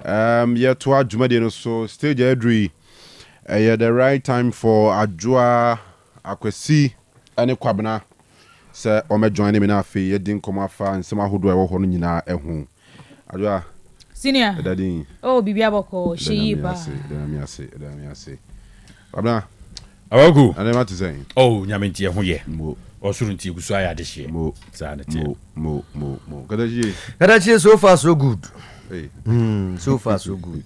Yeah, to our Jumadi, so stage Edri. Yeah, the right time for Adjoa Akwesi and Kwabena. Sir, Ome joining me now for ye didn't come off and some who do a honey na a home. Adjoa Senior. Daddy. Oh, Bibiaboko, she Then I say. Kwabena. Awagu. I never to say. Oh, Yaminti, who ye? Mo. Or shouldn't you say this year? Mo. Kadachi, so far so good. Hey. So far so good.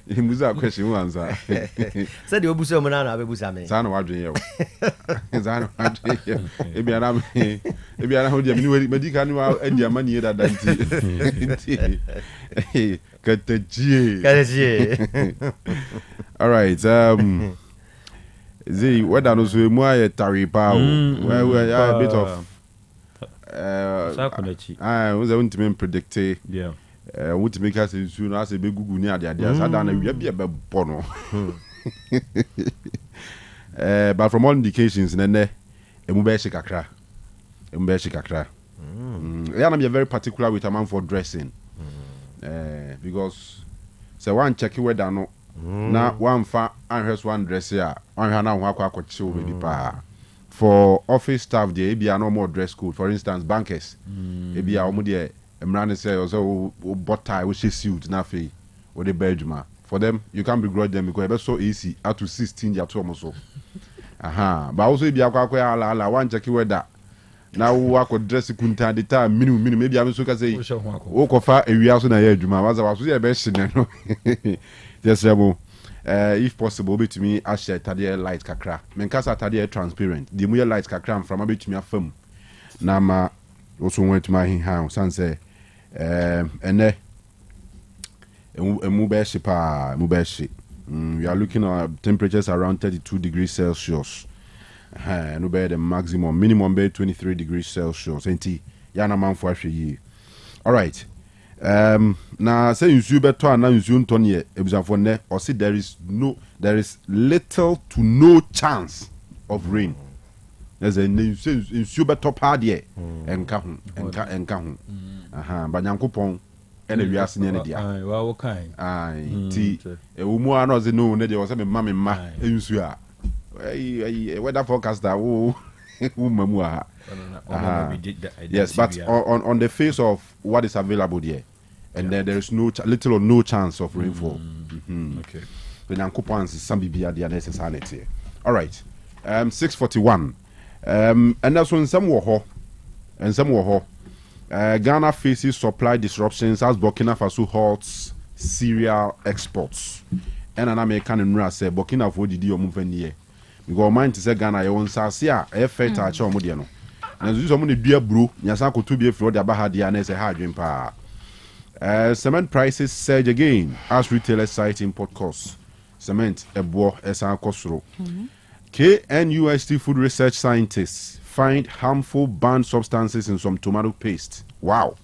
He was a question once. Said you Busa Manana, Busame. Sana wadwe Sana wadwe ebi ana ho dia me medical ni wa endia mani da danti kataji all right the weather no so mu aye taripa we a bit of we don't mean predict yeah what make us soon as a big gugu ni ade sada na wi bia be bono but from all indications nene emu be kakra yeah na be very particular with a man for dressing because say one check weather no na one fa anhwes one dress here one na ho akwakoche o be pa for office staff there e bia no more dress code. For instance bankers e bia omo there emrane say also botai we suit na fe or the bedjuma. For them you can't begrudge them because it's so easy out to 16 ya to almost so but also be akwa ala one check weather now work or dress kunta the time minimum maybe I'm so can say o ko fa ewia so na ya adwuma was so ya be hye no yes if possible betumi a share tade light kakra menkasa tade transparent the mu light kakra from betumi afam na ma also went my hand sanse ene emu be shi we are looking at temperatures around 32 degrees Celsius no be the maximum minimum be 23 degrees Celsius enti ya na manfo ahwe yi all right na say nsu beto ana nsu nto ne ebusafo ne or say there is little to no chance of rain. There's a nsu beto pa de enka ho ba nyankopon ene wiase ne dia wa wo kan ti e wo mu ana ze no ne de wo se me ma nsu a weather forecaster wo mamu a yes but on the face of what is available there and then there is little or no chance of rainfall. Okay the nyankopon some bibia dia necessity. All right 6:41 and that's when some wo ho Ghana faces supply disruptions as Burkina Faso halts cereal exports. And an American in say Burkina Faso did your move in because mind to say Ghana you won sasia e fet a cho mo de no. Na so so mo ne dua bro nyasa ko to be fro de aba ha de na say ha adwen pa. Cement prices surge again as retailers cite import costs. Cement ebo esan kosoro. KNUST food research scientists find harmful banned substances in some tomato paste. Wow.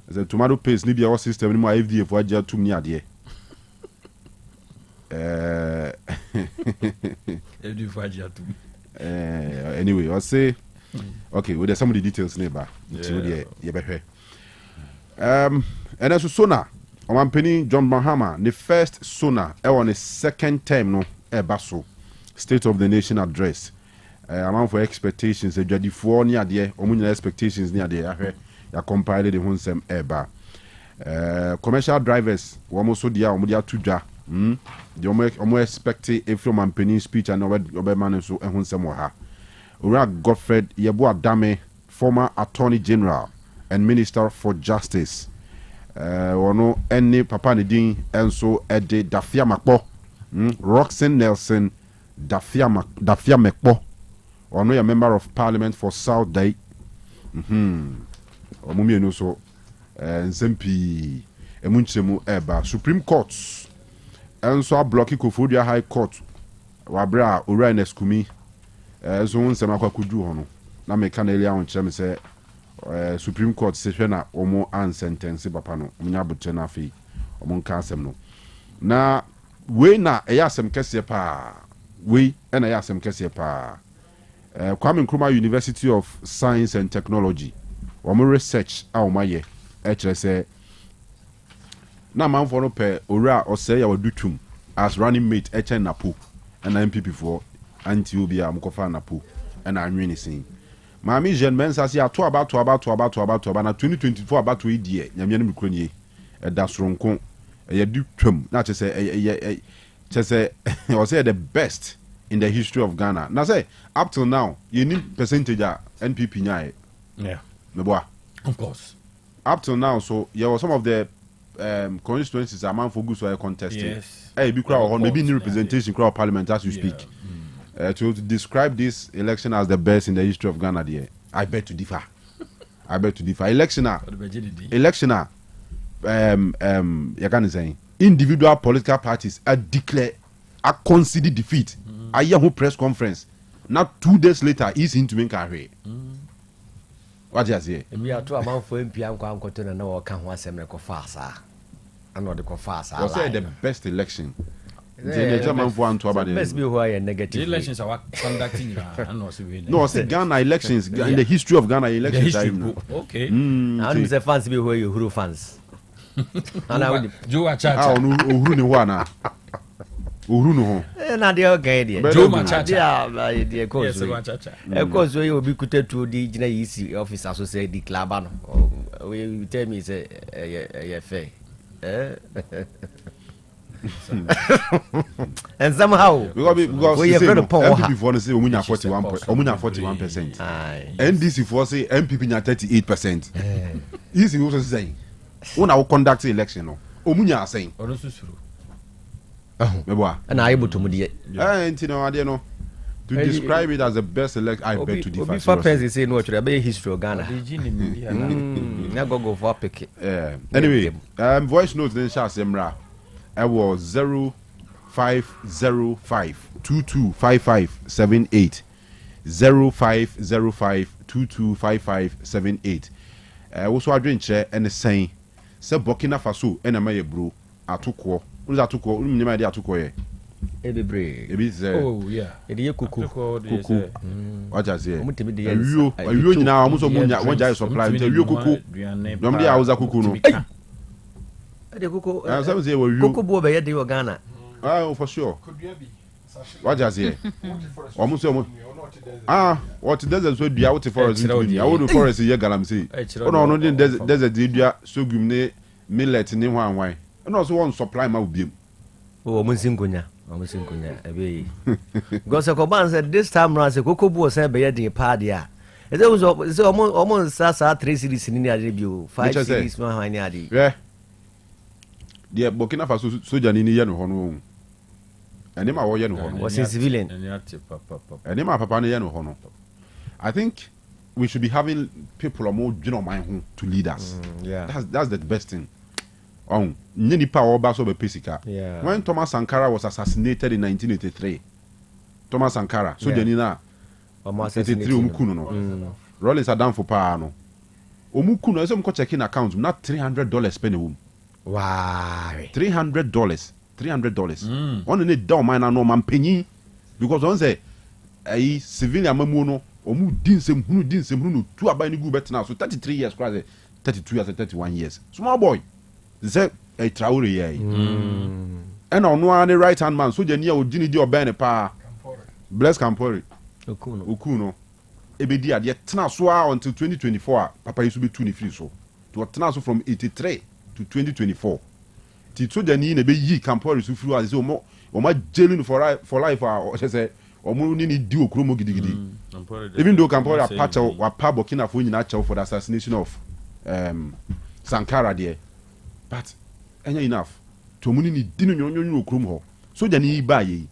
The tomato paste ni be our system ni mo FDA for aja tum ni ade. Anyway, I'll say okay, well there's some of the details neighbor. And as Sona, on penny John Mahama, the first Sona on his second term no basso State of the Nation address. Amount for expectations, a jadi for near there, or expectations near there. Ya compiled the Hunsem eba. Commercial drivers, almost so dear, Omodia Tuja. The Omo expect a from and penny speech and Oberman so and Hunsem Waha. Ura Godfrey Yabu Adame, former Attorney General and Minister for Justice. Ono any Papa Nidin and so Ede Dafia Makpo. Roxanne Nelson Dafia Mekpo. Ono a member of Parliament for South Day. Omumi no so nsempi emunchemu eba Supreme Court enso blocky Kofodia High Court wabra ora neskumi so nsem akwakudu hono na me kaneli awon kyerem se Supreme Court se hwe na omo an sentence papa no munya botre na afi omo nka asem no na we na eyasem kese pa we na eyasem kese pa Kwame Nkrumah University of Science and Technology research a omaye say na man for no pe ora or say ya wadutum as running mate echen napo and MPP for anti obi am kofa napo and anwini sin maami jeune men sa si ato about na 2024 about we die nyame no mkroni da soronko ye du twam na che say or say the best in the history of Ghana. Now say up till now you need percentage NPP nyai. Yeah. Meboa. Of course. Up till now, so there were some of the constituencies a man for good so contested. Yes. Hey, be crowd maybe new representation crowd parliament as you speak. To describe this election as the best in the history of Ghana, there, I beg to differ. Electioner, you can say individual political parties are declare a conceded defeat. I hear who press conference. Not 2 days later, he's into making carry. What do you say? We are to amount for MP and Quancoton and no can one seminar fasa. And not the confasa. I say the best election. The German one to about best be who are negative. Elections are conducting. No, I say Ghana elections in the history of Ghana elections. Okay. I'm the fans be where you who fans. And I would Joe Achacha. Ah, who knew one? Who know? Not the okay. Joe Machacha. Yeah, my dear course. Of course, we will be quoted to the GNEC office associate the club. We tell me, say, a fair. And somehow we have heard of MPP for say Omunya 41%. NDC for say MPP nya 38%. Easy also saying when I will conduct election no Omunya saying meboa and I able to mudi no to describe it as the best election I bet to differ. Before president say no to be history of Ghana. Na go for pick. Anyway, voice note then shall semra. I was 0505225578 0505225578. Also I drink chair and saying say Burkina Faso and my bro atukwo. Who's atukwo? You my atukwo here. Ebi oh yeah. Edi kuku. Kuku. What I say? You nyina amuso munya wonja supply. You kuku. Dom dia uza kuku no. The Coco, Coco Boy, they were Ghana. Oh, for sure. What does he? Almost what does it be out for us? I would forest a year galamsey. Oh, no, there's a dibia, so gumne, millet in one way. And also one supply my beam. Oh, Monsingunya, Gosacoban said this time round, the Coco Boy said by the party. It was almost 3 cities in the debut, 5 cities behind the yeah. The Burkina Faso soldier ni ye no hono ene ma wo ye no hono was civilian ene ma papa ne ye no hono. I think we should be having people more mind to lead us. Yeah, that's the best thing. Nyini pa oba so be pesika. When Thomas Sankara was assassinated in 1983, Thomas Sankara soldier ni na 83 omukuno no Rollins are down for pa no omukuno eso mko checking account na $300 spend wom. Wow, $300. On ne down mine no man penny because on say a civilian mamuno omu din sem hunu two abani gu bet now so 33 years crazy 32 years 31 years small boy say a Traore ye and on one right hand man so je near odini di obene pa bless Campori okuno ebedi ade tena so until 2024 papa yesu be 23 so to tena so from 83 to 2024. Tito Jani ne be yi Campori su fru as o ma jailing for life or say o mu ni di okromo gidigidi. Even though Campori a patch wa pa Burkina Faso nyina chaw for the assassination of Sankara there. But enya enough. To mu ni di no nyonyo okromo ho. So Jani ba yi.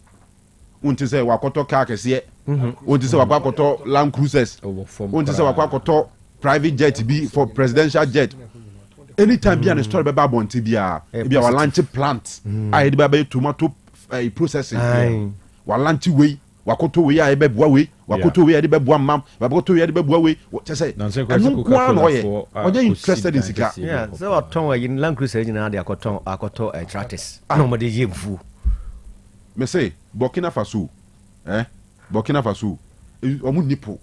Unti say wakoto car kese. Unti say wakoto Land Cruisers. Unti say wakoto private jet be for presidential jet. Anytime be an story about Bonti be a launch plant. I had be tomato processing. Wa launch way, wakoto way I be boa way, wakoto way I be boa mam, wakoto way I be boa way. What you say? Are you interested in sika? Yeah, so Tom in Land Cruiser in akoto tractors. Nobody yem fu. Me say Burkina Faso. Burkina Faso. Omu nipo.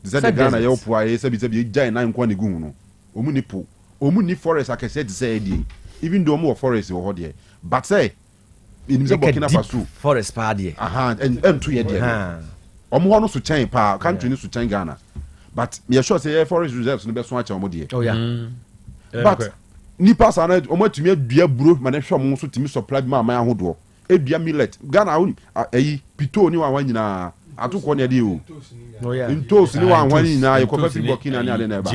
Zed Ghana yopo aye se bi jai na nkwa ne gu no. Omu nipo. Omu ni forest akese ti say di even though more forest or there but say in the Burkina Faso forest party and 2 years there omo no so chain pa country no so chain Ghana but me sure say forest reserves no be so acha omo there oh yeah but nipa sana omo tumi adua buro ma na hwe omo so tumi supply ma man ahodo edua millet Ghana ayi pito ni wa nyina atoko ne de o oh yeah ntos ni wa hwan nyina ye kofa fi Burkina ni ade na ba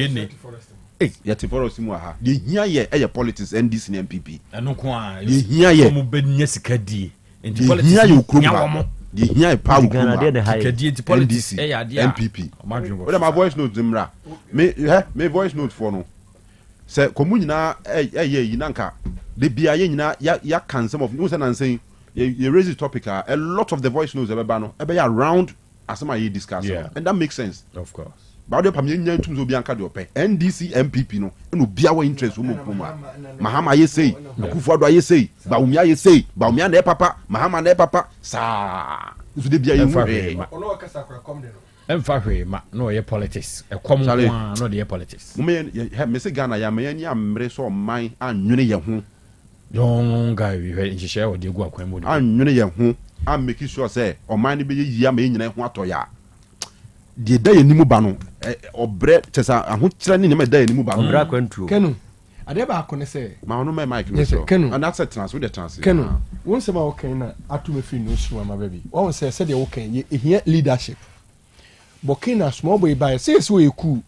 ya te forest mu ha de hia ye politics NDC and MPP eno ko a de hia ye mo benya sikadie enti politics hia ye okrom de hia ye pa okrom sikadie enti politics ya ade MPP what my voice note zimra me voice note for no say komu nyina yina nka de bia ye nyina ya can some of no say nan say you raise the topic a lot of the voice notes ebe ba no ebe ya around asema ye discuss and that makes sense of course ba de pam yen ntum zo bi anka de ope NDC MPP no no bia wa interest wo mo Mahama ye say Akufo-Addo ye say ba umia ye say ba umia na papa Mahama na papa sa so de bia ye mu ono akasa akra kom de no emfa hwe ma no ye politics ekom no de ye politics me se Ghana ya me ni amre so man anwene ye ho don guy we nhihye o de gu akwan mu anwene ye ho am make sure say o man ni be yi am nyina ho atoya de da ye nimu ba no obre chesa aho kire ni me da ye nimu ba no bra kwantuo kenu ade ba akone say ma hono me mic no so and that's a transfer the transfer kenu won se ma o kan na atume fi no suma ma baby won se de wo kan ye ehia leadership Burkina small boy by say so eku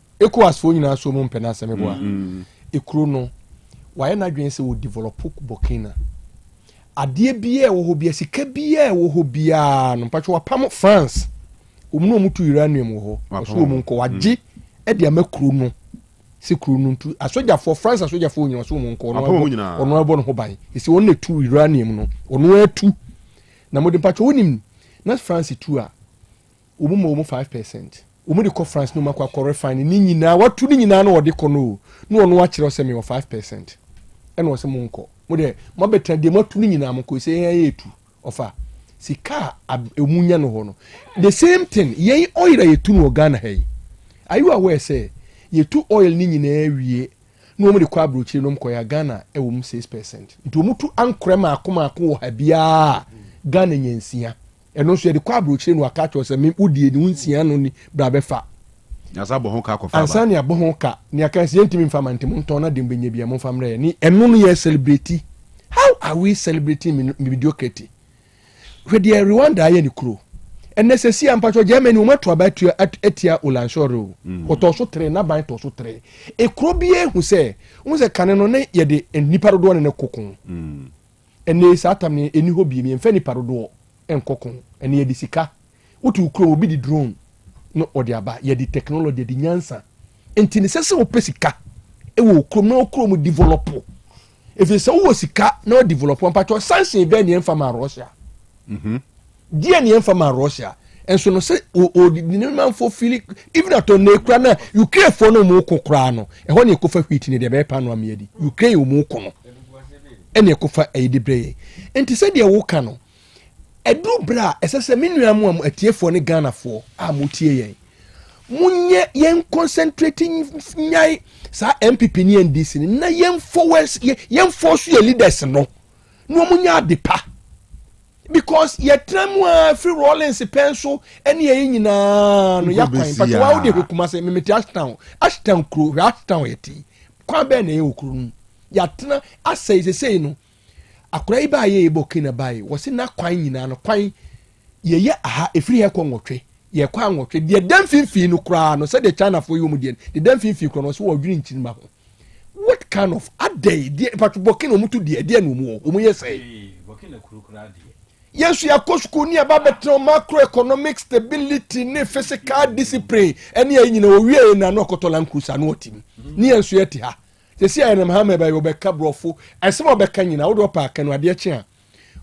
as for nyina so mo mpena aseme bo a ekuro no wa ye na dwen se wo develop Burkina ade bia wo ho bia sika bia wo ho bia no mpacho wa pam France omno mutu uranium wo ho so mo nko waje e de amakuro no se kuro no tu asoja for France asoja for nyina so mo nko no ono abo no ho ban isi won na tu uranium no ono atu na mo de mpacho wonim na France tu a omo 5% omo de ko France no makwa ko refine ni nyina watu ni nyina no wode ko no no ono a kire o se me 5% eno o se mo nko mo de mo beta de matu ni nyina mo ko se ye etu ofa sika emunya no ho no the same thing ye oil yetu no Ghana hey ayu aware say yetu oil ni nyina awie no mo de ko abrochi no mko ya Ghana e wo 6% nti omo tu ankrema akoma ko ha bia Ghana nyansia eno so ye de kwa abrochi no aka cho se me udie ni unsia no ni bra be fa yasa bo ho ka ko fa ba ansani abo ho ka ni aka se ntimi mfa mante mo nton na de mbenya bia mo famre ni eno no ye celebrate how are we celebrating mediocrity hwede Rwanda ye ni kuro ennecessary ampacho Germany mo to abatu etia olanshoro oto so 3 na ban to so 3 e kuro bie hu se kane no ne ye de nipa dodo ne kokon enne satam ne eni ho bie me mfa nipa dodo enkokon ene ye di sika utu kuro obi di drone no odiaba ye di technology di nyansa enti ne sese opesika e wo kuro na kuro mu develop if you say wo sika na develop ampacho sanse be ne mfa ma Russia dia ne mfa ma Russia enso no se o di ne man for feel even at on ekra na Ukraine for no mu kokra no e ho ne ekofa hwiti ne de be pa no amedi Ukraine o mu kono ene ekofa e de breye enti se de wo ka no edu bra esese menua mu am atiefo ne Ghana fo a mutie yen munye yen concentrating nyai sa MPP ni NDC na yen forwards yen force your leaders no munya depa because ye tramwa free Rollins penso ene ye nyina no yakwan but why de hukuma se memeti Ashtown crew Ashtown yeti kwa be na ye okuru ya tena asai sei no akora iba ye Burkina bai wose na kwan nyina no kwan ye aha efiri he kwonwotwe ye kwa nwotwe de dan finfin no kura no se de China for you mu de dan finfin kura no so wo dwiri nchirima ho what kind of a day de but Burkina mutu de no mu o mu ye sei Burkina kura de yesu ya kosku ni aba betre macroeconomic stability ne physical discipline ene ya nyina owie na no kotola nkusa no otim ni yesu yeti ha sesi ya na Mahama ba yo beka brofo esem obeka nyina wo do pa aka no ade eche a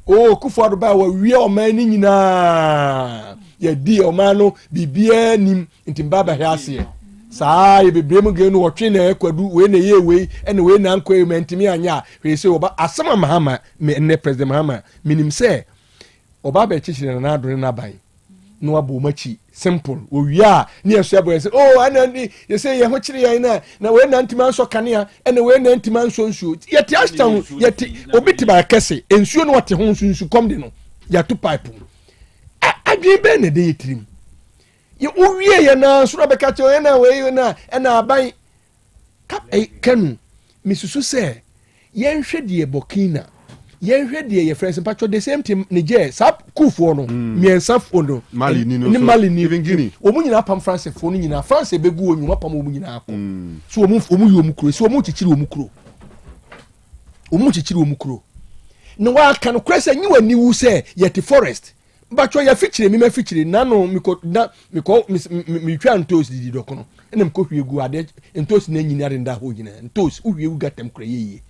o Akufo-Addo ba wa wie o man ni nyina ya di o man no bibia nim ntimbaba hwe ase saa ye bebrem ge no wotwe na ekwadu we na ye we ene we na anko e mentimi anya hwe se oba asema Mahama me ne president Mahama minim se oba be chichire na adore na ban no abo machi simple we are near shabo say oh and you say ye ho kire ye na we na ntiman so kanea and we na ntiman so nsu yet ashtan yet obiti ba kese ensuo no wote ho nsu kom de no ya to pipe adwen be na de yitrim ye owie ye na so be ka che na we na aban kap kanu misusu say yen hwe de Burkina yen hwe de ye friends patcho the same team Niger sap kufo no miensa fo no Mali ni no ni Mali ni even Guinea omu nyina pam France fo no nyina France begu onyu pam omu nyina akọ so omu yi omu kuro so omu chichiri omu kuro no wa kan kwese nyi wani wu se yet forest patcho ya fichire mi ma fichire na no mi twa ntos didi dokono enem ko hwie gu ade ntos na nyina renda ho nyina ntos uhwie gu gatem kra ye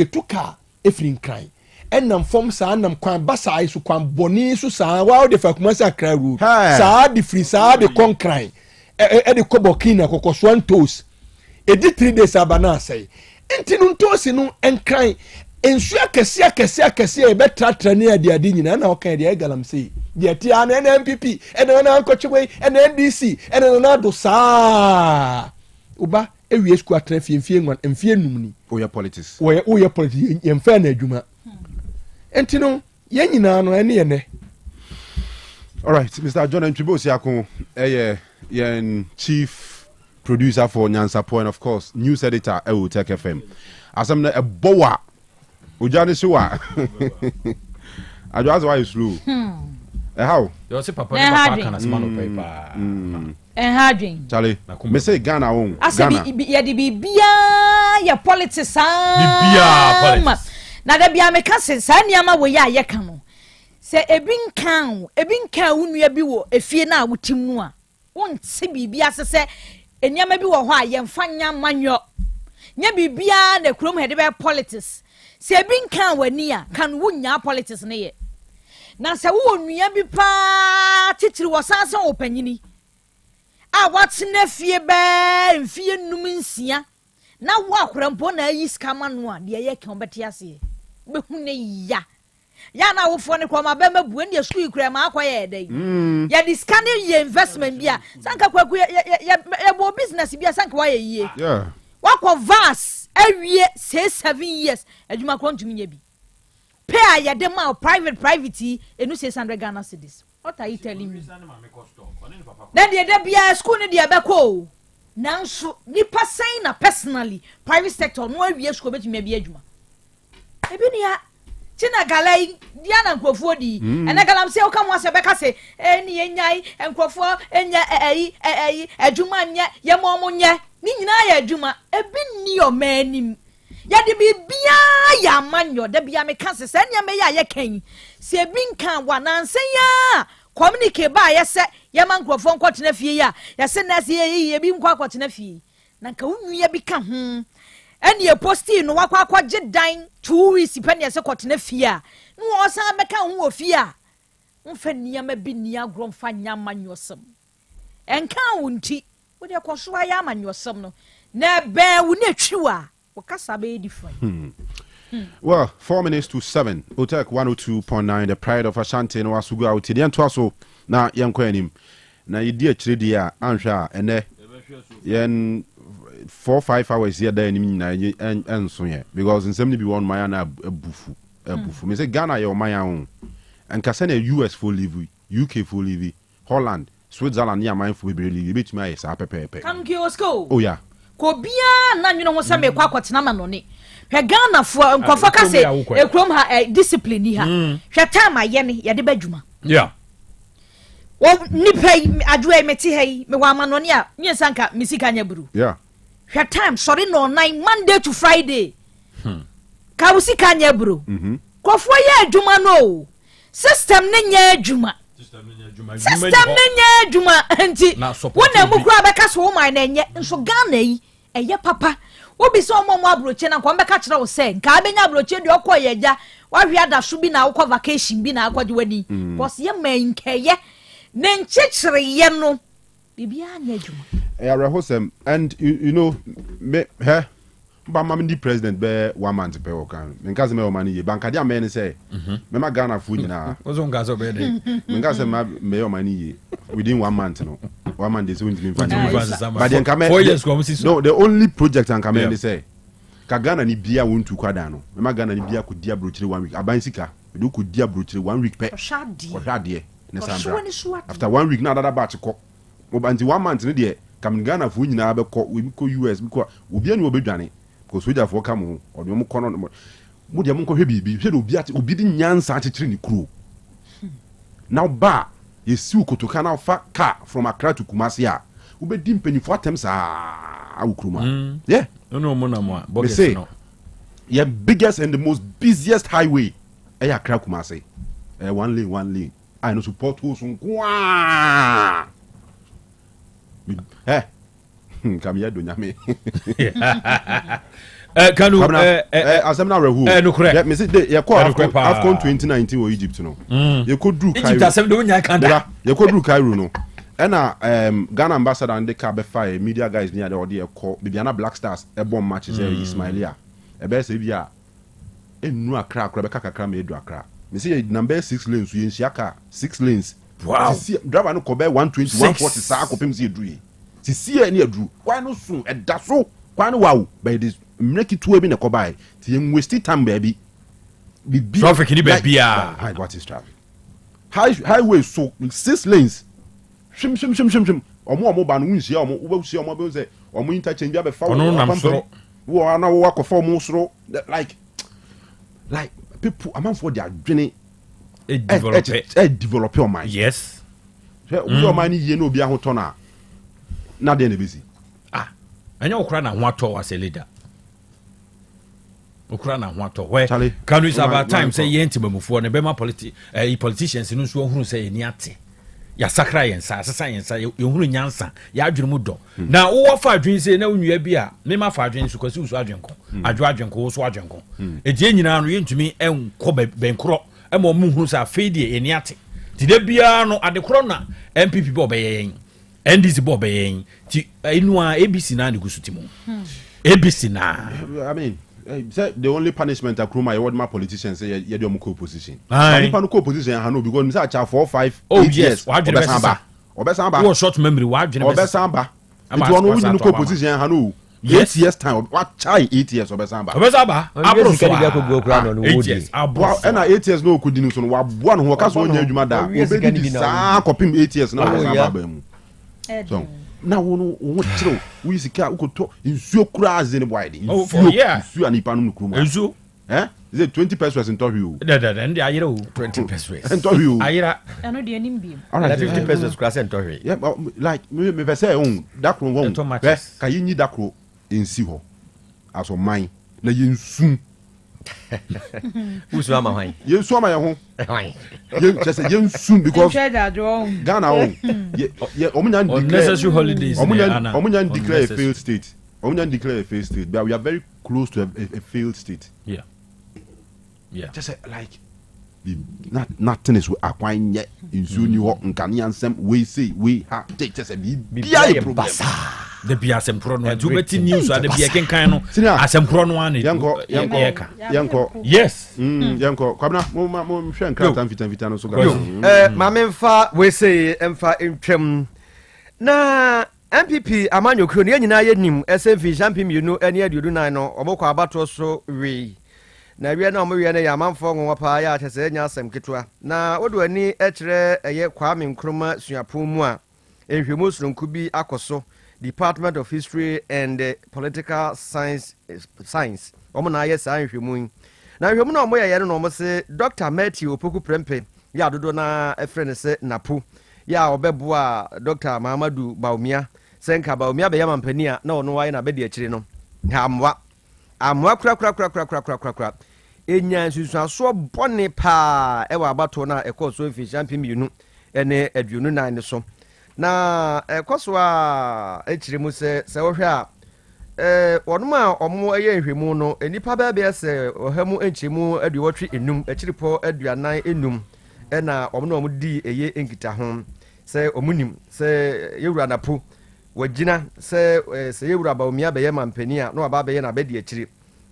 tuka efrin kran enam fom sa nam kwan basa isu kwan boni su sa wa de fa kuma sa kra road sa de free sa de konkran de Burkina kokoso ntos edi 3 days abana sai entinu ntos no enkran ensu akese e betratra ne ade nyina na okan de galam sei de tia na NPP na ankochwe na NDC na do sa uba ewie sku atra fiemfie nwan emfie numni oya politics oya politics yemfa na adwuma entino ye nyina no ene ne all right Mr. John Ntwibosi akon yen chief producer for Nyansa Point, of course news editor at Tech FM asam na ebowa ojane siwa adwas why is slow how you say papa kana smano paper hardwin Charlie me say Ghana won Ghana ya di bibia ya politics bibia na da bia me ka se sa niama wo ya ye ka no se ebinkan wunua bi wo efie na wotimu a wonte bibia se eniama bi wo ho a ye mfanya manyo nya bibia na krom hede be politics se ebinkan wani a kan wunya politics ne ye na se wo nua bi pa titiri wo sansan opanyini a watena fie be mfie num nsia na wo akorempo na ayi skama no a de ye kan beti ase be hune ya na wo fo ne kwa ma be mabu ne school kura ma akoye dey ya diskane ye investment bia sanka kwaku ya bo business bia sanka wa ye yie wakọ vas awie 7 years adwuma kro ntumi nya bi pay a ya dem ma private enu 600 Ghana cedis. What are you telling me? Then the bia school ne dia beko nanso nipa sen na personally private sector no awie school betumi bia adwuma ebi ne ya tina galai dia na nkrofo di ena galam se o ka mo ase beka se eni enyai nkrofo enya adwuma nya ye mo mo nya ni nyina ya adwuma ebi ni o manim ya de bibia ya manyo de bia me kan se nya me ya ye kan se bi nkan wa nansen ya communicate ba ya se ye man nkrofo nkotena fie ya se na se ye bi nkwa akotena fie na nka wunua bi ka ho eni e posti no wakwa dan 2 weeks pene se kotena fie a no o san beka ho ofie a mfa niam bi ni agro mfa nyama nyosem enka wunti wo de koso ya amanyosem no na be wo na twiwa wo kasa be different well 4 minutes to 7 Otek 102.9 the pride of Ashanti no asugu out the ento aso na yenko anim na yedi akire dia anhwa ene yen 4-5 hours here there ni na enso ye because nsem ni bi won maya na abufu me say Ghana ye o maya ho enka se na US for live UK for live Holland Switzerland ya man for be live betimi aye sa pepepe kan kiosko oh yeah ko bia na nwene ho se me kwa kwatena ma no ne hwe Ghana fo nkofo ka se ekrom ha discipline ni ha hwe time aye ne ye de badwuma yeah wo nipai adwo meti hei me wa manone a nyensanka misika nya buru yeah hwe time sorry no 9 Monday to Friday ka usika nya buru kofo ye adwuma no system ne nya adwuma system ne nya adwuma enti wona mu kura beka so wo man na enye nso Ghana yi eye papa obi so omo abroche na kwa mbeka kire wo se nka abenya abroche de okoye ja wa hwe adaso bi na akọ vacation bi na akọje wani cause ye man nkeye ne nchechire ye no bibia nya adwuma Arahosem and you know me ba mam di president be 1 month pe okan menka se me o mani ye banka dia me ne say me ma Ghana fu nyina ozo nga so be dey menka se me o mani ye within 1 month no 1 month is won't be but then come 4 years come see no the only project an come say ka Ghana ni bia won't kwada no me ma Ghana ni bia ko dia brochire 1 week aban sika do ko dia brochire 1 week pe ohade ne sambra after 1 week na another batch ko mo banti 1 month ne de kam Ghana fu nyina be ko we ko US because obi ani obedwane because we for come or the kono mo de mo ko hwe bibi hwe obi ati obi di nyansa akekere ni kuro now ba yesiu kotoka na fa car from Accra to Kumasi a obedi mpanifo atem saa awukruma yeah no mo na mo bogus no your biggest and the most busiest highway Accra Kumasi 1 lane I no support who so kwa come here do nyame kanu asemna rehu no correct me say ye call AFCON 2019 or Egypt no ye ko dru Cairo Egypt asem do nya kanda ye ko dru Cairo no na Ghana ambassador and the ka be fire media guys near the odi e call Bibiana Black Stars e bomb matches Ismailia e be say bia enu Accra be kakakra me edu Accra me say number 6 lanes ye nsiaka 6 lanes wow driver no ko be 120 140 saa ko pem say edu yi si e na edu kwa no so e da so kwa no wow by this make it to be na ko buy ti en waste time baby traffic ni baby ah what is traffic highway so 6 lanes shim omo ba no nsi omo wo si omo be say omo interchange be fa wo na wo akofo mo soro like people among for their journey develop your mind yes your mind ye no obi ahoto na de na bezi anya okura na ho ato as a leader okura na ho ato where can we about time say ye ntimamufuo ne be ma politicians no so ohuru say ni ate ya sakra yensa asesa yensa ye huru nyansa ya adwene mu do na wo fa adwene say na onwua bi a me ma fa adwene so kwasi usu adwenko adwenko wo so adwenko edie nyina no ye ntumi enko benkro e mo mu huru say afedie eni ate ti de bia no adekro na MPP bo be yen NDC bo be yen ti inu a ABC na de gusutimo ABC na I mean the only punishment akroma ye my politicians say ye dem co opposition people no co opposition ha no because me say cha 4 5 8 years obesamba wo short memory wa adwene obesamba it one who no co opposition ha no 8 years time what chai 8 years obesamba abro so ka ko go kra no no wodi abo na 8 years no okudi no so no wa boa no ho ka so nya adwuma da obedi sa kopim 8 years na obesamba ba mu so na wo chiro wo sika ukoto nsuo kura azene boyde nsuo anipa no kuruma nsuo is it 20 pesos in Torio and ayira 20 pesos in Torio ayira eno de anim bi 50 pesos kura se in Torio yeah like me be say dakro won ka yinyi dakro ensi ho aso man na yensu usu ama hwan yensu ama ye ho hwan yensu because Ghana on ye omunya necessary holidays omunya declare a failed state but we are very close to a failed state just like nothing is akwan ye nsu ni ho nkane ansem we say we ha take just be a problem the be asempro no to beti news and be kenkan no asempro no ane yanko yes yanko kwabna mo hwe nkrata mfita no so ga ma memfa we say emfa ntwam na MPP amanyokro ne nyina ye nim SMV champion you ene adudu nan no obokọ abato so we na wie na omowie na yamanfo nwa pa ya atese nya asem ketwa na odo ani ekire eye Kwame Nkrumah suapon mu a ehwemu surunku bi akoso Department of History and Political Science omo na ye sa ehwemu na ehwemu na omo ye no omo se Dr. Matthew Opoku Prempe ya dodo na efrene se napu ya obeboa Dr. Mahamadu Baumia senka Baumia be yamampani a na ono waye na be de akire no amwa kra enya nsusuaso bone pa ewa abato na ekoso fi champion minu ene aduonu nan ne so na ekoso a ekire mu se wohwe a wonum a omo eye nhwemu no enipa ba be se ohamu enchemu aduwotwe enum ekiripo aduanan enum ena omo na omo di eye enkita ho se omunim se yewura napo wagina sɛ sɛ yɛwura ba omia bɛyɛ mampani a na waba bɛyɛ na bɛdi akyiri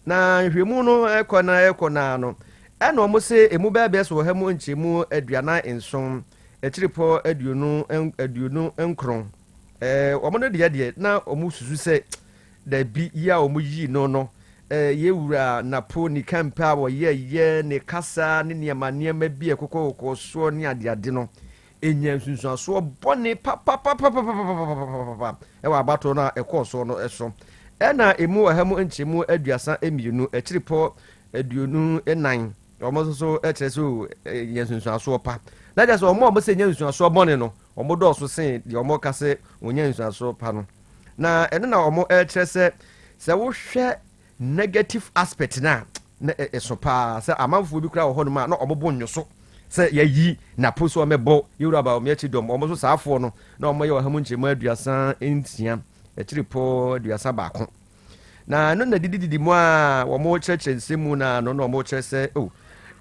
na hwɛmu no ɛkɔ na no ɛna ɔmo sɛ emu bɛɛbɛɛ so wɔ ha mu nkyɛmu aduana nson akyiripɔ aduonu nkron ɔmo no deɛ na ɔmo susu sɛ dabi yi a ɔmo yi no yɛwura napo ne kampe a wɔyɛyɛ ne kasa ne nneɛma bi ɛkokɔkɔ soɔ ne adeade no ɛnya nsunsuasoɔ bɔne papapapapapapapa ɛwɔ abato no a ɛkɔɔ soɔ no ɛso ɛna ɛmu wɔ ha mu nkyɛmu aduasa mmienu akyiripɔ aduonu nan ɔmo nso so ɛkyerɛ sɛ ɛnya nsunsuasoɔ pa na kyerɛ sɛ ɔmo sɛ ɛnya nsunsuasoɔ bɔne no ɔmo dɔɔso sen deɛ ɔmo ka sɛ ɔnya nsunsuasoɔ pa no na ɛno na ɔmo ɛkyerɛ sɛ wohwɛ negative aspect na ɛso paa sɛ amanfoɔ bi kora wɔ hɔ nom a na ɔmobɔ nnwo so sɛ yɛyi napo so ɔmɛbɔ yɛwura ba ɔmɛakyi dɔm ɔmo so saafoɔ no na ɔmɔyɛ wɔ ha mu nkyɛmu aduasa nsia akyiripɔ aduasa baako na ɛno na didididi mu a wɔmo kyerɛkyerɛ nsɛm mu na ɔmo kyerɛ sɛ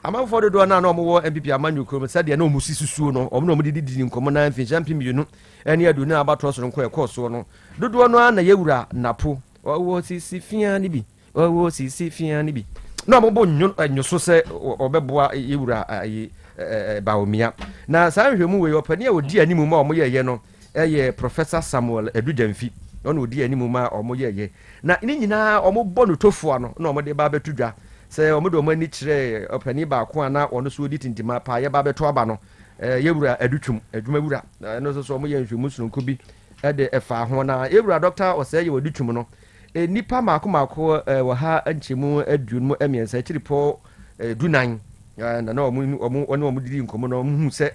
amanfoɔ dodoɔ no a na ɔmowɔ MPP amanyo kurom sɛdeɛ na ɔmo si susuo no ɔmo na ɔmo dididi nkɔmmɔ na mfinhyia mpem mmienu ɛne aduonu a abatoɔ soro nkɔ ɛkɔɔ soɔ no dodoɔ no a na yɛwura napo ɔwɔ sisi fia ne bi na ɔmobɔ nnwo so sɛ ɔbɛboa yɛwura baomia na saa nhwɛmu wei ɔpani a ɔdi animu ma ɔmoyɛyɛ no ɛyɛ Professor Samuel Adujamfi ɔna ɔdi animu ma ɔmoyɛyɛ na ne nyinaa ɔmobɔ no tofoa no na ɔmode ba bɛto dwa sɛ ɔmode ɔmo ani kyerɛ ɔpani baako a na ɔno so ɔdi tintima paa yɛba bɛto aba no yɛwura adutwum adwumawura ɛno nso so ɔmoyɛ nhwɛmu sononko bi ɛde ɛfa ho na yɛwura Dr. Ɔsɛe yɛ wadutwum no nipa maako wɔ ha nkyɛmu aduonu mmiɛnsa akyiripɔ dunan na ɔmo didi nkɔmmɔ na ɔmo hu sɛ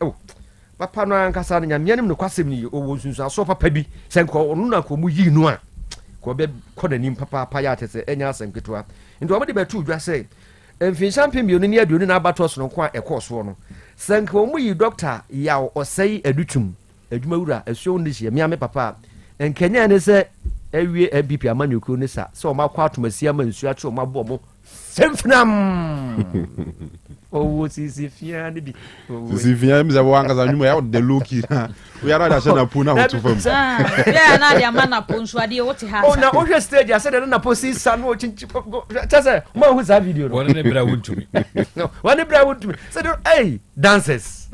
papa no ankasa no nyameanom no kwasɛm ni ɔwɔ nsunsuasoɔ papa bi sɛ ɔno na nkɔmmɔ yii no a kɔbɛkɔ n'anim papaapa yɛ ate sɛ ɛnyɛ asɛm ketewa nti ɔmode bɛto dwa sɛ mfinhyia mpem mmienu ne aduonu na abatoɔ sononko a ɛkɔɔ soɔ no sɛ nka ɔmo yi Dr. Yaw Ɔsɛe Adutwum adwumawura asuo no hyia miame papa a nkanya ne sɛ ɛwie MPP amanyɔkuo ne sa sɛ ɔmo akɔ atomasi ama nsuo akyerɛ ɔmo abɔ ɔmo femfenam ɔwɔ sisi fia ne bi sisi fia mi sɛ wɔn ankasa nwuma yɛ ɔde loki na oyara de ahyɛ na po na hoto fam yɛ na de ama na po nso adeɛ wote ha sa na wohwɛ stage asɛ de na po si sa no chinchin kyɛ sɛ mo ahu saa video no wɔne ne bra wontumi wɔne bra wontumi sɛ de dancers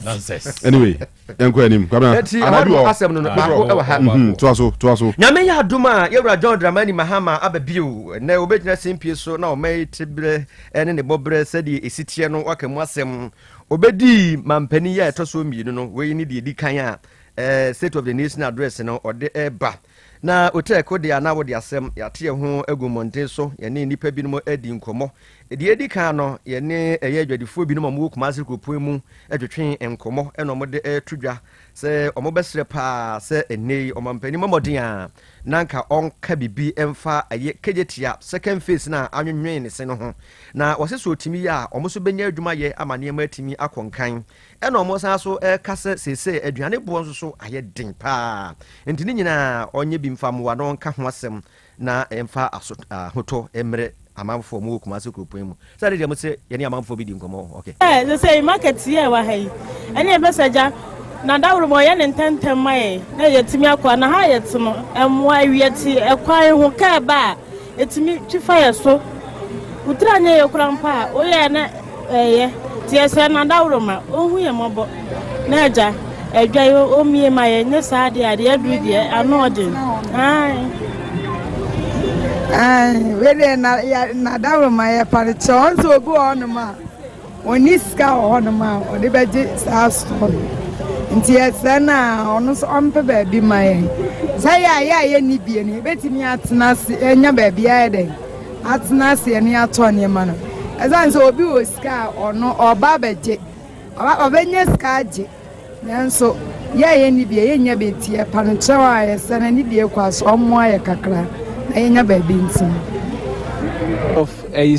anyway yankɔ anim kwabena anabi wɔ asɛm no baako ɛwɔ ha toa so nyame yɛ adom a yɛwura John Dramani Mahama aba bio na obɛgyina sɛmpie so na ɔma tibrɛ ɛne ne bɔbrɛ sɛdeɛ ɛsitiɛ no waka mu asɛm obɛdii mampani yɛ ɛtɔ so mmienu no wei ne deɛ di kan a State of the Nation address no ɔde ɛba na oteko de ana wo de asɛm yate ho agu mmɔnten so yɛne nipa binom adi nkɔmmɔ deɛ edi kan no yɛne ɛyɛ adwadifoɔ binom ɔmo kuma ase kopon mu adwetwe nkɔmmɔ ɛna ɔmo de ɛtodwa sɛ ɔmo bɛsrɛ paa sɛ ɛnɛ ɔmampani mmɔden a nanka ɔnka bibi ɛmfa ɛyɛ kegyetia second phase na anwenwen ne se no ho na wɔse so otimi yɛ a ɔmo so bɛnya adwuma yɛ ama nneɛma atimi akɔnkan ɛna ɔmo san so ɛka sɛ sese aduane boɔ nso so ayɛ den paa nti ne nyinaa ɔnyɛ bi mfa mmoa na ɔnka ho asɛm na ɛmfa ahotɔ ɛmmerɛ amanfoɔ mu kuma se kuropɔn mu sɛ de deɛ mo sɛ yɛne amanfoɔ bi di nkɔmmɔ okay sɛ market yɛ wɔ ha yi ɛne ɛbɛsagya na dawuro mo yɛ ne ntɛntɛm ma yɛ na yɛtumi akɔ na ha yɛ te no ɛmmoa awie te ɛkwan ho kaa ba a ɛtumi twifa yɛ so wotra nyɛ yɛ kora mpa a woyɛ na ɛyɛ te yɛsɛ na dawuro ma ɔhu yɛ mmɔbɔ na agya adwa yi ɔmie ma yɛ nyɛ saa deɛ adeɛ aduru deɛ ano ɔden wede na dawuro ma yɛ parekyɛ ɔn sɛ obi wɔ hɔnom a ɔni sika wɔ hɔnom a ɔde bɛgye saa sɔre nti yɛsɛ no a ɔno so ɔmpɛ baabi ma yɛn sɛ yɛ a yɛnni bie no yɛbɛtumi atena ase ɛnya baabi ayɛ dɛn atena ase yɛne atɔ nneɛma no ɛsiane sɛ obi wɔ sika a ɔno ɔba bɛgye ɔbɛnya sika agye nanso yɛnni bie yɛnya bɛti yɛpa no kyerɛw a yɛsɛ no ne die kɔ so ɔmmoa yɛ kakra na yɛnya baabi ntim of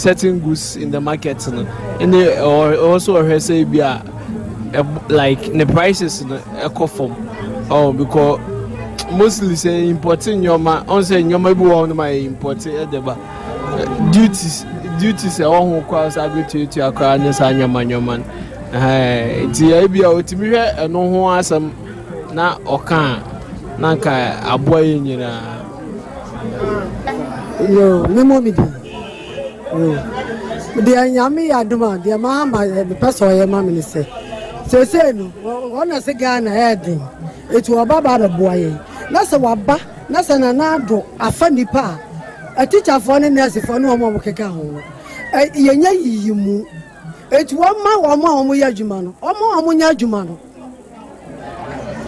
certain goods in the market and they also say be like the prices echo from because mostly say importing your man on say your maybe one my importing duties who cause agree to acquire this and your man it's be out to me no who asem na okan nanka aboa yi nyina yo memo mi di yo de nyame ya duma de Mahama the person ye ma me say no wona se Ghana heading it wa baba be boa ye na se waba na se na na do afa nipa a teacher for ne nurse for no mo keka ho yenya yiyimu it wa ma wo ya adwuma no wo nya adwuma no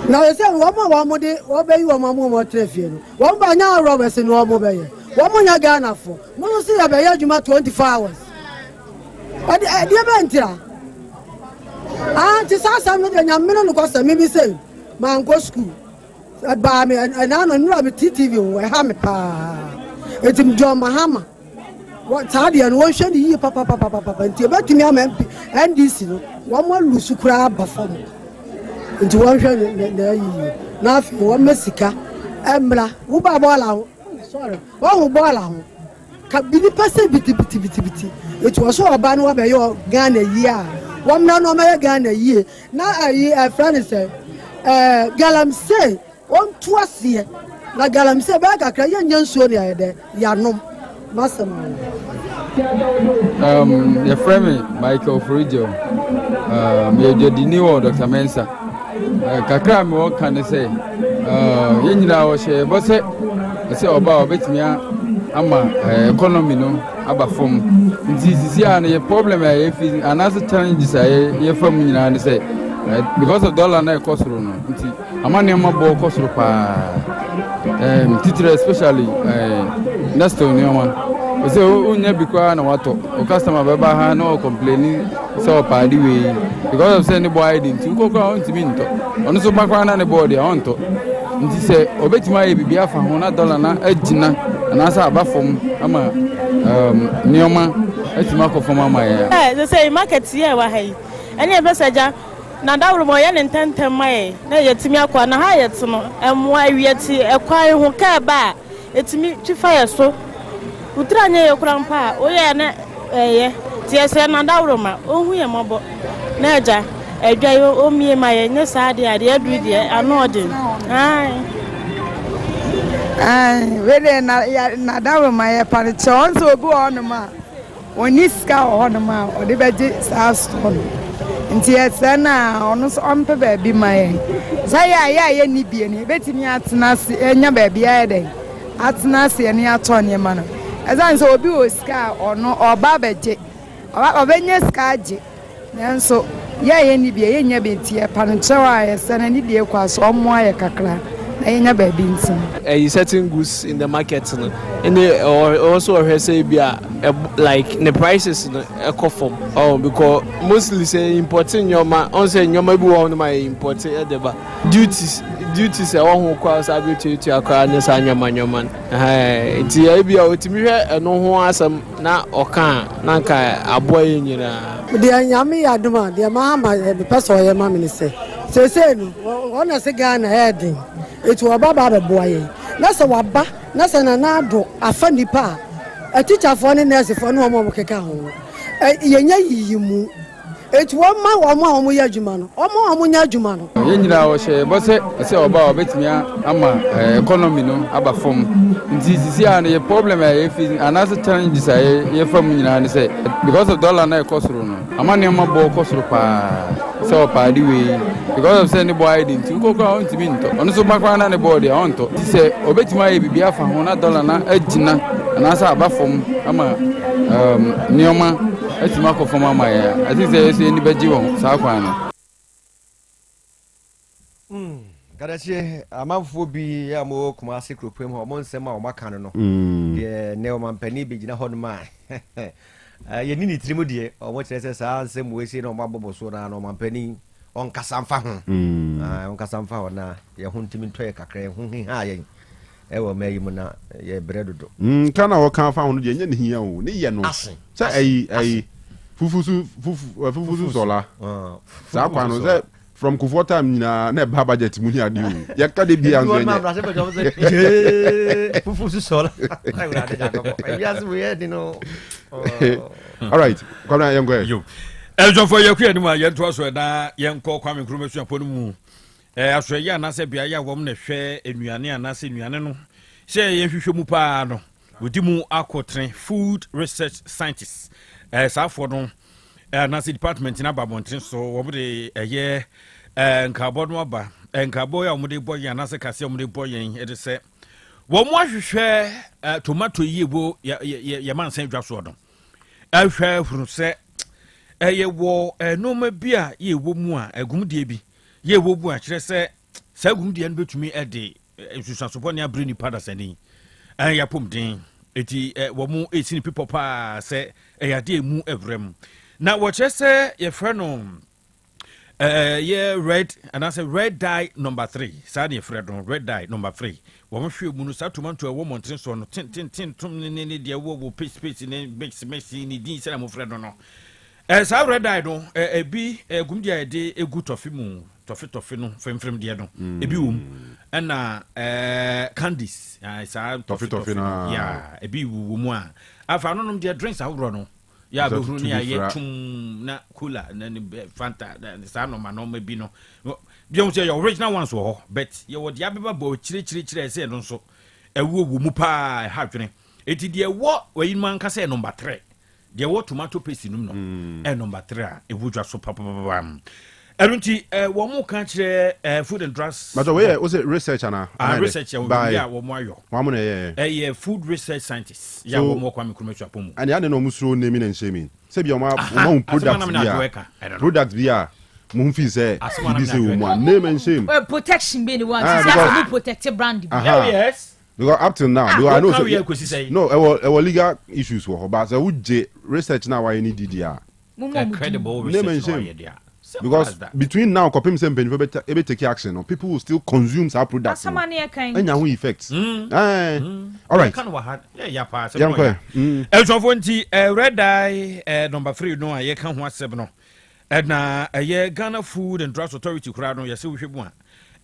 na we say wo mo de wo be yi wo mo trafie no wo ba nya robbers no wo be ye wo nya Ghana for mo see ya be ya adwuma 24 hours ade be ntira ti sasa me de nya me no ko se me bi say man go school ba me na no nura me TV we ha me pa etim John Mahama what sadia no won hwe ni papa nti betimi am NDC no wo mo lusu kura ba fam nti won hwe na yi na afi wo mesika emra wo ba bola ho sorry wo bola ho ka bini pase biti etu wo so oba no be yo Ghana yi a wo na no me Ghana yi na ayi a friend say galamse on tuasie na galamse ba kakra ye nyansuo ne ayede yanom masama your friend Michael Frijo me de ni wo Dr. Mensa kakra me wo kan say ye nyina wo hye bo se oba obetimi ama economy no aba fom nti sisi an ye problem ye fi another challenges ye fam nyina ne say because of dollar na ekosoro no nti amane ma bo kosoro pa titire especially next on yoma so unya bikwa na wato o customer beba ha no complaining so pa di we because of say ni boy ID nti ko ko nti mi nto ono so bakwa na ne board ya onto nti se obetima ye bibia fa ho na dollar na agina na sa aba fom ama nioma etima ko fom ama ye say market here wa hai ene e besaja na dawro mo ye ntentem mai na ye timi akwa na ha ye tno emwa wieti ekwan ho ka ba etimi twifa ye so utranye ye kurampa o ye na ye tie se na dawro ma ohu ye mobo na eja edwa yo o mie ma ye nye sa ade adu die ano ode wele na dawro ma ye pare chonso obi ono ma oni ska ono ma o de beje sa store nti esena ono so ompe ba bi mai saya ya ni bie ni betimi atena se enya ba bia ye den atena se ni ato ne ma no ezan so obi o ska ono oba beje obenye ska je nanso ya ni bie ye nya betie panchewa esena ni die kwa so omo aye kakra na enya ba bi nti certain goods in the market and they also say be like the prices form because mostly say importing nyoma on say nyoma bi won my importing edeba duties e won kwa sabi to akwa ne sa nyoma ti e bia otimi hwe eno ho asam na oka na nka aboa nyina de nyame ya duma de Mahama the person ye ma me say no wona se Ghana heading it wa baba be boa ye na se waba na se na do afa nipa a teacher for ne nurse for no mo keka ho yenya yiyimu it wa ma wo ya adwuma no wo nya adwuma no ye nyina wo hye bo se oba obetimi ama economy no aba fom nti sisi an ye problem ye fi another challenges ye fam nyina ne say because of dollar na ekosoro no amane ma bo kosoro pa so pa di we because of say ni boy ID nti ko ko ntimi nto ono so bakwa na ne board ya onto ti say obetima ye bibia fa ho na dollar na agina na sa aba fom ama nioma etima ko fom ama ya I think say ni beji won sa kwa no Gadache amanfo bi ya mo kuma sekropem ho mo nsem a o maka no de ne o mampani bi gina ho no ma ye ni trimu de o mo kire se sa nsem we si no mabobo so na no mampani on kasamfa ho on kasamfa ho na ye ho ntimi ntoye kakra ho ha ye ewo mayi mu na ye bredodo kana wo kan fa ho no de nya ne hia o ne ye no sa ai fufusu sola sa kwa no se from Kufuor time na ba budget mu ni ade o ye ka de bia nzo nye fufusu sola all right kwamna yengo yo eljon for ye ku eni ma ye nto so na ye nko kwame nkrumesu apo no mu Australia na se bia ya wom na hwe enuane anase enuane no se ye hwehwe mu pa no wodi mu akotren food research scientists safo no na se department na babonten so wom de ye nkabo no aba nkabo ya wom de boye anase kase wom de boye e de se wom ahwehwe tomato yiebo ya mansan dwa so do ahwe furu se ye wo no ma bia ye wo mu a agumdie bi ye wo bu a kire se sagumdie no betumi e de susasopo ne abre ni pada sani ya pomden eti wo mu esini people pa se ya de mu evrem na wo kire se ye frɛ no ye red and I say red dye number 3 sa de frɛ no red dye number 3 wo mo hwe mu no sa tomato e wo monten so no tin tum ne de wo paste ne mix ni din se na mo frɛ no sa red dye no ebi gumdia de egu tofi mu tofi no femfem de no ebi wom na candies sa tofi no ya ebi wom a afa no nom de drinks awro no ya be huru ni aye tum na cola na fanta sa no ma no ma bi no bi on say your original ones wo but you wo de abeba bo chire say no so ewu mu pa ha dwene eti de wo wayin man ka say number 3 de wo tomato paste num no number 3 a ewudwa so papa Erunti wo mu kan kire food and drugs. But we was it research ana? Research ya wo mu ayo. Wa mu na ye food research scientists. Ya wo mu kwa me kuma twa pomu. And ya no mu suro name na nshemi. Se bi o ma product bia mu fi say bi say wo mu name and shame. Protection be the one. Say protect brand. Yes. Because up till now, because I know no, it was legal issues for her, but so we research now why you need DDR. Credible research. Because between now, copy same pen, ebe take action, or people will still consume our products. And now effects. All right. Yeah, pass. Red dye number 3 no I can what 7 and na Ghana Food and Drugs Authority crowd no yesi we hwebu a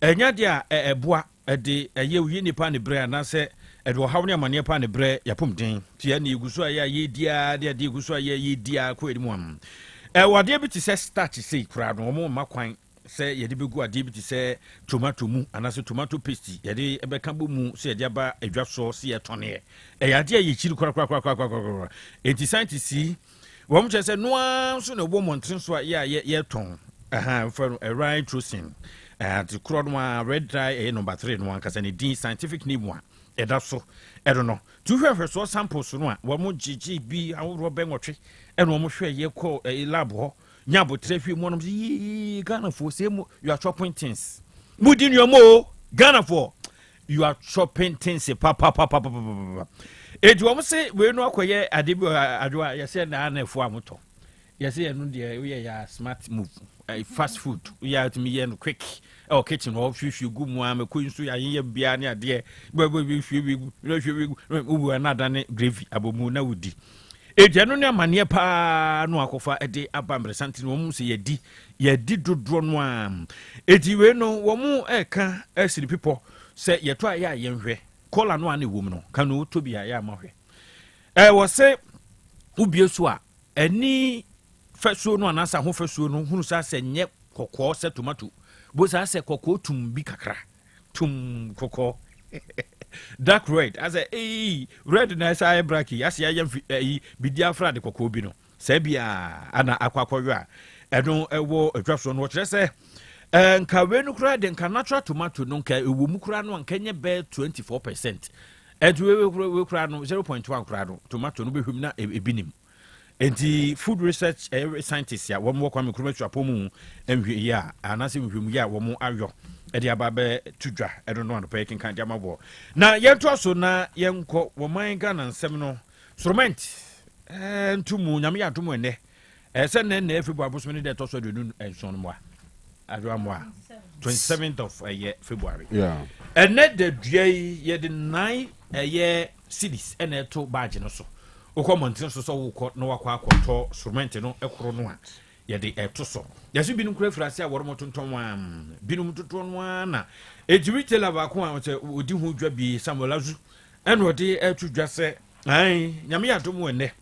enya dia eboa de ye wi nipa ne bre na se edo hawo ne amane pa ne bre yapom den tia ne iguso a ye dia de iguso a ye dia ko edimu am wade bi ti se start say crowd no mo makwan se ye de begu ade bi ti se tomato mu anase tomato paste ye de ebe kan bo mu se ye de aba adwa so se ye tone e ya de ye chiri kwakwa enti scientist wo mo che no so no bo montrin so ye ton for a right trusting the crowd red dye number 3 no anka ne din scientific name one eda so I don't know to hwe so samples no a wo mo gg bi awro ben wotwe e no mo hwe ye call lab ho nya botre hwe mo no Ghana for say you are chopping things mudin your mo Ghana for you are chopping things papa e wo mo say we no akoye adebi adwa ye say na na fo amoto ye say no de we ya smart move fast food we are to me and quick kitchen or hwehwe gu mu am ko nsu ya ye bia ne ade hwehwe another ne gravy abomu na wudi ejanu ne amane pa no akofa ede abambre santi no mu se yedi dodro no am eti we no wo mu eka asiri people se yeto aya yenhwe kola no ane wo mu no kanu to bia ya mahwe wo se ubie so a ani fesuo no anasa ho fesuo no hunu sa se nye kokko se tomato bo sa se kokko tum bi kakra tum kokko dark red as a red na sa braki as ya yam bidia fra de kokko bi no sa bia ana akwakwoyo a edon ewo adwaso no kire se nka we no kura de nka natural tomato no nka ewo mu kura no nka nye be 24% edu we kura no 0.1 kura no tomato no behwim na ebinim. Enti food research scientists ya womo kwa mikuru metwa mu enhwe ya anase nhwemu ya womo ayo e de ababe tudwa e do no pa yekin kan dia mabo na yento so na yenko woman Ghana nsem no instrument ntumu nyame ya ntumu ene se ne na February boso ne de to so de nu enso no mo adwa mo 27th of February yeah and net the due ye de 9 cities ene to badge no so Okomontin so wo no wakwa akoto instrument no ekoro no a ye de eto so yaso binum kura frase a wormo tonton wa binum toton wa na retailer ba ko a odi hu dwa bi Samuel Azu eno de etu dwa se ai nyame ya tomu ene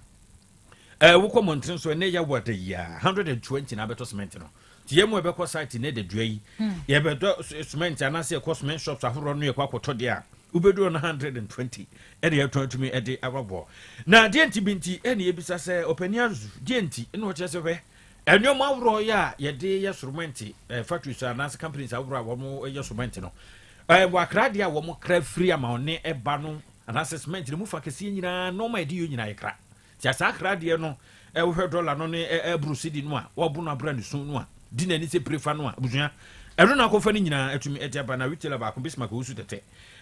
wo komontin so ene ya wada ya 120 na beto cement no tie mu ebekɔ site ne de dua yi ye bedo cement anase ekɔ cement shops ahoro no ekɔ akɔtɔ de a ubedu on 120 ede ye to me ede ababo na de enti binti ene ebisa sɛ opani azu de enti ene o kyerɛ sɛ hwɛ enyo mawro ya ye de ye cement factories anase companies ahoro a wo ye cement no wakra de a wo kra free ama ne eba no anase cement ne mu fa kese nyina no ma de yo nyina ye kra ti asa kra de no wo hwɛ dollar no ne bruce di no a wo bu no brand so no a di na ni se prefa no a busua ɛno na akɔfa no nyinaa atumi ɛte aba na retailer baako bismarck wosu tete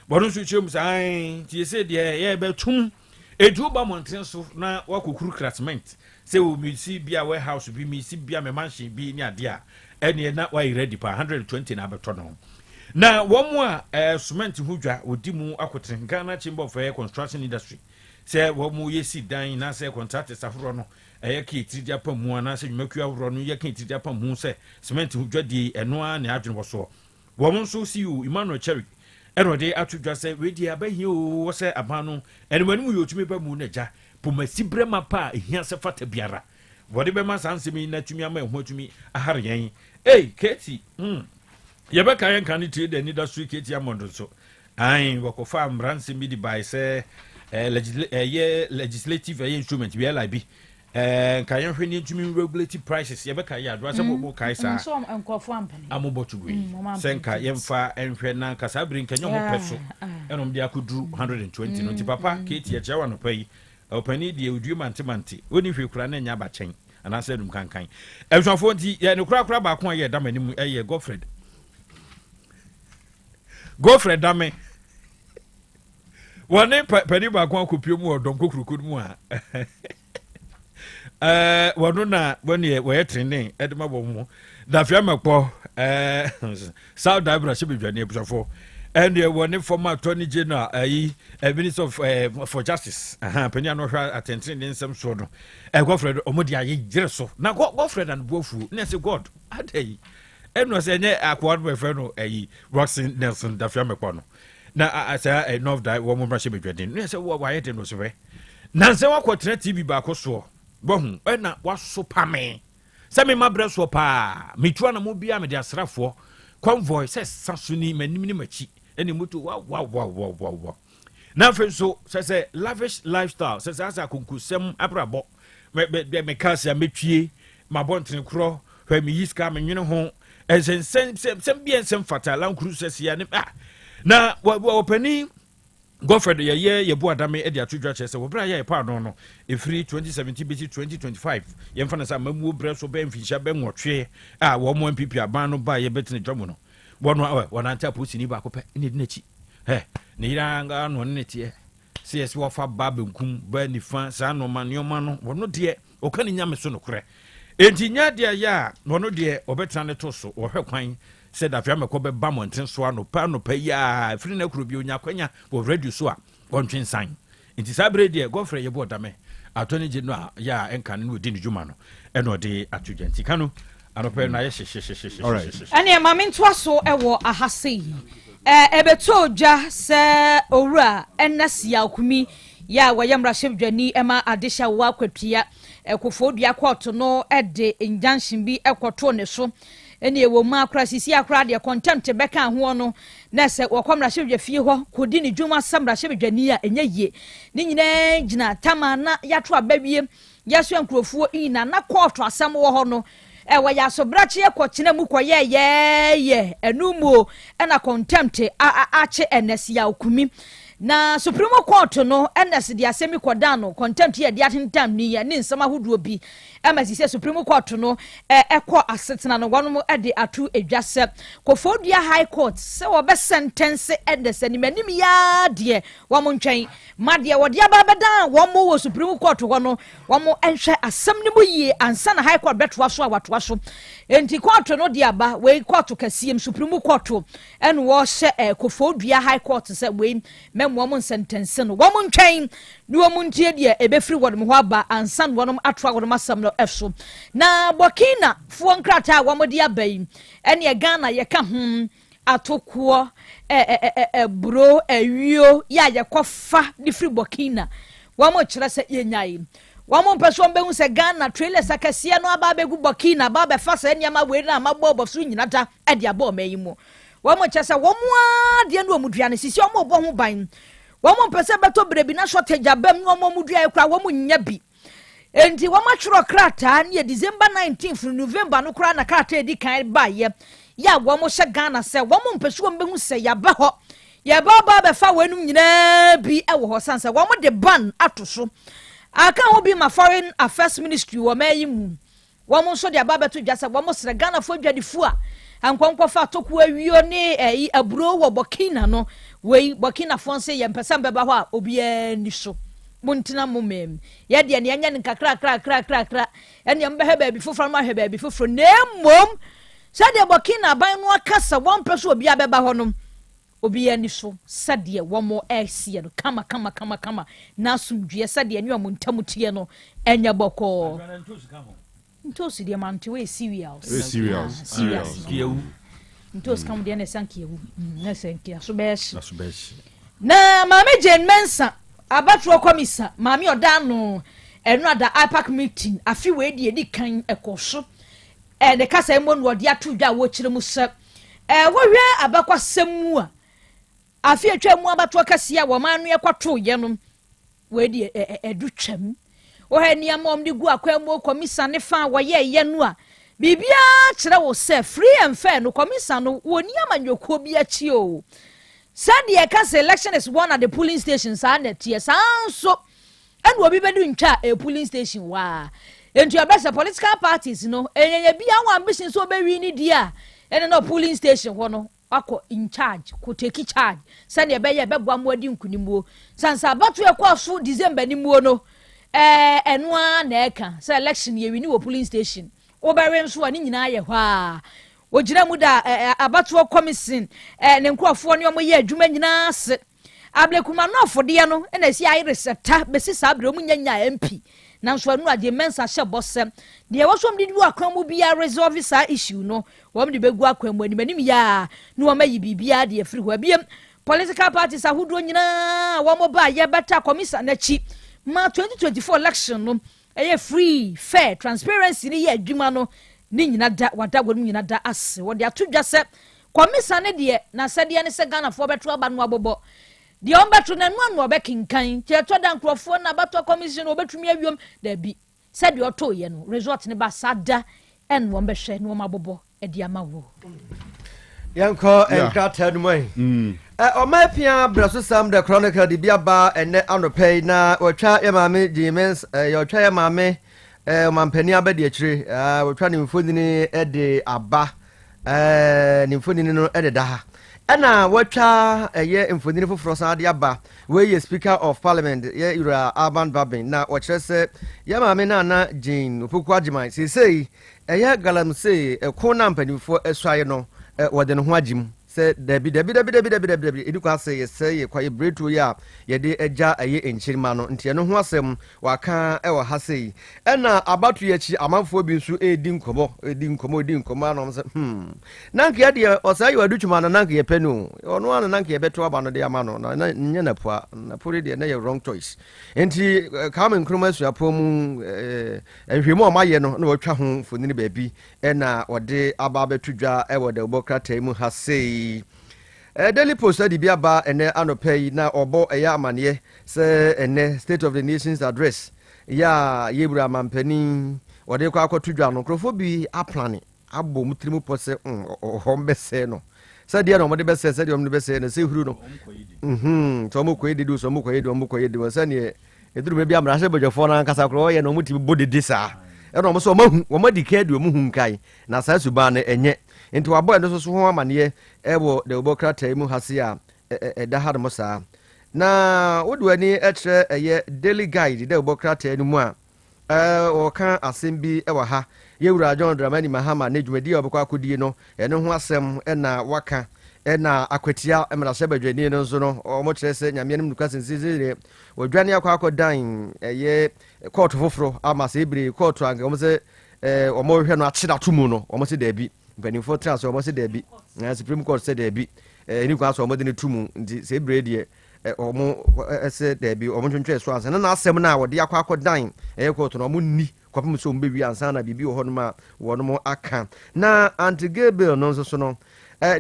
bɔno nso kyerɛ mu sɛ ai tie sɛ deɛ yɛ bɛtum edu ba mountain so na wakokuru cement sɛ wo misi bia warehouse bi misi bia me mansion bi ni ade a ɛne na wai ready pa 120 na abɛtɔ no na wɔn a cement ho dwa odi mu akoten Ghana Chamber of Construction Industry sɛ wɔn mu yɛ si dan na sɛ contractors aforo no ɛyɛ ke tiri dia pa mu ana sɛ dwumakuwa woro no yɛ ke tiri dia pa mu sɛ cement ho dwa di ɛno a ne adwene wɔ so wɔn nso si o Emmanuel Cherry ɛno de atodwa sɛ wedi abɛhie o wɔ sɛ aban no ɛnumanu yɛ otumi ba mu na gya pomasi brema pa ehia sɛ fata biara wɔde bɛma sansɛm yi na tumi ama ɛho atumi ahare yɛn Katie yɛbɛka yɛn kan ne tiri da ni da so Katie amondo so ai wɔkɔfa mmransɛm bi di bae sɛ legislative instrument bi ala bi kan yɛn hwɛ ne ntumi regulative prices yɛbɛka yɛ adwa sɛ mo kai sa amobɔtugui sɛ nka yɛmfa nhwɛ na nkasa bere nka nyɛ ho pɛ so ɛnom de akoduru 120 no nti papa Katie ɛkyerɛ wa no pa yi ɔpani deɛ odue mante oni hwɛ kura na nya ba kyɛn anasɛ dum kankan ɛhwɛfo nti yɛ ne kura baako a yɛ dam anim ɛyɛ Godfred dame wɔne pani baako akɔpie mu ɔdɔm kokurukuru mu a wɔno na wɔyɛ training ɛde ma bɔ mu dafia mɛkpɔ South Dabra hyɛ bedwane abusafo ɛne wɔne former attorney general minister for justice pani ano hwɛ atɛntene ne nsɛm so no Godfred ɔmo de ayɛ gyere so na Godfred and bofu na sɛ God adai ɛno sɛ nyɛ akwa no bɛfrɛ no Roxy Nelson dafia mɛkpɔ no na asɛ North Dai wo mo bra hyɛ bedwane no sɛ wo ayɛ de no so fɛ na sɛ wakɔtena TV baako so bohu ɛna waso pame sɛ me mabrɛ so pa metua na mo bia me de asrafo convoy sɛ sasuni manim ni machi ɛne moto wow na fe so sɛ lavish lifestyle sɛ asa konkusɛm abrabɔ me kasia metwie mabɔntene korɔ hwɛ me yiska me nwene ho ɛsɛnsɛm bia nsɛm fata lankuru sɛ sia ne na opani Godfred ye bo adame e de atodwa che se wo bra ye pa no efiri 2017 bisi 2025 ye mfa na sa mamu bre so be mfinsha be nwotwe a wo mo MPP aban no ba ye betene dwamo no wono wonanta posini ba ko pe ne de nachi ne yiranga no ne tie se wo fa ba benkum ba nifa sa no ma no wono de o kan nyame so no korɛ enti nya de ya wono de obetana ne to so wo hwɛ kwan said afia me ko be ba monten so ano pa ya firi na kuro bi onya kwanya wo radio so a wontwen san nti sabre de Godfrey yebo dame atoni je no ya enka no di djuma no e no de atugenti kanu anope na ye hye ane ma mento aso e wo ahase ebeto dwa se owura enasia akumi ya wayamra shebdwani ema adesha wa akwatua ekofodua court no de injunction bi ekoto ne so ene ewo ma akra sisi akra de contempt beka ho no na se wokomra hye fie ho kodi ne dwuma samra hye bedwani a enye ye ne nyina gina tama na yato abawie yaso ankrofo ina na court asam wo ho no wa yaso brache ekokina mu koye ye enumu na contempt ache enesia okumi na Supreme Court no NS di asemi koda no contempt ye di atentam ni ye ne nsama hodo bi emasi se Supreme Court no ekọ asetena no wono mo de atu edwase Kofodua High Court se wo be sentence NS ni manim ya de wo mo ntwen ma de wo de ababeda wo mo wo Supreme Court wo no wo mo enhwe asem ni mo yie ansa na High Court beto aso awatoa so enti court no de aba we court kasiem Supreme Court en wo hye Kofodua High Court se we mo sentence no wo mo ntwen ni wo mo ntie de ebefiri wo mo ho aba ansa no wo atoa wo masam no efso na Burkina fo nkrata wo mo de abai ene Ghana ye ka atokuo bro awio ya ye kofa di free Burkina wo mo kire se yenyai wɔn mpɛ so wɔn se Ghana trailers akɛseɛ no aba abɛgu Burkina aba abɛfa saa nneɛma wei na amabɔ ɔbɔ so nyina da ɛde abɔ ɔma yi mu wɔn kyɛ sɛ wɔn adeɛ no wɔn dua no sisi wɔn bɔ ho ban wɔn mpɛ sɛ bɛtɔ berebi na shortage abam no wɔn dua ekura wɔn nya bi enti wɔn atwerɛ krataa ne December 19th November no kora na krataa edi kan ba yɛ ya wɔn hyɛ Ghana sɛ wɔn mpɛ so wɔn bɛhu sɛ yaba hɔ yaba ba bɛfa wɔn nyinaa bi ɛwɔ hɔ sansa wɔn de ban ato so aka ho bi ma foreign affairs ministry wo mayi mu wo mo so de aba beto dwa se wo mo sere Ghana fo dwadifo a ankonkwo fa toku awio ne aburo wo Burkina no we Burkina fo se ye mpesa mbeba ho a obia ni so muntina mo mem ye de ne anya ne kakra ene mbehɛ baabi foforo ma hɛ baabi foforo na mom se de Burkina ban no akasa wo mpesa obia beba ho no obia ni so sade wo mo ɛsie no kama na sumdue sade anwa mo ntamutie no enya bɔkɔ ntosi de mante we serious ntosi kam de na sankie wu na sankie so bɛhye na maame Jane Mensa abatro komisa maame odano enu ada IPAC meeting afi we de edi kan ekoso de kasa emo no de ato dwa wo kyerɛ mu sɛ wo hwɛ abakwa sɛmu a afi atwa mu abato kasia wo manu ekwato ye no we di edu twam wo ha niamom de gu akwamu komisa ne fa wo ye no a bibia kire wo se free and fair no komisa no wo niama nyokuo bi achi o said the case election is won at the polling stations and the ts so and wo bi bedu ntwa a polling station wa enti abesa political parties no enye bia wo ambition so be wi ni dia ene no polling station ho no akọ in charge ko take charge sane be ye beboa mo adi nkunimuo sansa batu ekọ so December ni muo no eno a na eka say election ye wini wo polling station oberem so ani nyina ye hɔ a ogira mu da abatu commission ne nkrofo ne omo ye adwuma nyina ase ablekuma no ofode no na si ayi reseta besi sabre omu nyanya MP nanso anu ade Mensa hye bosem de wosom de du akwamu bia resolve sa issue no wom de begu akwamu animanim ya no woma yi bibia de afiri ho biem political parties ahodo nyina womo ba ye beta commission na chi ma 2024 election no free fair transparency ni ye adwuma no ni nyina da wada go nyina da ase wo de atodwa se commission ne de na sade ne se Ghana fo beto aba no abobo de on beto na no obekinkan che to da nkrofo na bato commission obetumi awiom da bi said de oto ye no result ne ba sada en won be hwe no mabobo e de amawo yanko enkrata no mai o ma pia braso sam the chronicle de bia ba ene anopei na otwa yamame Jemens yo twa yamame mampani abade akire otwa ne mfodini e de aba ne mfodini no e de da ha ana watwa ye mfodini foforo san de aba we ye speaker of parliament ye ira Urban Babin na o kire se yamame na Jane opoku agiman sei eye galamsey ko na mpanimfo esuaye no wode no ho agim se dabi edukwa se ye kwa ibretu ya ye de eja aye enchirima no ntie no ho asem waka ewo ha sei ena abatu ye chi amanfo bi nsu edi nkomo anom se nanke ye de osaye wadutuma na nanke ye penu ono ana nanke ye beto aba no de ama no na nye na poa na pori de na ye wrong choice enti kam nkroma suapo mu ehwemu amaye no na watwa ho fonini baabi ena wode aba betudwa ewo de obokrata mu ha sei Daily Post di bia ba ene anopei na obo eya amane se ene State of the Nations address ya yebura mampani wode kwa akotudwa no krofo bi aplane abo mutrimu pose hombe se no se dia no mode be se dia no be se na se huru no to mo koyedi du so mo koyedi se ne eduru be bia mra se bojofo na nkasa kro ye no muti bodidi sa e no mo so wo ma dikadu mu hunkai na sa suba ne enye enti wabo endo so ho amane ewo de obokrata mu hase a da ha mo sa na wodwani etre eye daily guide de obokrata nu mu a o kan asembi ewa ha yewura John Dramani Mahama ne dwumadi obekwa akodie no ene ho asem na waka na akwatia emra sebadwani no nso no o mo kire se nyame nim nukasensize wodwane akwakodan eye court foforo ama se ebire court anga o se o mo hwe no achida tumu no o mo se da bi mpanimfo trans o mo se da bi na Supreme Court se da bi ni kwa so o mo de ne tumu nti se ebire de ɔmo ɛsɛ daabi ɔmo ntwentwɛ so ansa na asɛm no a wɔde akɔ dan ɛyɛ kɔɔto no ɔmo nni kɔpem sɛ ɔmbɛwi ansa na biribi wɔ hɔ nom a wɔnom aka na anti-gay-bill no nso so no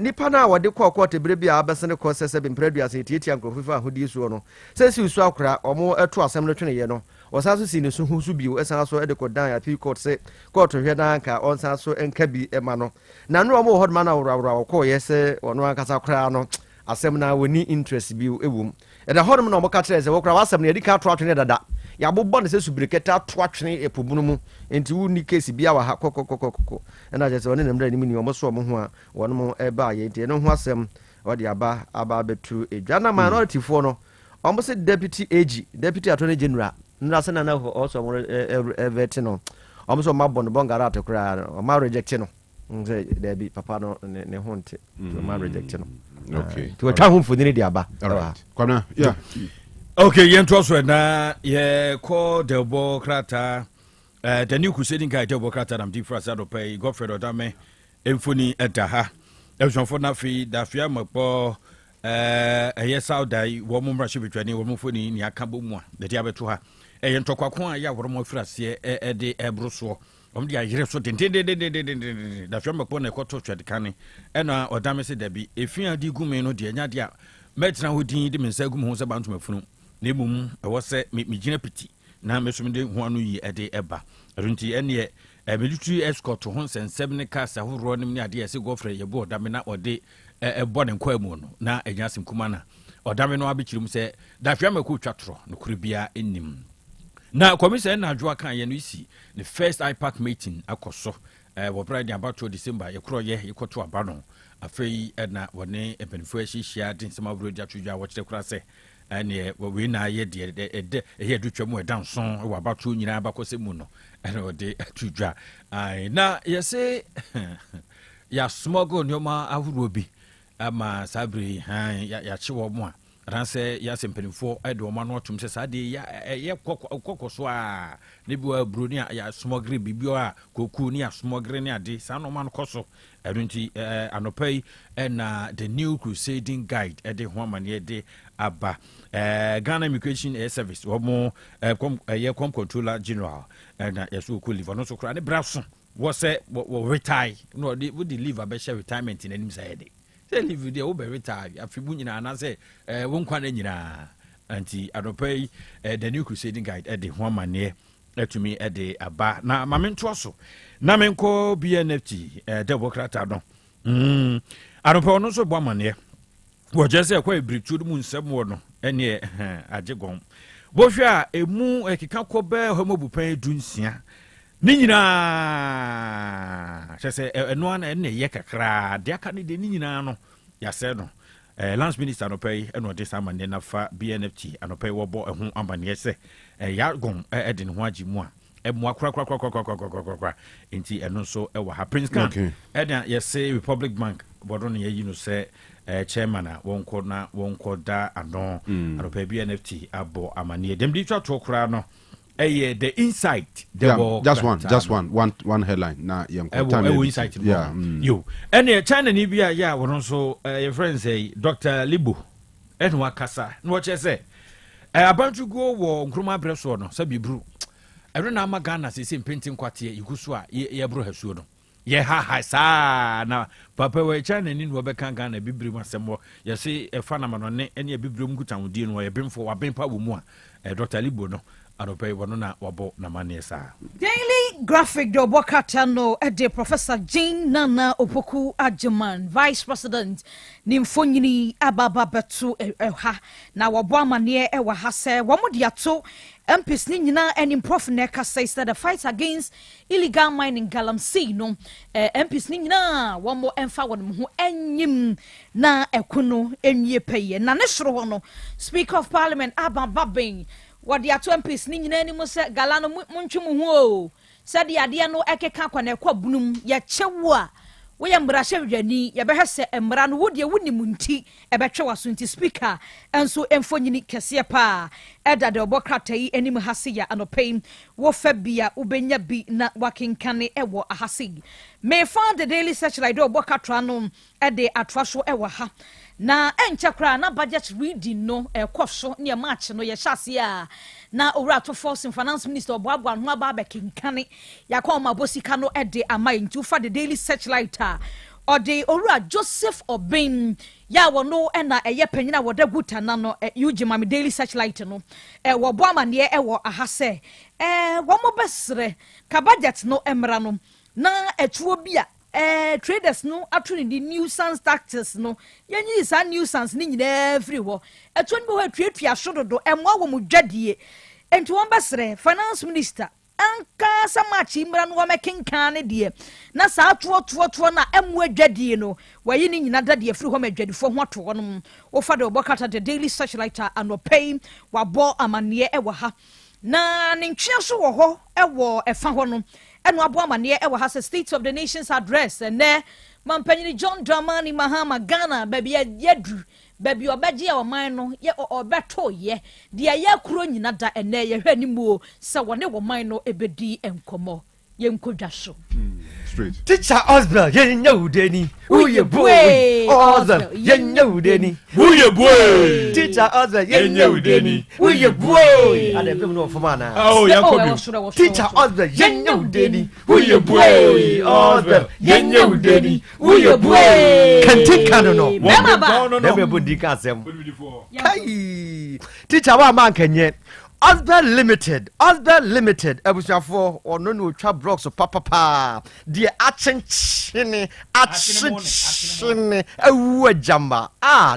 nipa no a wɔde kɔɔ kɔɔto berɛ bi a abɛsene kɔ sɛ sɛ bempra aduasa tiatia nkurɔfoɔ fa ahodie soɔ no sɛ siw so akora ɔmo ɛto asɛm no tweneyɛ no ɔsan so si ne so ho so bio ɛsan so ɛde kɔ dan appeal court sɛ kɔɔto hwɛ dan ka ɔnsan so ɛnka bi ɛma no na no ɔmo wɔ hɔ nom na wɔrawora wɔkɔɔyɛ sɛ ɔno ankasa koraa no asɛm na wɔni interest bi ɛwɔ mu ɛda hɔ nom na ɔmo ka kyerɛ sɛ wɔkora w'asɛm no yɛde ka ato atwene dada yɛabobɔ ne sɛ subirekɛta ato atwene ɛpobuno mu enti wonni case bia wɔ ha kɔkɔkɔkɔkɔ ɛna kyerɛ sɛ ɔne namdra anim ni ɔmo so ɔmo ho a wɔnom ɛbaa yɛ nti ɛno ho asɛm ɔde aba abɛto edwa na minority-foɔ no ɔmo sɛ deputy attorney general nra sɛ na ɔsɔ ɔmo ɛvɛte no ɔmo sɛ ɔmo abɔ no bɔngara ate koraa ɔmo reject no sɛ daabi papa no ne ho nte ɔmo reject no okay nti wɔtwa ho mfoni de aba kwana yeah okay yɛntoa so na yɛkɔ delbɔ krataa the new crusading guy delbɔ krataa nam deep frasa do pay Godfred Odame mfoni ɛda ha ɛhwɛmfo no afei dafea mapɔ ɛyɛ saudai wɔ mo mmarahyɛ betwane wɔ mo mfoni ne aka bɔ mu a dɛde abɛto ha ɛyɛ ntɔkwako a yɛ aworɔ mo afiri aseɛ ɛde ɛboro soɔ ɔmo de ayere so dendendendendenden dafea mapɔ na ɛkɔto twɛdekane ɛna Odame sɛ dabi efi a de gu me no deɛ nya de a mɛtena ho din de me nsa gu me ho sɛ bantom afunu na mmom ɛwɔ sɛ megyina piti na mesomde ho ano yi ɛde ɛba ɛno nti ɛneɛ military escort ho nsɛnsɛm ne cars ahoroɔ no ne adeɛ ɛsɛ Godfred yɛbɔ Odame na ɔde ɛbɔ ne nkwa mu no na ɛnya asɛm kuma na Odame no abɛkyerɛ mu sɛ dafea mako twa torɔ no koro bia ɛnim na commission na adwoa kan yɛ no isi the first IPAC meeting akɔ so wɔ Friday about December yɛkɔto aba no afei ɛna wɔne mpanimfoɔ ahyihyia de nsɛm aburo de atwodwa wɔkyerɛ kora sɛ ɛne wei na ayɛ deɛ ɛyɛ dutwa mu ɛda nson wɔ abato nyinaa bakɔsɛ mu no ɛna wɔde atwodwa na yɛse yɛasmɔgo nneɔma ahoroɔ bi ama saa bere yɛakye wɔ mu a anaasɛ yɛasɛ mpanimfoɔ ɛde ɔma no atom sɛ saa deɛ yɛ kɔkɔ so a ne bi wɔ aburo ne a yɛasmɔgere biribi a koku ne yɛasmɔgere ne ade saa nɔɔma no kɔ so ɛno nti anɔpa yi ɛna the new crusading guide ɛde ho amanneɛ de aba Ghana Immigration Air Service wɔmo ɛyɛ com controller general ɛna yɛso kɔ leave ɔno nso koraa ne bra so wɔ sɛ wɔ retire na wode leave abɛhyɛ retirement n'anim sɛ yɛde sɛ leave deɛ wobɛ retire afi mu nyinaa anaasɛ wo nkwa no nyinaa nti anɔpa yi the new crusading guide ɛde ho amanneɛ atumi ɛde aba na ma mentoa so na menkɔ BNFT Delbɔ krataa no anɔpa ɔno nso bɔ amanneɛ wɔgyɛ sɛ ɛkɔ abirituo no mu nsɛm wɔ no ɛneɛ agye gɔn bɔhwɛ a ɛmu ɛkeka kɔ bɛɛ hɔ mabupan dunsia ne nyinaa kyɛ sɛ ɛno ana ɛne ɛyɛ kakraa deɛ aka ne deɛ ne nyinaa no yɛasɛ no lance minister anɔpa yi ɛna ɔde saa amanneɛ nafa BNFT anɔpa yi wɔbɔ ɛho amanneɛ sɛ yɛagɔn ɛde ne ho agye mu a ɛmoa korakora nti ɛno nso ɛwɔ ha Prince Khan ɛna yɛsɛ Republic Bank bɔdɔ no yɛyi no sɛ chairman a wɔnkɔ da ano anɔpa BNFT abɔ amanneɛ dem de twa to koraa no ɛyɛ the insight just one headline na yɛnkɔ insight yo ɛne China ni bi a yɛ a wɔno nso yɛ friends Dr. Libo ɛne wakasa na wɔkyerɛ sɛ abantwugo wɔ nkroma brɛ soɔ no sɛ bibru ɛno na ama Ghana sɛ mpenti nkwateɛ yɛgu so a yɛboro hasuo no yɛhaha saa na papa wɔ China ni no wɔbɛka Ghana bibire mu asɛm wɔ yɛse ɛfa na manɔne ɛne bibire mu nkutahodie no yɛbemfo wabempa wɔ mu a Dr. Libo no anɔpɛ wɔno na wabɔ namanneɛ saa Daily Graphic de ɔbɔ krataa no ɛde Professor Jane Nana Opoku Agyeman Vice President ne mfonyini ababa bɛto ɛha na wɔbɔ amanneɛ ɛwɔ ha sɛ wɔn de ato MPs ni nyinaa ɛne prof na ɛkasa sɛ the fight against illegal mining galamsey no MPs ni nyinaa wɔn ɛmfa wɔn ho ɛnyim na ɛko no ɛnwie pɛyɛ na ne soro hɔ no Speaker of Parliament Abababeng wɔde ato MPs ni nyinaa ni mu sɛ gala no montwe mu ho o sɛ de adeɛ no ɛkeka kwa na ɛkɔ bunum yɛkyɛwo a woyɛ mmarahyɛ wdwani yɛbɛhwɛ sɛ mmara no wodeɛ wonim nti ɛbɛtwe waso nti speaker ɛnso ɛmfonyini kɛseɛ paa ɛda de ɔbɔ krataa yi anim ha se yɛ anɔpa yi wɔfa bi a wobɛnya bi na wakenkane ɛwɔ aha se yi mefa the daily search like de ɔbɔ krataa no ɛde atoa so ɛwɔ ha na enche kra na budget reading no ekwoso ne march no ye hyase a na owura to force finance minister oboagwa no aba be kinkane yakọ ma bosika no ede amai ntu fa the daily searchlight or the owura Joseph Obin ya wono na eye panyina woda gutana no yuji mami daily searchlight no wo boama ne wo ahase wo mo besre ka budget no emra no na etuo bia traders no atuni the nuisance taxes no yenyi sa nuisance ni nyina free wo etuo ni wo tuatua sododo emwa wo mu dwadie enti won besre finance minister anka samachi mra no makenkan ne de na sa to na emu adwadie no wayi ni nyina dade free ho madwadifo ho to no wo fa de obokata the daily searchlight anopay wabo amane ewo ha na ne ntwe so wo ho ewo efa ho no eno abo amane ewo ha state of the nation's address ne mampanyini John Dramani Mahama Ghana baby yedru baby obaje ya oman no ye obeto ye de ye kuro nyina da ene ye hwani mu se wone wo man no ebedi enkomo ye nkodwa so straight teacher Osbel ye nyawudeni uye boy Osbel ye nyawudeni uye boy teacher Osbel ye nyawudeni uye boy ade bem no foma na oh yankobi teacher Osbel ye nyawudeni uye boy Osbel ye nyawudeni uye boy kantika no never body kasem kai teacher wa man kenye Osbel Limited abusuafo ono no twa blocks papa de achenchine awu jamba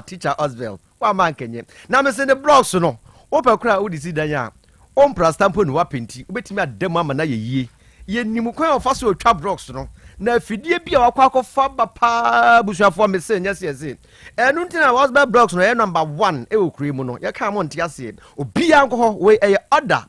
teacher Osbel wa man kenye na me se the blocks no opakura udisi dan ya ompra stampo no wapenti obetimi adem ama na ye nim kwan ofaso twa blocks no na afidie bia wakwakofa bapa busuafo me se nyase enu ntina Osbel blocks no number 1 e okure mu no ye ka mo ntiase obia nko we order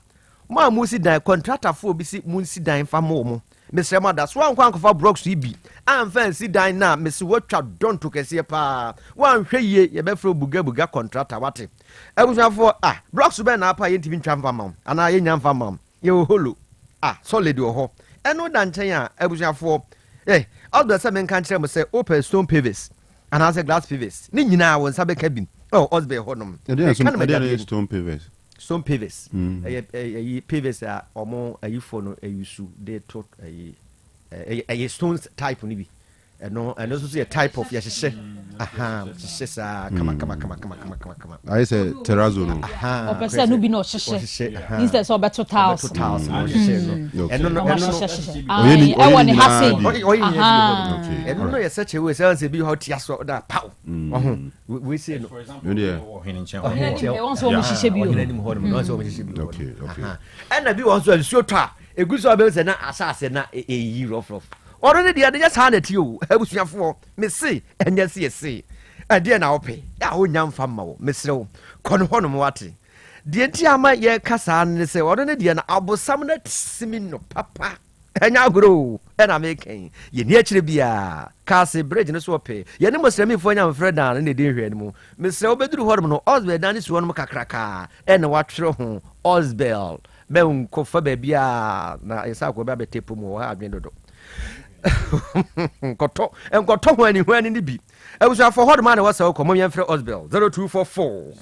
ma musi dan contractor fo bi si musi dan fa mo Mr. Mada so anko ankofa blocks ibi amfa si dan na mesi watwa don to kese pa wan hweye ye be fro buga contractor wate ebusuafo blocks be na apa ye ntimi ntwa mfa ma ana ye nya mfa ma ye holo solid ho enu dan chen a ebusuafo all the seven country mo say open stone pavers and as a glass pavers ni nyina won sabe cabin Osbel honom stone pavers pavers omo ayifo no ayusu they talk stones type ni bi no and also see a type of yasheshe kama I say terrazzo no opese no bi no hyehyɛ instead so beto tiles and no I want to have and no you such a way say be hot yaso da pow we say no so mo hyehyɛ bi okay and na bi won so asuo twa eguso be say na asase na eyi rough already the other just handed you ebusuafo me say enye se ade na ope ya onya mfa ma wo mesrew kono hono mo wate de nti ama ye kasa ne se already the na abosam na tsimi no papa enya gro na meken ye ni akire bia kase bridge no so ope ye ne mosremi fo nya mfre dan na de hwe ne mu mesrew beduru hono no Osbel dan so no kakraka na watwere ho Osbel be unko fa ba bia na esa ko ba betepo mu ha adwen dodo enkoto hwani ni bi ebusuafo hod man wa saw komo yemfre Osbel 0244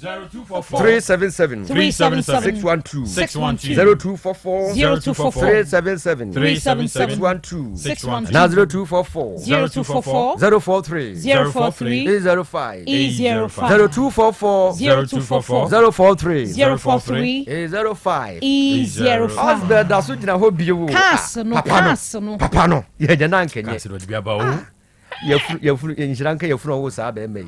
377 612 0244 377 612 now 0244 043 005 0244 043 05 Osbel da so gina ho biewu papa no ye na nkenye kasiro de biaba o yefuru enjiranka yefuru wo sa ba mai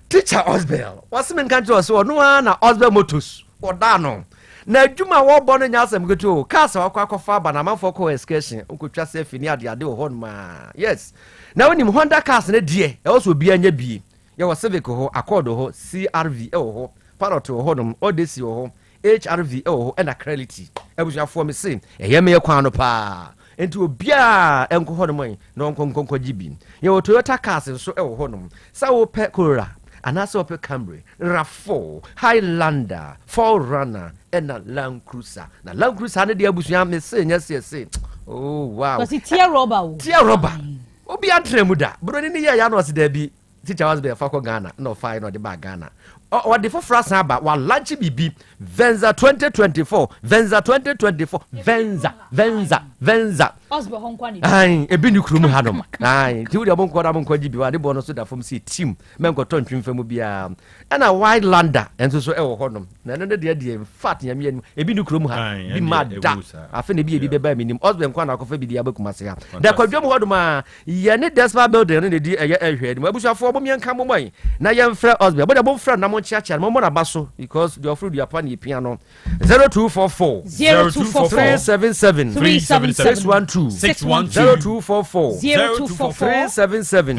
teacher Osbel wasem nkan to so no na Osbel Motors oda no na adwuma wo bo no nyasem geto kasa wakwakofa ba na manfo ko excursion nkotwa se fini ade ho ma yes na woni Honda cars ne die e also bia nya bi ye wo Civic ho Accord ho CRV ho Parrot ho no Odyssey ho HRV ho and Acrelity ebusuafo me se ye me kwan no pa enti obia enko hono man na onkonkonko gibi ye wo Toyota cars so e wo hono sa wo pe Corolla anase wo pe Camry RAV4 Highlander 4Runner and Land Cruiser na Land Cruiser ne de abusua me se nya se oh wow because tear rubber obi atremu da bro ni ye ya no se da bi teacher was be for Ghana no fine or the bag Ghana or the for France aba wa lunch bibi Venza 2024 Venza 2024 Venza Osbo Honkwani ai ebi ni krum hanom ai ti wo de bonko da bonko gibi wa de bono so da fom si team men ko ton twin fam bia na wide lander enso so e wo honom na no de fat nyame anim ebi ni krum ha bi mada afa ne bi ebi beba minim Osbo nkwa na akofa bi dia bakumase ha da kwadwam hodoma ye ne despa building ne di eye ehwe ni abusuafo bo mienka momoi na ye mfra Osbo bo de bo mfra na mo chiacha mo na baso because the offer dia pa ne piano 0244 377 612 0244 377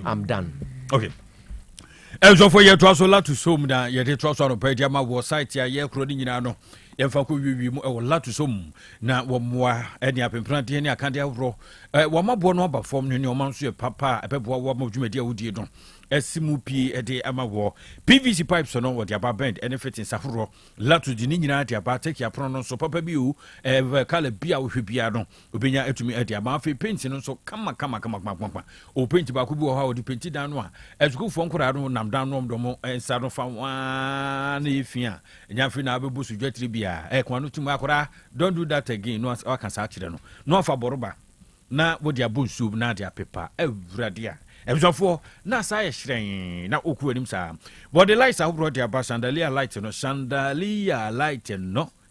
I'm done. Okay. So for your trust lot to some that you trust on page my website ya ye kro ni nyina no ye fa ko wi mu e wala to some na wo moa eni apempran de ni akande awro wo mabo no ba form ni o man so papa ebebo wo ma dwumadi awudie don esimu pi ede ama wo PVC pipes no wo de aba bend any fitting safuro latu di ni nyina de aba take apron no so papa bi o kala bia wo hwebia no obenya atumi ade aba afi paint no so kama o paint ba ko bi wo ha o di paint dan no a ezuku fo nkora no nam dan no do ensa no fa wa na efia nya fi na abebu su dwatiri bia kwa no tumi akora don't do that again no aka sa kire no fa boroba na wo de abunsu na de apepa awurade a ebisofo na sa ye hyiren na oku anim sa but the lights are brought their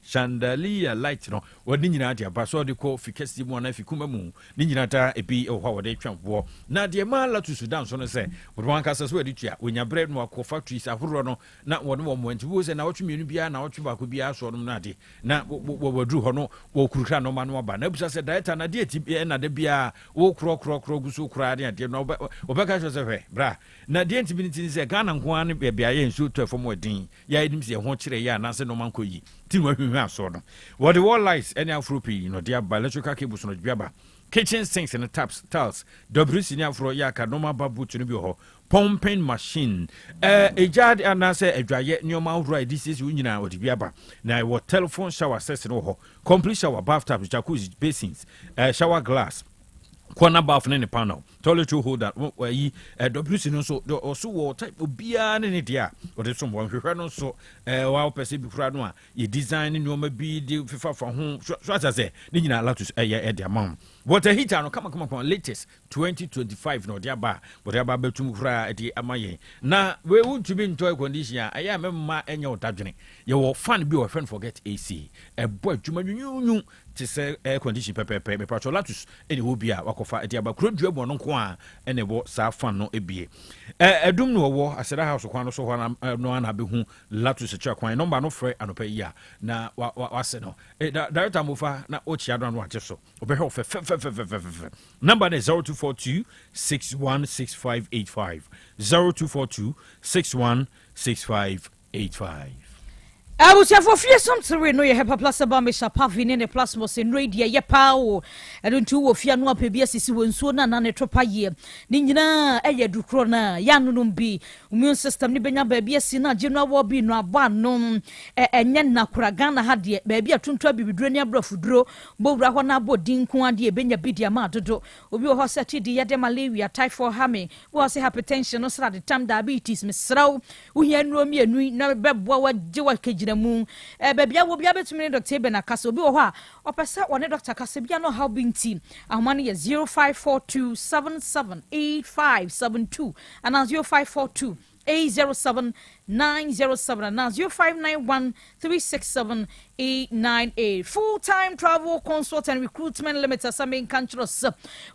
chandelier light no wodi nyina dia ba so de ko fikasi mu na fikuma mu ni nyina ta ebi ho wode twamfo na de ma la to Sudan so no se wodwan kasa so adi tua onya bread no akọ factories ahoro no na wode wo mo nti wo se na wotwe mienu bia na wotwe ba ko bia so no na de na wodru ho no wo kurukra no ma no ba na busa se data na de eti na de bia wo kro guso kra de no obeka so se fe bra na de enti bi nti se Ghana nko an bia ye nsu to fo mo din ya edim se ho kire ya na se no man ko yi ti no hwehwe aso no what the wall lights any afropi no dia electrical cables no biaba kitchen sinks and taps tiles WC ni afro ya ka normal babu to no bi ho pumping machine ejad anase adwaye nyoma right this is unyina odi biaba na what telephone shower access no ho complete shower bathtub jacuzzi basins shower glass corner bath ne panel toiletry holder yi WC no so also wo type obia ne dia o de so mo hwehwe no so wa opese bi kura no a ye design no ma bi de fifa fa ho so asa ni nyina latus e de amam water heater no come latest 2025 no dia ba betum kura e de amaye na we won't be enjoy condition a aya memma enya odadwene ye wo fan bi wo friend forget AC e boy dwuma nyunyu ti say air condition pepepe me patro latus eni wo bia wakofa e de aba kuro duabo no nko a ene bo sa fan no ebie edum no wo aseda house kwan no so ho no na be hu latus cha kwan number no frɛ anopa yi a na wase no director mofa na o chia don wate so obe ho fe number is 0242 616585 0242 616585. I was for fear something no ye have plus about me shapavi ne plus mo se no dia ye pa o e don't you wo fia no apebia sisi wonsuo na na ne tropa ye ni nyina eye dukro na ya no bi immune system ni benya ba bia si na general wo bi no abo anom enye na kura Ghana ha de ba bia tuntu abibiduro ni abrafuduro bowura ho na abodin ko ade benya bidia ma dodo obi wo ho seti de ye de malaria typhoid hame wo se hypertension no sra de tam diabetes misraw wo hia nuo mienu na bebo wa je wa mu bebia wo bia betumi Dr. Ebe na kasa obi wo ho a opesa one Dr. Kasa bia no how binti ahmani ye 0542778572 and 0542 807 907 and 0591 367 898 full-time travel consultant recruitment limited samin countries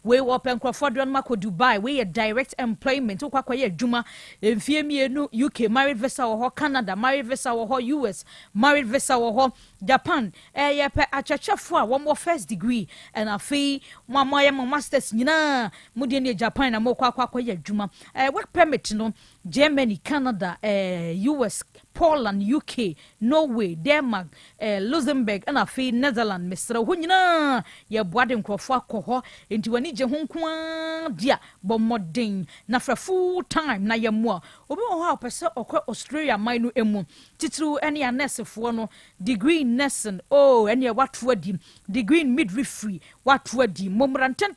we open Crawford and Mako Dubai we direct employment to kwaye adwuma emfie mienu UK married visa wo Canada married visa wo US married visa wo Japan ye pe achachafo a wo first degree and afi moya masters nyina mudie ne Japan na mo kwaye adwuma work permit no Germany Canada US Poland, UK, Norway, Denmark, Luxembourg, and afei Netherlands, Mr. Hunyina, ye boarding crofwa coho, into a nije hunkwa dia, bomoding, na for full time, na ye moi. Obi oha pesa okwa Australia mainu emu, titru any a nurse for no, degree in nursing, oh, any what word degree in midwifery, what word momran ten,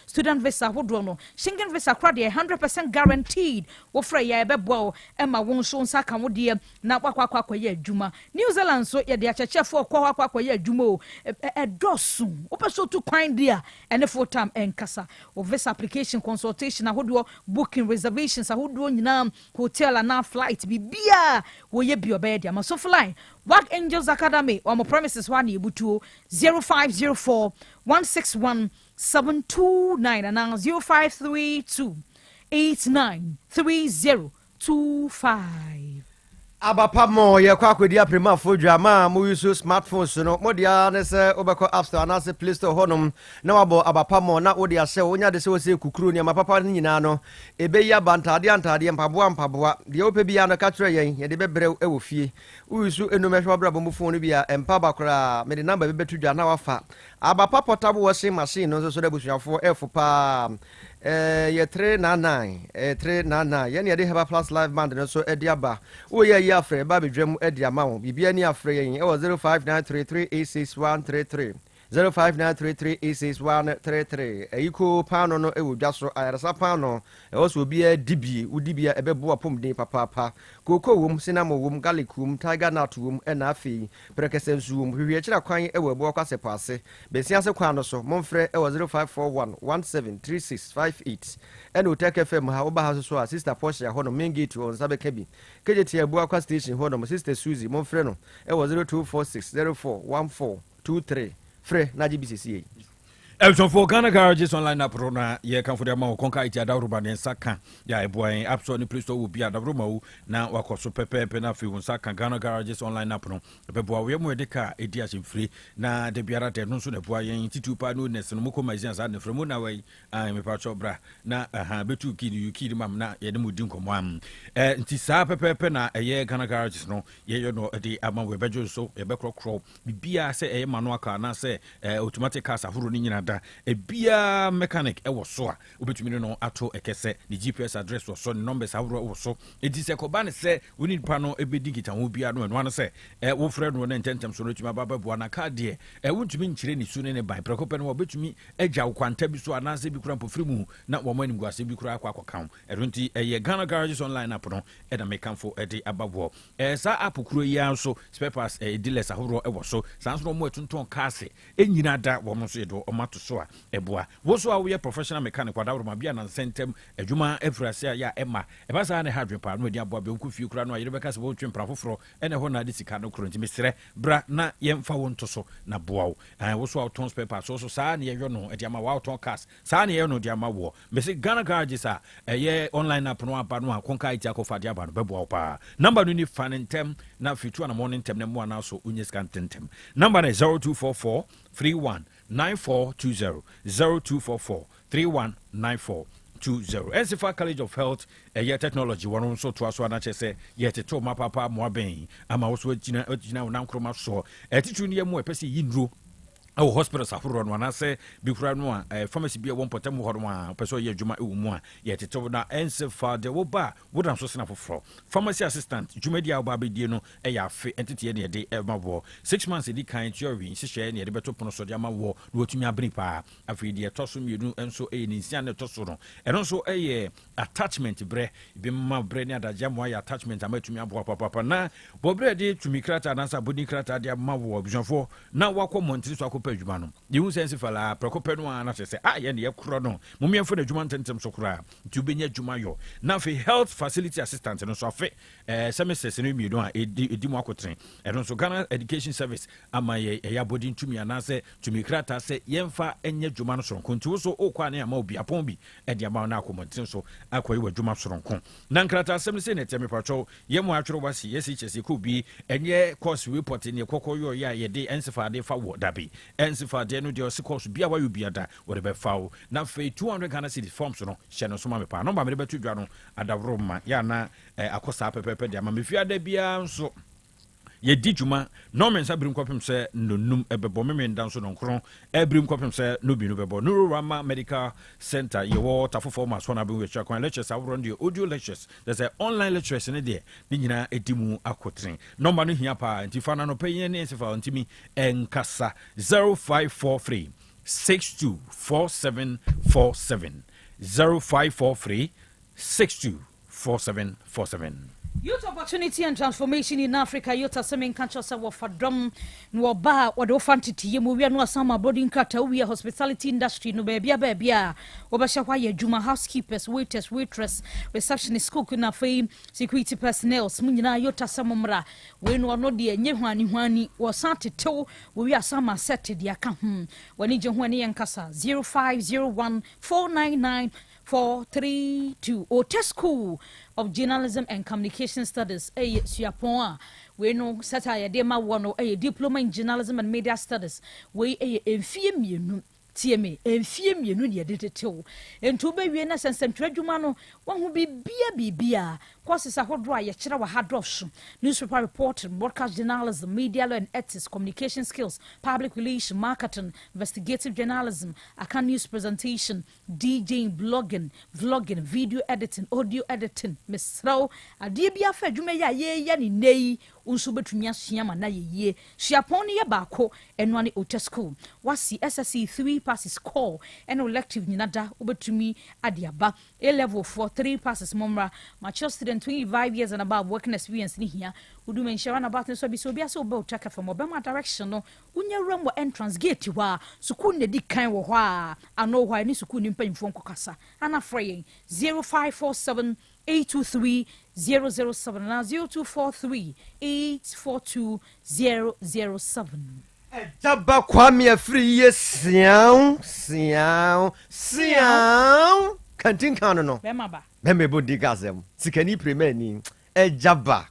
student visa hodrono, Schengen visa crowd 100% guaranteed, wofra ye bebo, Emma won so saka wodi na kwakwa ye adwuma New Zealand so ye de achechefo kwakwa ye adwuma edosu opeso to kwan dia ene full time enkasa o visa application consultation ahodo booking reservations ahodo nyina hotel na flight bibia wo ye bi obey dia so fly Work Angels Academy on my premises one ebutu 0504 161 729 and now 0532 893025. Abapamo ye kwa kwedi aprema fodwa ma mo use smartphones no mo dia ne se obekọ App Store na se Play Store honum na wabo abapamo na wo dia se wonya de se wo se kukuru ni amapapa ni nyina no ebe ya bantade mpaboa de ope bia no ka tire yen ye de bebre ewo fie usu enumehwa bra bombo phone no bia empa bakora me de number be betudwa na wafa abapa portable washing machine no so de busuafo efopa ye 399 ye de have plus live band no so ediaba wo ye afre ba bedwam ediama wo bibia ni afre yen e 0593386133 0593386133 eyiko pano no ewo dwaso ayarasa pano e also bia dibie udibia ebebo apomden papa koko wom sinamo wom garlic wom tiger nut wom na afi prekesensu wom hwie kira kwan ewo ebo kwase pase besia se kwan no so momfre ewo 0541173658 eno take fm ha oba ha so sister Porsche ho no main gate on sabe kabi kejeti ebo akwa station ho no sister Suzy momfre no ewo 0246041423 Fre na GBCC Elton for Ghana Garages online up na ye kan for the ma konka iti adaruba den saka ya eboy app store ni Play Store will be adaruba na wakoso pepe na fi won saka Ghana Garages online up no bebo we mo edeka edi asin free na de biara de no so na boa yen titupa no ness no moko mazin sa na fremu na we me pa chobra na betu kid mam na ye de mudi nkomo am nti sa pepe na ye Ghana Garages no ye no de ama we bejo so ye be krokro bibia se ye manu aka na se automatic cars afuro ni nyina ebia mechanic e wo so a obetumi no ato ekese the GPS address wo so numbers awro wo so edi se ko ba ne se woni pa no ebedi kita ho bia no no se wo frɛ no na ntentem so no tuma baba bo na ka de wontumi nkyire ni su ne bai prekope no obetumi agya wo kwanta bi so anase bi kura mpofrimu na wo manim guase bi kura akwa kan erunti ye Ghana Garages online app no e da mekanfo e de ababo sa app kuro yi anso spare parts dealers awro e wo so sanso no mo etunton kase enyina da wo mo so edo o mato so a eboa wo so a we professional mechanic kwada ma bia na sentem adwuma efrase ya ema e ba sa na hardware pa no di aboa be nku fie kura no ayere beka se wo twem prafoforo ene ho na de sika no kuro nti mesere bra na yemfa wo ntoso na boa wo wo so a ton spare parts so sa na ye no e di ama wa ton cars sa na ye no di ama wo me se Ghana Garages a ye online app no aba no akonka iti akofa di aba no beboa wo pa number no ni fanentem na fitu na morning tem na mo na so unye scantentem number na 0244 319420 0244 319420 Ensifa College of Health technology one so to aso na chese ye teto mapapa mo aben ama wo so gina unankroma so titu ne mu epese yinro Oh, hospitals are run one. I say, before no pharmacy be 1.1 hormone, person ye juma umwa, yet it's over now. Answer for the woba, would I'm so snap for pharmacy assistant, Jumedia Baby Dino, a yafe entity any day ever war. 6 months a day kind jury, share near the better ponosodiama war, what you may bring pa. I feel the tossum you do, and so a insian tossono, and also a attachment bre, be my brain at a jamway attachment. I met to me about papa na, Bobre did to me crata and answer Buddy crata, dear Mawo, vision for now. Walk on Montis, Jumano. You sense if I Procopeno and I say, and your chrono, Mumia for the Juman Tentem Socra, to be near Jumayo. Now for health facility assistance and also fit semesters in you don't a Dimako train. And also Ghana Education Service, am my yabodin to me and I say to me crata say Yenfa and yet Jumano son Contuso o Quania Mobi upon me at the amount now common so Aqua with Jumason Con. Nancrata 7 Senate Patrol, Yemo actual was yes, it could be, and ye course report in your cocoa, ye day answer for the forward dabby. ɛnsifa deɛ no deɛ ɔsi kɔɔso bia wa yɛ biada wɔde bɛfa wo na afei 200 Ghana cedi forms no hyɛ no so ma me paa nɔmba mede bɛto dwa no adaworo ma yɛ ana akɔ saa pɛpɛpɛ deɛ ama mefiada biara nso yɛdi dwuma nɔmɛ nsa birim kɔpem sɛ nonum ɛbɛbɔ meme nda nso nonkron ɛbirim kɔpem sɛ nobinu bɛbɔ Neurorama Medical Center yɛwɔ tafofoɔ ma so na bɛn wɛtwa kwan lectures aworo deɛ audio lectures there's online lectures ne deɛ ne nyinaa ɛdi mu akɔtren nɔmba no hia paa nti fa na no pɛyɛ ne ɛsifa ntimi ɛnkasa 0543 624747 0543 624747. Youth opportunity and transformation in Africa. Youth assembling country sa wafadom no ba wade ofantiti ye mu wi no asama boarding krata wi hospitality industry no baby obasha kwa ye juma housekeepers waiters waitress receptionist cook na fame security personnel munyina youth asamomra we no no de enye hwani wo santetew wi asama set de aka wani je ho ne yankasa 0501499432 Ote School of Journalism and Communication Studies suapon we no satire de ma wono diploma in journalism and media studies we emfie mienu tieme emfie mienu ne detetew entu be wie na sensentwadwuma no wahu bibia courses ahodo a ye kire wa hadofso newspaper reporting broadcast journalism media law and ethics communication skills public relations marketing investigative journalism account news presentation DJing vlogging video editing audio editing mesraw ade bia fa adwuma ye ne nei unso betumi asuama na ye suapon ne ye baako eno ne Ote School wasi SSC 3 passes core and elective nyinada obetumi adiaba A level for 3 passes momra mature student 25 years and above working experience ni here udu mention about so be so bia so be check from obema direction no unya rambo entrance gate wa sukuu ne di kan wo hwa ano hwa ni sukuu ni mpanyimfo nkokasa ana fraying 0547 823 007 na 0243 842 007. Ejaba kwame afiri ye sian kantin kanu no bema bo digazem sikani premeni ejaba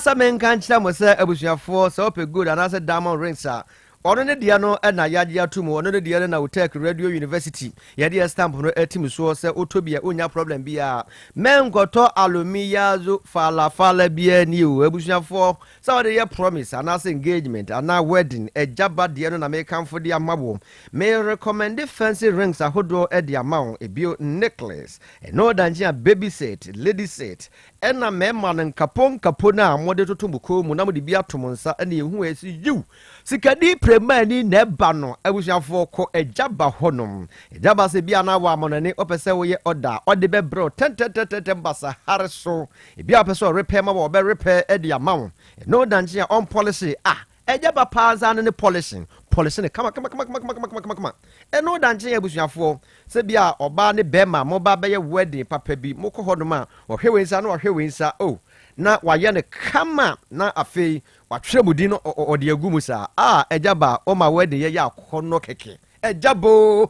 sa menka nkyira mo se abusuafo se ope good anase diamond rings a ono ne dia no na yaje atum ono ne dia na Utech Radio University yade stamp no atim so se otobia onya problem bia mengoto alumiyazo fala bia ni o abusuafo se wode ye promise anase engagement ana wedding ejaba dia no na me kamfo dia mabo me recommend fancy rings ahodo e dia mawo ebio necklace no danje baby set lady set ena me man kapo na mode totombuko mu na mode bia tomonsa na ehu esi you sikadi premani neba no abusuafo ko ejaba honom ejaba se bia na wa amonane opese wo ye order ode be bro basa hareso bia opese repair ma wo be repair e dia mawo no danje on policy ejaba paza ne polishing kama eno danje abusuafo se bia oba ne bema mo ba be ye wedding papa bi mo ko hodoma ohwewensa na ohwewensa na waye ne kama na afei watwemudi no ode agumu sa ejaba o ma wedding ye ya akono keke ejaba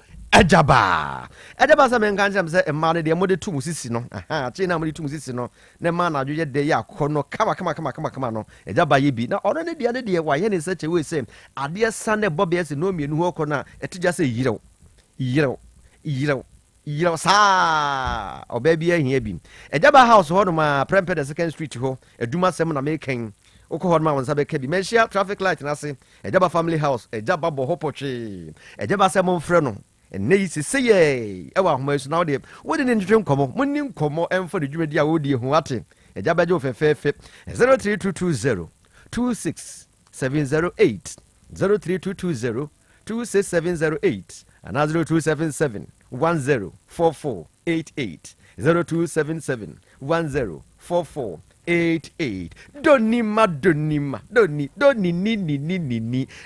sa menkanjam se emma ne de mode tumu sisi no chi na mode tumu sisi no ne ma na adwo ye de ya akono kama no ejaba ye bi na ono ne de waye ne se chewe se ade sane bobe se no mienu ho ko na etija se yirew sa obabi ahia bi ejaba house ho no ma premped the second street ho eduma sem na meken oko ho no ma wonsa be ka bi mentia traffic light na se ejaba family house ejaba bo hopotwe ejaba sem mfre no ene siseye ewa homasu na wode wode ne ntwetwe nkomo munni nkomo emfa de dwumadi a wodi ho ate ejaba je ofefefe 03220 26708 03220 26708 and 0277 104488 0277 104488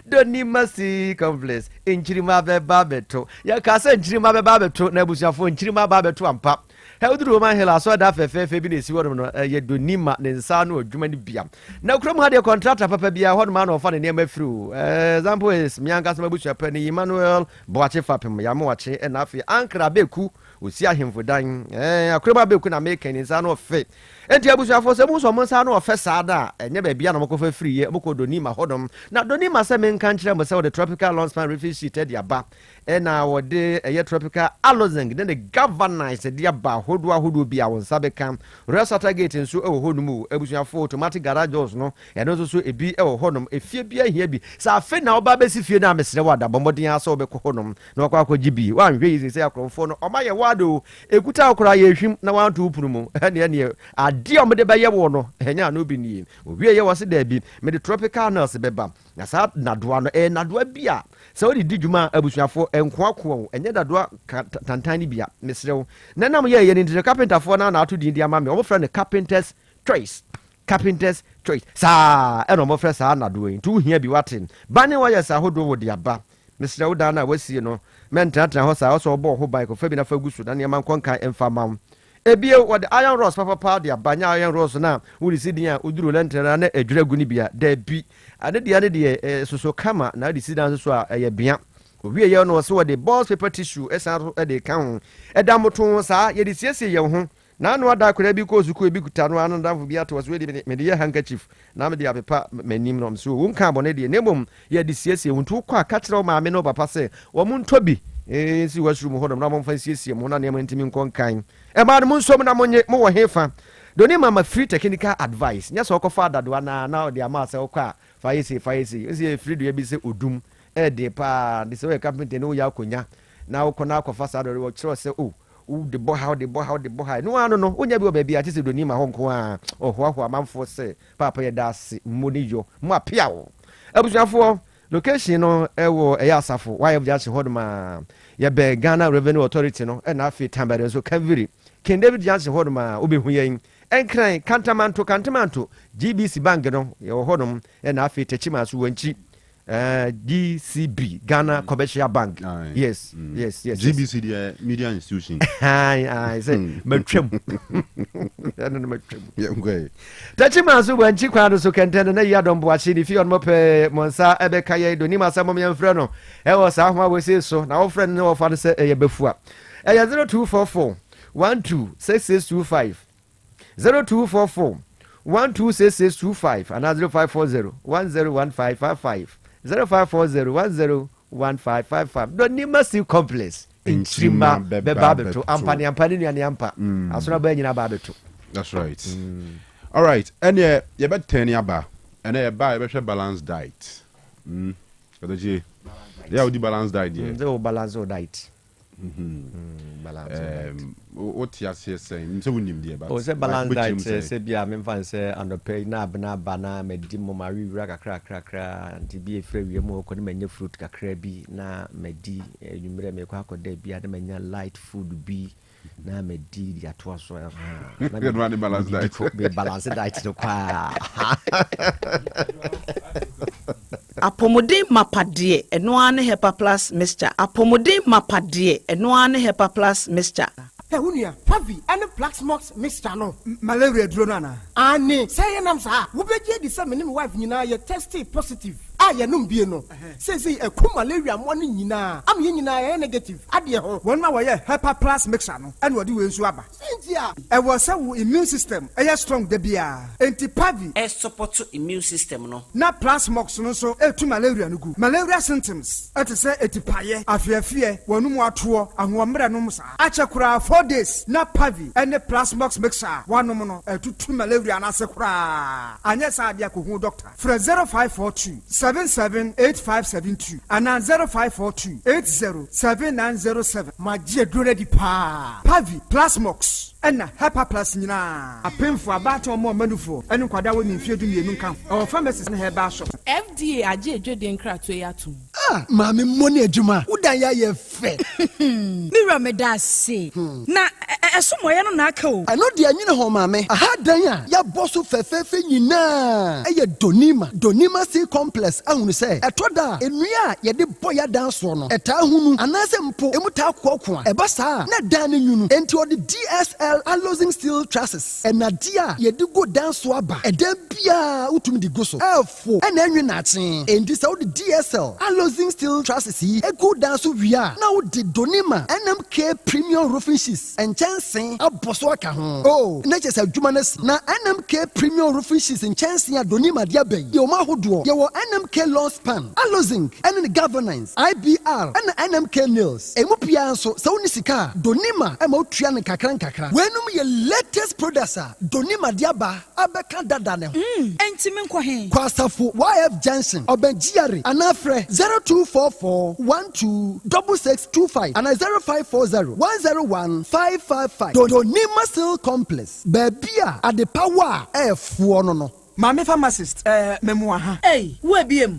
donima si complex enchirima be babeto ya kasa enchirima be babeto na busuafo enchirima babeto ampa Heudru man hela so da fefe bi na si wodom no ye donima ne nsa no adwuma ni bia na krom ha de contractor papa bia ho ma no fa ne nema firu example is mianka sama busua pa ni Emmanuel Boache fapem ya mo wache na afi ankra beku osi ahemfo dan akroma beku na make ni sa no fe enti abusuafo se mu so mo sa no ofe sa da enye ba bia na mokofa free ye moko donima hodom na donima se men kan kire mo se the tropical long span refugee sheet dia ba na wode eye tropical alozeng de governance dia ba hodo bia won sabe kam resata gate nso e wo honumu abusuafo automatic garages no ya no so ebi e wo honum efie bia hia bi sa afe na oba besi fie na mesre wada bombodin asa obekọ honum na wakọ akọ bi wan hwe yi se akrofo no oma ye wado ekuta akora ye hwim na wan to upunu mu ne ade omde be ye wo no enya no bi ni owie ye wose da bi me the tropical nurse beba na sa nadoa no nadoa bia se odi didwuma abusuafo enkoako enye dadoa tantani bia mesrew nanam ye ni the carpenter fo na ato din dia ma me omo fra ne carpenter's choice sa eno mo fra sa nadoa ntu hia bi waten bane wa ye sa hodo wo dia ba mesrew da na wasie no mentatra ho sa so obo ho bike fa bi na fa gusu na ne man konkan emfa mam ebie wo the iron rods papa dia banya iron rods na wo di sidin a uduro lentera na adwuragu ni bia da bi ade de soso kama na di sidan so a ye bia owie ye no so wo the balls paper tissue esan de kan eda moto sa ye di siesie ye ho na no ada akora bi ko zuku bi kuta no anu danfo bi ato so we me de ye handkerchief na me de apepa manim no so wo nka bone de nemom ye di siesie wontu kwa ka kire o maame no papa se wo mun tobi si wasuru mu hodom na mo fa siesie mo na ne ntimi nkonkan e ma no nso na mo wo hefa doni mama free technical advice nya so ko fa dadoa na de ama se ko fa yesi esi free do bi se odum de pa de se we carpenter no ya konya na wo kona akofa sa do wo kire se the boy how no ano no onya bi obabi ati se doni ma ho nko a ho amanfo se papa ye dase monijo mo apia wo abusuafo location no ewo asafo why have just hold ma ye be Ghana Revenue Authority no na afi tambere so Kaviri King David Jansen hold ma obehu yen enkran kantamanto GBC bank no ye hodom na afi techima so wanchi GCB Ghana Commercial Bank. Yes. GBC the media institution. I say metwem. Yeah, okay. Tachima so wanchi kwado so kentene na ya dombo achi di fi on mo pe monsa ebe kaye do ni masamo me mfre no. E wo sa hwa we say so na wo friend no wo fa se e befua. E ya 0244 126625 0244 126625 and 0540 101555 0540101555 Doni massive complex in Chima Bebabeto Ampani and Yampa Asura Benina Babeto. That's right. All right. And you bet 10 yaba and a buy a balanced diet. Yeah, the balanced diet. The balanced diet. What you saying? So we need the about. Oh, say balance diet. Say be a member say underpay na bana medi mo mari wura kakra anti be free we mo ko menye fruit kakra bi na medi enumere me kwa koda bi ade menya light food bi na medi ya to so na be balance diet. Be balance diet to kwa. Apomodin mapade eno ane hepa plus mixture. Apomodin mapade eno ane hepa plus mixture. Unia, Pavi, and the black smokes mixture no malaria dronana. Ani, say nam sa, wo be je di some wife nyina ye tested positive. Ya num bie no say e ku malaria mo ne nyina am ye nyina ye negative ade ho won ma wo ye hyper plus mixture no and wo de we nsu aba sentia e wo say wo immune system e ye strong de bia antipavi e support immune system no na plus mox no so e tu malaria no gu malaria symptoms et say etipaye afiafie wonu mu ato ahomre no sa achekura 4 days na pavi and plus mox mixture wanom no e tu malaria na sekura anya sa dia ko hu doctor fra 0542 778572 and 0542 807907. My dear Dura pa Pavi Plasmox and Hyper Plus Nina. A painful about or more manufo and Quada when you do you come. Our pharmacist in her bar shop. FDA aje dweden kra to ya tum. Mami money adwuma. Udan ya ye fe. Mira me da say. Na esomo ye no na aka o. Ano de anyine ho mame. Aha dan ya ya boso fefefe nyina. Eye Donima C complex ahunu se. Etoda enua ye de boya dan so no. Eta hunu anase mpo emuta akoko a. Eba sa na dan ne nyunu. Enti o de DSL DSL allozing steel trusses. And Nadia, ye do go down swaba. And then Pia Utum di Goso. Elfo. And then you natin. And this out the DSL allozing steel trusses. E go down so we are. Now the Donima NMK premium roofing sheets. And chancing a boswaka home. Oh, natures have Jumanes. Na NMK premium roofing sheets and chancing a Donima diabe. Yo mahuduo. Yo NMK law span. Allozing. And the governance. IBR. And NMK nails. Emupia so unisika. Donima. Emo trian kakran kakra. Wenum ye latest producer. Donima diaba. Abeka dadane. Entimen kwa hen. Kwasafu YF Johnson. Obenjiari. Anafre 0244 126625 and 0540 101 555. Donima Steel Complex. Babia at the power F no. Mami pharmacist memua ha. Hey, we biem.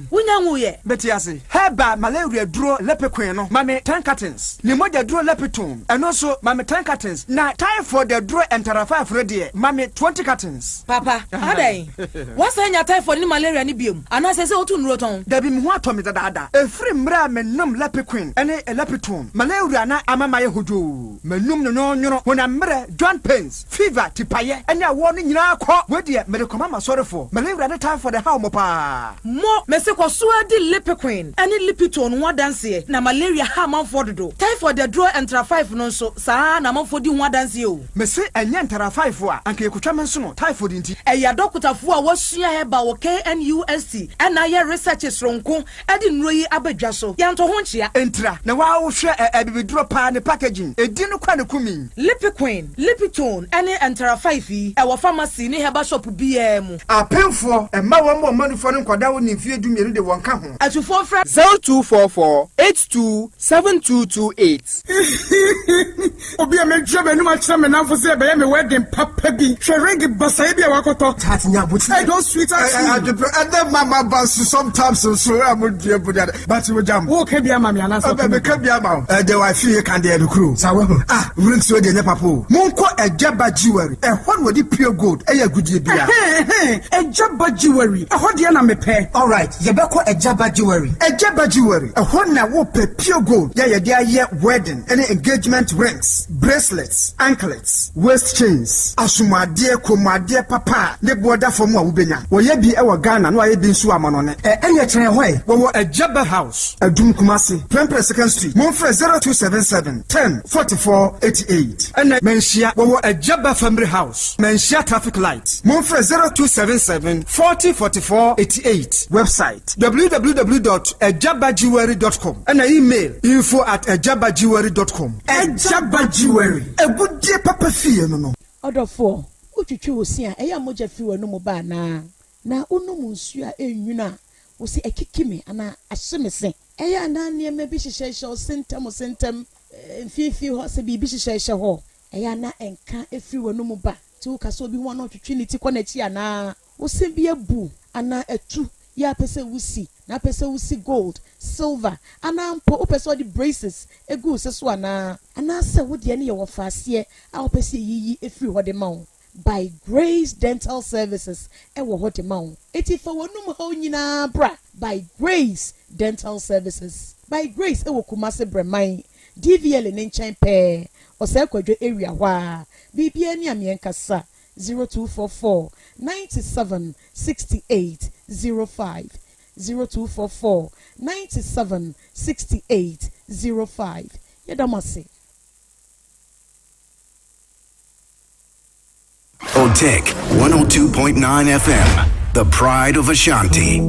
Wunya nguye. Betiase. Heba malaria duro lepequin no. Mami 10 cartons. Limoja duro lepeton. And also mami 10 cartons. Na typhoid the duro enterafa fredi. Mami 20 cartons. Papa, adai. What's anya typhoid ni malaria ni biem? Anase se otu nroton. Debi mu atomi dada. Efri mra menum lepequin ene lepeton. Malaria na amama ye hojo. Menum no nyoro. Wona mre joint pains, fever tipaye. Enya wo ni nyina akọ. Wedi medical mama sorry for malaria the time for the how mo pa mo me se ko so adi lipiquin any lipiton ho danse na malaria ha man for do typhoid the draw entra 5 no so saa na man for di ho danse o me se enye entra 5 a anka ekutwa me so no typhoid nti eya dokutafo a wasua he ba wo KNUST na ye research sronko adi nroyi abadwa so yanto ho nchia entra na wa wo hwe abibidro pa ne packaging edi no kwa ne kumi lipiquin lipiton any entra 5 e wo pharmacy ni heba shop bi apemfo emma wo mo manufo no nkoda wo ni fie dumie de won ka ho atufo fra 0244 827228 obi a medwa benu ma kira me nanfo se be me wedding papa bi hweregi basaye bi a wakoto tatnya buti I don't sweet as and then mama bounce sometimes so amudie budia but we jam wo ka bia mama ana so be ka bia ma de wa fie kan de kru sa we rings we de ne papo monko ejaba jewelry e ho no di pure gold e ya gudie bia Ejaba jewelry. Ahodi na mepe. All right, yebeko ejaba jewelry. Ejaba jewelry. Na wo pe pure gold. Ya dia ye wedding, any engagement rings, bracelets, anklets, waist chains. Asumade komade papa. Ne border from wa ubenya. Wo ye bi e wo Ghana no aye bi nsu amanone. Enye kire hoy. Wo Ejaba house. Adum Kumasi, Prempre Second Street. Monfre 0277 10 44 88. And menshia wo Ejaba family house. Menshia traffic light. Monfre 0277 40 44 88. Website www.ejabajewelry.com and email info@ejabajewelry.com. Ejaba Jewelry. A good day papa fee no. Order 4. Uchichi osia eya moja fi wonu mo ba na unu munsu a enwuna wo se ekikimi ana ahyemese eya na niema bi hyehyehye sentem mfifi ho se bi hyehyehye ho eya na enka efi wonu mo ba tu kaso bi ho na twetwe ni ti kona chi ana wo se bi abu ana etu ya pese wusi na pese wusi gold silver ana mpo o pese the braces egu se so ana se wo de ne ye wo faase a wo pese yiyi efi ho de ma wo by Grace Dental Services ewo ho de ma wo eti fa wonum ho nyina bra by Grace Dental Services by Grace ewo Kumase Breman DVL ne nchen pe o se kwadwo area hwa bibia ni amenkasa 0244 97 68 05 0244 97 68 05 Yedamase Otek 102.9 FM, the pride of Ashanti.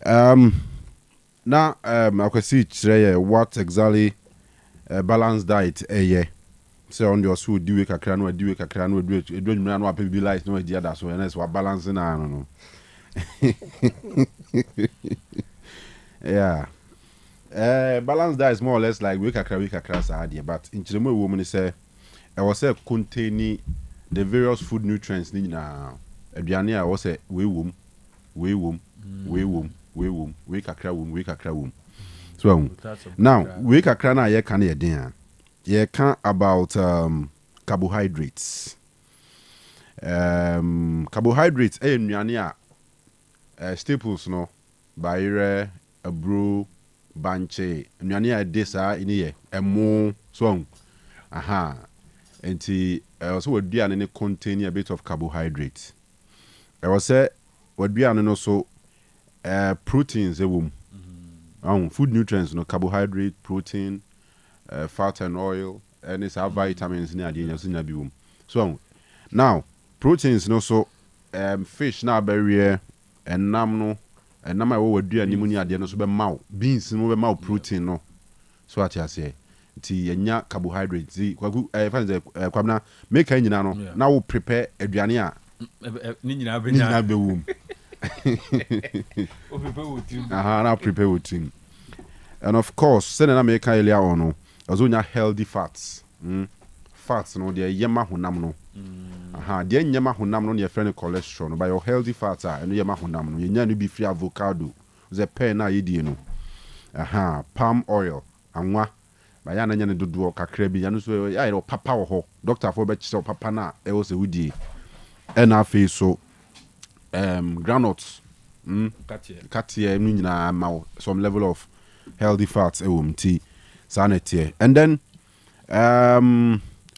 Now I can see what exactly balanced diet say on your food do a crano do it don't know be like no idea that's when that's what balancing I don't know. Yeah. Balanced diet is more or less like we kakra idea, but in the woman say I was say containing the various food nutrients ni na aduane a was say we kakra wom. So now we kakra na ye kan ye den ye kan about carbohydrates. Carbohydrates nnuane a staples no bayre abro banche nnuane a de saa ini ye emo so aha enti so waduane ne contain a bit of carbohydrates. I was say waduane no so proteins ewom. Food nutrients no carbohydrate, protein, fat and oil, and it's our vitamins in the biom. So now proteins no so fish na berry and nam I will do any money at the end of mouth beans no mouth protein no. So what I say ti enya carbohydrates zi kwaku find the kwabna make anyina no now we prepare aduane a ni nyina be wom. Now prepare with him. And of course, send an American earlier on, as on healthy fats. Fats, no, they're yama hunam no. Dear yama hunam no, your friend cholesterol, by your healthy fats are and yama hunam no, you need to be free avocado, the pen, no. Palm oil, and wa. By yana do kakrebi, and so I know papa or doctor for bet so papa na, it was a woody. And I feel so. Granules, katia, some level of healthy fats, tea, sanity, and then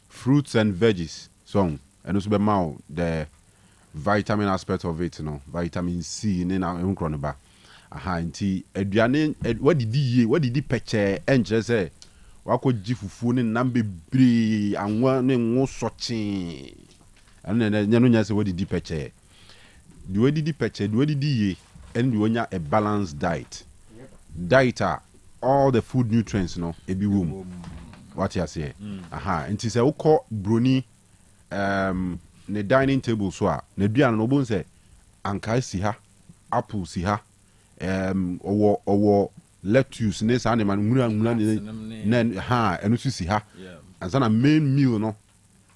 fruits and veggies, so and also the vitamin aspect of it, vitamin C in our own chronoba. Tea, what did he picture and just say, what could Jifu in number B and one more sorting, and then you say what did he picture. The way did picture, the way did ye, and you want a balanced diet. Diet are all the food nutrients, a be womb. What you say? And it's a call bruni the dining table so ne duan no bon say ankai si ha, apple si ha, or lettuce ne sa ne man mura ne ha enu si ha. And sana main meal no.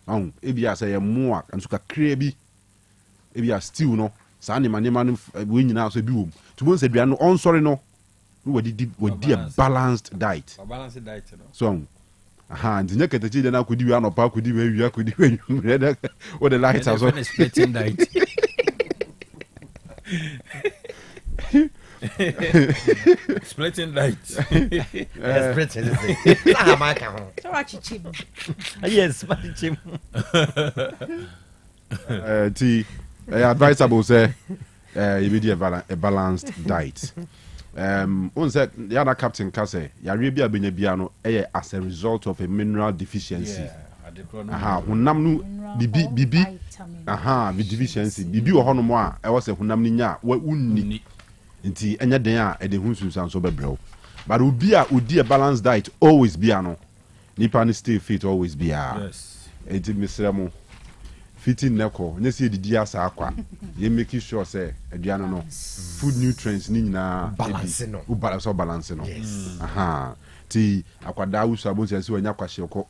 Ebi say more and so ka krebi ebi a stew no saa ne mane we nyina so bi wom to bon say dua no on sorry no we did a balanced diet. A balanced diet no so ntinya katachi de na kodi wi anopa kodi we wi kodi we what the lights are so splitting diet. Splitting diet. Splitting. Yes, advisable say you be a balanced diet. On said the other captain can say Yarabia Benebiano as a result of a mineral deficiency. Hunamnu bibi the deficiency bibi or honomoa I was a hunamninya what unni nti enya den a e de hunsu san so bebrel but would be a balanced diet always be ano nipa ni stay fit always be yes enti misremo fitting neko nyesi didi asa akwa ye make sure say aduano no food nutrients ni nyina balance no balance no ti akwada wusu abonsi asi wanya kwahye ko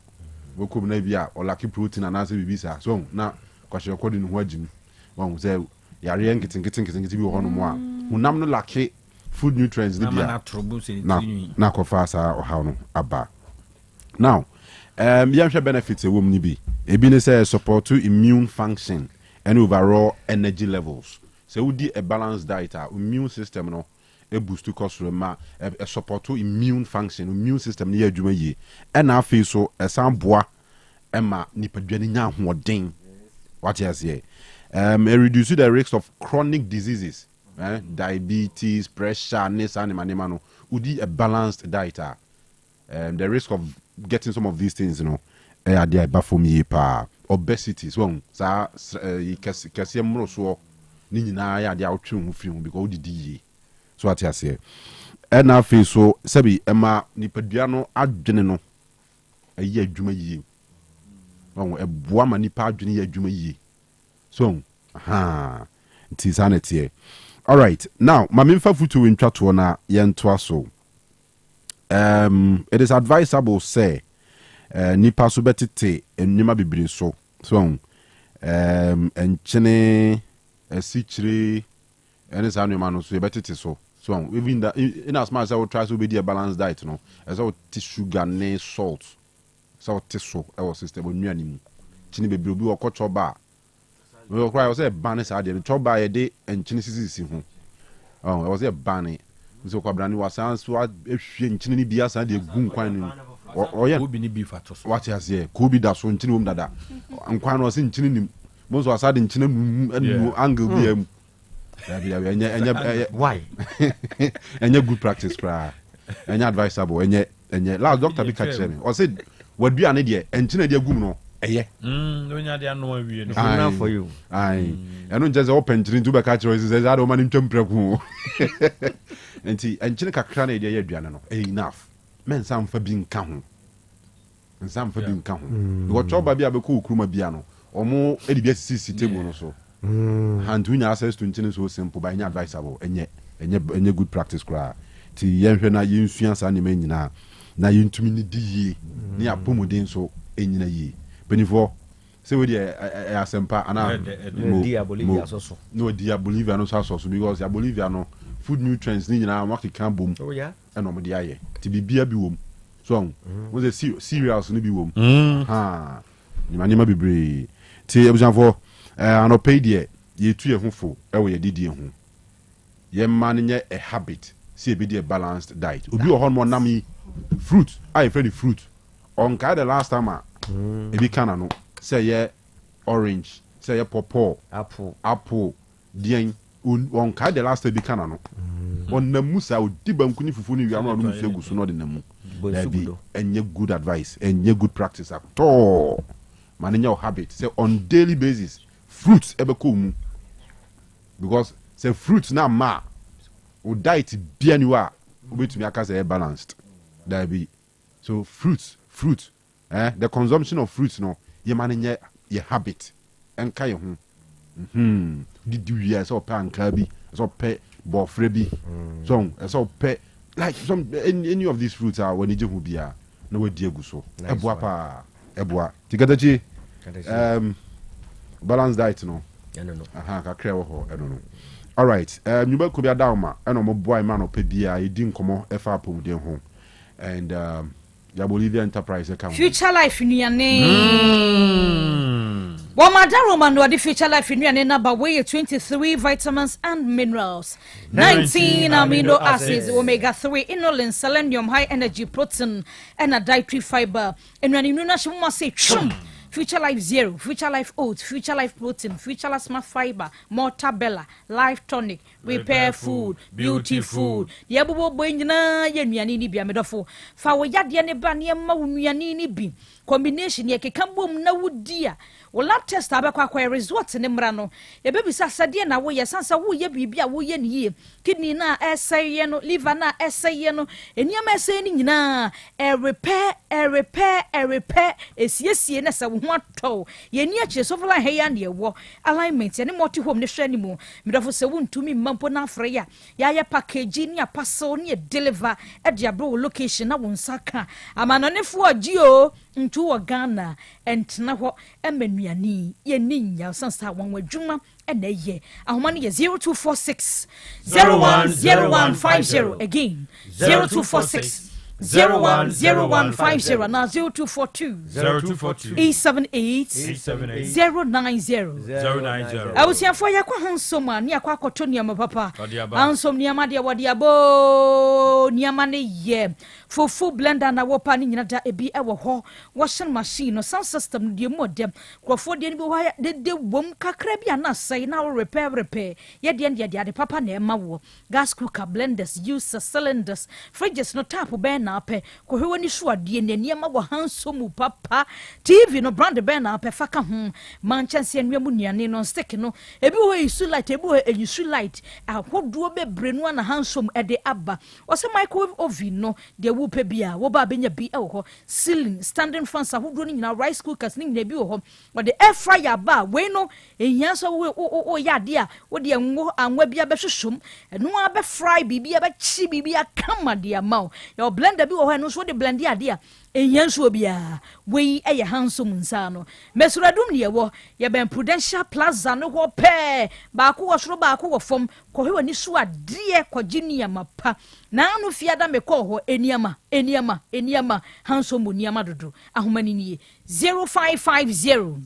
wokom na bia o lucky protein anase bibisa so na kwahye ko de no ho agim won say yare nkiti bi ho no mo a hunam no lucky food nutrients ni bia na kofa sa o ha no aba now yamhwe benefits e wom ni bi ebi ne say support to immune function and overall energy levels so we do a balanced diet immune system no e boost to costrema e support to immune function immune system ne adwuma yi e na afi so e san boa e ma nipadwane nya hoden what you say e reduce the risk of chronic diseases diabetes pressure this animal no we do a balanced diet the risk of getting some of these things are there ba for me pa obesity so sa kese mro so ni nyina ya dia otwe hu fi hu because odidi so ate ase ɛna afei so sɛbi ɛma nipadua no adwene no ɛyɛ adwuma yie ɛboa ma nipa adwene yɛ adwuma yie so nti saa na ɛteɛ alright now ma memfa foto ntwa toɔ na yɛntoa so it is advisable sɛ nipa so bɛtete nnwuma bebree so nkyene asikyire ɛne saa nneɛma no so yɛbɛtete so even that in as much as we try to be a balanced diet no as our sugar ne salt so so our system nnuane mu kyene bebree obi wɔ kɔ choba we cry was a ban saa de choba ye de nkyene sisi ho I was a ban so kwa brani wasan so ehwie nkyene ni bia saa de gu nkwan ni oye obi ni beef atos what you say ko bi da so nkyene wom dada nkwan no se nkyene nim mo so asa de nkyene nu angle bi am why enye good practice cry enye advisable enye last doctor be catch me or said what be an de enkyene de agum no eye onya de anu awie no enough for you eno just open nkyene to be catch me say that o man ntwam praku enti enkyene kakra na de ye aduane no enough men sam fa bi nka ho nsam fa bi nka ho because choba bi abeko okuruma bia no omo edibia sisi table no so and when access to nkyene so simple by any advisable enye good practice kra ti yenhwe na yensua sa ne manyina na yentumi ni diye ne apomuden so enyina yi benifo se we dey asempa ana dia Bolivia so no dia Bolivia no so because ya Bolivia no food nutrients ni nyina wa kan bom oh yeah eno mo dia ye ti bibia bi wom so wo say cereals ni bi wom nyima bibre ti ebujanfo anɔpɛ deɛ yɛtu yɛ ho fo ɛwɔ yɛ didie ho yɛmma no nyɛ a habit sɛ yɛbɛdi a balanced diet obi wɔ hɔ no ɔnam yi fruit a yɛfrɛ no fruit ɔnkae the last time a ebi ka na no sɛ yɛ orange sɛ yɛ pɔpɔ apple deɛn ɔnkae the last time ebi ka na no ɔnam mu saa ɔdi banku ne fufuo no wia no ɔno mu so agu so na ɔde nam mu dabi ɛnyɛ good advice ɛnyɛ good practice at all ma no nyɛ wɔ habit sɛ on daily basis fruits ebeko mu because say fruits na ma o diet bia ni wa obetumi aka say balanced that be so fruit the consumption of fruits no ye man nye ye habit enka ye ho did you so pa anka bi so pe bofre bi so pe like some any of these fruits are when you ho bia na we di aguso eboa pa eboa tigadachi balanced diet no kakra wo ho no all right nyuba ko bia dauma eno mo boy man no pe bia yedi nkomo efa apomuden ho and ya Bolivia enterprise account future life nuane Well, Madam no the future life in number way 23 vitamins and minerals, 19 amino acids, omega 3, inulin, selenium, high energy protein, and a dietary fiber. And when you know, she must say, Future Life Zero, Future Life Oats, Future Life Protein, Future Life Smart Fiber, Mortabella, Life Tonic, Repair Food, Beauty Food. The Abubo Boyna, Yaniani Biamedofo, Fawaya Dianebania Maumiani Bi. Combination ye kekambom na wudia wo lab test abakwa kwa result ne mra no ye bebi sasade na wo ye sansa wo ye bibia wo ye ne kidney na eseye no liver na eseye no eniam eseye ni nyina repair esiesie na sa wo ho atɔ ye ni achi so fala he ya ne wo alignment ne multi home ne hwɛ ni mu medofo se wo ntumi mampo na afre ya ye package ni apaso ni deliver e dia bro location na wo nsaka amanonefo agio ntu wa Ghana entna ho emanuani ye ninya sansa wanwa dwuma ena ye ahoma ye 0246 010150 again 0246 010150 na 0242 878 awusiafo yakwa hansoma ni akwa akoto niama papa hansom niama de wadiabo niama ne ye fufu blender na wopa ni nyina da ebi ewo ho washing machine no sound system de modem krofo de ni bi wa de wom kakra bi ana sai na repair ye de papa na ema wo gas cooker blenders juicer cylinders fridges no tap ben na apɛ kɔhwɛ wani so adeɛ ne nneɛma wɔ hanso mu papa TV no brand bɛn na apɛ faka ho manchance anua mu nuane no stick no ebi wɔ isu light ebi wɔ isu light ahodoɔ bebre no na hanso mu ɛde aba wɔsɛ microwave oven no deɛ wo pɛ bi a wo ba benya bi ɛwɔ hɔ ceiling standing fans ahodoɔ no nyina rice cookers ne nyina bi wɔ hɔ wɔde air fryer ba we no ehia so wo yɛ ade a wo de ngo anwa bi abɛhwehwom ɛno abɛ fry bibi abɛkyi bibi akama de ama your blender bi wɔ hɔ no so de blend ade a ehia so bia we ɛyɛ handsome nsa no mesuradum ne yɛwɔ yɛbɛn Prudential Plaza no hɔ pɛ baako wɔ soro baako wɔ fam kɔhwɛ wani so adeɛ kɔgye nneɛma pa na no fiada me kɔ hɔ eniama handsome nneɛma dodo ahomani nie 0550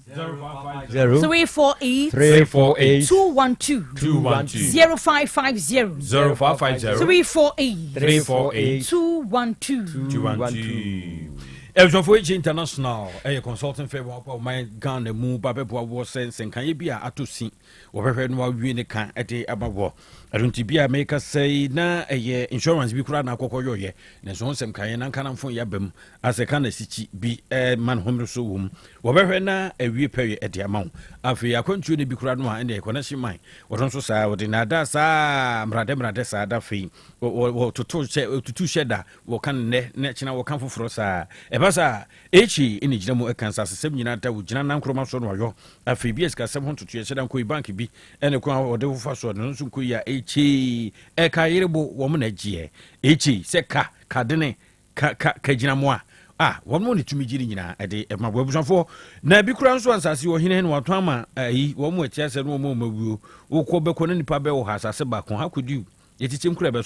348 212 0550 348 212 Elson International, a consulting favor of my gun, the move, Babua was sense, and can you be a atusi, or referred no winning can at the above. I don't be a maker say, na a year insurance be crying a cocoyo ye, and so some can and can for yabem as a can be a man home so whom, whatever na a repay at the amount. After a country be crying and a connection mine, what also say, what in Adasa, Rademradesa, that fee, or to two shedder, what can national will come for Frosa. Ebasa, Echi in the General Kansas, 7 United with Janan Cromason or your Phoebe's got 700 to Chedan Kui Banki be and a crown or the Faso, and Sunkuya Echi, a Kairebo woman a G. Echi, Seka, Cardene, Kajinamoa. Ah, one money to me, Gina, at the my webs for Nabi Crowns once as you were here in Watama, one more chess and one more move, or Cobacon Pabel has a sebacon. How could you? It is incredible.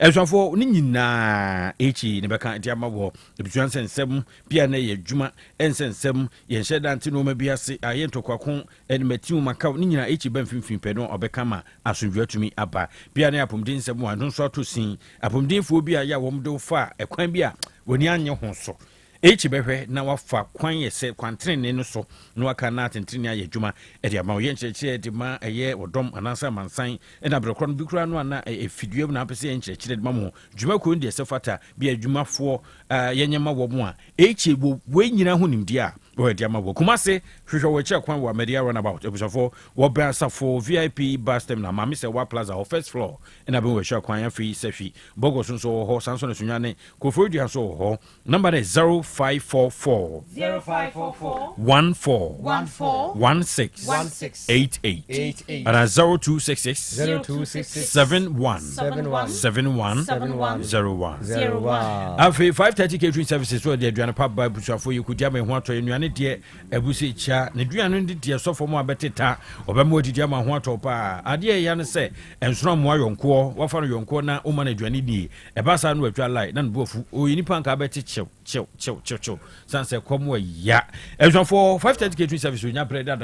As one for Nina H. never can't jam a war. The between 7 Piana Juma and 7 Yen shed Antino Mabiasi, I enter Quacon and Metu Macau Nina H. Benfin Pedon or Becama as you to me abba. Piana Pumdin 7 don't sort to sing. A Pumdin phobia ya womdo far a quambia when yan your honso. H. Befe now for quine said quantrin in so no cannot and Trinia Juma at the Mayan chair dema a year or dom and answer man sign and a brocron bucran one a figure of Napasi and cheated Mamo. Juma couldn't the Sofata be a Juma for Yanyama Womwa. H. will wait in a hunim dear. Where Yama Kumase, Fisher check one were media runabout. It was a four, what bears up for VIP bus them na Mammy Wa Plaza or first floor, and I've been with Shaquan free Sefi, Bogos so horse Sanson Sunyane, Kofudia so ho, number is 0544 14 88 and 0266 71 After 5:30 catering services where they're doing a pub by Busha for you could jam and want to dear Ebusi cha Niduan dear so for more beteta or Bemo Diama Huatopa. Adia Yan say and Strom Wayon what for your corner, Oman Duanidi, a bassan with your light, none both or any punk I bet it chill. Sansa come ya. As for 5:30 catering service when you pray that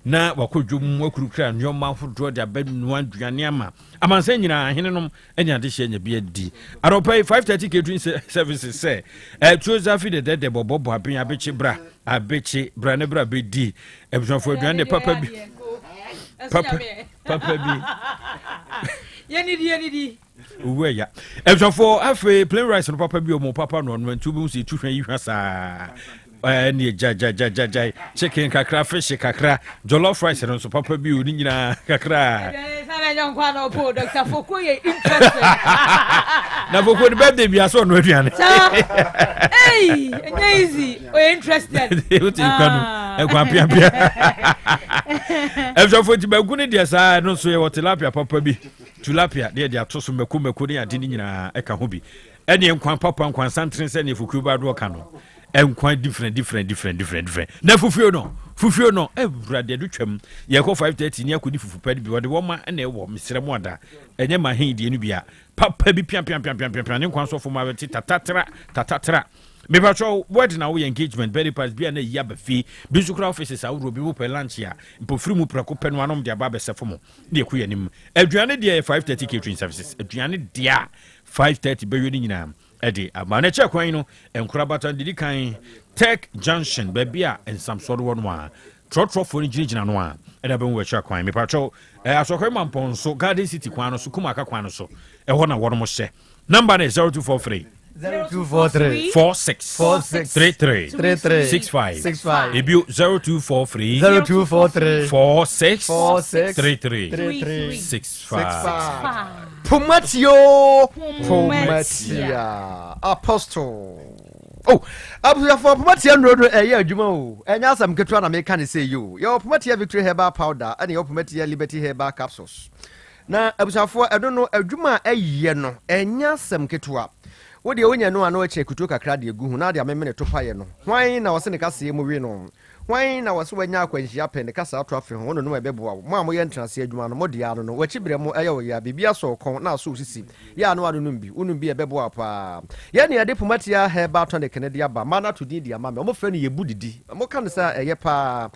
na wakuju mokuru kra your mouth draw their bed one Duaniama. I'm a saying Hinum any addition a BD. I don't pay 5:30 catering services say. Choose after the dead Bob happy a bitchy bra. I bet you Branebra BD. Everyone for Grande Papa B. Papa B. Yanidi. Where ya? Everyone for Affe, plain rice and Papa B. Or Papa non when 2 boozy 2 you has near Jai chicken kakra fish kakra jollof rice and so Papa B. Nina kakra. Dr. Fokoye interested. Now for the birthday be a son with you. Hey, easy. We're interested. If you for to be good dear sir, no so what tilapia Papa B. Tilapia, dear dear tosu mekume kudi and dinina ekahubi. Any papa and consantrin send if you kuba do cano. And quite different. Never feel no. Fufio no, brother Duchem, Yako 5:30 near could for Peddy, the woman and a woman, Mr. Mwanda, and then my hindi Nubia. Papa be pian, console for my tatatra. Maybe what now we engagement, very pass be an a yab fee, Bisuka offices out will be open lunch here, Pofrumu Pracopen one of their Baba Safomo, dear Queenim. Adriana dear 5:30 catering services, Adriana dear 5:30 burying in Eddie, a manager quino, and Crabata Didikain, Tech Junction, Babia, and some sort of one. Trot for Nigerian and one, and I've been with Chaquine, me patrol, as a Herman Pon, so Garden City Quano, Sukumaka Quano, so, a one more say. Number is 0243 0243 46 46 33 33 65 65 Ebu 0243 0243 46 46 33 33 65 Pumatia Apostle. Oh, for Pumatia Road, a year, Jumo, and as I'm getting to make can say you. Your Pumatia Victory Herbal Powder and your Pumatia Liberty Herbal Capsules. Now, I don't know, a Juma a year no, and yasam ketua. What the owner no, I know a check to a crowd, you go, now they are meant to fire no. Why now was in a cassia moving on? Why now was when you when she up in the castle traffic, one no bebo, Mamma entrance here, Juan Modiano, what she be more ayo, Bibia so con now so see. Ya no, I don't be, wouldn't be a bebo up. Yani a diplomatia hair about on the Canadian bar, mana to Didia, mamma, more friendly a buddy. More can say a yepa.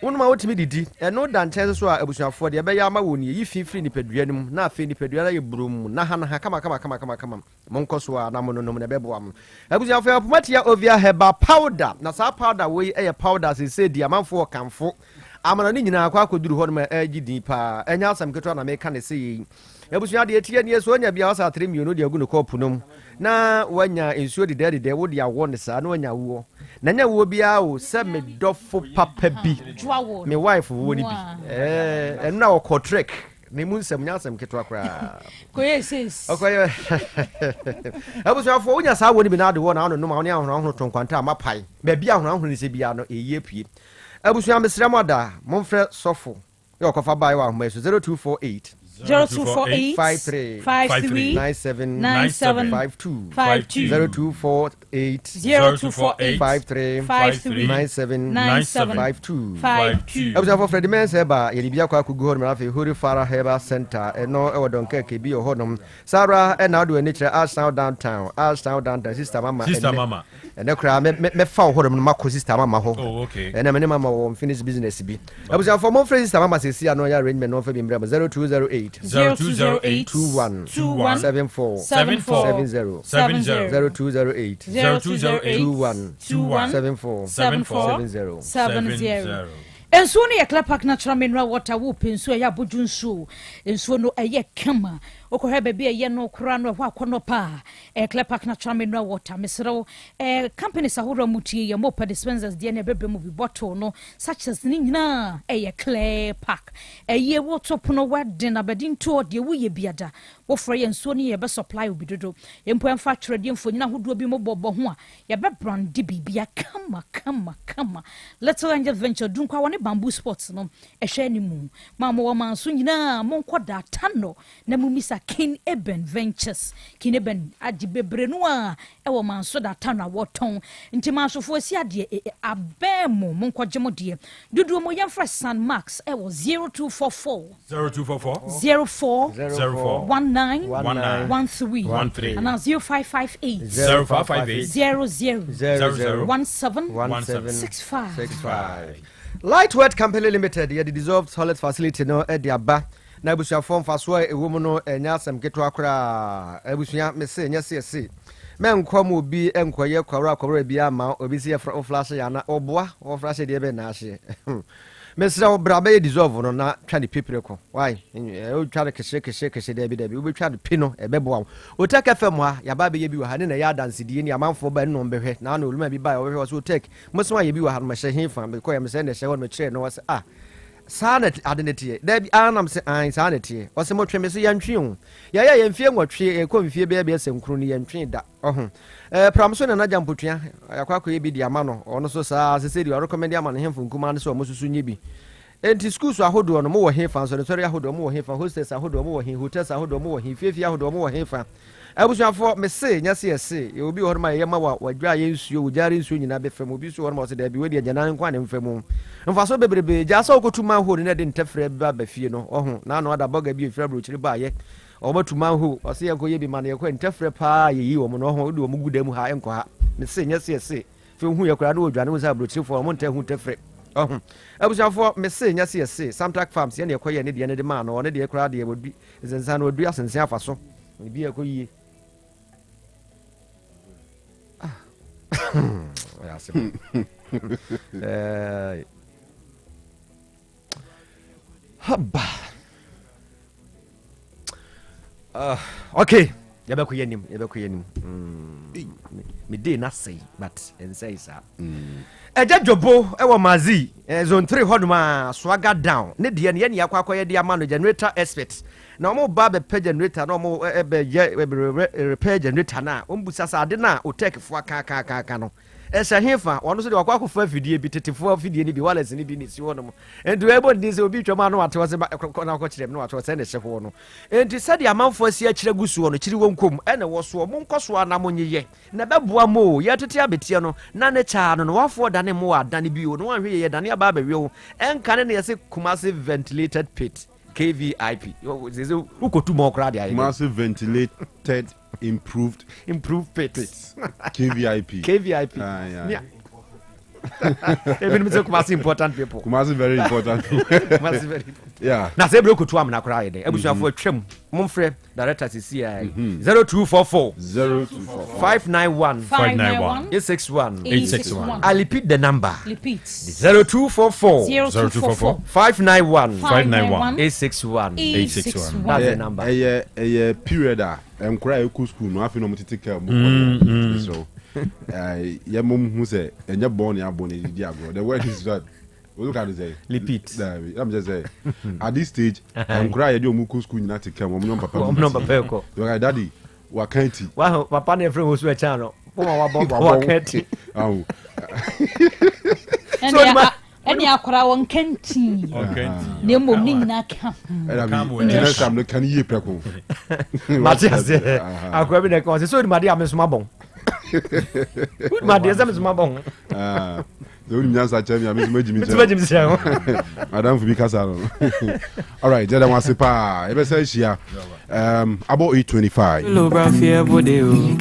One my ultimate didi, and no dan chances were a bush for the Bayama wuni, if you free the pedrianum, not free the pedria broom, Nahana, come, Moncoswa, Namono, Beboam. I was after Matia Ovia Heba powder, Nasa powder way a powder, as he said, the amount for camphor. I'm an Indian, I could do what my deeper, and now some good on a mechanic saying. I was not 18 years when you be also 3 you know, you're going to call Punum. Now, when you're insured the daddy, there would be a one son when you war. Nanya will be out, send me doffo papa be. My wife would be. And now a trick. Nimun some yasam ketwakra. Coesis. Okay. I was for when I would be not the one out of no money on Quanta, my pie. Maybe I'm on his biano a year p. I was young Mr. Ramada, Monfred Sofo. Your coffee by 0248. 0248 53 97 52 0248 53 97 52. I was for Freddy Men's Heba, Elibia Kugo, Marafi, Huri Farah Heba Center, and no Odonke, be your honum. Sarah, and now do a nature as now downtown, Sister Mama. And the crowd me found what Marco Sister Mama. Oh, okay. And I'm a mamma won't finish business. I was for more friends, Mama says, I know your arrangement of him, 0208 0208 21 21 74 70 0208 21 74 70. Ensuo no ye Clapac natural mineral water wo pensuo ya bodwu nsuo ensuo no eye kama okohwe bebe eye no kora no hwa kono pa Clapac natural mineral water mesrew companies ahoro mutie ye mopa dispensers de na bebe mu bi bottle no such as ni nyina eye Clapac eye wo top no wede na bedin to de wo ye biada wo fra ye ensuo no ye be supply obi dodo empo emfa twere de mfo nyina hodo bi mo bobo ho a ye be brand bibia kama Little Angel Venture dunkwa woni bamboo sports no ehwe ni mu mama wo manso nyina monkoda tano na mumisa King Eben Ventures King Eben adi bebre no a ewo manso da tano a woton nti masofo si ade abemo monkogemo de dudu mo yemfra San Max ewo 0244 04 19 13 and 0558 00 17 65. Lightweight Company Limited, the dissolved solid facility no at the Abba. Nabusha form fast way a woman no and yasam get to akra. Ebusia me say yes. Men come will be enquire Kora Bia Mount or be see a flash yana or bois or flash de benashi. Mr. Brabe dissolve on not trying to people. Why? You try to shake Debbie. We will try to pin a bebo. We take a firm, your baby you had in a yard and see the amount for Ben on behead. Now, no, maybe buy or was will take. Most why you had my shame from because I'm saying the show on my chair. No, was sanity identity. Debbie Arnam say insanity. What's the more tremendous young tune? Yeah, and fear what tree a coffee fear baby and crony and train that. Pramson and I jump put ya. I quack be the amano, or no so as I said, you recommend him on him from command so much soon be. And to schools are hold on more here fans, so the sorry I hold on more here for hostess, I hold on more, he who tells I hold on more, he fear hold on more here for. I was for me say, yes, it will be on my Yama, what dry use you, Jerry soon in a bit from Mobius, one was there be with the Janan Quan and Femo. And for so baby, just all go to my hood and I didn't tell Fred Babafino, oh, now other bug a be February to buy it. Over to my who, or see a go be money, acquaint Tefre pa, you, or no, do a mugudem high and qua. Miss say, yes, from who you crowd would run with a brute for a monte who Tefre. Oh, I was for Miss say, yes, some track farms, any acquire any other man or any crowd would be, as a son would be as in Safaso. Be a good okay, Yabakuyenim. me day na say but and say sa eja jobo e wo mazi zone 3 hoduma swaga down ne de ne ye akwakoye de ama no generator expert na omo ba be page generator na omo repair generator na ombusa sa ade na o take fo aka no esa hefa wono so de wakwakofa afidie bi tetefo afidie ni bi wireless ni bi ni si wono mo endu ebo ndi se obi twama no wate wose na ko kirem no wate wose ne hye ho no enti se de amanfo asi akire gusu wono kiri wonkom ene wo so mo nkoso ana mo nyeye na beboa mo ye tete abetie no na ne cha no wafo dane mo adane bi o no wanhwe ye dane aba bawe o enka ne yese Kumasi ventilated pit KVIP zezo ukotu mo kra de ayi Kumasi ventilated improved pits KVIP yeah. Even Kumasi important people. Kumasi very important. Kumasi very important. Yeah. Na say block to am na kra ide. Ebusuafo atwam. Momfrɛ director CCI 0244 591 861. I repeat the number. Repeat. 0244 591 861. That's the number. A period cry school no afi no mutete ka mu. So ya mum hu say enya born ya born di agro. The word is that we look at it say repeat. I'm just say at this stage cry ya di omu school nyina te ka mu no papa. No papa ko. Your daddy wa kanti. Wa papa na friend wo so e chan no. Wa bomba wa kanti. Awu. Any akora won kanti. Ne mom ni nyina ka. Era kam no kan ye preko. Matias akora bi na ko so di made amesoma bon. Made amesoma bon. The only answer chemi amesoma jimi. Madam fu bi kasa no. All right, then I say pa, e be say hia about 8:25. Hello bra fear body o.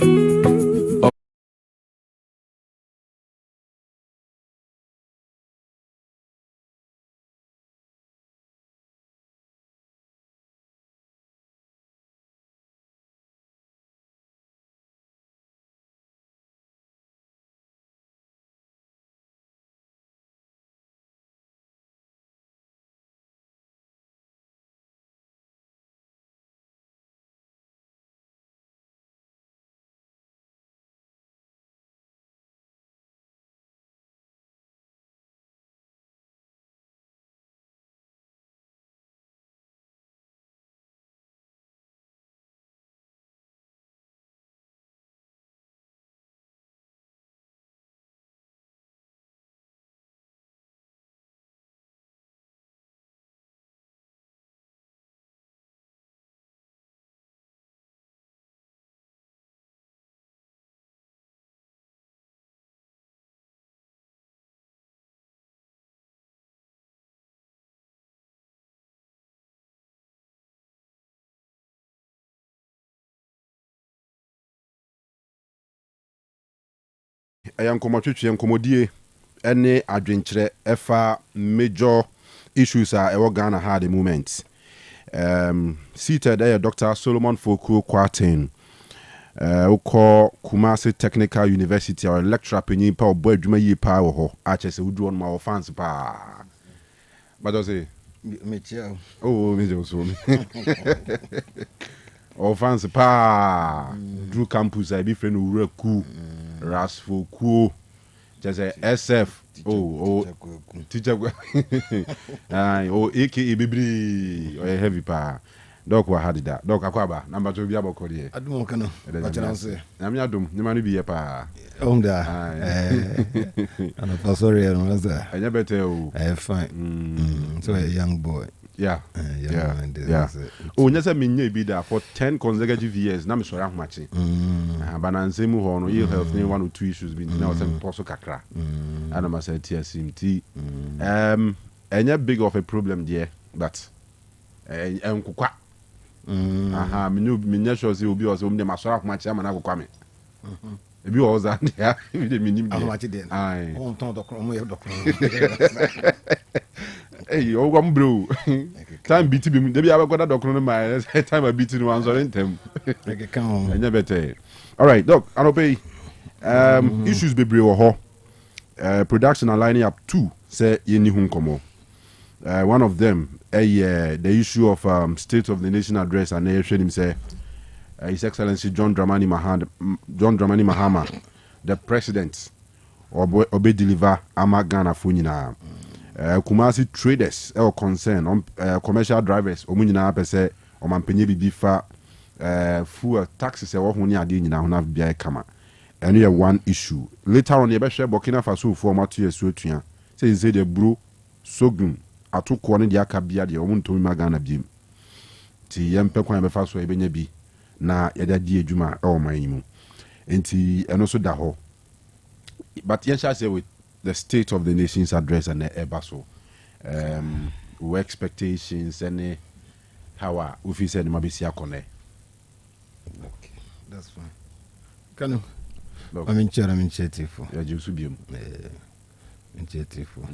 Ayankomotwetwe nkomodie ene adwenkyerɛ ɛfa major issues a ɛwɔ Ghana ha the moment. Seated Dr. Solomon Foku Kwartin, who Kumasi Technical University or lecturer penyin pa obo adwuma yi pa wo ho a kyerɛ sɛ wudu on ma fans pa. But I say me tell. Oh, me just so. Oh fans pa. Drew campus I be friend Ura Ku. Rasfo Ku. Just say SF. Teacher. Oh, AKA Bibri. Oh, heavy pa. Doc wa had that. Doc akwaba. Number 2 bi aboko die. Adum kan no. What you say? Na me adum. Ni manu bi ye pa. Da. Ana pastor here no that. Anya better o. Fine. So a young boy. Yeah. Yeah. Oh, nyasa me nya bi da for 10 consecutive years na me sori ahomache. Bananse mu ho no you health ni one or two issues bi na o say poso kakra. Ana ma say TSMT. Anya big of a problem there but enkukwa. Aha, me nya sure say obi o say me ma sori ahomache ama na akukwa me. Ebi o za ya, ebi de minim de. Ahomache den. Ai. On ton dokro mo ye dokro. Hey, oh, I'm bro. Time beat him. They be able to doctor no my time I beat him once or them. Like come. I never tell. All right, doc. I don't pay. Issues be brew ho. Production are lining up two. Say yeni hun komo. One of them, the issue of State of the Nation address, and they showed him say, His Excellency John Dramani Mahama the president obe deliver ama Ghana fo nyina Kumasi traders concern on commercial drivers omu nyina pese o mampenye bibi fa fuel taxes wo ho ni ade nyina ho na bia kama eno ye one issue later on ye be hwe Burkina Faso fo ma to yesu atua say the bro sogun atoko ne de aka bia de omu ntomi ma Ghana biem ti yempe kwan be fa so e benya bi na yada di adwuma e o man yimu enti eno so da ho but yen shall say with the state of the nation's address and the ebaso expectations and how we said mabisi akone. Okay, that's fine. Kanu, I'm in charity for. Yeah, you should be in charity for.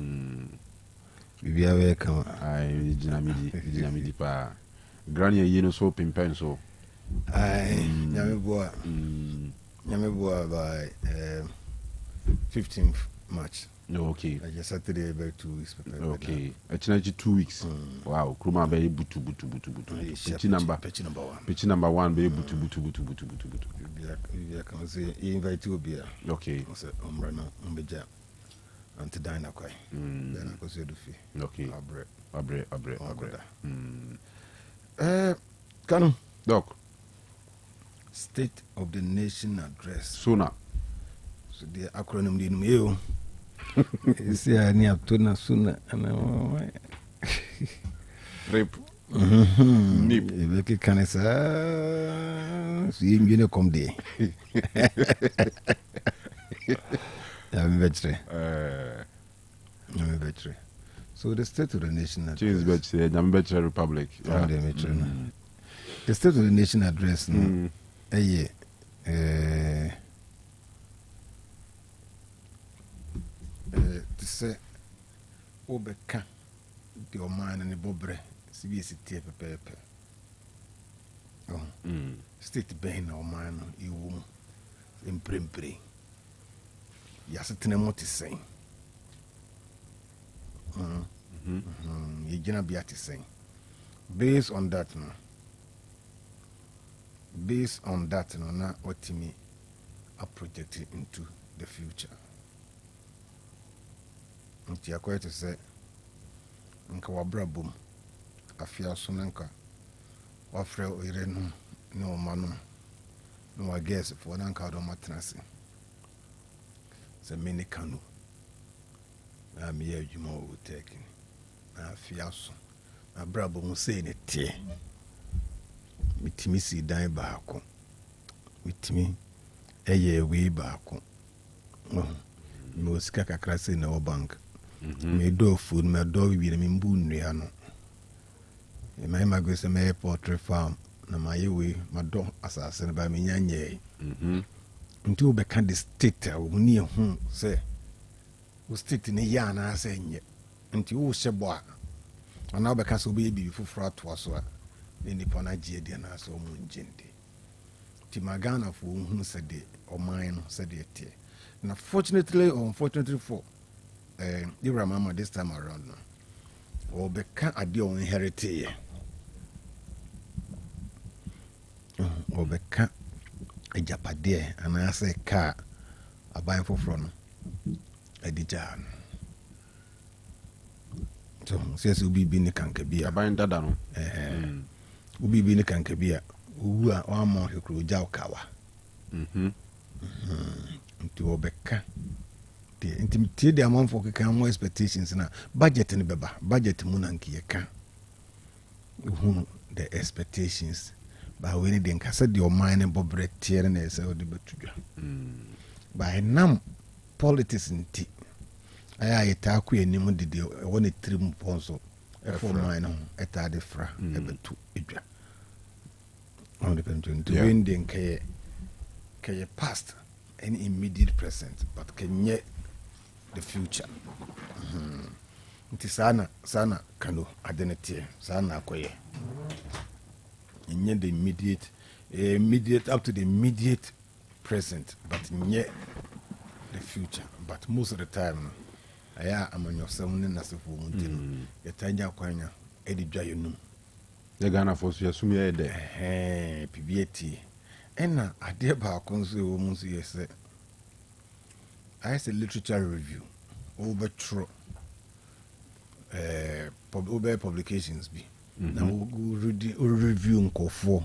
We are welcome. I jinamidi pa. Granny, you know, so pimpen so. I Nyameboa by 15th March. Okay. I just Saturday about 2 weeks. Okay. Actually 2 weeks. Wow. Kruma be butu. Pitch number 1 be butu. You can say invite you be. Okay. I said umbrana umbeja. Anti dine akwai. Then I go say do fee. Okay. Abre. Kanu. Doc. State of the Nation Address. Sona. So the acronym di numeo. You see, I need to na sooner and Rip. Nip. Look at Canessa. See him, you know, come there. I'm a veteran. So the State of the Nation Address. I'm a Republic. The State of the Nation Address. To say Obeka the Oman and the Bobre CBC pepe. State Bain Oman you in Primpri. Yasatine Moti saying. You're be at saying. Based on that, now what to me are projected into the future. Nti akwa to say nka wabra bom afia so nka wafre oyire no ne o manu no wa guess for nka do matnase se mini kanu na me adwuma o take na afia so na bra bom sei ne tie mitimi si dan baako mitimi eye we baako me osika kakra sei na o bank me do food me do we me mbu nnua no e mai mago se me poultry farm na my way ma do asase na ba me nyanye nti o be ka the state a wo ni hu se o state ne ya na ase nye nti o hyebo a ana o be ka so be bi fufura ato so a ni pona gie de na so mu njinde ti magana fo hu se de o man no se de tie na fortunately or unfortunately for Ibra Mama this time around no or beka ade on inherit or beka ejapade and I say car aban foforo no edija no so says ubi bi ni kanka bia aban dada no ubi bi ni kanka bia owu a o amo hekro ja okawa nti obeka the intimate the amount for can more expectations na budget ni beba budget mu na nkiye ka the expectations ba we ni den kasa the omine bobre tiere na ese odi betudwa by nam politics nti aya yeta ku enim de de woni trim ponso e for mine no eta de fra e betu edwa on the pension to win den kay past and immediate present but can yet the future. Nti sana kanu identity sana akoye. Nye the immediate up to the immediate present but nye the future but most of the time aya amanyo semun na sefo muntino yetanya kwanya edidwa yenum the Ghana force yasumi ede PBT ena ade ba konso wo munso yese I say literature review over true over publications be na wo review nkofo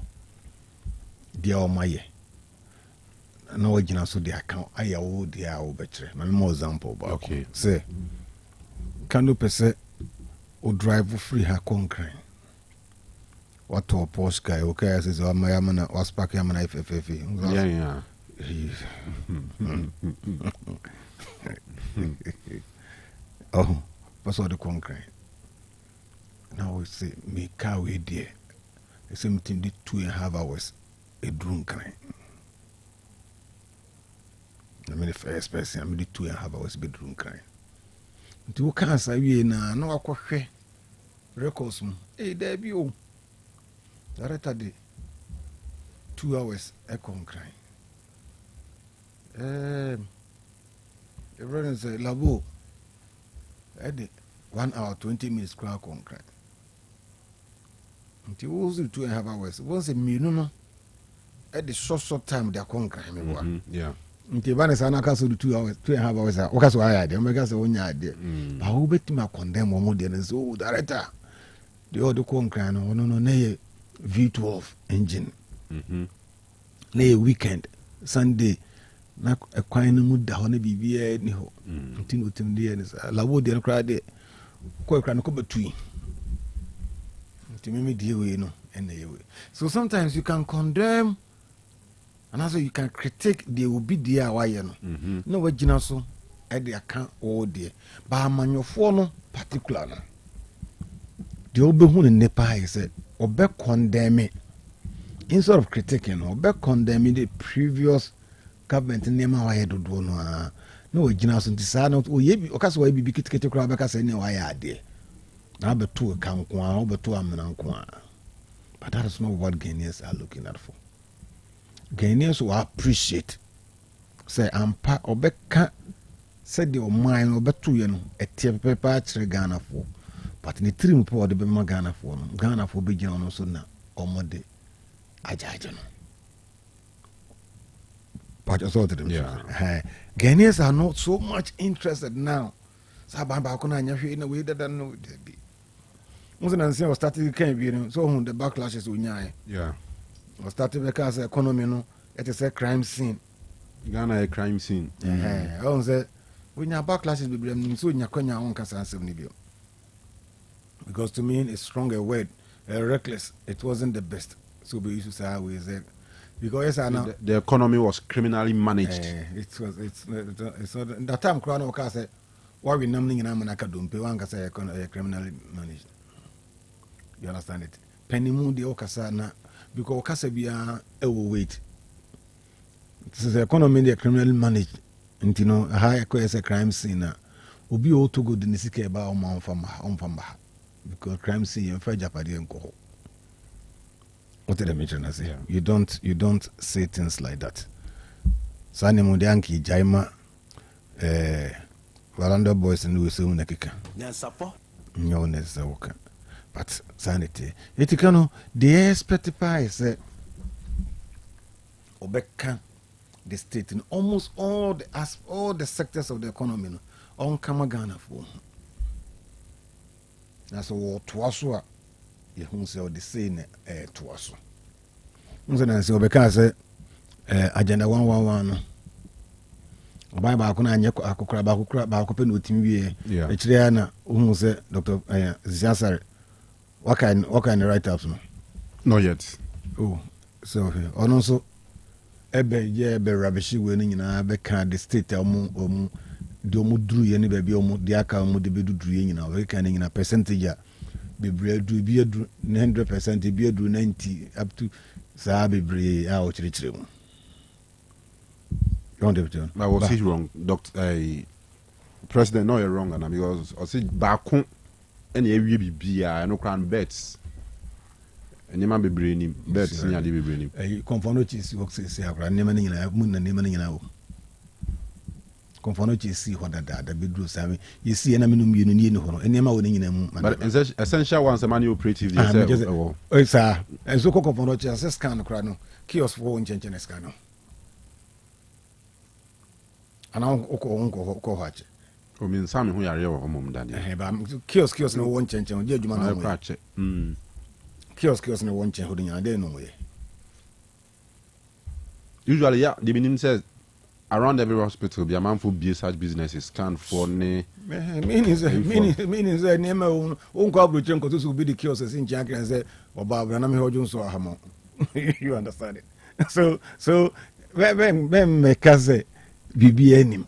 dia o maye na wo gina so dia kan aya wo dia wo betre na me example ba okay say kanu pese o drive free ha concrete what to Porsche guy okay says o maya mana was park ya mana FFF yeah oh what's all the concrete now we say me car we there the same thing did 2.5 hours a drunk crying. I mean the first person I did 2.5 hours bedroom crying. Nti can't say we na no akwohwe records mu there be o director dey 2 hours e kon crying. Everyone say labo ede 1 hour 20 minutes cry kon cry. Nti wo use 2.5 hours once minu no at the short time they kon cry me wa. Yeah. Nti ba ne sana ka so 2 hours 2.5 hours o ka so aya de o mega so onya de ba wo betima condemn o mo de ne so director the other kon cry no no na V12 engine na weekend Sunday na ekwan no mu da ho na bibia ni ho nti no tim de ne sa labo de kra de ko kra no ko betui nti me die we no ene ye we. So sometimes you can condemn and also you can critique the obi dia waye no no wagina so e de aka o de ba amanyofo no particular no the obehu ne nepa is said obe condemn instead of critiquing obe condemn the previous government nema waye dodo no no wagina so ntisa no o ye bi okaso waye bi kitikete kura be ka se ne waye ade na beto kanko a obeto amenanko a. But that is not what Ghanaians are looking at for. Ghanaians will appreciate say ampa obeka said the mind obeto ye no etie pepa chire Ghana for. But ni trim po de be ma Ghana for no Ghana for be gina no so na omode ajaje no. But also to them. Yeah. Ghanaians are not so much interested now. Sabamba ko na nya hwe na we dada no be. Most of them started can be so the backlashes unyai. Yeah. Or started because economy no it is a crime scene. Ghana a crime scene. Oh say when your backlashes be blame so nya kwanya won kasa asem ni bio. Because to me it's stronger word. Reckless. It wasn't the best. So we used to say we said because the economy was criminally managed. It's not that time crown o say why we naming in Amanaka Dumpe one can say criminally managed. You understand it? Penny de okasa na because okasa bia e will wait. This is the economy the criminally managed. And you know high a crime scene na obi o to go the nisike ba o man famba because crime scene in fact Japadi enko. What did I mention? I say you don't say things like that. Sani mudianki jaima Valanda boys and we say unakika. No necessary. But sanity. It can the expectify say Obeka the state in almost all the sectors of the economy no on Kamagana for. That's what Twaswa you who say the same Twaso. Unse say Obeka say agenda 111 Oba ba akuna anye akokra ba akope no timi wie e kire na who say Dr. Ziasare what kind write ups no? Not yet. Oh, so also ebe rabishi we ni nyina be kan the state omu de omu duru ye ni ba bi omu de aka omu de beduru ye nyina we kan nyina percentage a bebre du bi edu 100% bi edu 90 up to sa bebre a o chire mu. You want to I was he wrong, Doctor President? No, you're wrong, and because I said back any area be no crown bets. And you might be bringing bets in your living. A confounded works say, I'm never in a moon and never in a confounded see what that be do, Sammy. You see, an amino union, and never winning in a moon. But essential ones a manual operative. It's a so confounded as a scan crano, kiosk for one change in a scanner. ana ko hache o min sami hu yare wo mom dani ba kiosk no won chen je adwuma no ko ache kiosk no won chen ho nya de no ye usually yeah the minimum says around every hospital be a man for be such businesses stand for ne meaning say nema on ko abro chen ko to be the kiosks in chen kan say oba na me hojo so ahamo you understand it so when me kaze bibi enim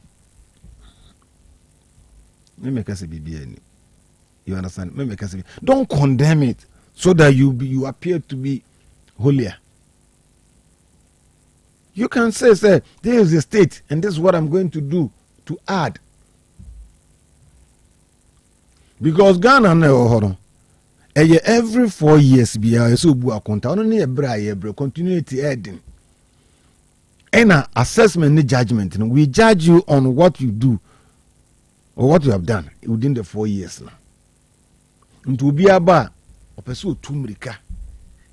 me make us BBN. You understand? Me make us don't condemn it so that you appear to be holier. You can say there is a state and this is what I'm going to do to add. Because Ghana na every 4 years be so bu akonta only ebra continuity adding. And assessment and judgment. We judge you on what you do or what you have done within the 4 years now. Nti obi aba opeso otumrika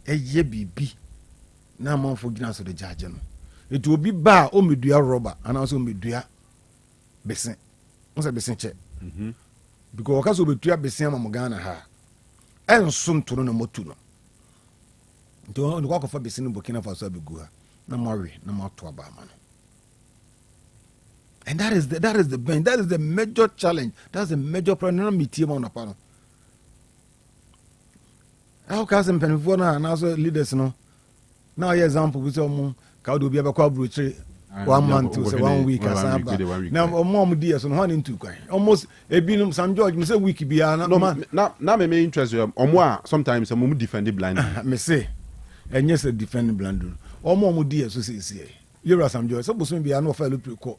eye bibi na manfo gina so de judge no. It obi ba o medua rubber and also medua besen. What's a besen che? Because okaso betua besen ma Ghana ha. Enso nto no motu no. Nti o ko kofa besen no Burkina Faso abegu ha. Na mawe na mato aba ma no. And that is the pain. That is the major challenge. That's the major problem. How can some people and also leaders know? Now, example, we say, "How do we have a quadruple 1 month to say 1 week?" Now, mom dear, so 1 in 2 almost a binum San George. Me say week be now me interest you. Or more sometimes a mum defend the blind. Me say, and yes, a defend blind. Or mom dear, so say, you're San George. Suppose be an offer look to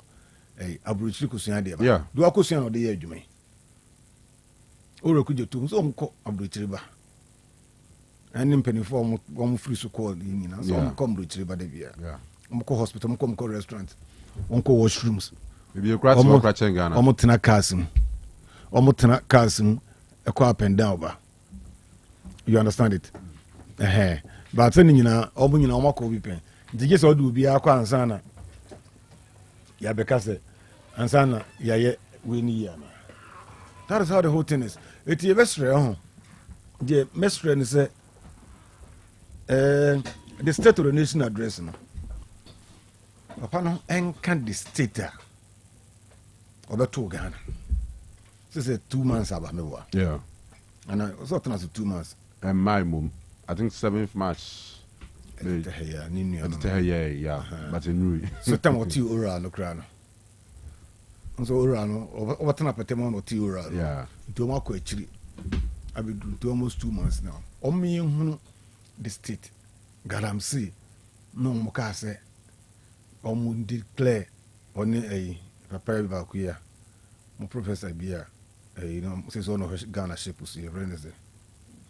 abrochiri kusuya de ba do akosuya no de ye adwuma oro kuje to so mko abrochiri ba ani mpenifo mo free so call nyina so mko abrochiri ba de bia mko hospital mko restaurant mko washrooms maybe you crash mo crash Ghana omo tena cars e ko up and down ba you understand it but then nyina omo nyina omo ko bi pen dige so do bia akwa ansana ya bekase ansana ya ye weni ya na. That is how the whole thing is. It is mestre the mestre is the state of the nation address no. Papa no encan the state obeto Ghana. This is 2 months aba mewa. Yeah. And I was not 2 months. And my mom, I think 7th March. Yeah, but in so time what you ora no kra no so ora no what na petemon what you ora yeah to ma ko akiri abi do almost 2 months now me hunu the state galamsey no mo ka say declare on papa ba ku ya mo professor bia you know say so no Ghana shape us your friend is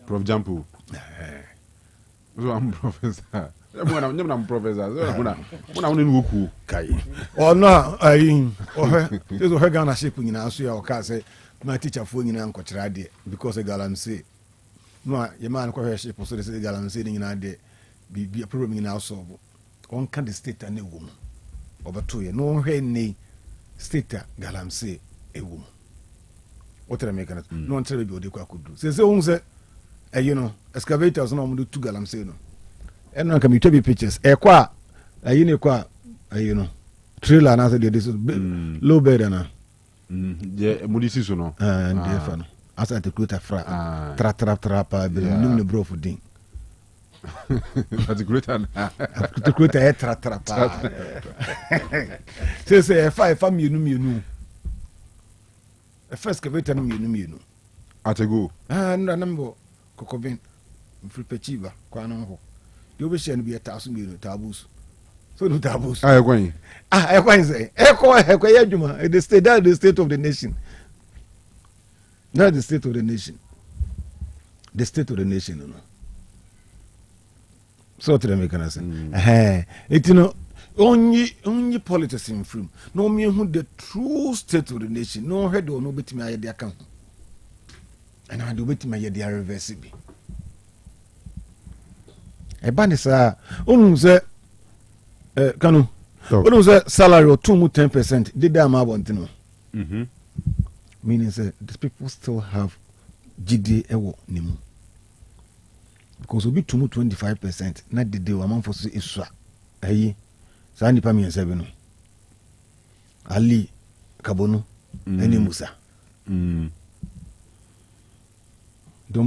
Prof Jampu so I'm professor. I'm professor. Muna nuku kai. Oh no, this is Ghana shape nyina so ya o ka say my teacher fo nyina nkokyera de because galamsey. No, your man ko he shape so say galamsey nyina de bi problem nyina solve. On can the state and a woman. Obato ye no hwe ni state galamsey e woman. What I make no one tell you de kwa kudu. Say unse you know, excavators no do 2 galamsey no. And no can be tell pictures. Kwa you know, trailer na say this is low bed na. Yeah, mudisi so no. And the no. As at the creator fra. Trap the bro for ding. That's greater. The creator trap. Say 5 family you. The first excavator no you. Atego. Number kokobin free pechiba kwa no ho you be share no be 1,000 taboos so no taboos ekwan say ekwa ya djuma the state of the nation the state of the nation no so to make an say it you know only politics in frame no me who the true state of the nation no head or no betimi aye de account and I do betimi aye de reverse bi e ba ni sa onu se kanu When was a salary or 10%? Did that amount want to know? Meaning that these people still have GD ewo nimu. Because we be 25%. Not the day amount for iswa. Hey, Sani Pami and Seven. Ali Kabono, any Musa. Don't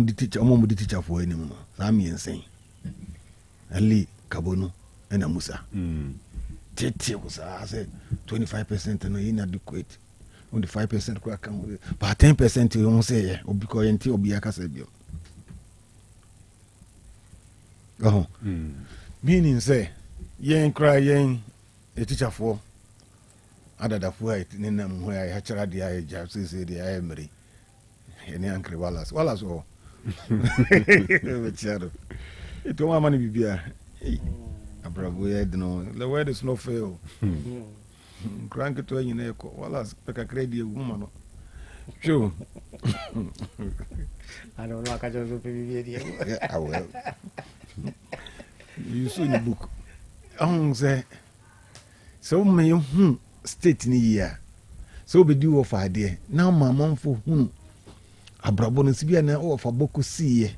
the teacher, I'm the teacher for any more. Sami and saying Ali Kabono and a Musa. Tete was I said 25% and inadequate. On the 5% crack, but 10% you won't say, or because until Biaka said you. Oh, meaning say, yen cry yen a teacher for other than for it in them where I had the eye jab says the I am ready. Any uncle Wallace, Wallace, or it don't want money be a bravo, no, the word is no fail. Crank it to any echo. Wallace, pick a crazy woman. Sure. I don't know. I can just be I will. You see the book. Say, so may state in the year. So be due of idea. Now, my mom for whom a brabonus be an hour for Boku see.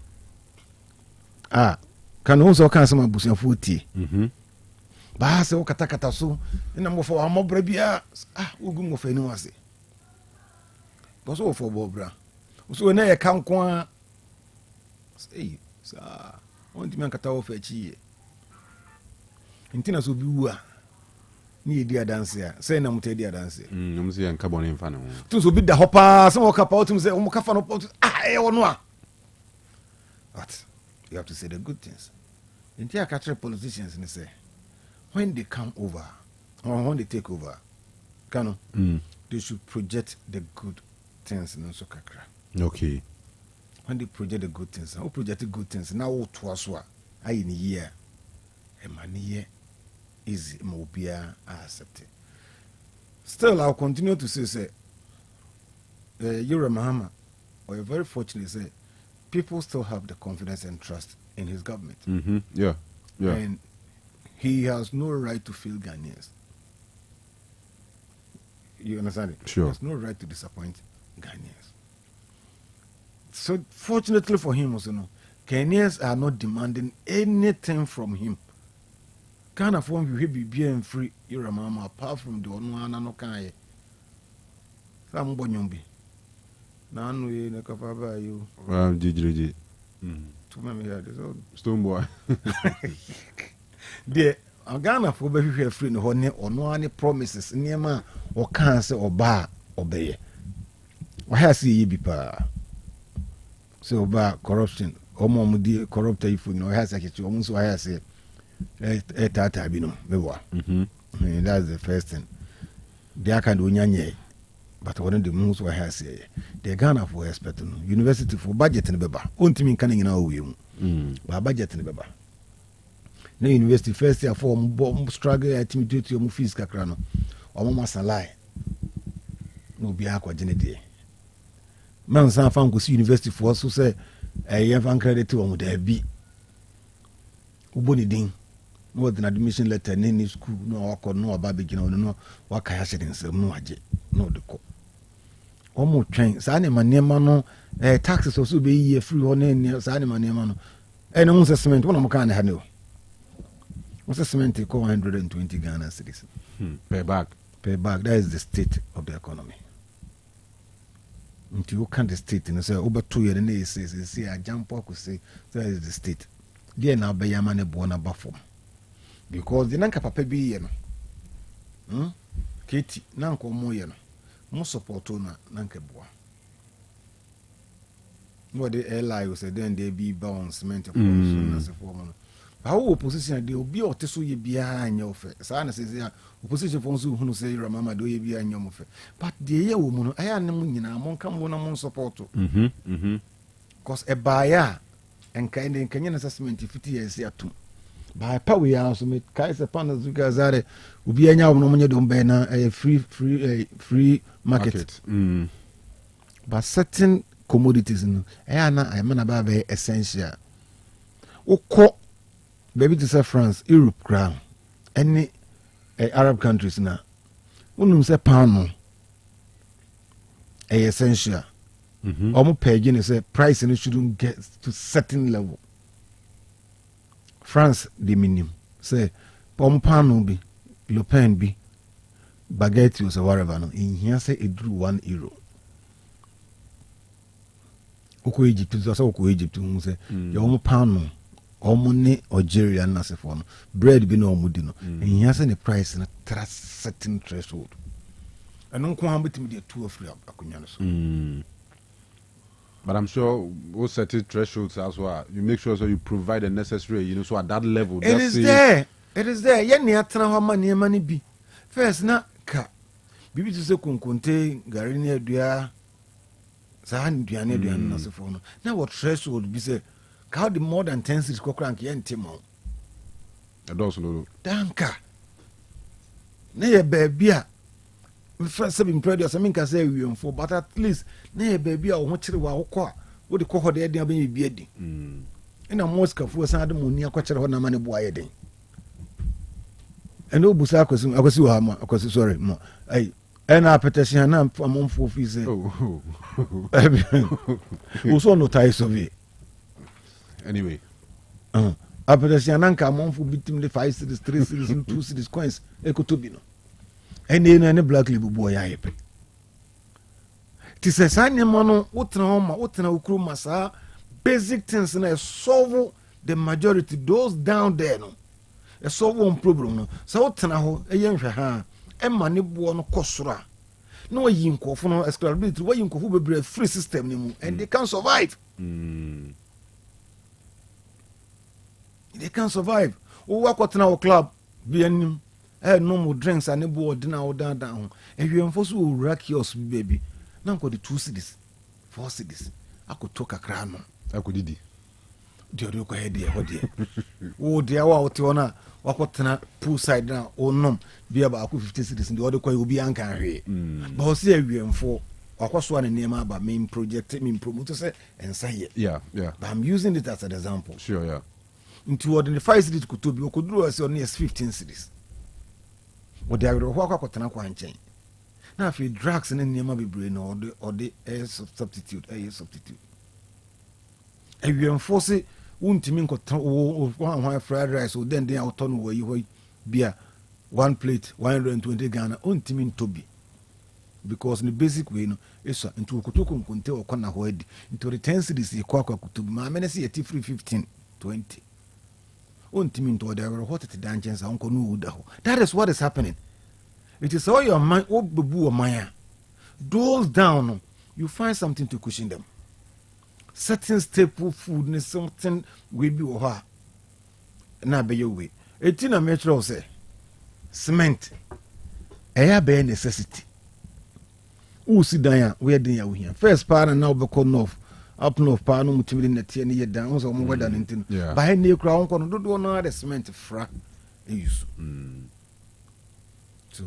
Ah, can also cancel my bush and footy. Ba se o katakata so na mo for amobra bia ogu mo fa ni wase bo so for bobra so na ye kan ko a sei sa on ti man kata o fa chi ntina so bi wu a ni edi adanse a sei na mutedi adanse no se yan carbon in fa na tu so bi da hopa se mo kapa o tum se o mo kafa no e wono a but you have to say the good things ntia ka tre politicians ni say when they come over or when they take over, they should project the good things in Sokakra. Okay. When they project the good things, who project the good things now to us, I in a year, a money is mobia accepted. Still, I'll continue to say, you're a Mahama, or you're very fortunate, say, people still have the confidence and trust in his government. Yeah. And he has no right to fail Ghanaians. You understand it? Sure. He has no right to disappoint Ghanaians. So, fortunately for him, also, Ghanaians are not demanding anything from him. Ghana form you be and free, you're a mama, apart from the one no kind. Some bonyombi. None we ne kafaba you. Jiji. To me here, Stone boy. The Ghana for be free no ne ono any promises niema o kan se oba obeye. O ha se yi bi pa. So oba corruption, omo mudi corrupt ifu no ha se kechi omo so ha se tata bi no mewa. That's the first thing. They can do nyanye. But one of the most we have say the Ghana for expect no university for budget in beba. Ontimi kan nyina o wi mu. Ba budget in beba. Na university first year for struggle activity to your fees kakra no omo masalai no bi akwa gene de man san fan go see university for so say e fan credit to omo da bi uboni din no the admission letter ni school no akọ no aba be gina no waka ya shedin sem no age no de ko omo twen sa ne manema no taxes also be year free ho na sa ne manema no ene ho assessment wona mo kan na ha ne o assessment is 120 Ghana cedis per bag. Per bag. That is the state of the economy. Until you can't the state, and say over 2 years, and they say I jump up, say that is the state. There now be a man born above form because the nanka papa be Katie nanko mo mo support na nanka boa. What the airline will say then they be bound cement as a form. How opposition they will be or so ye behind your face. Sana says, opposition for who say your mama do ye behind your face. But the year woman, I am among come one among support. Because a buyer and kind in Kenyan assessment 50 years here too. By power, we also make Kaiser Pandas because I will be a young woman, don't be a free market. But certain commodities, I am about very essential. Baby to say France, Europe crown, any Arab countries na unum say pound no essential omo page ni say price no shouldn't get to certain level. France the minimum say pound bi Le Pen bi baguette or whatever no in here say it drew €1 oko Egypt so oko Egypt mu say your omo pound no omo ne Algeria na se for no bread bi no omo di no in here say the price na certain threshold and no kwa betimi dey 2 of akonya no so but I'm sure we'll set it thresholds as well. You make sure so you provide the necessary, so at that level. It is there. Yen ni atena ho ma niema ni bi. First na ka. Bibi to say kunkunte gari ni adua. Sa han duane na se fo no. Na what threshold bi say how the more than 10 cities kokrank yen timo. Ados lolo. Danka. Na ye baby a first seven produce I mean ka say we for but at least na ye baby a wo kire wa wo ko a wo de ko ho de den aben bi adi ina mosca fu san de moni akokire ho na ma ne bo aye den eno busa akosi wa ma akosi sorry mo ai ena petition na amomfo fi say wo so no tai so vi anyway a petition na nka amomfo bitim de 5 cities 3 cities 2 cities coins ekotobi no any black label boy ya yepe ti se sanye mono utna homa utna ukru masa basic things na solve the majority those down there no e solve one problem no so utna ho eyenhwe ha e mane bo no kosora no yi nkofo no escalability wo yi nkofo bebre free system ni mu and they can survive they can survive wo wakotna wo club bi anim no more drinks and no ordinary down. If you enforce will rack yours, baby. Now got the 2 cities, 4 cities. I could talk a crown. I could do. Dear, you go ahead, dear. Oh, dear, what you wanna walk poolside now, or no, be about 50 cities in the other coin will be uncarried. But see, we and 4. I was one name about main project, main promoter, and say it. Yeah. But I'm using it as an example. Sure, yeah. Into what in the 5 cities could be, could do us on near 15 cities. What they are walking on chain. Now, if you drugs and any be brain or the air substitute, if you enforce it, won't mean one fried rice, or then they are turn where you beer 1 plate, 120 Ghana, won't mean to be. Because in the basic way, no, it's into Kutukum Kunte or Kona Hoed, into the 10 cities, the Kwaka Kutub, my menacey at 15, 20. Untiminto there were hot at dungeons uncle Nudaho. That is what is happening. It is all your mind oh bubu maya. Those down, you find something to cushion them. Certain staple food something will be or na be your way. 18 a metro say cement. Air bare necessity. Usi daya where they are here. First part and now be north. Up north pa no mutimi na tie ne down so mo weda ntin ba he ne kura won do do no the cement fra use so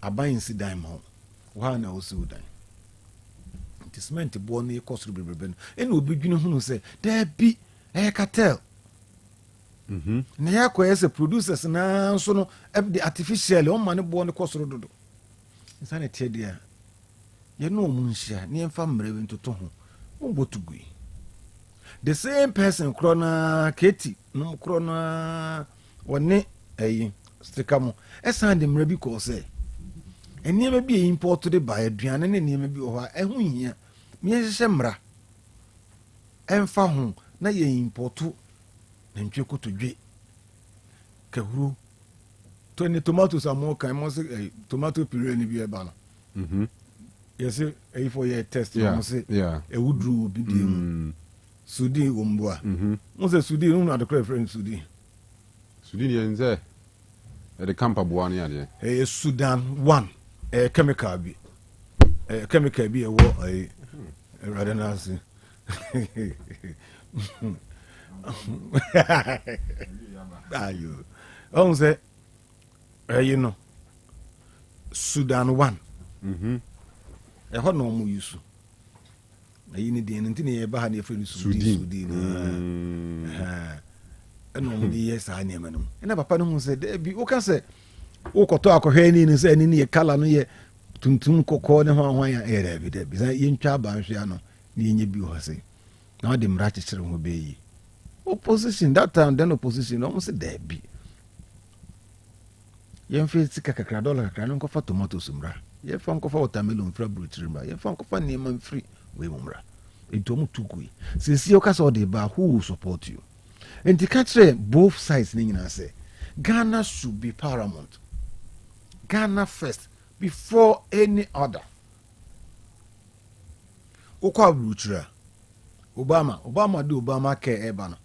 abayin si dan ma wa na o si udan the cement bo na cost bebrebe no ena obi dwene hu no say there be cartel na ya ko yes producers na so no the artificial o ma ne bo ne cost do do insane tie dia ye no mu nhia ne emfa mrewe ntoto ho Mbotugui. The same person crona Katie, no crona one stikamo. Esan de mrebi ko say. And near be imported by a Drian and near be over a win. Me shemra. And found na ye importu and chuku to dre. Kahuru 20 tomatoes are more kind of tomato puree ni be a banner. Yes, a 4-year test. Yeah. A woodrow be Sudi Umbua. Was a Sudi, not the correct friend Sudi. Sudan there at the camp of Buania. A Sudan 1, a chemical be a war, a rather nasty. Are you? Oh, say, you know, Sudan 1. E ho no mu yusu na yini de nti ne ba ha ne afre Sudi na no mu ye sa ne manum na papa no hu se de bi o ka se wokoto akohwe ni se ni ye kala no ye tuntum kokko ne ho ya era bi da bi sa yentwa ba hwe ano ni yenye bi ho se na de mra chechere ho be yi opposition that time then opposition almost there bi yemfe sika kakra dollar kakra no kofa tomatoes mra yemfa kofa watermelon fra brutiri mra yemfa kofa neman free we mra entomu tukui sisi okasa de ba who will support you and the country both sides ni nyina say Ghana should be paramount. Ghana first before any other. Okwa brutura. Obama do Obama care ebana.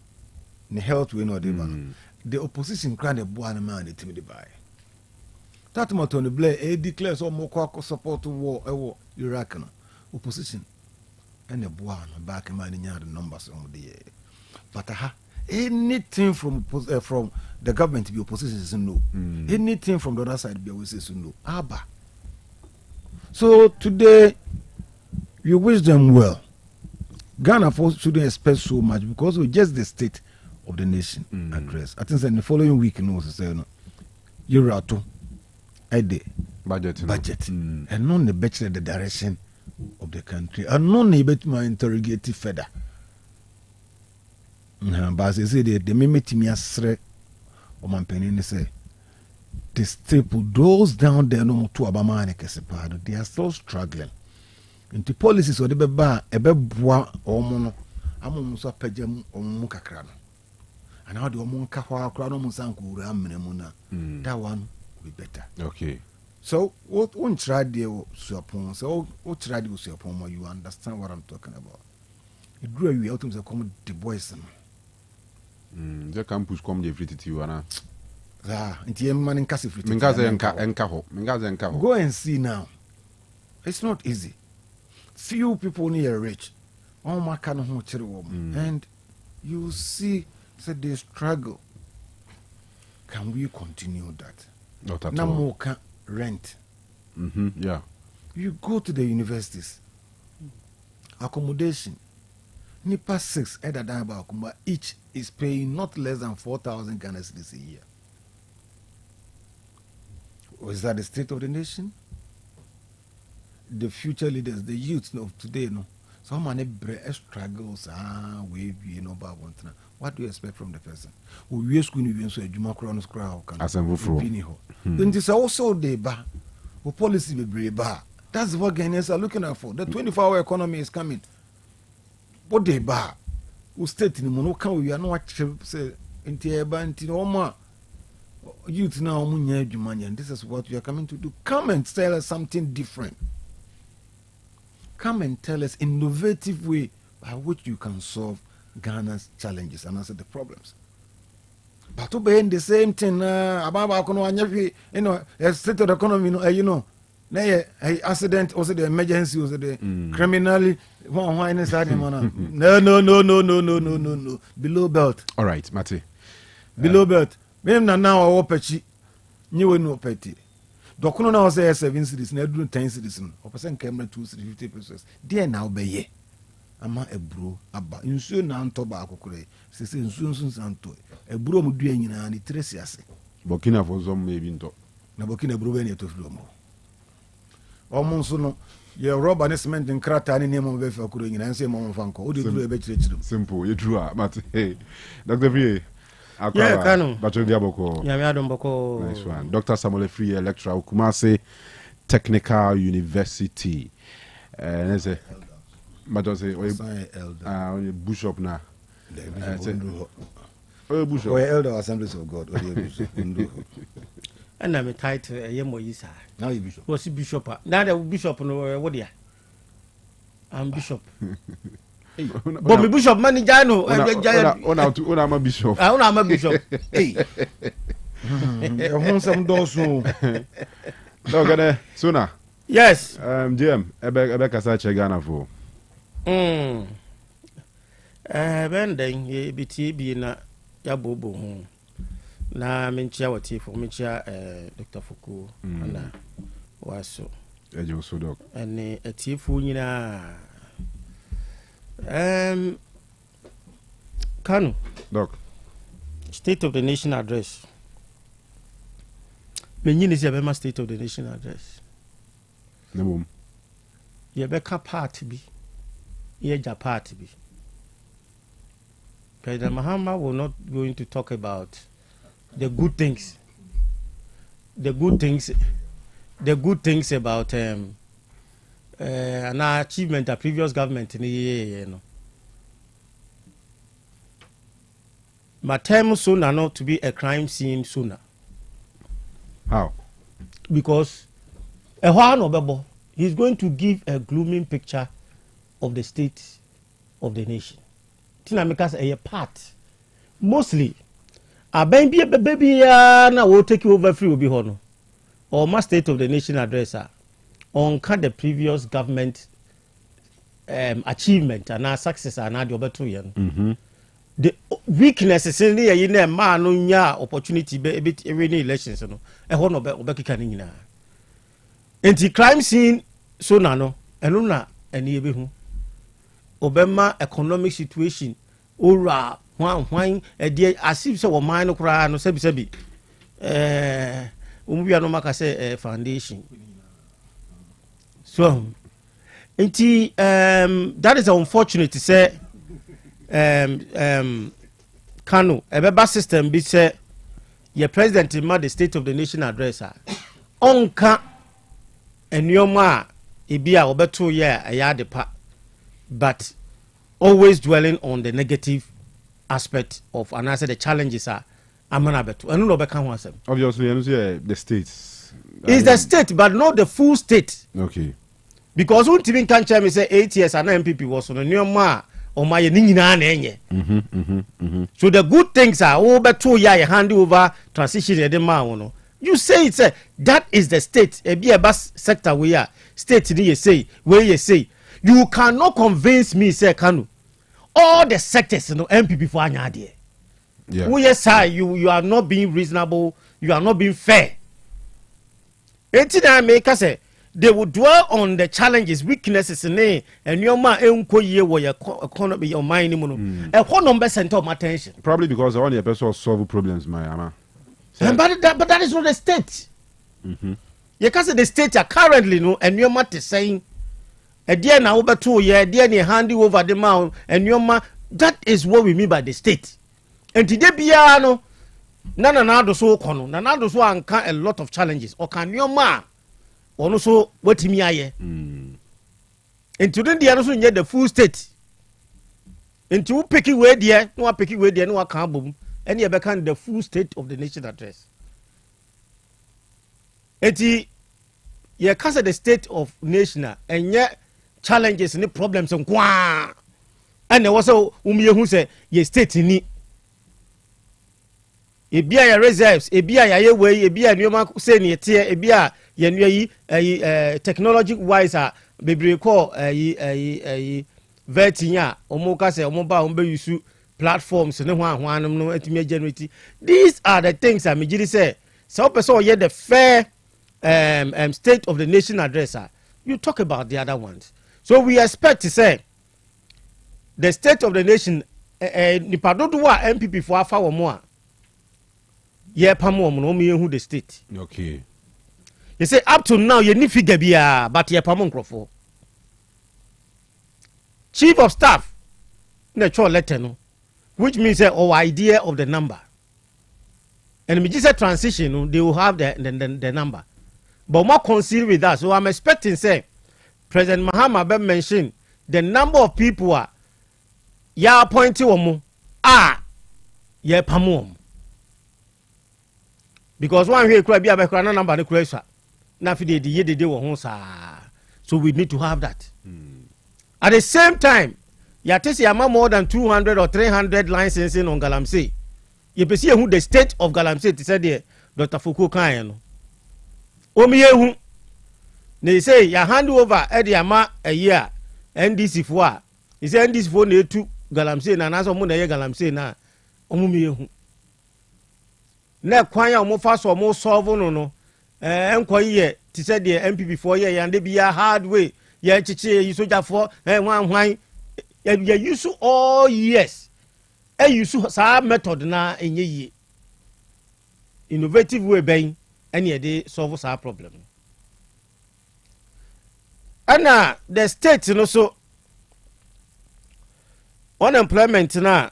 The health we know the bana. The opposition crowd the boy and man the team the buy. That matter on the Blair declares all more support to war Iraq no. Opposition and the boy and back man in the numbers on the but anything from the government to be opposition is no. Anything from the other side be always say no. Abba. So today, you wish them well. Ghana shouldn't expect so much because we just the state of the nation address. I think in the following week, no, you're out to budget, and non the better the direction of the country, and non the better my interrogative further. But they say the mimit me asre or my penny say the staple those down there no to Obama and Kesepado, they are still struggling. Into policies or the beba ebeboa or mono amusa pejem or mukakrano. And how do Monka crano musanku ramina that one will be better. Okay. So what won't try the upon so what try to see upon you understand what I'm talking about. It grew you out to come the boys. The campus come the free to you and man in Cassif. Go and see now. It's not easy. Few people near rich. All my kind of woman. And you see that they struggle. Can we continue that? Not at no all. More can rent. Yeah. You go to the universities. Accommodation. Nipa 6 each is paying not less than 4,000 Ghana cedis a year. Is that the state of the nation? The future leaders, the youth of today, no. Some money struggles, what do you expect from the person? We school even so a Juma Crown's crowd can then this also the bar. Policy be brave. That's what Ghanaians are looking out for. The 24-hour economy is coming. What they bar? Who state in the mono we are not say in Tieba and Tinoma. Youth now, and this is what we are coming to do. Come and tell us something different. Come and tell us innovative way by which you can solve Ghana's challenges and answer the problems. But to be in the same thing, about a state of the economy, accident, also the emergency, also the criminally. No. Below belt. All right, Matty. Below belt. Même now our petty. You no petty. Docuno now say 7 cities, na do 10 cities. Or percent camera 2 cities, 50%. There now be ye. Ama a bro aba. Insu na tobacco kure. Se insu santo. A bro mu dua nyina ni tresiase. Burkina Faso maybe nto. Na Burkina bro be ne to flo mo. Omonso no ye rubber ne cement nkrata ne nemo be fa kuro nyina nse mo mfa nko. O de duro e be kirekirim. Simple. You drew Matty. Hey. Dr. V. Yeah, Kanu. Nice one. Dr. Samuel Free, lecturer, Kumasi Technical University. And I say, Bishop now. Bishop. Elder Assemblies of God. And I'm a title, a Yemoisa. Now you bishop. Was bishop? Now the bishop, no, what dear? I'm bishop. But me bishop manijano I'm a bishop. I'm a bishop. Hey. Some doors sooner. Yes. GM, Ebe Kasache Ghana for. Bending ye BTB na yabobo na menchia wati for menchia Dr. Fuku na waso. Ejo so doc. Ene atifu nyina Kanu. Doc. State of the Nation address. Menyini is a State of the Nation address. No. Yebeka party be. Yeja party be. President Mahama will not going to talk about the good things. The good things about an achievement of previous government in the year, you know. My term sooner not to be a crime scene sooner. How? Because a while he's going to give a gloomy picture of the state of the nation. Tinamikas a part. Mostly, a baby na will take you over free will be hono. Or my state of the nation addresser on the previous government achievement and our success and our other 2 years. The weaknesses in the in man no opportunity be a bit every elections no e ho no be obekika ni nyina enti crime scene so na no eno na ene ye be hu obema economic situation ora hwan e de asif se wo man no kura no sabi umubia no maka se foundation so enti that is unfortunate to say Kano ebeba system bi say your president in the state of the nation addresser onka enyoma ebia obeto ye ayadepa but always dwelling on the negative aspect of and answer the challenges are amana beto enu no beka ho asem obviously you know the states is the state but not the full state. Okay, because one TV can tell me say 8 years and MPP was on enyoma o ma ye nyina na enye so the good things are o beto ya hand over transition e de ma no you say it's that is the state e be a bus sector we are state ni you say where you say you cannot convince me say Kanu all the sectors no MPP for anya there. Yeah. We yes sir you are not being reasonable, you are not being fair. Etina make say they will dwell on the challenges, weaknesses and your man enko ye wo your economy your mind no. E ho number center of attention. Probably because the only person solve problems my ama. But that is not the state. You can say the state are currently no and your man is saying a dear now over 2 years, dear near handing over the mount and your man. That is what we mean by the state. And today, piano, nana so kono, nana so anka a lot of challenges. Or can your ma, or also what me aye. And today, the other one the full state. And to pick away there, no pick away there, no can't boom. And you become the full state of the nation address. And ye cast the state of nation and yet challenges and the problems and kwa. And there was a who say ye state ni ebia ya reserves ebia ya ye way ebia nyoma say ni tie ebia ye nwa yi technology wise bebre call vetinya omoka say omoba ombe use platforms ne ho ahwanum no atimi generate. These are the things I me say so person ye the fair state of the nation addresser you talk about the other ones. So we expect to say the state of the nation nipa dodo wa MPP for afa wo mo a ye pam wo no me hu the state. Okay, you say up to now you ni figure bia but ye pam nkrofo chief of staff na cho letter no which means our idea of the number and me just transition no, they will have the number but more conceal with that. So I'm expecting say President Mahama be mention the number of people are ya appointed woman ye pamom because one here could be a background number the crazy na fi de ye de wo ho sa so we need to have that. At the same time ya tell say more than 200 or 300 licensing on Galamsey you be see who the state of Galamsey to say there Dr. Foucault kan no o me hu they say ya hand over e de ama a year NDC for he say NDC for na etu Galamsey na so mo na ye Galamsey na omo me hu na kwan ya omo fa so omo solve no enko ye ti say the MPP for ye and be a hard way ye chiche you soldier for hwan ye use all years use sa method na enye ye innovative way ben ɛne yɛde solve saa problem ɛna the state no so unemployment na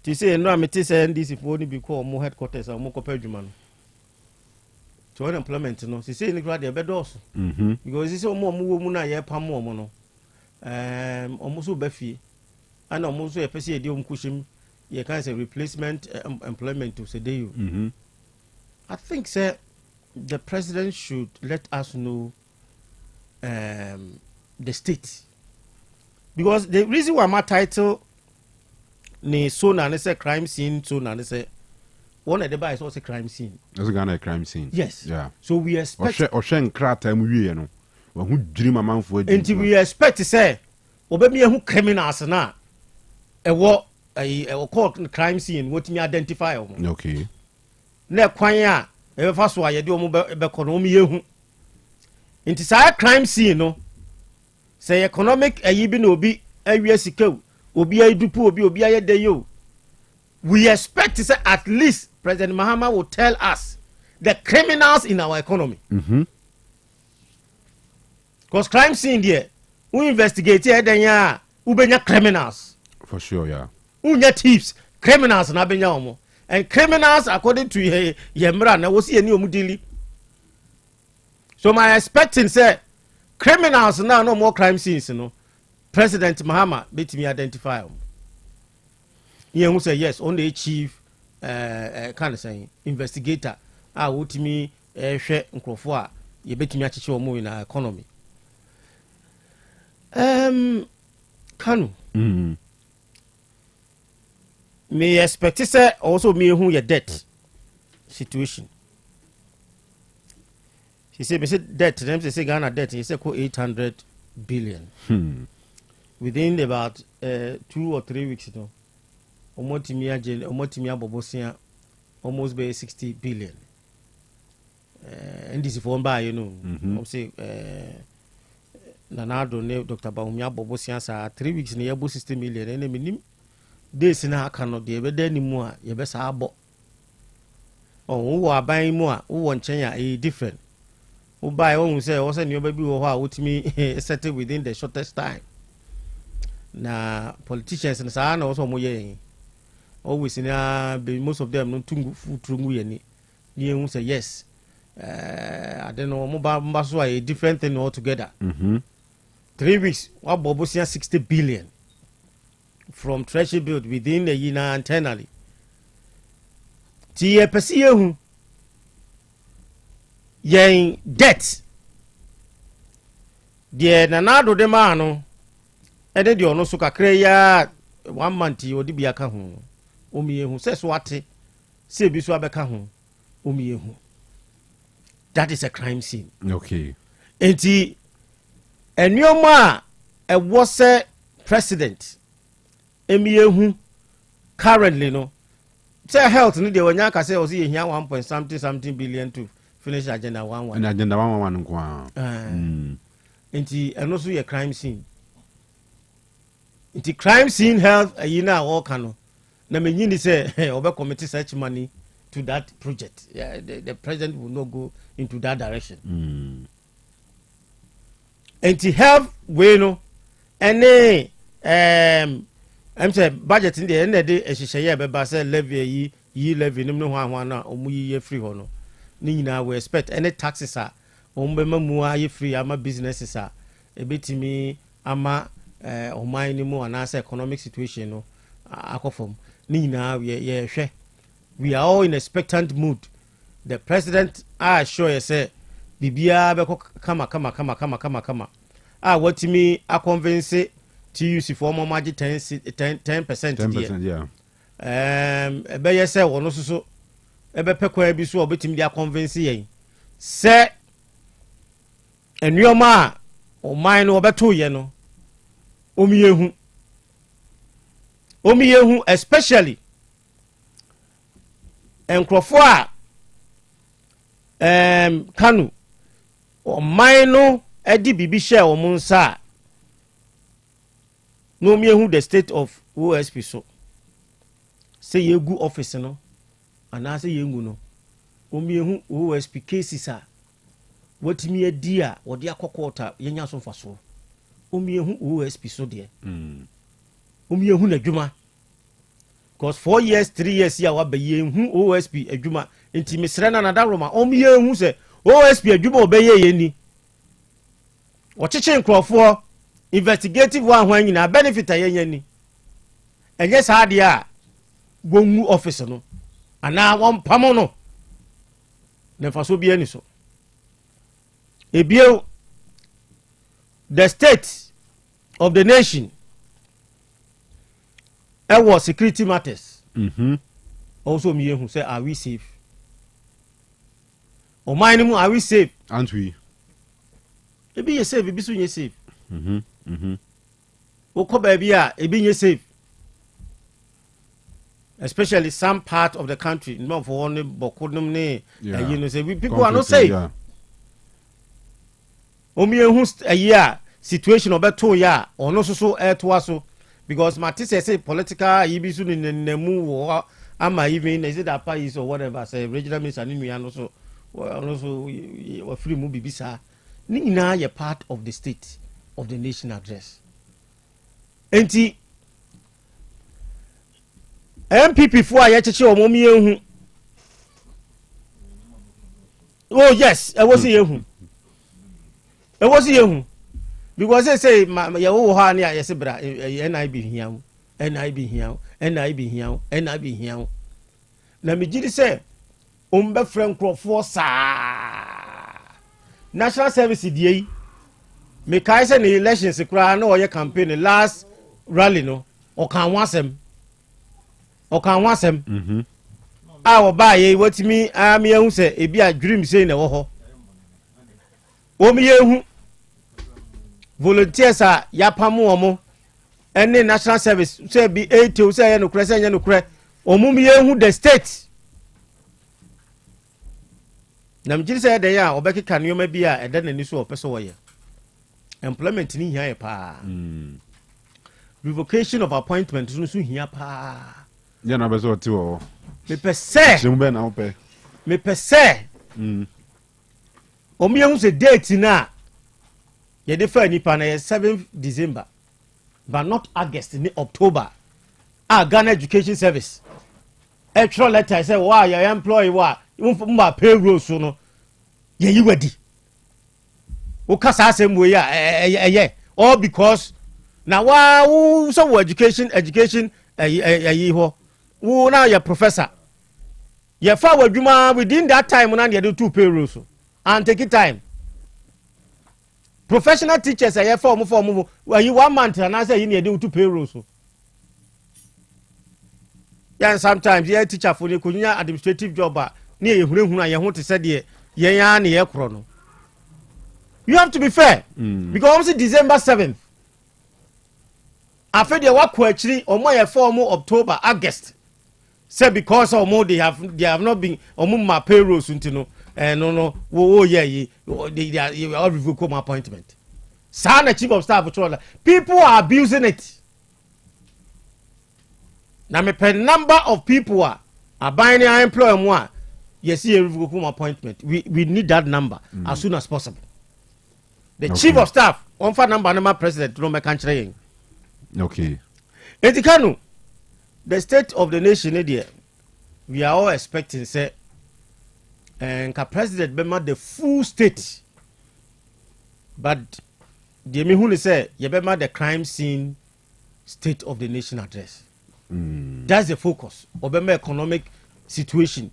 ti say no amete say NDC for ni bi call mo headquarters mo kopa adwuma no to unemployment no ti say ni kra de bedos because ti say mo wo mu na ye pam mo no omo so ba fie ana omo so ye pese ye de omo kushim ye can say replacement employment to say dey you I think say the president should let us know the state, because the reason why my title ni so na ne say crime scene, so na ne say one of the buy is also crime scene. That's a crime scene. Yes. Yeah. So we expect Oshen krata mu wie no. Wa hu dream amanfo adi. Until we expect to say obemi ehu criminals na ewo call crime scene what me identify omo. Okay. Na kwan a e fa so ayede omo be kono omo yehu. Nti sa crime scene no say economic ayi bi na obi awie sika obi ayidupu obi ayede yo. We expect to say at least President Mahama will tell us the criminals in our economy. Because crime scene there, we investigate here, then ya, ubenya criminals. For sure, yeah. Unya thieves, criminals na benya omo. And criminals, according to Yemra, na was any omudili. So my expecting say criminals now no more crime scenes, you know. President Mahama let me identify them. He who say yes, only chief kind of saying investigator. Would me share nkrofo ye betimi achiche omo in our economy. Kanu. Me expect say also me who your debt situation. She said me say debt, them say Ghana debt, he say 800 billion. Within about 2 or 3 weeks, you know. Omotimia bobosia almost be 60 billion. And this is for buy, you know. I'm say Nanado ne Dr. Baumia bobosia sa 3 weeks ni yabo 60 million. And minim days na cannot de be any more. You be sa abo. Oh, who are buying more? Who want China a different? Who buy one who say also new baby or what me settle within the shortest time. Na politicians and sa na also mo ye. Always in most of them no tungu yani. Ni who say yes. I don't know mobile a different thing altogether. 3 weeks, what bobosia 60 billion from treasury bill within the year internally. Ti pesi hu yen debt. Die nanado de ma no ede de ono so kakra ya 1 month odi bia ka ho. Omiyehu says what say bi so abeka ho. Omiyehu. That is a crime scene. Okay. Enti enyoma e was a president emiyehu currently no say health no de wonya ka say o say hia 1 something billion to finish agenda 11 and agenda 11 kwa enti eno so ye crime scene. Enti crime scene health ayina all kano na menyini say obe commit such money to that project. Yeah, the president will not go into that direction. And to have we no any I'm saying budget in the end of the day ehye be ba say levy yi levy nim no ho na omu yi free ho no ni nyina we expect any taxes are ombe mamu aye free ama businesses are ebetimi ama oman ni mu ana say economic situation no akofom ni nyina ye hwe. We are all in expectant mood. The president, I assure you, say, Bibia beko kama. What to me, I convince it to use for more margin 10%. 10%, yeah. Ebe ye say one so ebe pekwa bi so obetim dia convince yen. Say enuoma o man no obeto ye no. Omiyehu especially enkrofo a kanu o maino edi bibi share o munsa no miehu the state of OSP so say yegu office no ana say yengu no omiehu OSP cases a watimi adi a wode akokota yenya so faso omiehu OSP so de omiehu na dwuma because 4 years 3 years ya wa baye hu OSP adwuma nti mesre na nadaroma omiehu se OSP adwuma obeye ye ni ocheche nkrofo investigative one hwan nyina benefit ayenya ni enye saade a gongu office no ana won pamo no ne faso bia ni so ebio the state of the nation was security matters also me who say are we safe o mine mu are we safe aren't we ebi ye safe ebi so ye safe o ko ba bia ebi ye safe especially some part of the country no for one bokodum ne you know say people are not safe o me who a year situation obeto ya ono so to aso because Matisse say political yibisu ni nemu ama even is it that is or whatever say regional minister ni no so free mu bibisa ni ina ye part of the state of the nation address enti MPP for aye cheche omomi ehu oh yes I was ehu because they say ya wo ha ne ayese bra NIB hiawo na me gidi say ombe friend crofo sa national service die me kai say the elections kra na oye campaign last rally no o kan wasem a wo ba ye watimi am ye hu say ebi a dream say na wo ho o mi ye hu volunteers a yapamu omo ene national service say be 80 say ye no kure omum ye hu the state na mjiri say dey a obekeka nioma bi a eda nani so opeso wo ye employment ni hia ye pa revocation of appointment so hia pa ye na beso ti wo me pese omu ye hu say date na ye dey fa nipa na 7th December but not August ni October Ghana Education Service extra letter say wa your employee wa mba payroll so no ye yiwadi o kasa asem we ya all because na wa so education yi ho wo na your professor ye fa wadwuma within that time na ye do two payroll so and take it time professional teachers are for you 1 month and I say you need to payroll so yeah sometimes yeah teacher for the kunya administrative job near you you want to say the yeah na ye kro no you have to be fair because it's December 7th after they work actually or more form October August say because or more they have not been my payroll no no they all revoke my appointment sana chief of staff people are abusing it na me per number of people are buying our employer more yes you revoke my appointment we need that number as soon as possible the chief of staff on for number my president no me country okay etikanu the state of the nation there we are all expecting say and president bema the full state but the me who say you bema the crime scene state of the nation address that's the focus obema economic situation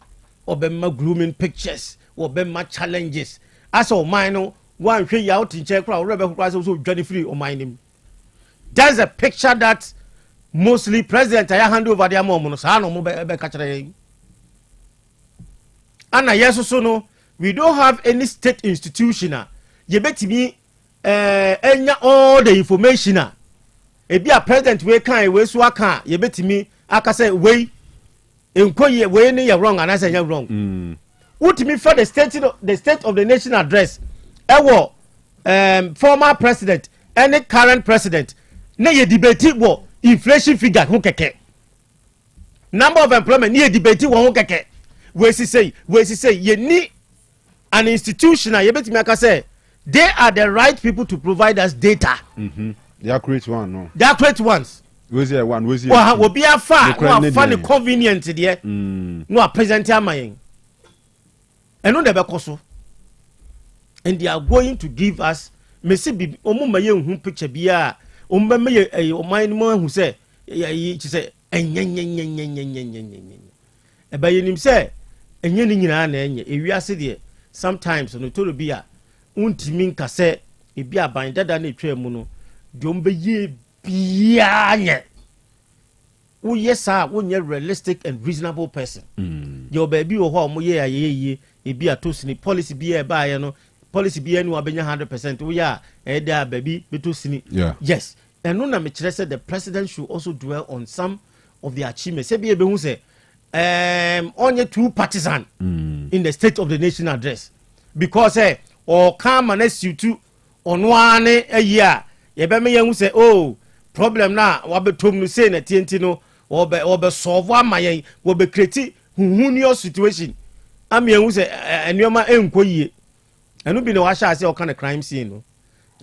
obema glooming pictures obema challenges as of mine one hwe ya out in check crowd rebe kwase so journey free o mine that's a picture that mostly president I hand over their mom no sa no mo be kachara ana yeso so no we don't have any state institution ye betimi enya all the information e bia president we kan we so aka ye betimi aka say we enkoye we ne ye wrong and I say ye wrong utimi for the state of the nation address ewo former president any current president ne ye debate wo inflation figure ho keke number of employment ne ye debate wo ho keke we say ye ni an institution ye betimi aka say they are the right people to provide us data. They are create one, no. They are create ones. Where's the one? Where's the? Well, be a far, no funny convenient there. No present amayen. And no never koso. And they are going to give us. Me see be omo maye hu picture bia. Omo maye o mind mo hu say. He say enye. Eba yenim say enye ni nyina na enye. Ewiase de sometimes no to be a untimi nka say e bia ban dada na etwa mu no. De ombe ye bia nye. Wo yes sir, wo nye realistic and reasonable person. Your baby wo ho mo ye ayeye e bia to sini policy bia ba ye no. Policy bia ni wa benya 100%. Wo ya e da baby be to sini. Yes. And no na me kire say the president should also dwell on some of the achievements. Say be hu say only too partisan in the State of the Nation address because or come and you to on one a year ye be me hu say oh problem na wa betom no say na TNT no or be solve am yen wo be create hunhunio situation am ye hu say enoma enko yie enu bi na wa sha say o kind of crime scene no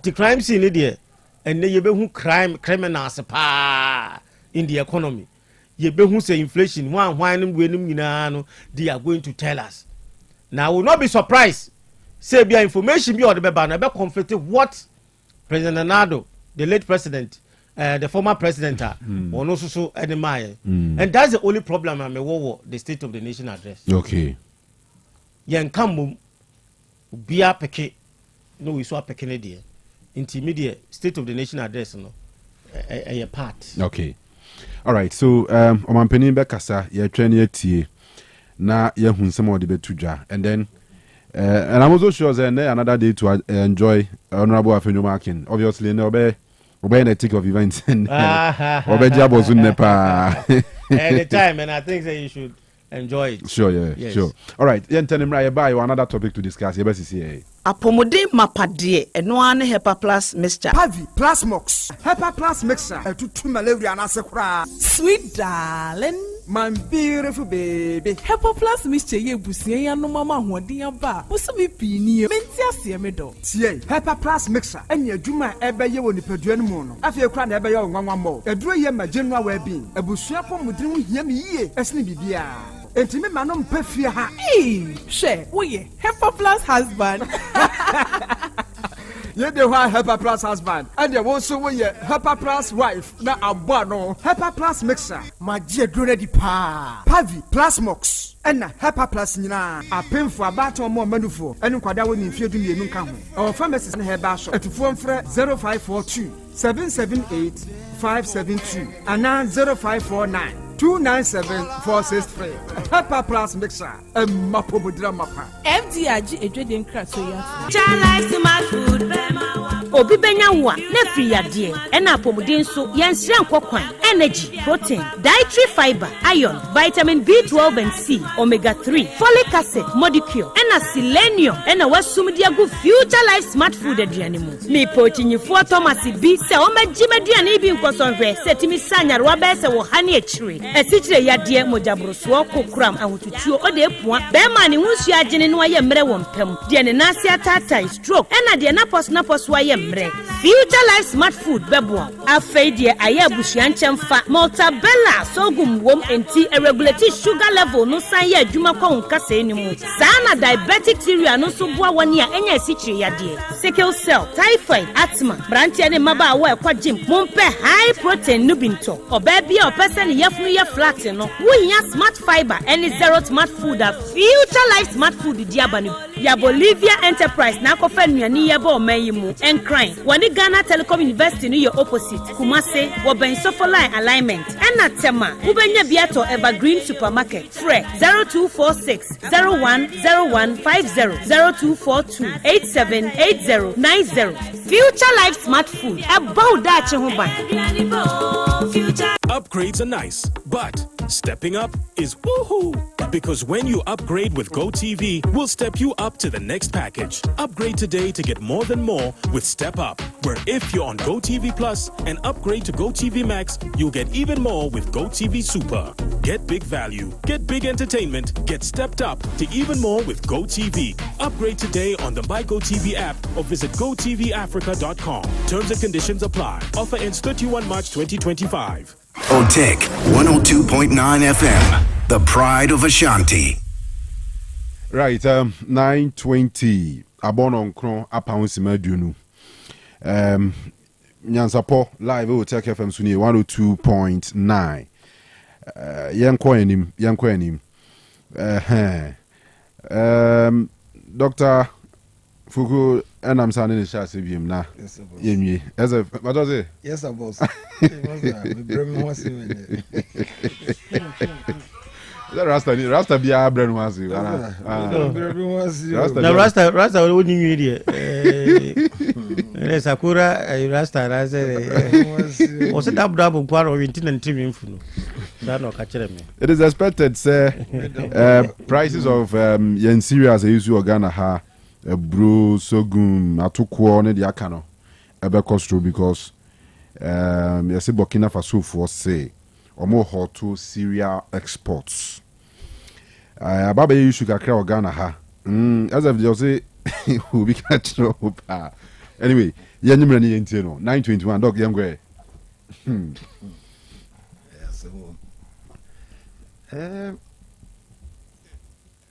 the crime scene there and ye be hu criminals pa in the economy ye be hu say inflation hwan nim wenim nyina no they are going to tell us now. I will not be surprised say be information be or the be ba na be conflict what President Nado, the late president, the former president or also so anymore. And that's the only problem I'm aware the State of the Nation address. Okay. Yan come be a peke no we saw peke there. Intermediate State of the Nation address no a part. Okay. All right. So omampeni be kasa ye twani atie na ye hu nsem odi betudwa and then and I'm also sure that another day to enjoy Honorable Afenyo Markin. Obviously, no be in a tick of events and job anytime, and I think that you should enjoy it. Sure, yeah, yes. Sure. All right, then tell him right by another topic to discuss. You best see. Apomode mapadie eno Hepa Plus mixture. Pavi Plus Mox. Hepa Plus mixture. To malaria na sekura. Sweet darling. My beautiful baby. Hepa Plus mixture ye busie ya no mama hoden aba. Muso bi pini. Menti ase me do. Tie. Hepa Plus mixture. Enya adwuma ebeye wo nipadua no mu no. Afie kura na ebeye wo nwanwa mo. Eduro ye ma general well being. Ebusua pomudin hu hia me yie. Esne bibia. Entimi manom pefie ha. She, wo ye Hepa Plus husband. You the one Hepa Plus husband, and you also wo ye Hepa Plus wife. Na abo no Hepa Plus mixer. Ma je duro di pa. Pavi Plus Mox. Enna Hepa Plus nyina. Apemfo abato mo manufo. Enu kwada wo ni mfie du mienu nka ho. Our pharmacist na heba so. Etufo mfre 0542 778 572 ana 0549 297-463. Hepa Plus mixer. Mapobudra mapa. FDRG edweden kraso ya. Chalice my food. Obi benya wa na free yade e na apomuden so yensire nkokwan energy protein dietary fiber iron vitamin B12 and C omega 3 folic acid molecule and selenium and wasumdi agu future life smart food aduane mu me pochinyifo Thomas bi se o magime aduane bi nkosonhwe setimi sanyare wa be se wo hane akire esichire yade mojabroso kokram ahotutuo o de epua be ma ne hunsu agene no aye mre wo mpam de ne nase atata stroke and de na pos wa ye future life smart food bebo afei de aye abusuan chemfa multabella sogum wom enti regulate sugar level no san ye adwuma kwa nkasa enimu sana diabetic theory no so boa woni a enya esichire yade sickle cell typhoid asthma brantia ne maba wa kwa gym mompe high protein nubinto oba bia opese ne yefunu ye flat no wohia smart fiber any zero smart food a future life smart food diabani ya Bolivia enterprise na kofa nuani ye ba o mayimu crime. Wani Ghana Telecom University ni your opposite. Kumase, waben sofoline alignment. Ena tema, ubenya biato Evergreen Supermarket. Fre 0246 010150 0242 878090. Future Life Smart Food. About that chehuban. Upgrades are nice, but stepping up is woohoo! Because when you upgrade with GoTV, we'll step you up to the next package. Upgrade today to get more than more with Step Up, where if you're on GoTV Plus and upgrade to GoTV Max, you'll get even more with GoTV Super. Get big value, get big entertainment, get stepped up to even more with GoTV. Upgrade today on the My GoTV app or visit GoTVAfrica.com. Terms and conditions apply. Offer ends 31 March 2025. On Tech 102.9 FM, the pride of Ashanti. Right, 9:20. Abono nkron apaunsi madunu. Nyansapo live o Tech FM suni 102.9. Yankwa enim. Dr. Fuku and I'm signing the shots of him now. Yes, boss. As a what was it? Yes, boss. Rasta be a brand was you. Rasta only you here. Sakura Rasta was a double part of and team. It is expected, sir. Prices of yen cereals they use to Ghana ha bro sogum atukwo ne de aka no ebe cost because yes Burkina Faso for say omo hoto cereal exports ababa you sugar cra Ghana ha as of just say we be catch up anyway yen nyimra ne yentie no 921 dog yengwe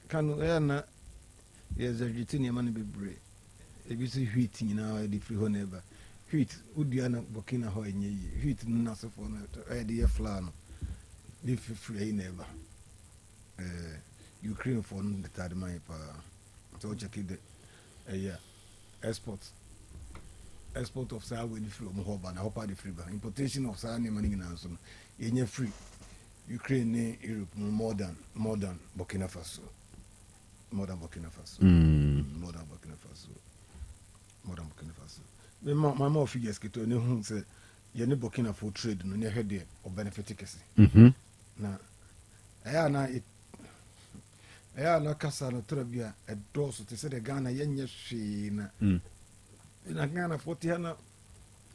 Kanu na yes everything your money be break. If you see wheat now the free ho neighbor. Wheat udia na Burkina ho enye wheat na so for na the flour no. The free neighbor. Ukraine for the third money pa. So check it yeah. Export of sour with the free mo ba na hopa the free ba. Importation of sour money na so enye free. Ukraine Europe more than Burkina Faso. More than Burkina Faso. My more figures get to know who say you need Burkina for trade no near head or benefit kesi. Na na kasa na trabia a doso to say the Ghana yenye shi na na Ghana 40 hana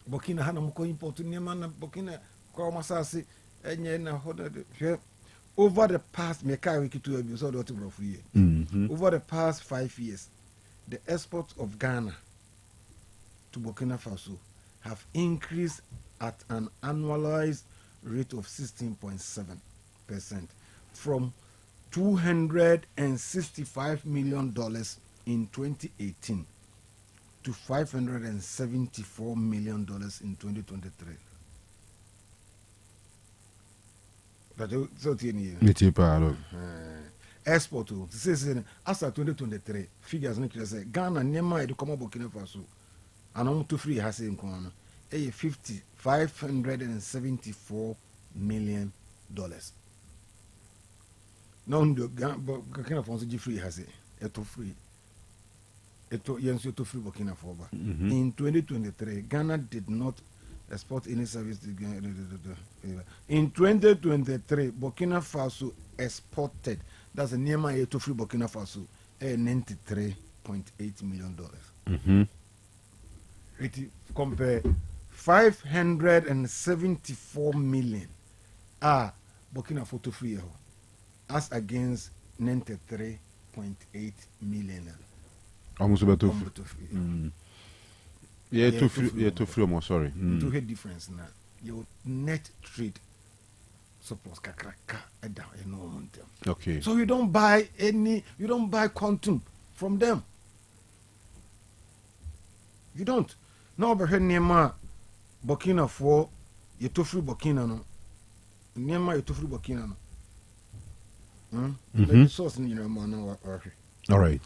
Burkina hana mko import nyama na Burkina kwa masasi enye na hoda over the past over the past 5 years the exports of Ghana to Burkina Faso have increased at an annualized rate of 16.7% from $265 million in 2018 to $574 million in 2023. But so export to say after 2023 figures say Ghana nema e come Burkina Faso and on to free has in kono e $574 million. Now Burkina Faso ji free has it to free eto yenso to free Burkina Faso. In 2023 Ghana did not export any service to Ghana. In 2023, Burkina Faso exported, that's a near my to free Burkina Faso, $93.8 million. It compare 574 million Burkina Faso free as against 93.8 million. Almost about to free. Yeah, too free. I'm sorry. To hear difference now. Your net trade suppose kakraka down enormous. Okay. So you don't buy quantum from them. You don't. Now but Nema Burkina for you to free Burkina no. Nema you to free Burkina no. The source in your man now. All right.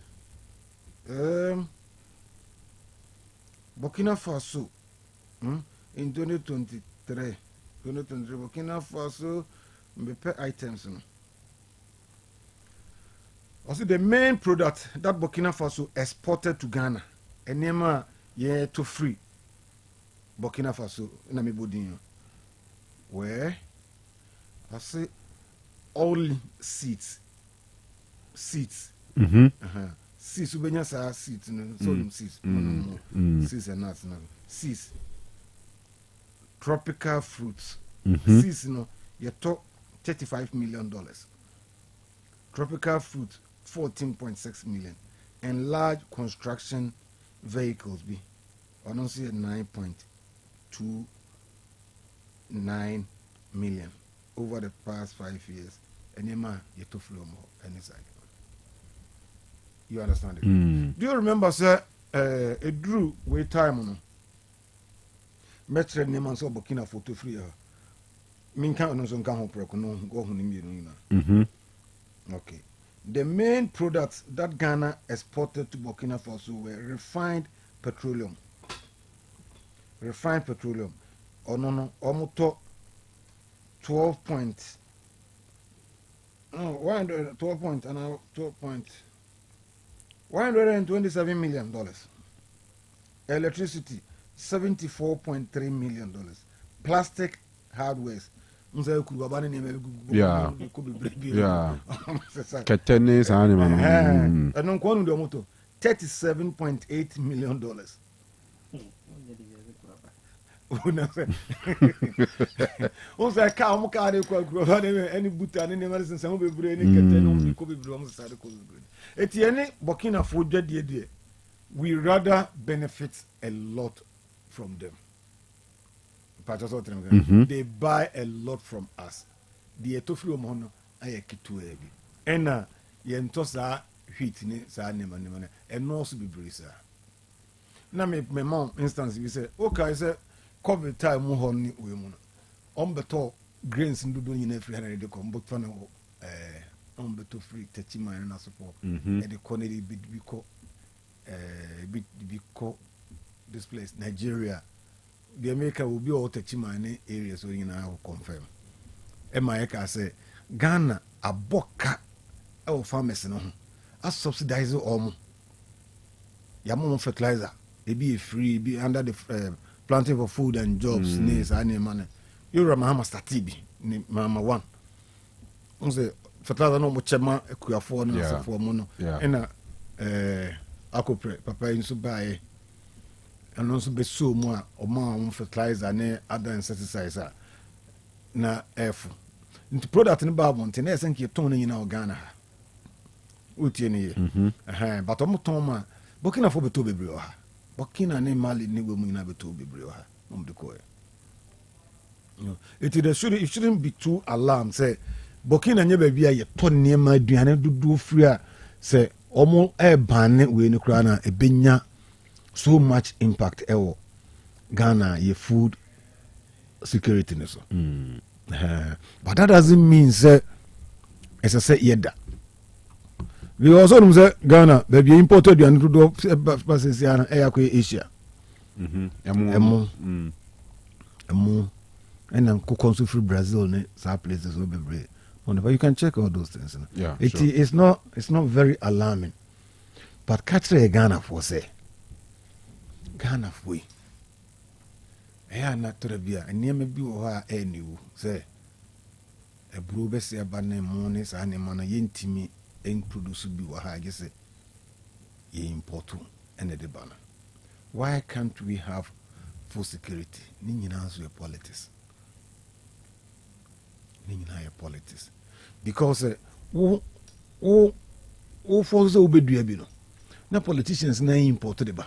Burkina Faso in 2023 Burkina Faso per items no. Also the main product that Burkina Faso exported to Ghana enema yeah to free Burkina Faso na me bodin where I say only seats. Seats. Seats ubenya sa seats no so seats. Seats and nuts no. Seats. Tropical fruits. Seats no you talk $35 million. Tropical fruit 14.6 million. And large construction vehicles be honestly 9.29 million over the past 5 years. And you to flow more any side. You understand it? Do you remember, sir? It drew wait time on Metre Neman so Burkina photo free. Minka no son kan ho no go hu ni Okay. The main products that Ghana exported to Burkina Faso were refined petroleum. Refined petroleum. No, almost 12 point. No, 112 point and 12 point. $127 million. Electricity, $74.3 million. Plastic hardware. Yeah. Tennis animal. And on $37.8 million. Also, I can't any boot and any medicine. Some will be any Etienne Burkina Faso, we rather benefit a lot from them. They buy a lot from us. The etofrio mono ayakitu ebi. Ena yentosa wheat ni sa nema and also be brisa. Na me mom instance we say okay say COVID time mo hon we mo. On beto grains ndudo nyina free na de kom but fa na on beto free techi man na support. E de corner bit biko this place Nigeria. The America will be all Techimane area, so you know I will confirm. Emma say Ghana a boka our farmers no as subsidize almost Yamon fertilizer, it be free, be under the planting for food and jobs, nays, any money. You're a Mahama Statibi, Mama one. On the fertilizer no much ma for no for mono, and I could pray, Papa in Subai. And also be so more or more fertilizer and other insecticides na F. Into product in Babon, and I think you're toning in our Ghana. Utieni, but Omotoma, Burkina for Betobe Brioha. Burkina ne Mali ni women have Betobe Brioha, the coy. It shouldn't be too alarmed. Say, Burkina never be a ton near my Diana do free. Say, almost a ban with no crana, a binya. So much impact Ghana your food security but that doesn't mean say as I say yeda we also say Ghana baby imported and to do passes Asia emu and then cook free Brazil some places will be brave whenever you can check all those things it's not very alarming but catch Ghana for say Ghana foi. Not to the beer, and near me be or any say a brew best about name monies and a man yen me ain't produce be what I guess it ye important and a banner. Why can't we have full security? Ning answer your politics. Ning politics. Because who for the obedient? No politicians na imported ba.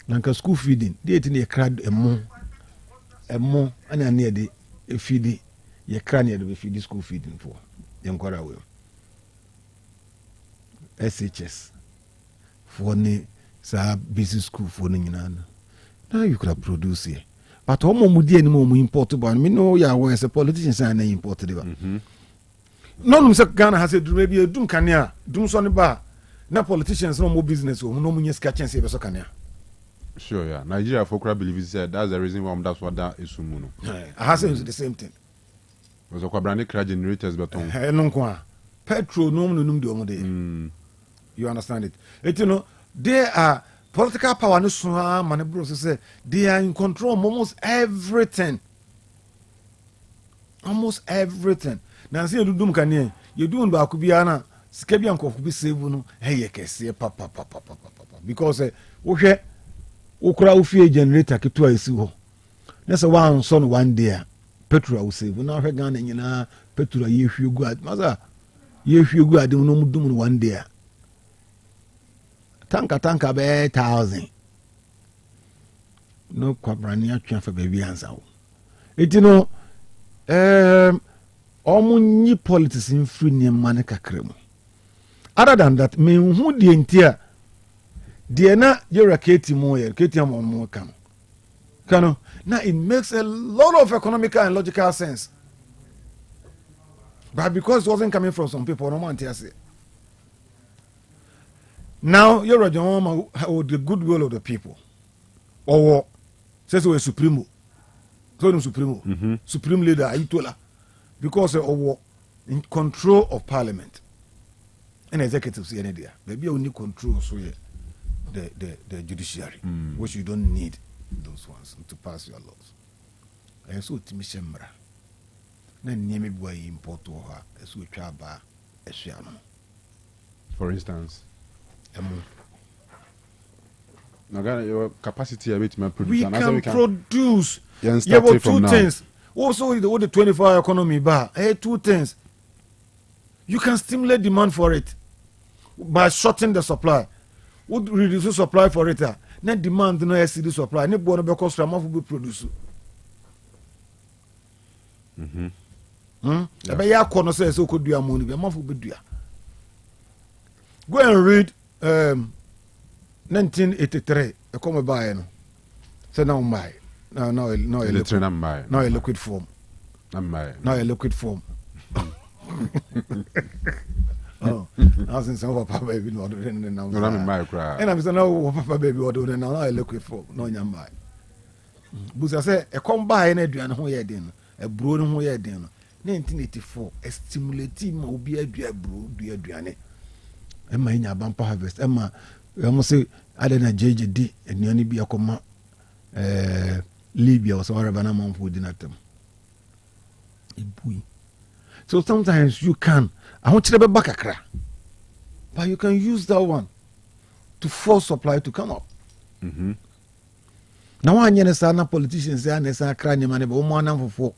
Nanka school feeding, they eat in a crowd a more, and I near the feeding, ye cranny the feed school feeding for young Cora will. SHS for ne sa business school for Ningan. Now you could have produced here. But how much any more imported one? Me know ya was a politician and imported one. None of Ghana has a maybe a doom cania, doom sonny bar. Now politicians no more business or no more sketch and save a socania. Sure, yeah. Nigeria folk believe said that's the reason why that's what that is sumuno. I have said the same thing. Was a quabrani crash generators but petrol no day. You understand it? You know, they are political power no so man bro say they are in control of almost everything. almost everything. Now see you do can you do ba kubiana sika bi anko kubi save no hey kese papa because wohwe wokura wo fie generator keto esi ho na se one son one day petrol wo save na hwe Ghana nyina petrol ye hwie gu ad maza ye hwie gu ad no mudum one day tanka be 1000 no kwabrani atwa fa baby ansa wo etino omunyi politics in free ne mane kakremu. Other than that, me who the entire na you're a Katie Moyer, Katie Momo Kano. Now it makes a lot of economical and logical sense. But because it wasn't coming from some people, no one to say. Now you're a gentleman with the goodwill of the people. Or says we're supremo. So supremo. Supreme leader, Aitola. Because of in control of parliament. And executives here and there. Maybe only control so the judiciary, which you don't need those ones to pass your laws. And so Timishemra. Then name it why import to her as we traba a shiano. For instance, now your capacity of it to produce. We can produce. Yeah, but two things. Also, the 24-hour economy bar. Two things. You can stimulate demand for it by shortening the supply. Would reduce the supply for it. Then demand no exceed supply. Ne bono be cost will be produced. Ebe ya kono say so could do amoni be mafu be do. Go and read 1983. E come by no. Say now my. No, a liquid form. No, a liquid form. Oh, I was in some Papa Baby, no, and I'm saying, no, Papa Baby, or do now a liquid form, no, young man. But I say, a combine a drian who had in a brood who had in 1984, a stimulating will be a dear brood, dear Driane. Emma in your bumper harvest, Emma, I almost say, I didn't a JJD and you only be a comma. Libya or whatever amount for dinner them. So sometimes you can. I want you to be back a crack. But you can use that one to force supply to come up. Now I understand politicians say I cry money, but one for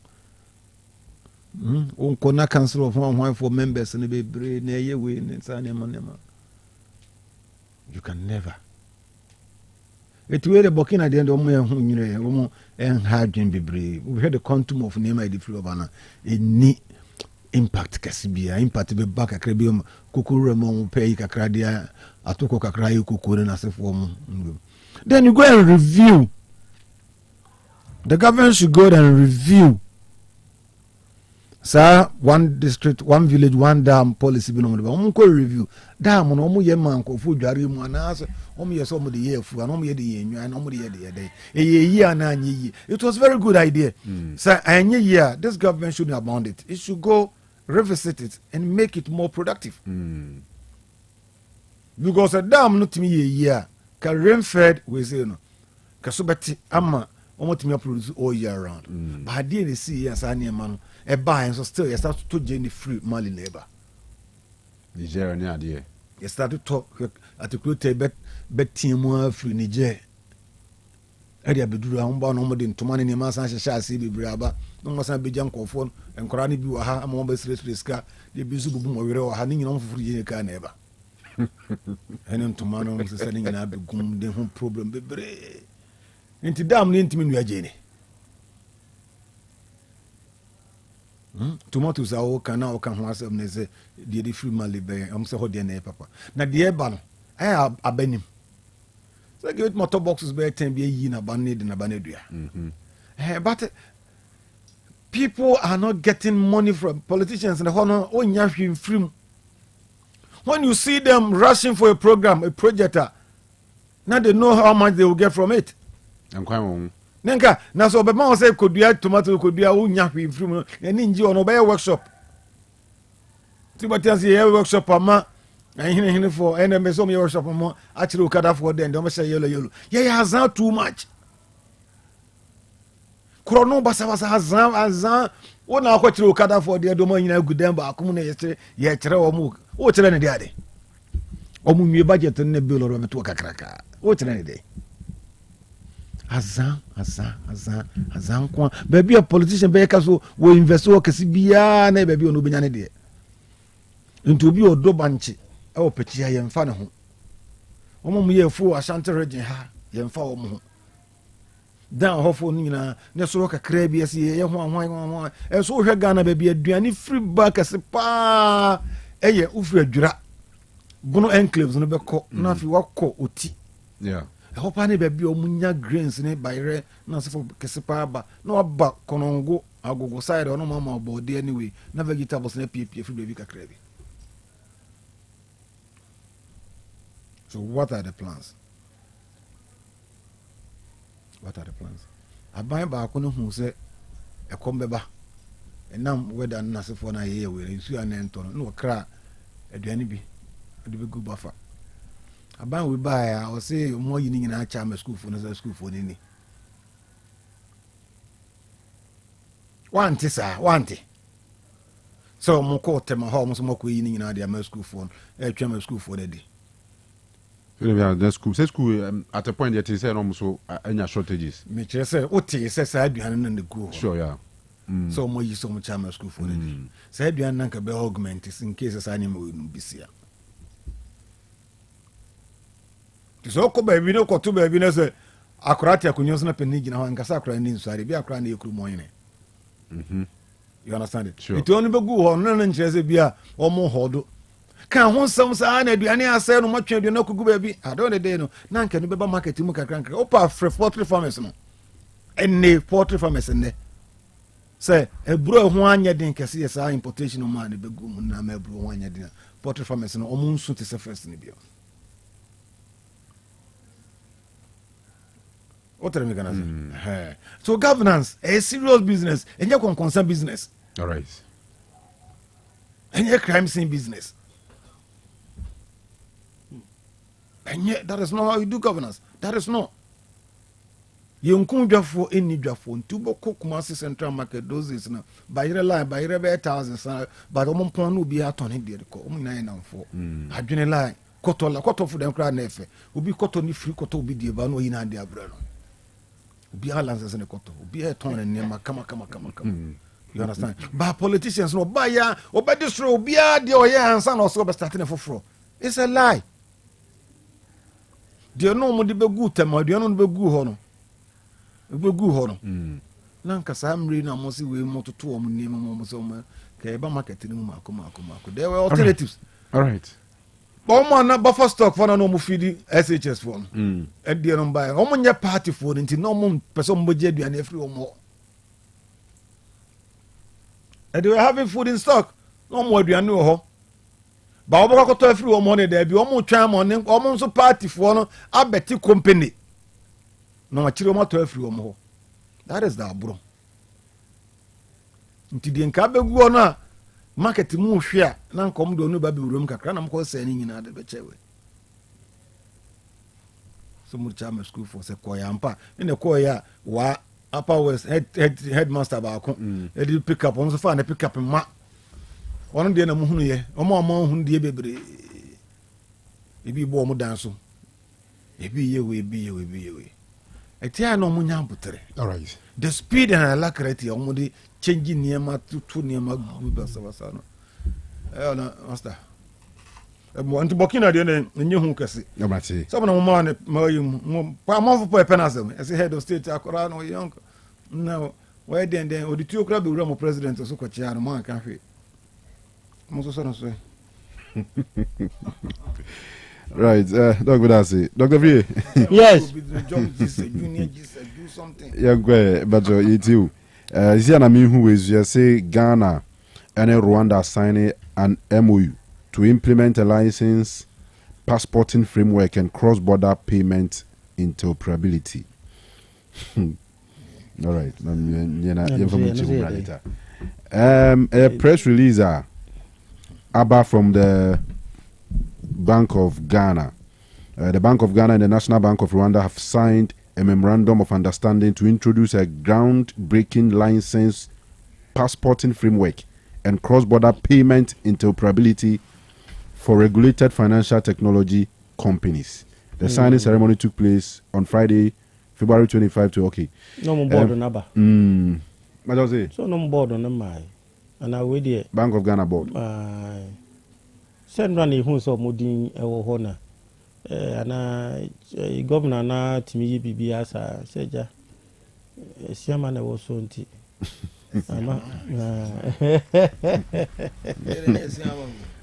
Kona council of one for members and be brave near your way and you can never. It were the booking at the end of my and hydrogen be brave. We had the quantum of name I did Flobana. It need impact Casibia, impact be back a crebium, Kukuramon, pay Cacradia, Atoko Cacrayo, Kukuran as a form. Then you go and review. The government should go and review. Sir, one district, one village, one dam policy. Be no review. Dam on omu yeman ko fu dware mu anase omu yeso omu de yefu and omu ye de yenyu and omu de ye de ye na anyi. It was very good idea. Sir, anyi year this government shouldn't abandon it. It should go revisit it and make it more productive. Because a dam not me a year can rain fed we say no. Kasubati ama omu timi produce all year round. But I didn't see as any man a buy and so still you start to join the free Mali labor. Nigeria ni adie. You start to talk at the clote bet team free Niger. Area beduru ahomba no mo de ntomane ni masa hyehye ase bebre aba no masa be jan kofo enkora ne bi wa ha amon be sreska de bi zububu mo were wa ha ni nyina mfufuru ye ka na eba. Ene ntomane no se sene nyina be gum de ho problem bebre. Nti dam ne ntimi nu agye ne. Tomatoes are all can now come once of the free Mali bay. I'm so hot na papa. Now the airban, I have a benim. So I get motor boxes by 10 be in a banid in a banedia. But people are not getting money from politicians and the honor on Yashim free. When you see them rushing for a program, a project, now they know how much they will get from it. I'm quite wrong. Nenka na so be ma say kodua tomato kodua unya hwe mfiri eni nji ono be workshop tibatian say workshop ama hine for NMS so me workshop ama actually okada for them dem say yellow yeah has too much krono basa hazan Wona akwachire okada for de do nyina gudem ba akum na ye kire wo mu wo kire ne de ade omu mie budget ne bill ro meto kakraka wo kire ne de azan kwa baby a politician be ka so wo invest wo kesi bia na baby ono benya ne de nti obi odo banche e wo pechia ye mfa ne ho omu ye fu Ashanti region ha ye mfa wo mu ho dan hofo nyina ne so kakra bi ase ye ho anwan so hwe Ghana baby aduane free back ase pa eye ufri adwura bono enclaves no beko na fi wakọ oti yeah hopa ne baby omunya grains ne bayre na sefo kese pa ba na oba konongo agogo side ono mama obode anyway na vegetables na pie free baby kakra bi. So what are the plans? Aban ba ko no hu se ekombeba enam weda na sefo na ye we nsu anento no kra aduane bi de be gu bafa aban we ba ya o se mo yi ni nyina cha ma school fo na school fo ni wanti so mo ko tema ho mo so mo ko yi ni nyina de ma school fo e twa ma school fo de di the school at a point that is say no so any shortages me chere say o te say sa aduane na go sure yeah so mo yi so mo cha ma school fo de di sa aduane na ka be augment in case sa any mo bisia so ko ba bi no ko to ba bi na say akurati akunyo so na penni gina ho nkasa akura ni nsare bi akura na ekuru mo yene you understand it sure. It only be go ho na nkyere say bia o mo hodo kan ho nsam sa na aduane ase no matwe aduane akugu ba bi ado ne dey no na nka no be ba market mu kakra nkra opa free poultry farmers no enne poultry farmers ne say eburo ho anya den kese yes importation no man be go mu na ma eburo ho anya den poultry farmers no o mo nsu te se first ne bia. What are we gonna say? So governance, a serious business, and you can concern business. All right. And your crime scene business. And yet that is not how you do governance. That is not. You can't just for any job for two cook mass central market doses now. By your line, by your 1,000, but on point will be out on it. I didn't lie. Koto for them cry nefe. Will be koto ni free koto be the bano in India brother. Be our lances in the koto. Be a ton and near kama. You understand? But politicians no buy ya or by this row be a dear and son or so starting for fro. It's a lie. Do you know what the good time or do you know the good honor? Good honor. Lanka Sam Rina Mosi we motor to name almost Keba market in Makuma. There were alternatives. All right. Omo na buffer stock for no mo feed SHS for no. E dey no buy. Omo nya party for nti no mo person mo je aduane afri omo. And they were having food in stock. No mo aduane wo ho. Ba obo ko to afri omo ne da bi omo twa mo ne omo so party for no abeti company. No ma chire omo to afri omo ho. That is the abro. Nti de nka begu no market mu hwea na nkom do no ba be wurom kakra na mko se ni nyina de be chewe so mu chama school for se koya ampa ene koya wa upper west headmaster ba ko e di pick up on so fa na pick up ma won de na mu hunu ye omo hunu de bebre e bi bo mu dan so e bi ye we etia no mu nya butere. All right. The speed and alacrity omo de changing niema to niema guba sabasa no na master mo anti bokina de na nye hu kase no mate so na mo ma ne ma yim pa mo fo e penasem as head of state akora no young no why then odi tu okra be wura mo president so ko chia no man kan hwe mo so no so right Dr. Vidasi Dr. V yes do something yeah go but you too is here na me who is you say Ghana and Rwanda signing an MOU to implement a license passporting framework and cross-border payment interoperability. All right. A press release ABBA from the Bank of Ghana. The Bank of Ghana and the National Bank of Rwanda have signed a memorandum of understanding to introduce a groundbreaking license passporting framework and cross-border payment interoperability for regulated financial technology companies. The signing ceremony took place on Friday, February 25 to No more board on number. What does it? So no board on number. And I wait there. Bank of Ghana board. Send running who saw Modin Honor. And governor na to me BBS said, Siaman was so anti.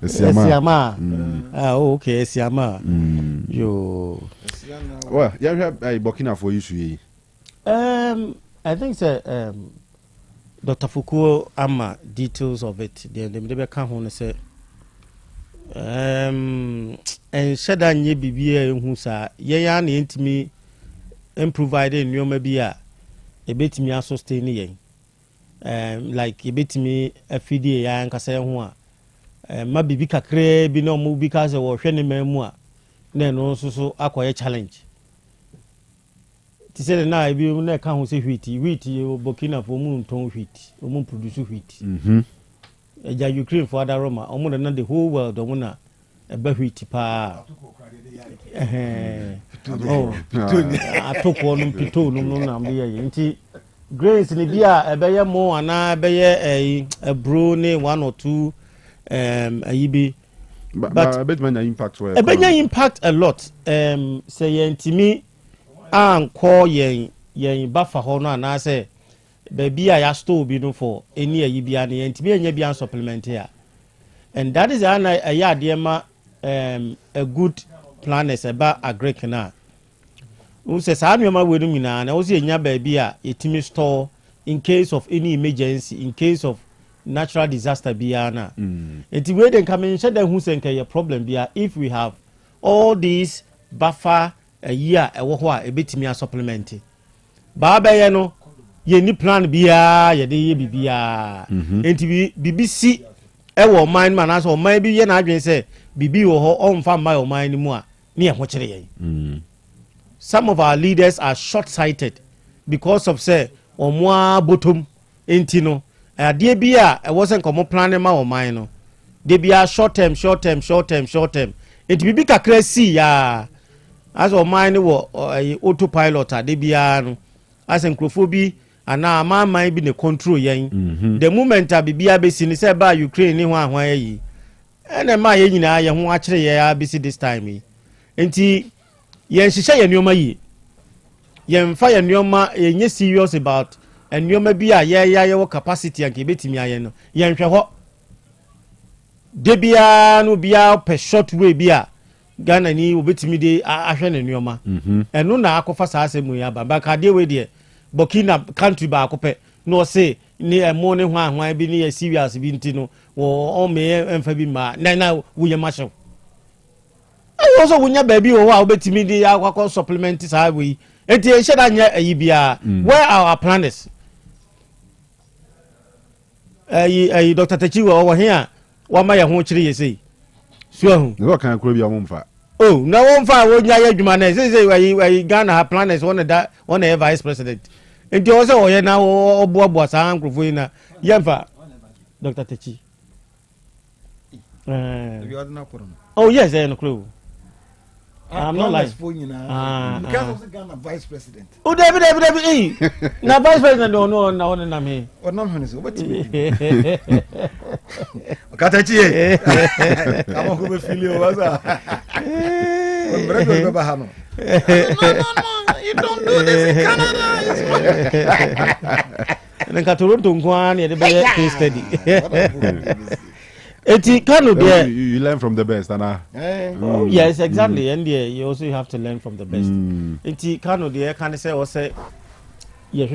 Siama. Okay, Siama. Yo. Well, you have a Burkina for you. I think Dr. Foucault Ama details of it. Then they come home and say, and Shadan ye BBA who sa yan intimi and provided new maybe a bit me also staying like a bit me a feed and Casaya. Ma bibi kakre bi no mu because we hwe ne mamu na no so akoye challenge ti say na bi na ka ho say wheat Burkina for mu nton wheat o mu produce wheat eja Ukraine for other Roma o mu na the whole world o mu na e ba wheat pa atoko no pito no na mbe ye nti grains ni bia e be ye mo ana be ye e bro ne 1 or 2 ayibi but a bit man impact a bit impact a lot say yentimi anko yen bafa ho no na say baby ya store bi no for any ayibi an yentimi anya bi an supplement here and that is an ayade ma a good planners about agric na who says annual we do nyina na wo say nya baby a yetimi store in case of any emergency in case of natural disaster biana it we then come in share who say a problem bia if we have all these buffer a year e wo ho a ebetimi a supplement ba ba ye no ye ni plan bia ye de ye bibia enti BBC e wo mind man as o man bi ye na adwen say bibi wo ho on fa ma o man ni mu a ne ye ho kire ye some of our leaders are short sighted because of say omwa bottom enti no adie bia e wasn't come plan ma o man no de bia short term it bibi kakra si ya as o man wo autopilot ade bia no as encrophobia ana man bi ne control yen the moment a bibia be si ni say ba Ukraine ni ho ahwan yi ene ma ye nyina ye ho akire ye be si this time yi enti ye hihye ye nneoma yi ye mfa ye nneoma ye nye serious about and you may be a yeah capacity and give it to me. Yan hwe debia no bia per short way bia Ghana ni obetimi de ahwe ne nneoma and no na akofa saa asemu ya ba ka de we de Burkina country ba akope no say ni emo ne ho ahwan bi ni serious bi ntino wo o me emfa bi ma na wo ye ma hye also wunya baby wo a obetimi de akwa supplement saa we enti e sheda nya ayi bia where are our planners Dr. Techiwa over here wa ma ya ho kire ye sei so hu no kan kuro bia mo mfa na wo mfa wo nya ya dwuma na sei we Ghana ha planners one a vice president enti o se o ye na oboabo sa ankrofo yi na ye mfa Dr. Techi oh yes no clue I'm not like because of Ghana vice president. Oh, David. Na vice president no na me. Or no honest. What you Katachi. Come on, go feel you was Bahama. No, you don't do this in Canada. And then Toronto Ngwan the case study. Eti kanu there you learn from the best Anna. Yes, exactly. And you also have to learn from the best. Eti kanu there can say or say yes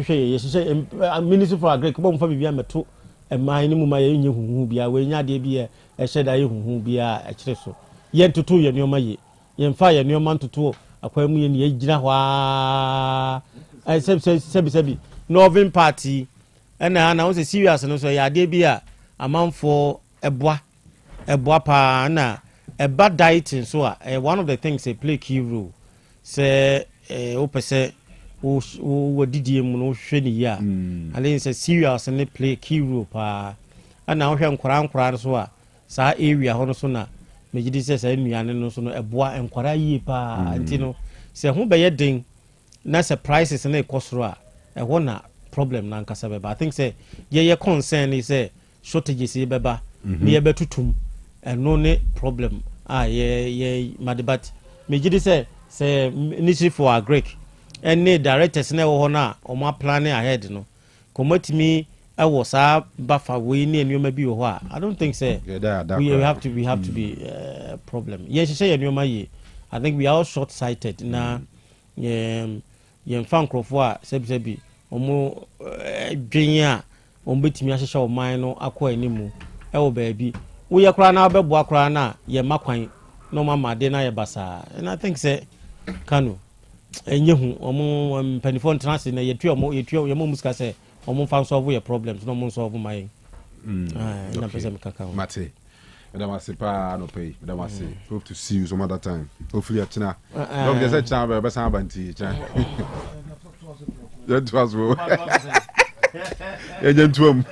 Minister for Agriculture come for bibia meto e man ni mu ma ye huhu bia we nya de bia e sheda ye huhu bia e kire so ye tutu ye nioma ye ye mfa ye nioma tutu akwa mu ye ne gina hwa ai sebi Northern Party na wo se serious no so ya de bia amanfo eboa pa na bad dieting so one of the things they play key role say opese wo didie mu no hwɛ ne ya and then say serious and play key role pa ana wo hwɛ nkora so a saa area ho no so na megidi sɛ saa nnuane no so no ɛboa nkora yie pa nti no sɛ ho bɛyɛ den na sɛ prices na ekɔsoro a ɛhɔ na problem na nkasa bɛba I think sɛ yɛyɛ concern is sɛ shortages bɛba ne yɛbɛtutum ɛno ne problem yɛ madebat megidi sɛ ministry for agric ɛne directors na ɛwɔ hɔ no a ɔmo plan ahead no kɔmɔtumi ɛwɔ saa buffer wei ne nneɛma bi wɔ hɔ a I don't think say we have to be problem yɛhyehyɛ yɛ nneɛma yie I think we are all short sighted na yɛmfa nkurɔfoɔ a sɛbisɛbi ɔmo dwen a ɔmo bɛtumi ahyehyɛ ɔman no akɔ anim ɛwɔ baabi woyɛ koraa na wobɛboa koraa na yɛma kwan na ɔmo amade na yɛ basaa and I think sɛ Kano ɛnyɛ hu ɔmo mpanimfoɔ ntena ase na yɛmo musika sɛ ɔmo fa solve your problems no mo solve my na pesa me kaka mate madam asipa no pay madam asi hope to see you some other time hopefully at china don't get that china be san banti china that was wo ya jentuam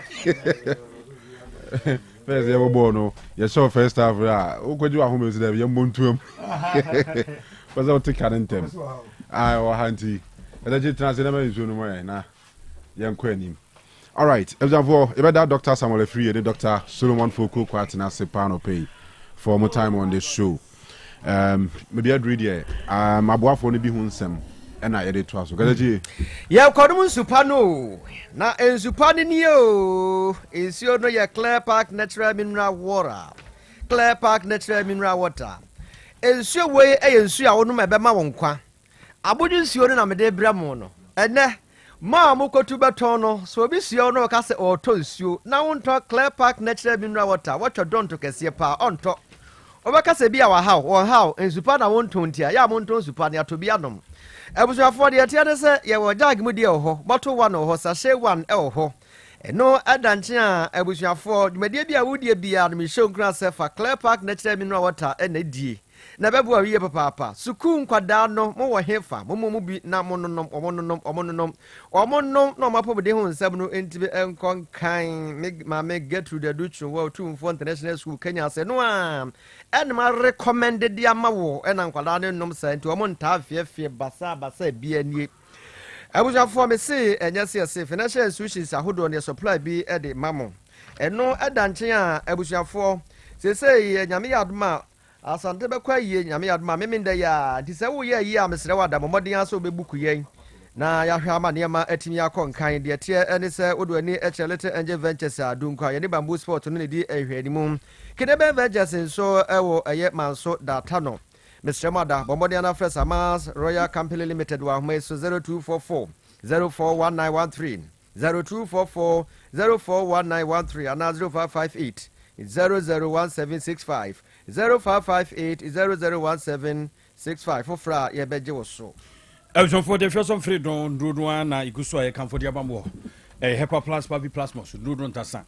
first ya bo no ya show first half a okwaji wa home say ya montuam was out to carentem wa hanti da je china say na me nso no mo na yankwanim. All right, Ebeda Dr. Samuel Free and Dr. Solomon Foko Kwatina Sepano pay for more time on this show. Maybe I'd read here. My boy for be hunsem and I edit to us. Yeah, Kodumun Supano. Na en Supani Nio is your no ya Clear Park Natural Mineral Water. Clear Park Natural Mineral Water. En sure way a ensure I won't be my one. I wouldn't see you on a Bramono. And ma mo kotu beton no so obi sia no ka se o to nsuo na wonto Clear Park Natural Mineral Water what you don to kese pa onto obeka se bia wa how ensupa na wonto ntia ya monto nsupa na to bia nom ebusuafo de tia ne se ye wo jag mu de ho bottle one ho sachet one e ho eno adanche a ebusuafo dwumadie bia wudie bia no me show nkra se fa Clear Park Natural Mineral Water e na die na bebu awiye papa suku nkwada no mo wo hefa mo bi na mo nonom na mapo de ho nsam no entibe enkon kan me get through the duchu wo Tumfo International School Kenya se no a en ma recommended dia ma wo na nkwada no nom sa enti mo nta afie basa bi anie abuja for me say enya se financial institutions ahodo ne supply bi e de mamo eno edanche a abuja for say nyame yadma asante bekwa yie nyame yadma memende ya dise wo ye yi amesere wada momodin aso bebuku yen na ya hwa amane ma atimi akonkan de tie ene se odo ani echelete Angel Ventures adunkwa ye ne bamboo sport no ne di ehwani mu kidebe Ventures so ewo eye manso data no Mr. Mada bomodin na fresh amas Royal Company Limited wa home so 0244 041913 0244 041913 and 0558 001765 0558 001765 for fra ye beje wo so for the first free don do na iguso e kan for the abambo hepa plus pavi plasmos do ntasa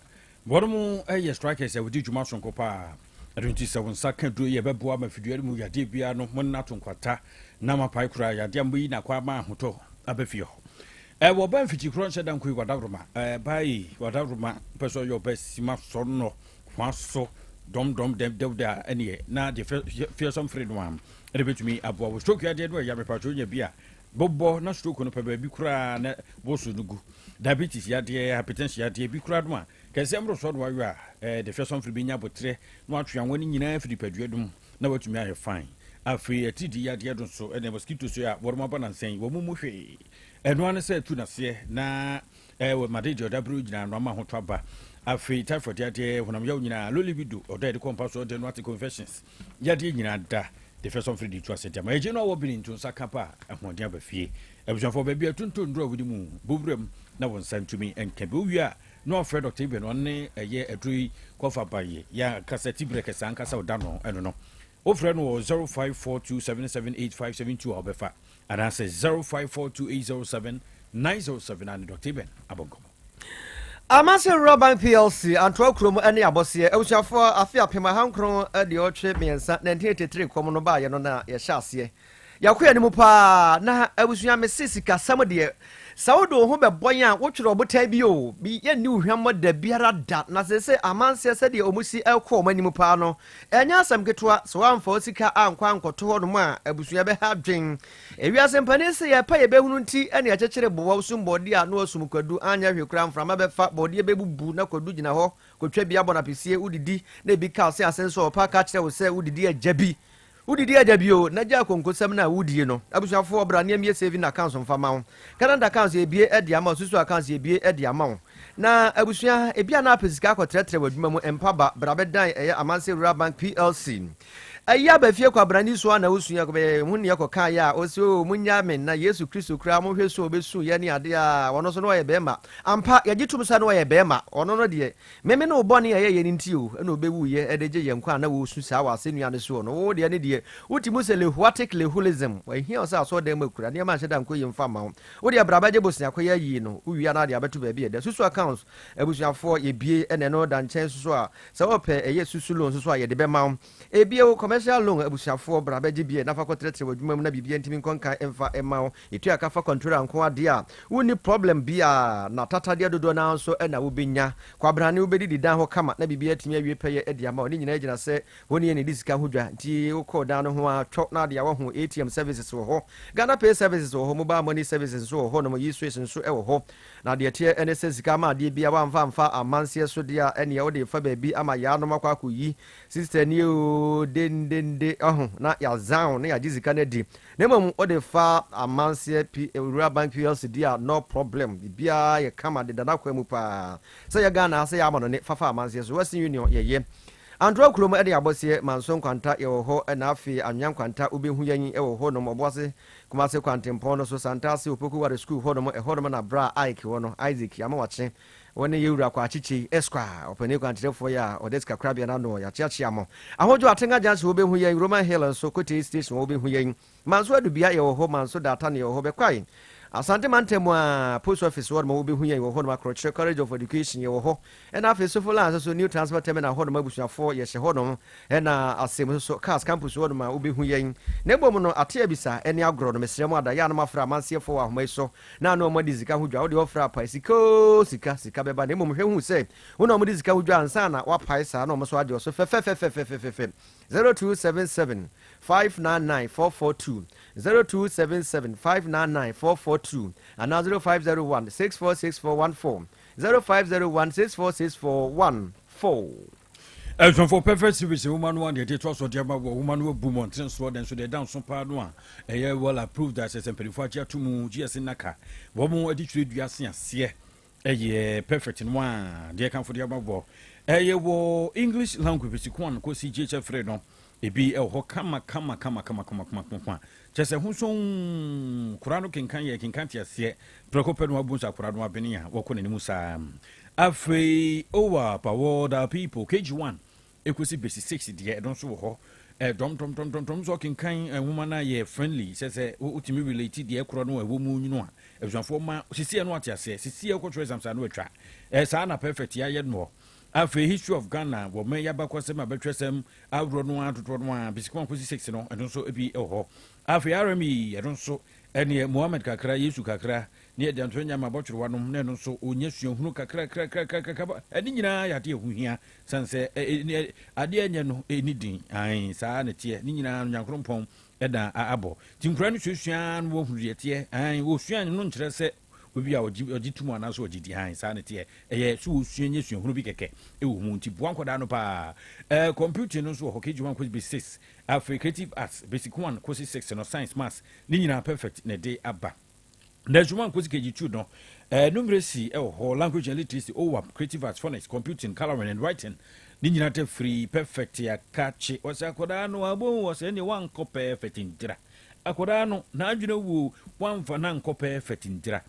bodomu strikers e wodi djuma sonko pa 27 second do ye beboa mafiduare mu yade bia no monna to nkwata na mapai kura yade ambi na kwa ma hoto abafio wo ban fiti kro nse dan koi wadavroma bai wadavroma peso yo besima sonno kwaso dom dem da ene na the fearsome freedom am e betumi abo wo stroke yade do ya me patro nya bia bobbo na stroke no pa ba bi kura na boso nugu diabetes yade hypertension yade bi kura do a kese mro so do wa the fearsome free nya botre no atwe woni nyina fidi paduadum na watumi aye fine afi atidi yade do so ene mosquito so ya worma banansen wo mu hwe eno an se tu na se na we madejo da bru gina no ma ho twaba afi typhoid yade honam yaw nyina lo libido oda de compass o de no confessions yade nyina da the first one free di to asete ma eje no wo bi ntu saka pa ahodia ba fie ebushafo ba bia tuntu ndro wudi mu bobrem na won santumi enka be wi a no Fred Dr. Ibe no ne eye adui kofa baye ya kaseti breke sanka sa oda no eno no o friend no 0542778572 obefa and I say 0542807907 and Dr. Ibe abongo Amase Roban PLC Antwo Krom ene abose ebushafo afia pema hankron de otwe mensa 1983 komo no ba ye no na ye hyase yakoya ne mu pa na abusua me sisika sam de sawodo ho bɛbɔn a wotwere obotan bi o bi ye ni uhwammo da biara da na sese amanse sɛ de omusi ɛkɔ ɔmanim pa no ɛnya asam ketoa so wamfa osika ankwa ankoto hɔ no mu a abusua bɛ ha dwen ewiase mpane se yɛ pa yɛ bɛhunu nti ɛne akyekere bowa sumbɔde a no asum kwadu anya hwekura mframa bɛfa bɔde bɛbubu na kwadu gyina hɔ kotwa bi abɔ na pesie udidi na bi ka sɛ asenso ɔpa ka kyerɛ wo sɛ udidi agyabi udidi ajabio na ja konkosam na wudie no abusuafo obra ne amie saving account mfama ho current account ebie edi ama susu account ebie edi ama na abusua ebia na apesika akɔtrɛtrɛ wadwuma mu empaba brabedan ɛyɛ amanse rural bank plc aya ba fie kwa brani so na usua be hu ne yɛkɔka ya o so munya men na Yesu Kristo kra mo hwɛ so obesu ye ne ade a wɔno so no yɛ bɛma ampa yɛgitum sa no yɛ bɛma ɔno no de meme no bɔ ne yɛ yɛ nti o na obewu ye ɛde gye yɛn kwa na wo su sa wa asɛnua ne so no wo de ne de utimu se lehuatic lehulism wa hia o sa so de makura ne ma hyɛ da nko yɛ mfa ma wo de braba gye bosia kɔ yɛ yi no uwia na de abeto ba bi de susu accounts abusuafo yɛ bie ɛne no da nkyɛn susu a sɛ wɔpɛ ɛyɛ susu loan susu a yɛ de bɛma ebie wo commercial loan abusuafo brabe gibie na fa kɔtrɛtrɛ wadwuma mu na bibia ntimi konka emfa ema etu aka fa control anko ade a woni problem bia na tata de dodo na nso na wo benya kwabrane wo bedi didan ho kama na bibia timi awie pɛyɛ ade ama oni nyina gyina sɛ woni ne disika hodwa nti wo kɔ dan no ho a twɔ na de a wo ho ATM services wo ho Ghana Pay services wo ho mobile money services wo ho no mo yisration so wo ho na de tie ene sɛ sika ma de bia wa mfa amanse so de a ene wo de fa ba bi ama ya no makwa koyi sister ni o de na ya zan na ya jizika na di na mom o de fa amanse rural bank plc dia no problem bia ye kama de dana kwa mu pa se ya Ghana se ya amano ne fafa amanse so Western Union ye andro kurom e de abose manso kwanta ye wo ho na afi anwan kwanta obehu yan e wo ho no mobose kuma se kwantempon no so santase opoku ware school ho no e ho no na bra Ike ho no Isaac amawache woni yewura kwa chichi esquire opene kwantrefo ya odeska krabia na no ya chiachia mo ahojo atenga janse obehu yan Roman Hill so Kote station obehu yan manso adubia ye wo ho manso data ne ye ho bekwai asante mantemu a post office word mo obehu yan wo ho no akroche college of education ye wo ho na afi so fulan so new transport terminal ho no mabusuafo ye hye ho no na asem so cars campus word ma obehu yan na bom no ate abisa ene agro no mesrem ada ya no mafra mansiefo wa homai so na no mo dizika hodwa wo de ofra pa sika beba na mom hwehu se wo no mo dizika hodwa ansa na wa pai sa na mo so ade so fe 0277 599442 0277 599442 and now 0501 646414 0501 646414 for perfect service woman one the trust of the woman who boom on so then so they down so part one well approved that as empirical to mu GS naka wo edi trade duase ase perfect in one they can for the above wo English language bisikwan ko CGH free no ebi ho kama chese hu so kurano kenkan tia se prekope no abunsa kurano abenia wo ko nanimu sa afei over power the people KG1 ekosi base 6 de don so ho dom so kenkan woman na ye friendly se utimi relate de kurano ewo mu nyunu a ebusanfo ma sisi no atia se sisi e ko exam sa no atwa sa na perfect ya ye no after history of Ghana wo me yaba kwasem abetwesem awro no atoto no a bisikon kosi 6 no edon so ebi ho after RME edon so ene Mohammed kakra Yesu kakra ne de antonya mabotwere wanom ne no so onya suahunu kakra eni nyina yade ehuhia sanse ade anya no enidin ai saa ne tie ni nyina nyankrompon eda abo tinkura no suasua no wo huriete ai wo suan no nkyerɛ sɛ obi a ogitum ana so ogidi han sa ne tie so osuanye suahunu bi keke ewo mu nti buan koda no pa computer no so hockey juman ko be 6 Africa creative arts basic 1 ko 6 no science maths ni nyina perfect ne de aba na juman ko KG2 no numeracy language and literacy creative arts phonics computing coloring and writing ni nyina te free perfect ya kachi wasa koda no abo wasa ne wan ko perfect ndira akoda no na adwene wo wan fa na nko perfect ndira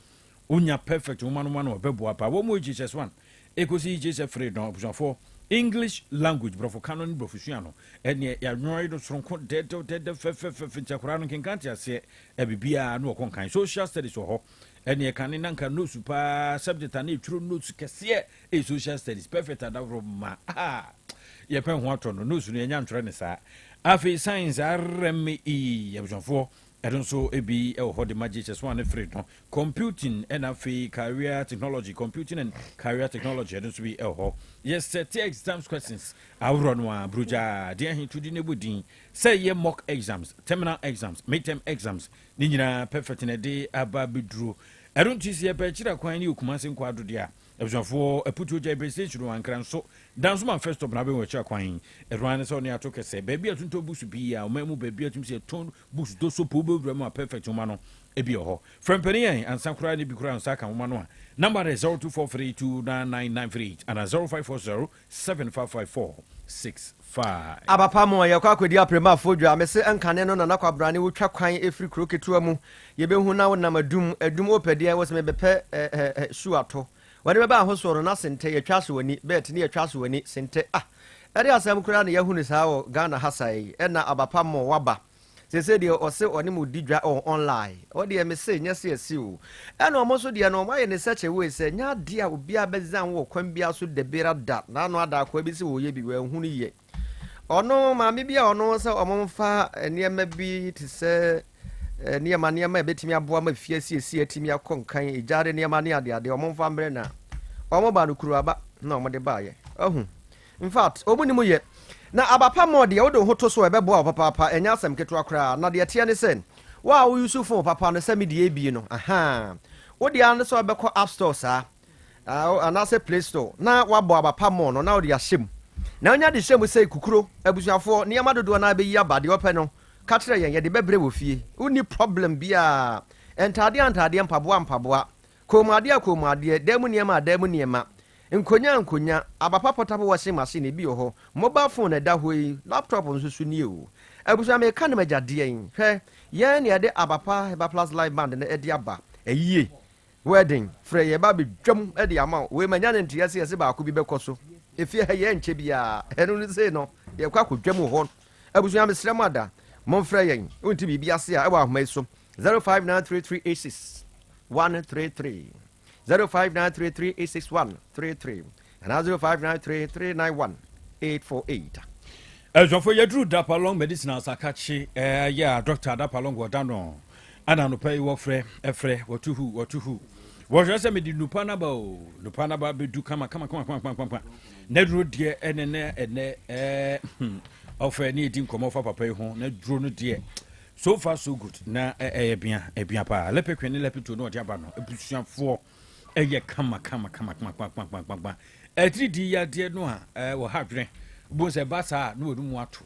unya perfect woman obebo apa wo mo Jesus one ekosi Jesus free no for English language brofo canon brofisuano ene ya nwoy do sonko de fe chakura no kenkanti ase bibia no konkan social studies ho ene kan nanka no super subject na twuru notes kese social studies perfect adavro ma ye pen ho ato no notes no enya ntwere ne sa afi science RME ya brofo ɛno nso ebi ɛwɔ hɔ de magye kyɛ so ane firi no computing ɛna afei career technology computing and career technology ɛno nso bi ɛwɔ hɔ yɛsɛte exams questions aworɔ no a brogyaa deɛ ahentodi no bɔ din sɛ yɛ mock exams terminal exams midterm exams ne nyinaa perfect na ɛde aba bɛduro ɛno nti sɛ yɛpɛkyerɛ kwan ne ɔkuma se nkɔ ado deɛ a abusuafoɔ aputuo gya bɛstation no ankra nso danso ma first stop na bɛwɔ akyerɛ kwan ɛroa ne sɛ ɔne ato kɛsɛ baabi a tontɔ books pii a ɔma mu baabi a tum sɛ tɔn books do so po bɛwura mu a perfect woma no ebi wɔ hɔ frɛmpani yɛn ansa koraa ne bi koraa nsa ka woma no a number de 0243299938 ana 0540755465 abapa mo yɛkɔ akɔdi aprɛmafoɔ dwa mɛsɛ ɛnkane no nana kwabrane wotwa kwan ɛfiri kuro ketewa mu yɛbɛhu na wonam adum wopɛdeɛ wɔ sɛ mebɛpɛ shoe ato wɔde bɛba ahosuo no na sente yɛtwa so w'ani bɛɛte ne yɛtwa so w'ani sente ɛde asɛm koraa na yɛhu ne saa wɔ ghana ha sae ɛna abapa mo waba sese deɛ ɔse ɔne mu di dwa online ɔdeɛ mese nyɛ se asi o ɛna ɔmo so deɛ no ɔmo ayɛ ne sɛkyɛ wei sɛ nya adeɛ a obiara bɛzan wɔ kwan bia so debera da na ano ada akwa bi sɛ wɔyɛ bi wɔahu no yɛ ɔno maame bi a ɔno sɛ ɔmo mfa nneɛma bi te sɛ nneɛma ɛbɛtumi aboa ma fie siesie atumi akɔ nkan egyare nneɛma ne adeade ɔmo mfa mbrɛ na ɔmo ba no kuro aba na ɔmo de baayɛ in fact ɔmo ni mu yɛ na abapa mo deɛ wode ho to so ɛbɛboa wo papaapa ɛnyɛ asɛm ketewa koraa na deɛ teɛ ne sɛ wa wo yusufo papa no sɛ medie bi no wode ane sɛ wobɛkɔ app store saa anaasɛ play store na wabɔ abapa mo no na wode ahyɛm na wonya de hyɛm sɛ kukuro abusuafoɔ nneɛma dodoɔ na bɛyi aba deɛ wɔpɛ no ka kyerɛ yɛn yɛde bɛbrɛ wɔ fie wonni problem bia ntadeɛ mpaboa kɔmuadeɛ da mu nneɛma nkonya abapa portable washing machine bi wɔ hɔ mobile phone ɛda hɔ yi laptop nso so nie o abusua me ka ne magyadeɛ yi hwɛ yɛn ne yɛde abapa heba plus live band ne ɛde aba ɛyie wedding frɛ yɛba bedwam ɛde ama we manya ne ntia sɛ yɛse baako bi bɛkɔ so efie ha yɛn nkyɛ bia ɛno ne sei no yɛkɔ akɔdwam hɔ abusua me srɛ mu ada momfrɛ yɛn wonti biribi ase a ɛwɔ ahoma yi so 0593386133 0593386133 and 0593391848. As for your Drew Dapalong medicinal Sakachi, Dr. Dapalong Wadano, and I pay what free, what to who. Was just a medi Lupanaba do come. Nedro dear and of any team come off papa home, Nedro no dear. So far so good. Na bien pa. Lepequeni lepitu no jabano, a position for. Eye kama 3D ya de no a wo hadwen bo se basa na odu mu ato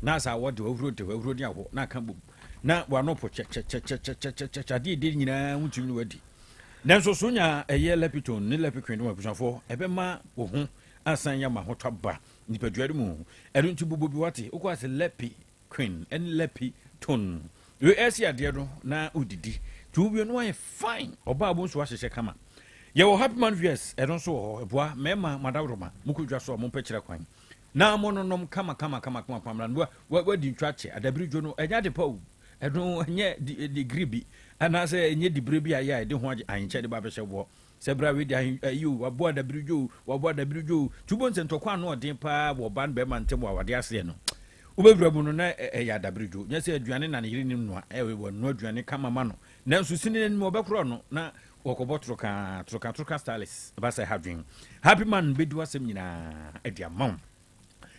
na sa wo de ovro dia ho na kan bom na wa no po che de nyina mutumi no wadi nanso so nya eye lepiton ne lepikwen no abushafo ebe ma wo ho asan ya ma ho twaba nipaduade mu eno nti bobo bi wate ukwase lepi queen en lepi ton we esi ade no na odidi tubi no ay fine oba bo so ahyehyɛ kama Yo happy man vies, I don't so bois, mema, madama, Mukudra so Mompechra coin. Now mononom kama, what did you trache at the bridge? No, I had a po, I don't yet the gribby, and I say, yet the bribby, I don't want I in Chad Babasha war. Sebra with you, a boy the bridge, or what the bridge, 2 months and Toquano, Dimpa, or Ban Beman Temo, what they are saying. Ubebrabuna, a bridge, yes, a Juanin and Irin, everyone, no Juanin Camamano. Now, Susin and Mobacrono, now. Okobo troka stylist basa having happy man bedua semina edia mom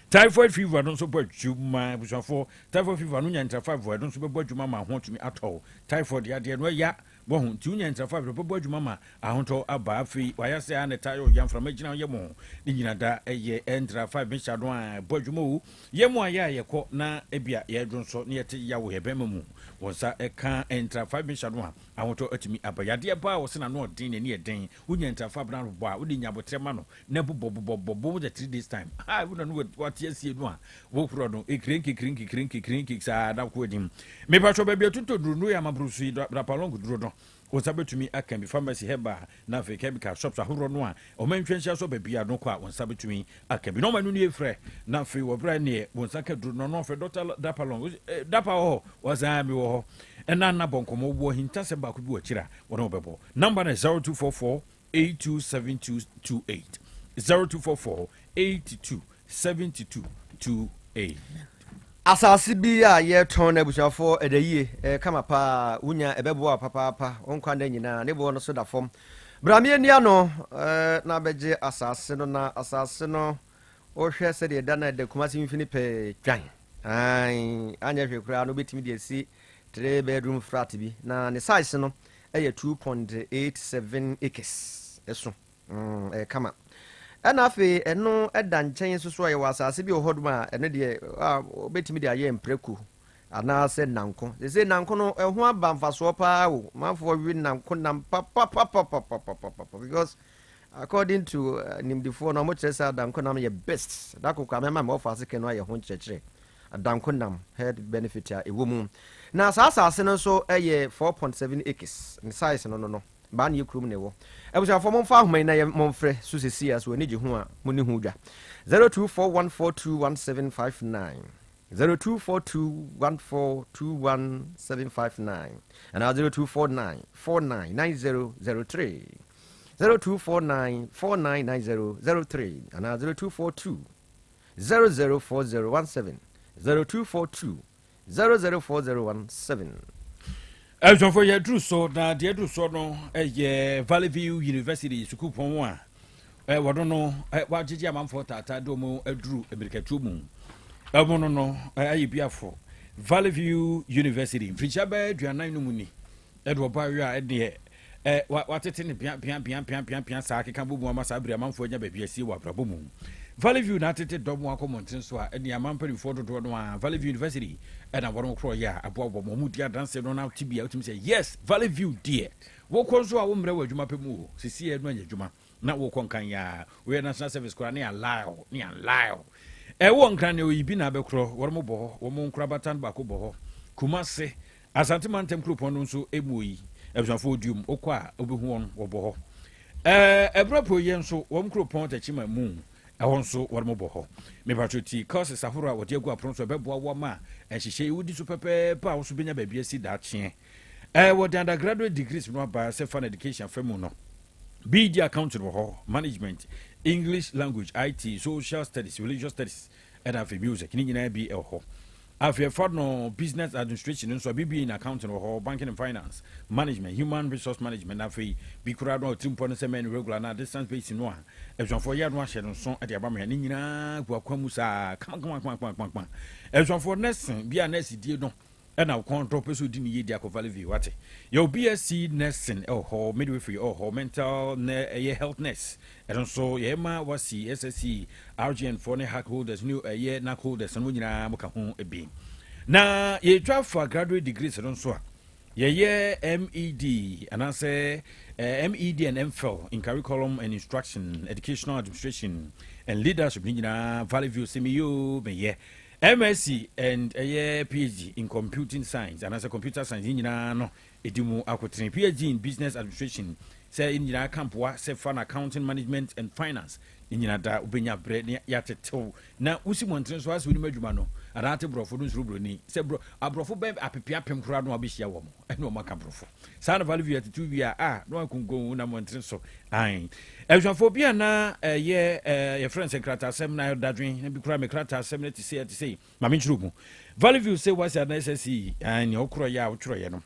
typhoid fever don't so juma for typhoid fever no nya 5 don't so juma ma ho tumi atɔ typhoid ya de no ya bo hu ti nya 5 bo juma ma ahonto aba afi waya se an tayo yam from agina ye mo ni nyina da eye entra 5 bi shado a bo juma wu ye mo aya ye kɔ na ebia ye don so ne yete ya wo hebe mu wonsa eka entra 5 bi shado a ahonto atumi aba ya de ba wo se na no din ne ne den unya entra 5 bra bo a wo de nya botre ma no na bo the 3 days time ah we no what yes no a wo kro no ekrinki sa da ko dim me pa so ba bi tuto duru no ya mabrusu rapalong duru no o sabetumi aka bi pharmacy heba na fe chemical shops ahoro no a o mantwenhia so ba bia no kwa o sabetumi aka bi no manu ne efre na fe wo bra ne wo nsaka duru no fe Dr. Dapalong dapa ho was am wo ho ena na bonkomo wo hinta se ba ko bi wo kira wo no bebo number is 0244 827228 0244 827228. asase bi a yɛtɔn no abusuafoɔ ɛda yie kama paa wonya ɛbɛboa papaapa wonkwa da nyinaa ne boɔ no so da fam brameɛ nnia no na bɛgye asase no na asase no wohwɛ sɛdeɛ da no ɛda kuma se mfini pɛɛ twan anyɛ hwɛ koraa no wobɛtumi de asi 3 bedroom flat bi na ne size no ɛyɛ 2.87 acres ɛso kama ɛna afei ɛno ɛda nkyɛn so so a yɛwɔ asase bi wɔ hɔ dom a ɛno deɛ wobɛtumi de ayɛ mprɛku anaasɛ nanko sɛ nanko no ɛho aba mfasoɔ paa o mafoɔ we nanko nam papapapapapapa because according to nimdifoɔ no ɔmokyerɛ sɛ adanko nam yɛ best da kokora mɛma ma ɔfa ase kɛ no ayɛ ho nkyerɛkyerɛ adanko nam head benefit a ɛwɔ mu na saa asase no nso ɛyɛ 4.7 acres ne size no baa ne yɛ kurom ne ɛwɔ abusuafoɔ momfa ahoma yi na momfrɛ so sɛsi a so ani gye ho a mo ne ho dwa 0241421759 0242142179 anaa 0249499003 0249499003 anaa 0242 004017 0242 004017 ɛsɔfo yɛduru so na deɛ duru so no ɛyɛ Valley View University sukuu pɔn a wɔdo no wagyegye amanfoɔ taataa de ɔmo aduru emirikatuo mu ɛmo no ayɛ biafo Valley View University mfirikyia bɛɛ aduanan no mu ni ɛde ɔba awie a ɛdeɛ watete ne pia saa keka bomu ama saa bere amanfoɔ anya baabi asie wɔ abrabɔ mu Valley View na atete dɔm akɔmmɔnten so a ɛne amampanimfoɔ dodoɔ no a Valley View University ɛna wɔn korɔ yɛ a aboaboa ma ɔmo di adanse no na tibia wotumi sɛ yes Valley View deɛ wɔkɔ nso a wɔmmerɛ wɔ adwuma pɛ mu o sisi ɛno anya adwuma na wɔkɔ nkan yɛ a wɔyɛ national service koraa ne allow ɛwɔ nkran ne oyibi na abɛkorɔ wɔn mo bɔ hɔ wɔn nkora batan baako bɔ hɔ Kumase Asante Mantam kuropɔn no nso emu oyi abusuafoɔ diom okɔ a obɛhu wɔn wɔbɔ hɔ ɛbrɛpo yɛ nso wɔn kuropɔn takyima mu ɛhɔ nso wɔn mo bɔ hɔ mepatroti courses ahorow a wɔde agu apron so ɛbɛboa wɔn a ɛhyehyɛ wodi so pɛpɛɛpɛ a wɔso benya baabi asi daakyeɛ wɔde undergraduate degrees no aba sɛ fan education fɛ mu no BD accounting wɔ hɔ management English language IT social studies religious studies ɛna afei music ne nyinaa bi ɛwɔ hɔ afei ɛfa no business administration nso BBA in accounting wɔ hɔ banking and finance management human resource management afei bi koraa no ɔtimpɔ no sɛ mɛn regular na distance based no a ɛsɔnfoɔ yɛ no ahyɛ no nso ɛde aba mɛ ne nyinaa gu akwa mu saa kama ɛsɔnfoɔ nursing bi a nurse die no ɛna kɔntɔ pɛ so di ne yɛ di akɔ Valley View wate yɛ BSc nursing ɛwɔ hɔ midwifery ɛwɔ hɔ mental ɛyɛ health nurse ɛno nso yɛ ma wasi SSC RGN for ne hack holders new ɛyɛ knack holders no nyinaa mo ka ho ebi na yɛ twa for graduate degrees ɛno nso a yɛyɛ MED anaasɛ MED and MPhil in curriculum and instruction educational administration and leadership ne nyinaa Valley View semiyo meyɛ MSc and PhD in computing science and as a computer science in no edimu akotene PhD in business administration say in nyina kampwa say fan accounting management and finance in nyina da obenya bre ne yatetew na usi montre so aso ni madwuma no arate brofo no nsuro ni say bro abrofo be apepia pem kura no abehia wo mo ene o maka brofo sa na Valley View atu wi a no akungon na montre so ai ehwafo bia na ye friend secretary asem na dadwen na bi kura me krata asem na ti say ma me nchuru mu Valley View say was an SSC and your okro ya otro ye no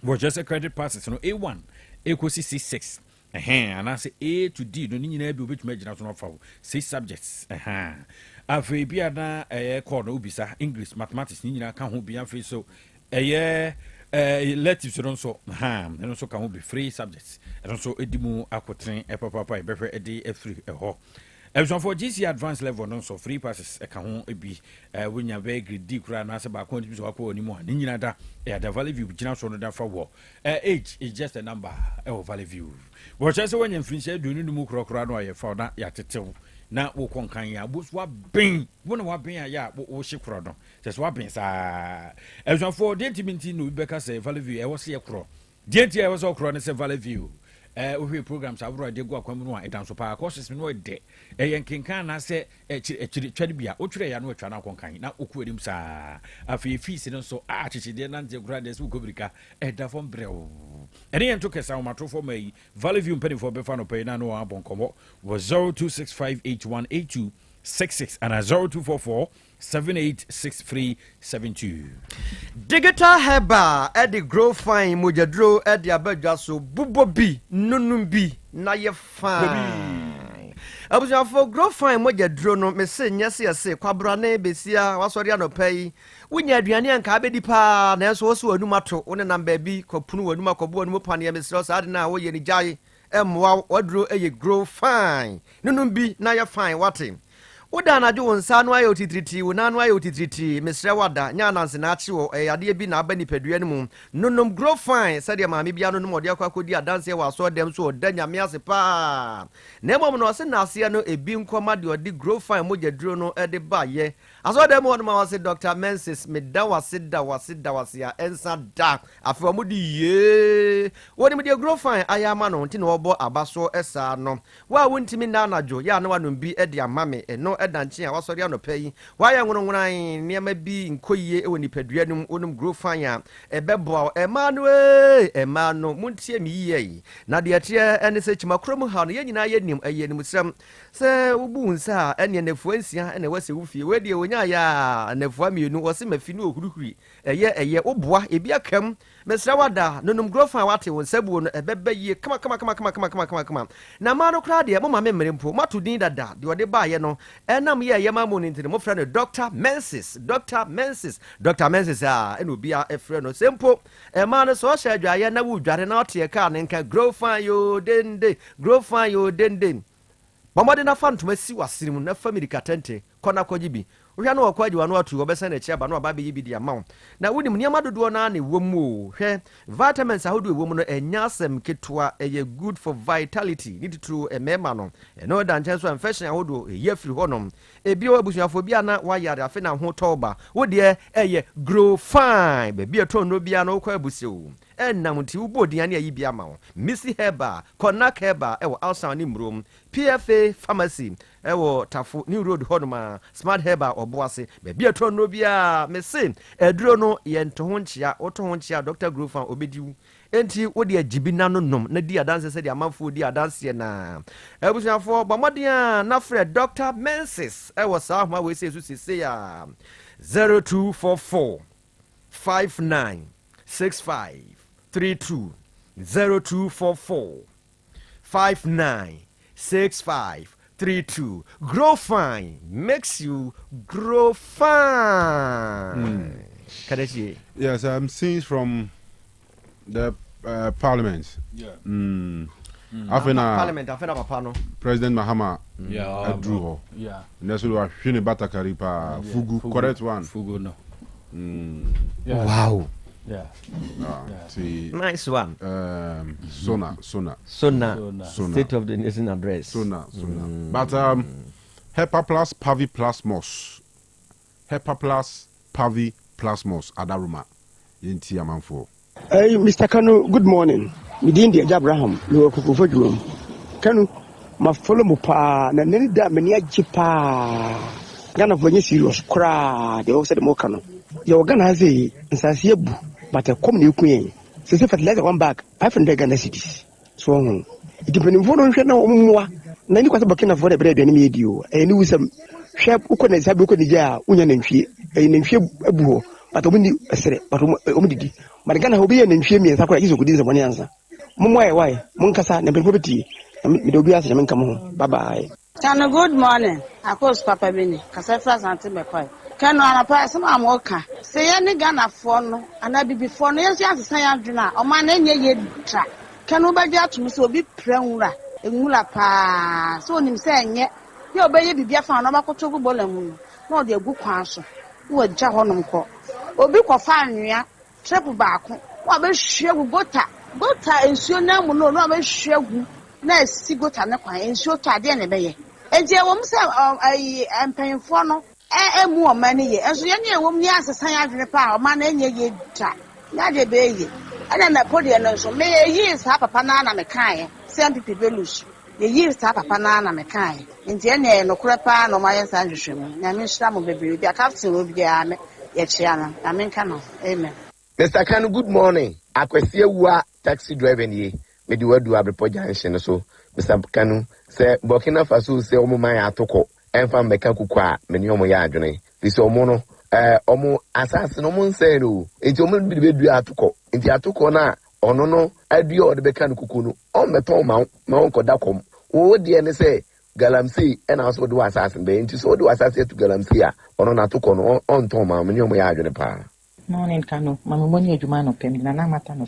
was just a credit passes no A1 equals C6 and I say A to D no nyina bi obetuma gina so no fa 6 subjects afei bia na call no ubisa English mathematics nyina ka ho bia afei so electives no so and so ka ho be 3 subjects and so edimu akotren papa ebehwe edi free ho for GC advanced level no so free passes ka ho ebi wonya be grade D kura na se ba ko ndi so akọ oni mu a ni nyina da the Valley View gina so no da fa wo age is just a number Valley View wo che se wonya mfinse aduonu mu kura no aye fa na ya tetew na wo konkan ya bo so aben wo na wa ben ya wo hye kura no se so aben sa for the intimate no be ka say Valley View wo se ye kura the ntia wo so kura ne se Valley View we programs abro de go akwam no a edan so pa courses no de yenkenkan na se twade bia otwere ya no atwa na konkan na okuadim saa afi fees no so chichide na nte kura des ukobirika eda fom brew ene yen to kesa mato for mai Valley View penny for be fa no pay na no abon komo was 02658182 66 and 0244 786372. Digital Heba Eddie Grow Fine Mujadro Eddie Abejaso Bubobi Nunumbi na ye fine. Abuja for Grow Fine Mujadro no me say nyase kwabra na besia wasori anopai wunya aduane anka abedi pa na so so anumato one namba bi kopunu anuma kobo anuma pane mesro sa ade na wo ye ni jai emwa wadro eye Grow Fine Nunumbi na ye fine watin Uda na jo nsa no ayo titriti una no ayo titriti mesre wada nya nanse na achi wo ade bi na aba nipadua ne mu nonom Grow Fine said maame bia no mo de akodi adanse wa so dem so oda nyame ase pa na emom no se na ase no ebi nkoma de odi Grow Fine mojaduro no ede ba ye aso dem no ma wase Dr. Mensis me da wase ya ensa da afa mo di ye woni me de Grow Fine ayama no nti na obo abaso esa no wa wontimi na anajo ya na wanom bi ede amame eno edanche a wasori anopai waya nwonwran niam bi nkoyie e woni padua num onum Grow Fine a ebebo emano muntie mi yiye na de atie ene se chimakrom ha no yenyina yenim ayenim srem se ubu nsa ene nefuansia ene wase wufie we de onya ya nefua mienu wose mafi no ohuruhuri eye oboa ebi akam mesra wada nonum Grow Fine wate won sabuo no ebebe yie kama na ma no kra de mo ma memrempo mato din dada de ode ba ye no enam ye yema mo nintire mo fra no Dr. Mensis eno bia efre no sempo ma no so sha adwaye na wudware na ote ka ne nka Grow Fine yo dende Mamade na fantoma si wasirim na family katente kona kogibi ohia no wakwaji wano atu obesa na chiaba no ababe yibi dia mawo na wonim niam dodo na na ewomu hwe vitamins ahodo ewomu no enyasem ketwa eye good for vitality need to emema no eno da nchen infection ahodo eyefiri honom ebi obusuafo bia na wayare afi na ho toba wo de eye Grow Fine be bia to no bia no kwa abusewu enamti ubodi ne ayi bia mawo Missy Heba Konak Heba ewo outside ni mrom PFA Pharmacy ewo Tafu New Road honoma Smart Heba oboase be bia to no bia mese eduro no ye nto ho nchia oto ho nchia Dr. Grow Fine obediwu enti wodi agibi nano nom na di adanse se di amafo di adanse na ebusuafo bamodea na fred Dr. Mensis ewo sa ma we se su se ya 0244 596532 0244 596532 Grow Fine makes you grow fine. Yes, I'm seeing from the Parliament. Yeah. Parliament, Papa no. President Mahama. Yeah. Drew. Yeah. Nesulu Shini Batakari pa Fugu. Correct one. Fugu no. Yeah. Wow. Yeah. See, nice one. Sona. State of the Nation address. Sona. But Hepa plus Pavi plus Moss. Hepa plus Pavi plus Moss. Adaruma. Inti Amanfo. Hey, Mr. Kanu, good morning. Midindi Abraham, no Kukufodrum. Kanu, ma follow mo pa, na neni da meni ajipa. Gana for serious cry, they all said mo Kanu. Your Ghana has a Sasiebu, but a common queen. So if I let one back, 500 Ghana cities. So, it depends on no more. Nani kwata bakina for the bread and medio. And you some sharp ukone sabuko nija, unyan and she, and she abu, but only a set, but omidi. But Ghana will be an infamy and Sakura is a good answer. Why? Munkasa, never property. Midobias and come home. Bye bye. Tana, good morning. I call Papa Bini, Casafras and Timbercoy. Can I pass some walker? Say any Ghana for no, and I be before no years to say Andrina, or my name ye track. Can nobody to me so be premura, a mula pa, so him saying yet, your baby be a fan of a cotogo bolam, no, dear good counsel, who a jahonum call. Obi fine ya. Triple back, what be sure gota and sure no be sure na see gota na kwa and sure to adene be and je wom say I am paying for no more money and so any wom ni asesa ya dwene pa o ma na enye ye ta na de be ye ana na podi no so me years ha papa na me kan say pipi belus ye years ha papa na me kan nti ene no kure pa no ma yensa hwehwem na me hira mo bebre bi captain obi ya me ye chiana na me kan no amen. Mr. Kanu, good morning. Akwesi ewa taxi driver ni me di wadu Abripo junction so Mr. Kanu say Burkina Faso say omo man atoko ɛmfa mmɛka kuku a mene ɔmo yɛ adwene fi sɛ ɔmo no ɔmo asase no ɔmo nsɛn no nti ɔmo bi de bɛdua atokɔ nti atokɔ no a ɔno no adua ɔde bɛka no kuku no ɔmmɛtɔn ma wo nkɔda kɔm wo deɛ ne sɛ galamsey ɛna so do asase be nti so do asase to galamsey a ono na to kono on to ma me ya adwene pa. Morning, Kano. Mama Moni Ejumano Pem, Nana Matano.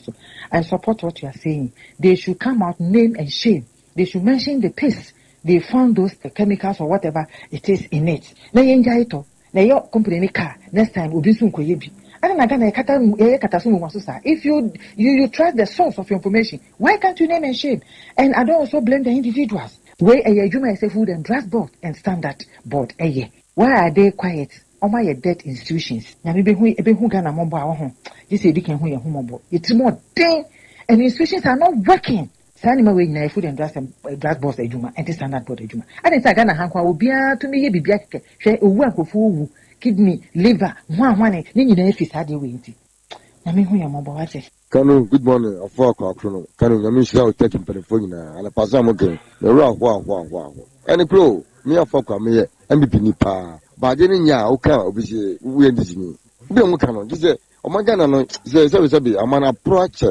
I support what you are saying. They should come out, name and shame. They should mention the paste. They found those chemicals or whatever it is in it. Na yenja ito. Na yo company car. Next time obi sun ko yebi. If you trust the source of your information, why can't you name and shame? And I don't also blame the individuals. Where a Juma is a food and drug board and standard board. Why are they quiet? Or my dead institutions? It's more day and institutions are not working. Sanima way na food and drug board Juma and the standard board Juma. I didn't say Ghana Hankwa will be to me be biake. Share a work of food. Kidney, liver, one, then you know if it's had your way. I mean, who are mobile? Kanu, good morning. A 4 o'clock. Kanu, I mean, she'll take him California and a Pasamo game. The wow. And a pro, me a folk, me MVP Nipa. But then, ya, okay, obviously, we are Disney. Be on Canon. Just say, oh my God, no, say, I'm an approach.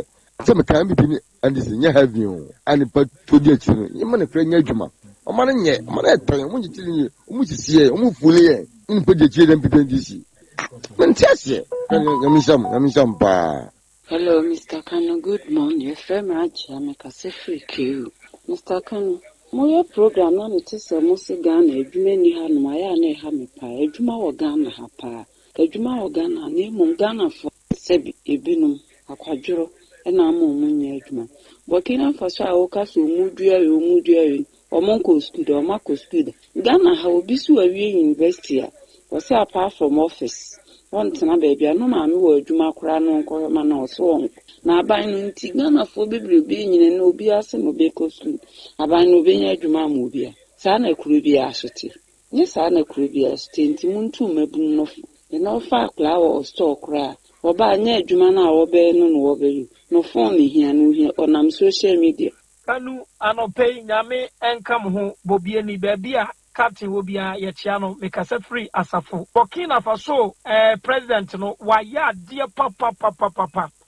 Some can be and this in your have you. And but to get you, you man a friend, Yajuma. Oh man, yet, man, I tell you, when you tell you, which is here, move fully. In put the children between this. Fantastic. Hello, Mr. Kano. Good morning. Your friend Raja, make a safe you. Mr. Kano, my program on it is a Mosigan, a Jumani Hanmaya, and Hamipa, a Juma Organa Hapa, a Juma Organa, name Mungana for Sebi, Ebinum, a quadro, and Amo Munyajma. Burkina Faso, Ocasu, Mudia, or Monco Scuda, or Marco Scuda. Ghana, how be so a university. Was apart from office. One time, baby, I know my word, Juma Crano, Corman, or so on. Now, by no Tigana for baby being in no be as a mobile school. I buy no Benya Juma Mobia. Sana could be assertive. Yes, Sana could be a stain to Muntu Mebun. No far flower or store cry. Or by near Jumana or bear no over you. No phone here, no here on social media. Kanu, I no pay Yame and come home, Bobiani Babia. Captain will be a Yetiano, make us a free asafo. Burkina Faso, president, no, why, ya, dear papa.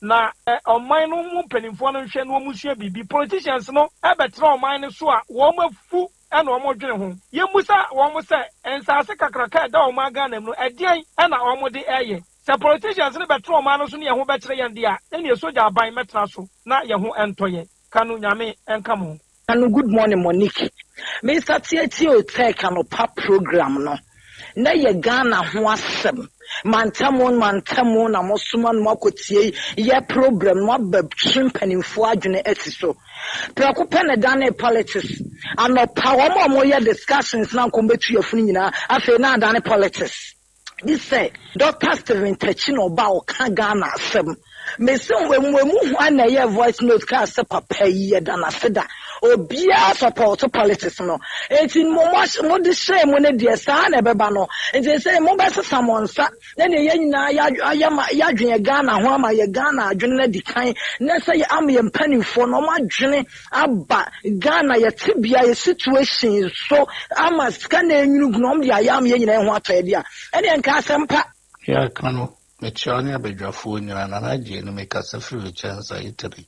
Na, on mine own penny for no shen, no monsieur be politicians, no, I bet no mine swa, warmer fool, and one more general. You must say, one must say, and Sasaka Kraka, down my gun, no, a day, and I almost the air. The politicians never throw manos near who better and dear, and your soldier by Metraso, not your who Antoye, Kanu Yame and come on. And good morning, Monique. Mr. Tietio take an OPA program, no. Na ye Ghana wasem. Mantamon, a Mosman Mokotie, ye problem, what the shrimping in Fuajune etiso. Preoccupane dane politics. And no power more discussions now come to your funina, after now dane politics. This say, Dr. Steven Techino Bao Kagana Sem. Meson when we move one a voice note cast up a pay than a seda. Obia support politics no. It's in more the same when they son a bebano. And they say Mobasa someone sa then the Yajin Ghana, Wama Ghana, Junior decline. Nessa Ami and Penny for no more journey. Abba Ghana ya tibia situation so I must scan a new gnome the Ayam and what idea. And then Casampa. Yeah, Kano. Mechonia Bejafunia and Anaji and make us a free chance I Italy.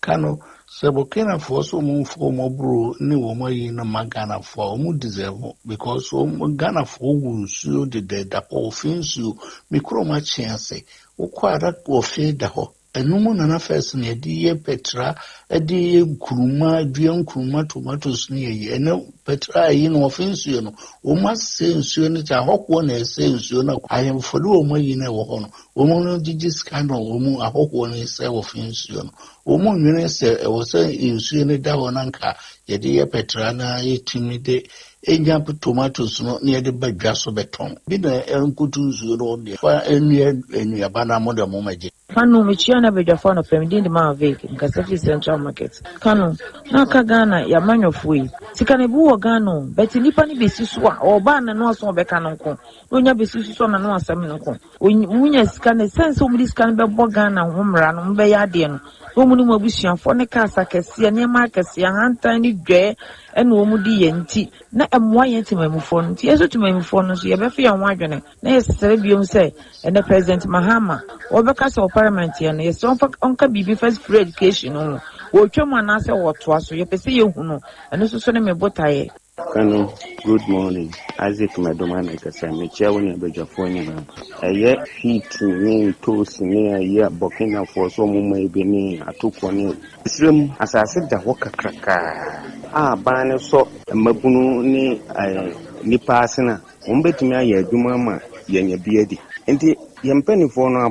Kano, Sabokina for so move for more brew, new woman in a Magana for deserve because Ghana for will sue the dead that all things you, Microma chance, or quite or fade the ho. A no one an affairs near dear Petra, a dear Kuruma, Dion Kuruma tomatoes near ye, and no Petra in offense, you know, or must say, Sunita, a hawk one says, you know, I am for no more in a woman, woman did this kind of woman, a hawk one is offense, you know. Woman, you say, I was saying, you see any Dawananka, a dear Petrana, a timid. Enjamp tomatoes not near the bed gas of beton. Been a uncutus, you know, for any abana mother momaji. Kanu Michiana Bejaphone of Femdin the Mavik in Casafi Central Market. Kanu, Naka Ghana, Yaman of Way. Tikanibu Gano, Betty Nipani Besiswa, or Ban and no so Becanonco. When you Besison and no Saminoko. When you scan a sense of this can be Bogana, Humran, Bayadian, Woman will be sure for the casa, Cassia, near Marcus, young tiny gray, and woman D&T. Not a more intimate phone. Yes, to my phone, so you have a fear wagon. Yes, Serbian say, and the President Mahama, or because of Parliament, and yes, Uncle Bibi first free education. Or Choman answer what was, so you can see you know, and also send me what I. Kano, good morning. Isaac Madomana Kasami, Chairman of the phone. A year heat me toast near a year Burkina for some may be near. I took one. Slim, as I said, the walker cracker. Banner so a mabunu ni passina. Umbet me a dumama, yen a beardy. And the Yampeni for a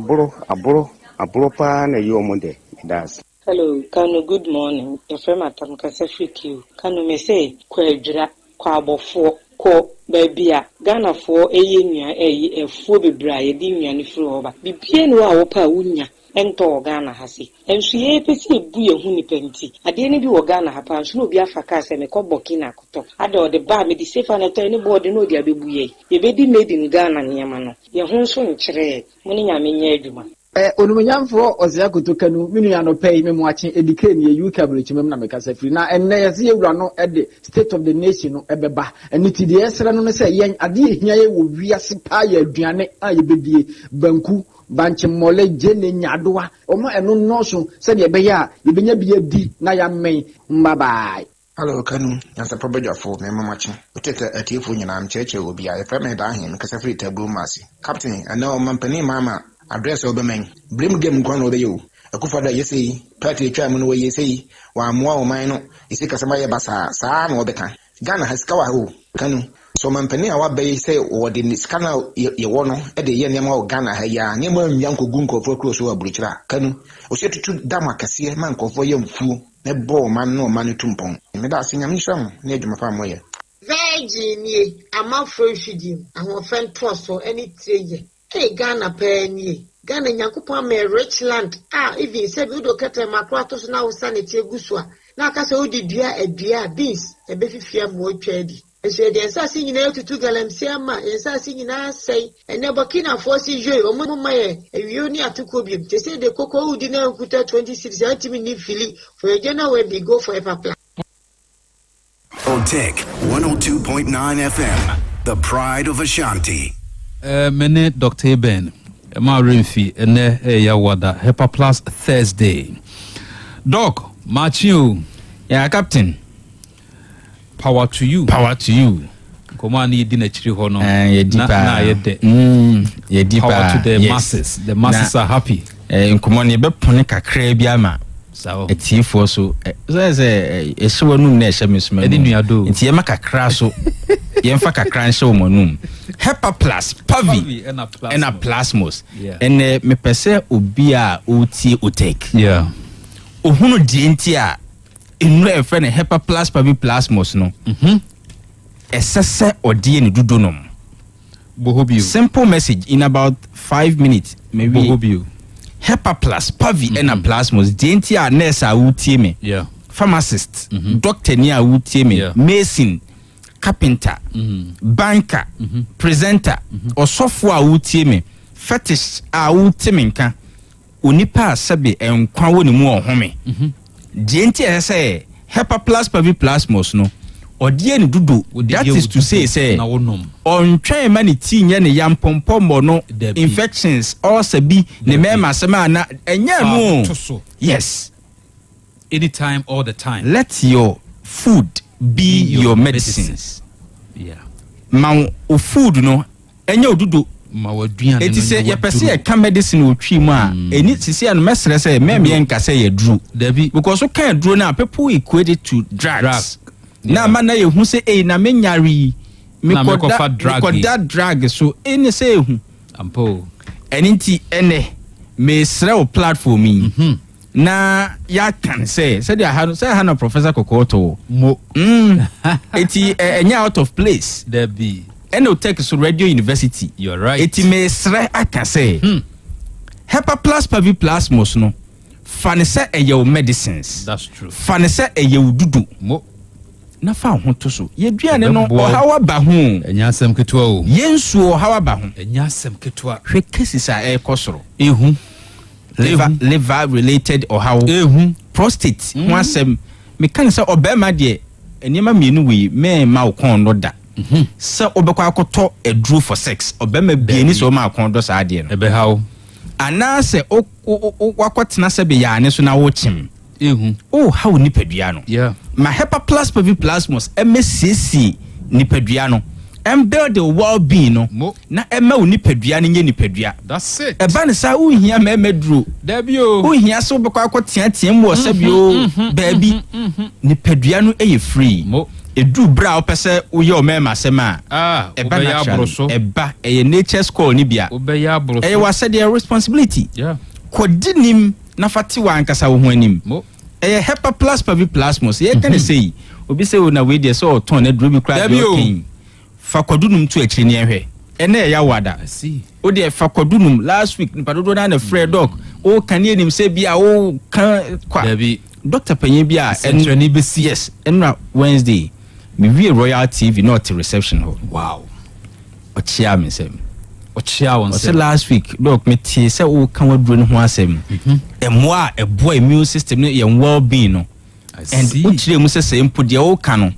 bro pan a yomode. That's. Hello, Kano, good morning. Your friend Matam Kasafiki. Kano me say, Quadra, Quabo 4, Ko, Babia, Ghana 4, a 4 be bri, Dimian Floba. Be piano opa unya, and to Ghana hasi. And she a PC buya huni penti. I didn't do Ghana hapan, should be a facas and a cobokina coto. I do the bar me the safe and anybody know the abuye. Ye baby made in Ghana Niamano. Your home soon chere, money I mean yeduma. Onunyamfo ozia kutokanu minu ya no pay me moache edike ne yu kabrechi mem na mekasa free na enne yesi ewura no e the state of the nation no ebeba eniti de esra no se yen ade ehia ye wo wiase pa ya aduane a ye bedie banku banche mole jene nyadoa omo eno noso se de ebe ya ye benya bia di na ya men bye. Hello, Kanu. As a probably for me, Mamachi. We take a tearful and church will be a family down here because I free table massy. Captain, I know Mampany Mama. Address Oberman, brim game gone over you. A Kufada, you see, party chairman where you say, while more minor is a Casamaya Bassa, Sam or the can. Ghana has Kawahu, Kanu. So Mampany, our bay say, or the Niscana, you wanna, at the Yanamo Ghana, Haya, Nemo, Yanko Gunko for close to a bridge. Kanu, or say to Dama Cassia, Manco for young fool, a ball man, no money tumpong. And without seeing a mission, near my family. Virginie, I'm not French, I'm a friend trust for any 3 years. Hey, Ghana penny. Ghana Yakupa me rich land. Even said we do cut a macratos now sanity guswa. Now cast all the dear beans, a beefy fear more trade. And said the assassin in air to 2 gallons, Siama, and assassin in our say, and never kina forces you, or Mamma, and you near to Kobium. They say the cocoa dinner put 26 minutes Philly for a general when they go for a papa. Otech 102.9 FM, the pride of Ashanti. Mene Dr. Ben, ma Renfi, ene yawada Hepa Plus Thursday. Doc, Marchio, yeah, Captain. Power to you. Power to you. Come on, you didn't actually honor. Ye deeper. Ye deeper. Power to the masses. The masses are happy. Come on, you be pony kakre biama. So a tea for so. A so no nesha miss me. Didn't you do? It's yamaka crasso. Yemfaka cran show monum. Hepa Plus, Pavi, and a plasmos. And me pese ubia uti utek. Yeah. Uhuno dientia. Inre friend Hepa Plus Pavi plasmos no. Esese odie ni dudonum. Bohobiu. Simple message in about 5 minutes. Maybe. Bohobiu. Hepa Plus Pavi and a plasmos. Dientia nurse uti me. Yeah. Pharmacist. Doctor nia uti me. Mason. Carpenter, banker, presenter, or software wutie me, fetish a wutie me nka, unipa sabi nkwawo ni mu ohome. Dienti say Hepa Plus Pavi Plasmos no, odie ni dudu. That is to say on try many teen ne yam pompombo no infections or sabi ne mema sema na enya no. Yes. Anytime, all the time. Let your food be your medicines. Yeah. Ma o food no enye odudu ma waduan. Eti se ye pese e ka medicine o twi mu a eni sisi an mesre say me nka say ye dru because so kan dru na people equate it to drugs. Na ma na ye hu say na me nyari me koda drug so eni say hu ampo eni ti ene me sre o platform na ya can say they had Professor Kokoto mo eti enya out of place there be eno take so radio university. You're right. Eti me sre aka say Hepa Plus Pavi Plasmos no fane say your medicines. That's true. Fane say your dudu mo na fa ho to so ye duane no ohawa ba ho enya asem ketwa o yensu ohawa ba ho enya asem ketwa hwe kesisa e kosoro ehu liver related or how prostate ho asem me kan say obema de enema mienu we me ma okon no da so obekwa akoto edru for sex obema bieni so ma akon do sa de no ebe how ana se wakotena se be ya ne so na wo chim how nipadua no ma hepa plus plasmos MSCC nipadua no build the well-being no na ema nipadua ne nye nipadua that's it eba ne sa uhia ma medru debio uhia so bekwa akotea mu osebio baby nipadua no eye free edu bra opese uye o mema sema eba na abroso eba eye nature's call ni bia obeya abroso eye wase their responsibility kodinim na fati wa ankasa wo ho anim eye hepa plus plasmos ye kan say obi say na we dey so ton na drum kra king fa kodunum to akiri ne ehwe ene ya wada o dey fa kodunum last week nipadodo na Fred dog o kan ye nim say bia o kan kwa Dr. Panyin bia entrani be yes enra Wednesday me via Royal TV not reception hall. Wow. Ochia me sem. Ochia won say last week doc me tie say o kan waduro ne ho asem. Emoa a boy immune system ne yen well being no. And uchire mu say mpo de o kan no.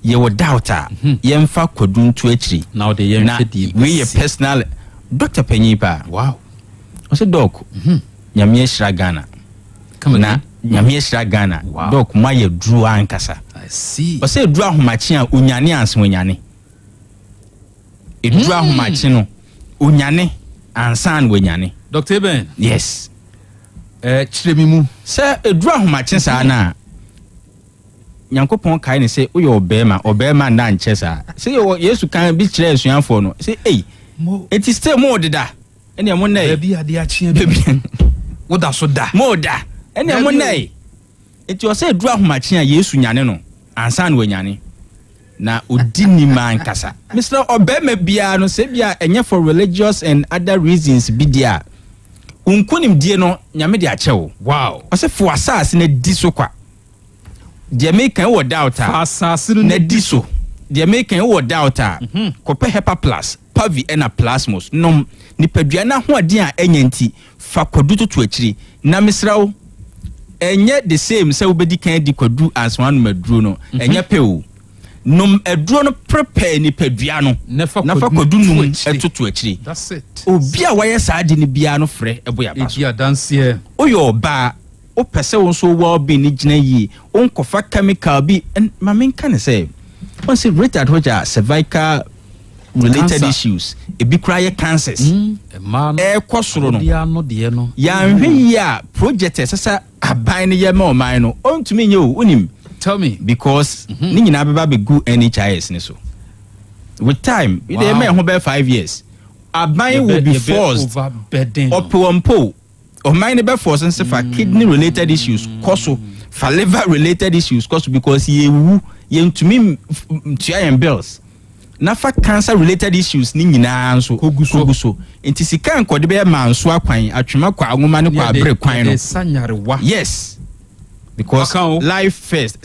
Ye wo doubter. Ye mfa kodun to akiri. Now the yen fit we personal Dr. Panyipa. Wow. I say doc. Nyame ehira Ghana. Come na nyame ehira Ghana. Doc ma ye dru ankasa. I see. O say dru ahomachi a unyane anse unyane. Edru ahomachi no unyane ansan unyane. Dr. Ben. Yes. Chiremi mu. Say edru ahomachi sa na Nyankopon kai ne say uye obema na nche sa. Say Yesu kan bi kire asuanfo no. Say it is still more deda. Ene mo na baby ade achie baby. Wo da so da. Mo da. Ene mo na it was say edru ahomachi a Yesu nyane no. Ansan wenyane na odini man kasa Mr. Obema bia no se bia enye for religious and other reasons bi dia unkunim die no nyame de achewo wow o se fo asase na di so kwa de make wo doubt asase na di so de make wo doubt ko pe hepa plus pavi ena plasmos nom nipadua na ho ade a enyanti fa kodu to akiri na misrawo enye the same say obedi kan di kwadu as one madru no enye pew num edru no prepare ni padua no nafa kwadu num etutu akiri that's it obi a waye saade ni bia no frɛ eboya ba so bia dance here oyo ba o pese won so well be ni gina yi on kofa chemical bi ma men kan say on say Richard Hoja cervical related issues ebi kra ye cancers kwosoro no dia no de no ya hwe ya project esesa aban ne ye ma o man no ontumi nye o unim tell me because ni nyina beba be gu NHIS ne so with time we dey make ho be 5 years aban will be forced opompo o man ne be forced nse for kidney related issues koso for liver related issues koso because ye ntumi tua yen bills na fa cancer related issues ni nyina nso koguso enti sika nkode be ma nso akwan atwema kwa agoma ne kwa abre kwan no yes because life first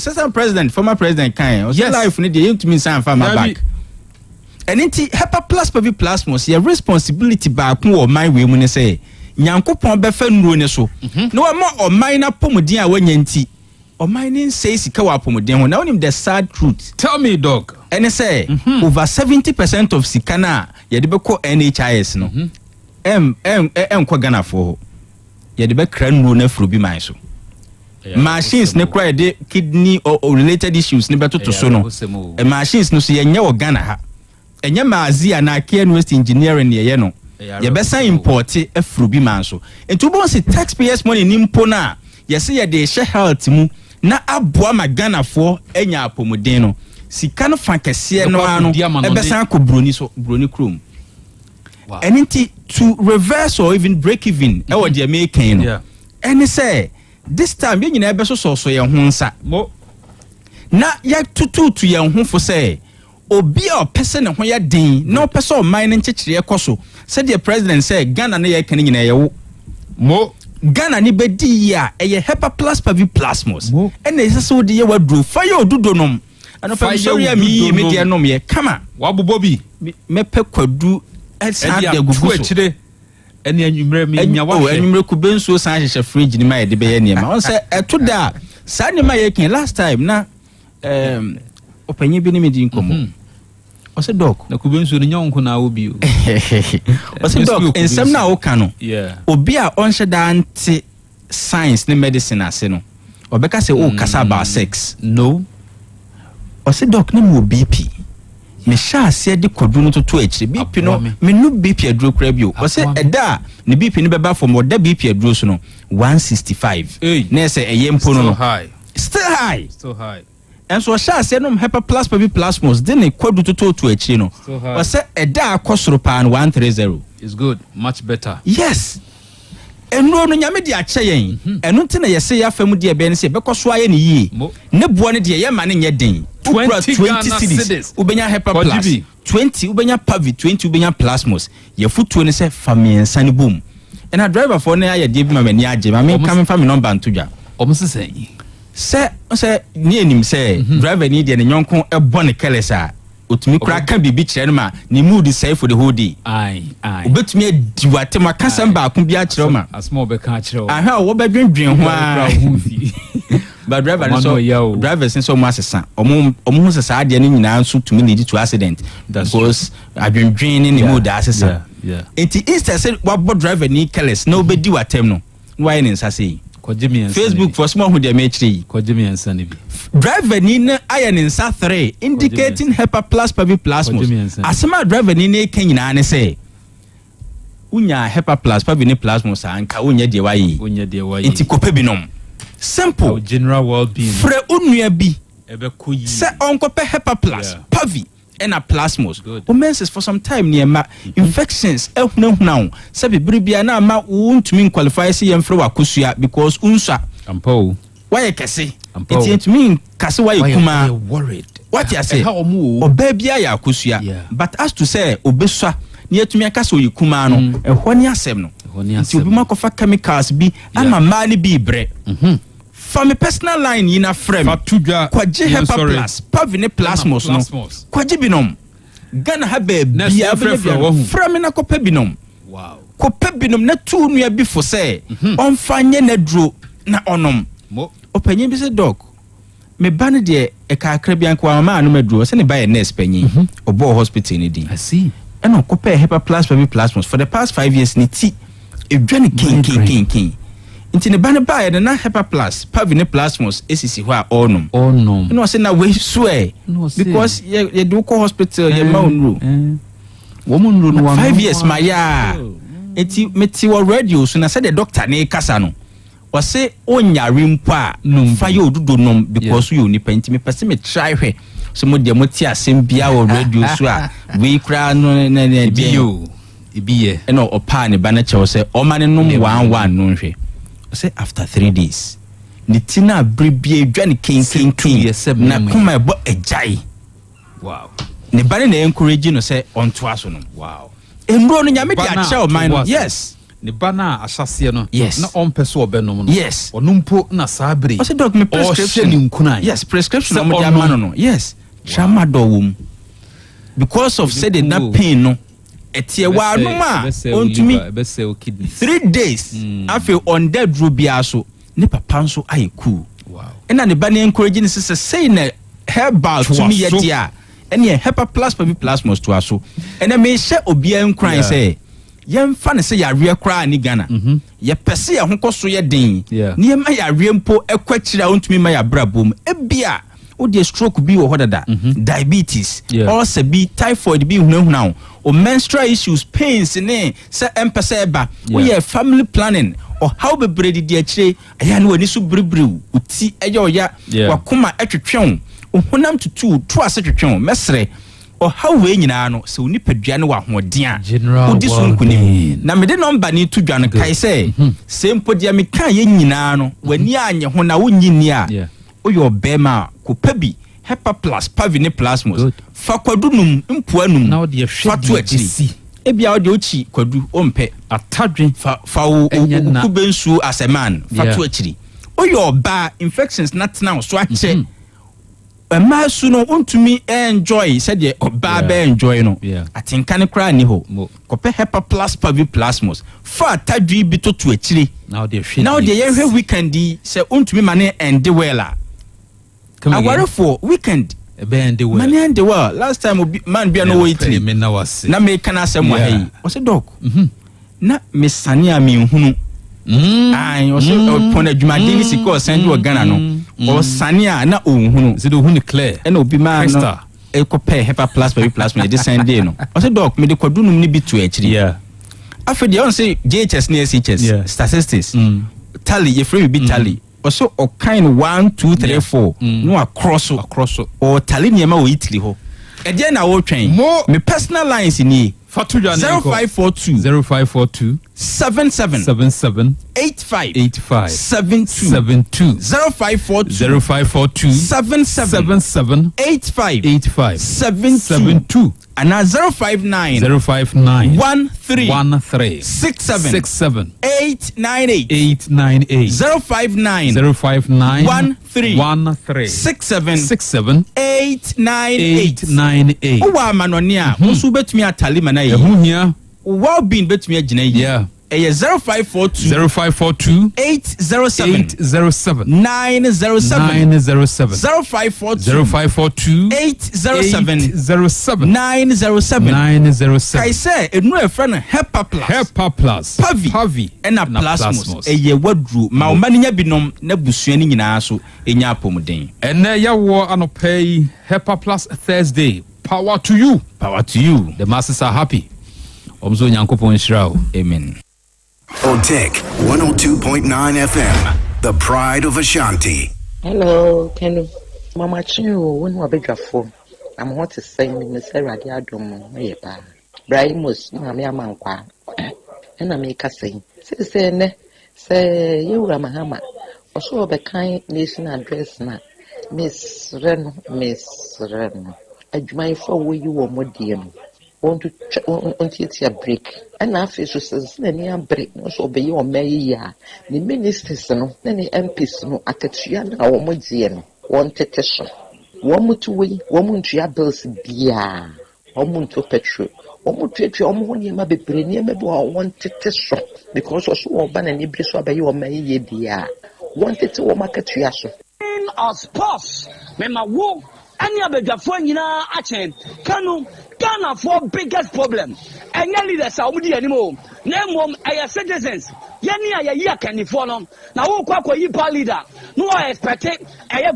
former president kan o life ni dey ntumi san fa ma back and enti hepa plus plasmos your responsibility ba ko o man we mu ne say Nyankopon be fa nuro ne so no wa ma o man na pomodin a wanya nti o man ni say sika wa pomodin ho na onim the sad truth tell me dog and say over 70% of sikana ye de be ko NHIS no kwa Ghana for ye de be kra nuro na fro bi man so machines ne kwa de kidney or related issues ne beto to so no machines no so ye nya wo Ghana ha enye maazi na Care University engineering ye no ye be san import afro bi man so enti bo se taxpayers money ni mpo na ye se ye de share health mu na aboa ma Ghana for enya apomodin no sika no fa kese no ano e be san ko broni krom anything to reverse or even break even e wo de making no any say this time ye nyina e be so ye ho nsa na ya tutu ye ho fo say obi a person ne ho ya din na person o man ne nchekire ekoso said the president say Ghana na ye kan nyina ye wo Ghana ni bedi ya eye hepa plus plasmos ene sese de ye wadro fire odudo nom ano fa sorry mi media nom ye kama wabobo bi mepe kwadu esa de gugu so Any anwumre me nya wa. Anwumre kube nsuo san hyehyɛ fridge ni ma yɛ de bɛyɛ niema. On say ɛto da saa ne ma yɛ kin last time na opanyi bi ni me di nkomo. Ose doc na kube nsuo nya wonko na obi o. Ose doc ensɛm na wo ka no. Obi a ɔnhyɛ da ante science ne medicine ase no. Obeka say o kasa about sex. No. Ose doc na mo BP. Me sha ase de kodu no toto akire BP no me no BP aduro kra bi o. Ose eda ne BP ne beba from oda BP aduro so no 165. Na say eyempo no still high. And so sha ase no Hepa Plus Plasmos de ne kodu toto to akire no. Ose eda akosoro pa 130. It's good, much better. Yes. Enro no nyame de ache yen eno nte na yese ya famu de ebe ne se bekoso aye ne yi ne boa ne de ye ma ne nye den 20 cities ubenya Hepa Plus 20 ubenya Pavi 20 ubenya Plasmos ye futuo ne se famiensa ne boom ena driver for ne aye de bi ma mani age ma me kam fa me number ntodwa omo se ni enim se driver ni de ne nyonko ebo ne kelesa otumi kura kan bibi kire no ma ni mood say for the whole day obetumi adiwate makasam ba ko bia kire ma asmo be kan kire aha wo bedwendwen ho a but driver so mo asesa omo ho sesa ade ne nyina nso tumi lead to accident because adwendwen ne mood asesa enti instead say wabo driver ni careless na obedi watem no why ne nsa say Facebook for small who they make tree. Driver ni na iron in sa 3 indicating Hepa Plus Plasmos. Asema driver ni na kenyina ne say. Unya Hepa Plus Plasmos anka unya de wayi. Inti kope binom. Simple. General well-being. Fre unua bi. Ebe koyi. Se onkope Hepa Plus Pavi and a Plasmos. Women's for some time near ma infections now. Sabi bribia na ma won't mean qualify see em wa kusua because unsa ampo why you say it mean kasi why you kuma worried what you say obebia ya kusua but as to say obesua na yetumi akasa oyikuma no ehwo ne asem no nti obi makofa chemicals bi ama ma ne bi bre for my personal line yina frame kwaje Hepa Plus Pavine Plasmos no kwaje binom Ghana ha be bia frame na kope binom wow kope binom na tu nua bi fo say onfanye na duro na onom opanyin bi se doc me ban de e ka akra bia kwa mama anu maduro se ne ba ye nurse panyin obo hospital ni din I see and on kope Hepa Plus Plasmos for the past 5 years ni ti edwane king Inti ne bane ba ye na Hepa Plus Pavine Plasmos esisi ho a onum no say na we swear because ye do ko hospital ye ma onru woman ru no 5 years ma ya eti meti wo radio so na say the doctor ne kasa no o say onyare mpo a fa ye odudo nom because you ni penti me pese me try hwe so mo de mo ti asem bia wo radio so a we kra no na bio ibiye no opa ne bane che wo say o mane nom 11 no hwe say after 3 days nitina bribie dwane king na kuma ebo ejai wow ne bane na encourage no say onto aso no wow enro no nyame dia ache o man no yes ne bana asase no yes. na onpeso obenom no yes onumpo na sabre o say doc me prescription ni nkuna yes prescription no mo dia man no yes chama do wom because of say the na pain no etie wa anuma ontumi 3 days afi on dead rubia so ne papa nso ayeku wow ena ne ba ne encourage ne say na herbal to me yetia ene Hepa Plus Plasmos to aso ena me hye obia enkran say yemfa ne say yare kra ni Ghana ye pese ye hokoso ye den ne ye ma yare mpo ekwakira ontumi ma ya brabom ebia o de stroke bi wo hodada diabetes ulcer bi typhoid bi hunahuna o menstrual issues pains ne se empese eba o ye family planning o how be bredi de akire aya ne wani so bribriw uti eya oya wakoma etwetwen o honam tutu to ase twetwen mesre o how we nyina no se onipadua ne wa hoden a odi so nkunim na me de number ni tudwa no kai se sempo dia me kan ye nyina no wani anye ho na wonyini a oyo bema ko pabi Hepa Plus Pavine Plasmos fa kwadunum mpuanum na odi fatu akiri ebia odi ochi kwadu ompe atadwen fa kubensu aseman fatu akiri oyo ba infections not now so ache ɛma so no untumi enjoy said ye oba enjoy no atinka ne kra ni ho kɔpɛ hepa plus pavi plasmos fa tadwi bi to akiri now they yɛhwɛ weekend sɛ untumi mane end well a aware for weekend mane end well last time man bia no wait na me kana asɛm wa hey ɔsɛ dog na me sane a me hunu ai ɔsɛ pon adwumaden ni sika ɔsan do Ghana no ɔsane a na ɔhunu sɛ do hunu clear ɛna obi ma no ekɔpɛ hepa plus pavi plasmos de Sunday no ɔsɛ dog me de kɔdunum ni bi to akiri after the on say JHS near SHS statistics tally your free be tally also or kind 1 2 3 4 no across or tally near my Italy ho again I will train me personal lines in here 0542 77 85 72 0542 77 85 72 and now 059 13 67 898 059 13 67 898 Owa manonia musu betumi atali mana ye hu hia wa bin betumi agina ye 0542 807 907 0542 807 907 kai say enu e friend hepa plus pavi ena plasmos eye wadru ma o mani nya binom na busua ni nyina so enya apomden ene yawo anopai hepa plus Thursday power to you the masses are happy omzo nyankopon shirao amen. On Tech 102.9 FM, the pride of Ashanti. Hello, Ken. Mama Chino, when we beg your phone, I'm what to say, Miss Radiadum, Mayba. Braimus, Mamma Manqua. And I make a say, say, you are Mahama. Or so be kind nation address na. Miss Ren. Admire for where you are more dear. Want to a break. And after so says, any break, no so be your mayor. The ministers, no, any MPs, no, at a triana or museum. One petition. 1 month away, 1 month to your bills, beer. 1 month to petrol. 1 month to your money, maybe brilliant, maybe 1 petition. Because also, ban and ibris by your mayor, dear. Wanted to market to your in our sports, Mema Woo. Any other Jafon, Achen, Kanu, Ghana for biggest problem. And your leaders are with you anymore. Name one, our citizens. Yani a year can you follow? Now, who quack you leader? No, I expect a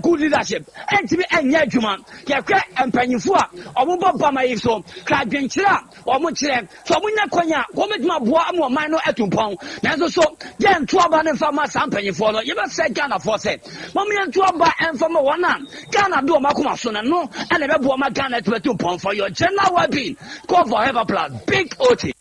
good leadership. And to be a Yajuman, Yaka and Penifua, or Mubama Ifso, Kragan Chira, or Muchilem. So we not Konya, woman, my boy, or minor at Tumpong. That's so, then 12 and farmers and Penifolo. You must say Ghana for set. Mommy and 12 and from one Ghana do Makuma son and no, and never bought my Ghana to 2 pounds for your general well being. Call for Ever Plus, big OT.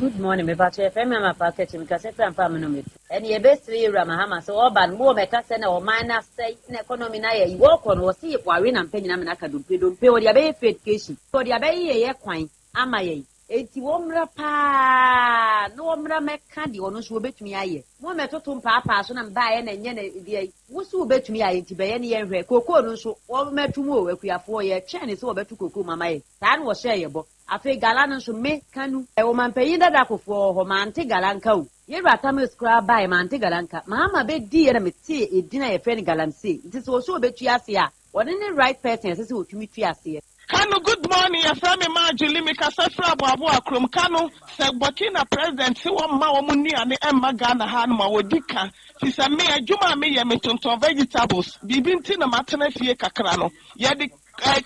Good morning, me bache FM ma package me kase fa am no me. Eni e best we Mahama so oban mo me kase na o minus say na economy na ye work on wo see kwa we na mpanyina me na ka dompe wo dia be education. Wo dia be ye kwan ama ye. Enti wo mra pa no mra meka di ono so obetumi aye. Mo me toto mpa so na mba ye na nye na die. Wo so obetumi aye nti be ye ne ye hwe. Koko no so wo metumu o akuafo ye twene so obetu koko mama ye. Sa na wo share ye bo. Afe galana so me kanu e wo manpanyin dada kofo ho mante galanka o ye rata me skra bai mante galanka Mahama be di ye na me tie edina ye friend galamse nti so so obetu ase a woni ne right person se otumi tu ase. Kanu, good morning. Your friend Marjorie Mikasefra Babu Akrum Kanu, Burkina president, si one ma womuni and Emma Ghana Hanma Wodika. She said, me a Juma me a metonton vegetables, bibinti na matene fie kakrano. Yadi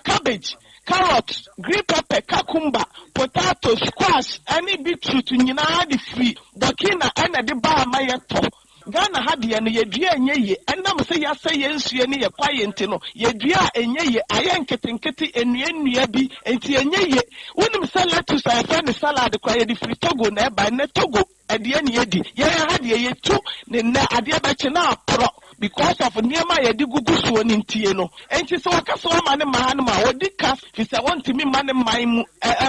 cabbage, carrots, green pepper, cucumber, potato, squash, any beetroot, nyina di free. Burkina and the bar my top. Ghana had ye ye, and I'm say ya say yes, ye near quiet, ye dria and ye, I am getting kitty and ye be, and ye, when I'm sell lettuce, I find the salad, the quiet free Togo, never net Togo, at the end ye, ye had ye too, then I dear bachana pro, because of near my Gugu swan in Tieno, and she saw a castle man and Mahama, or Dickas, if I want to me man and my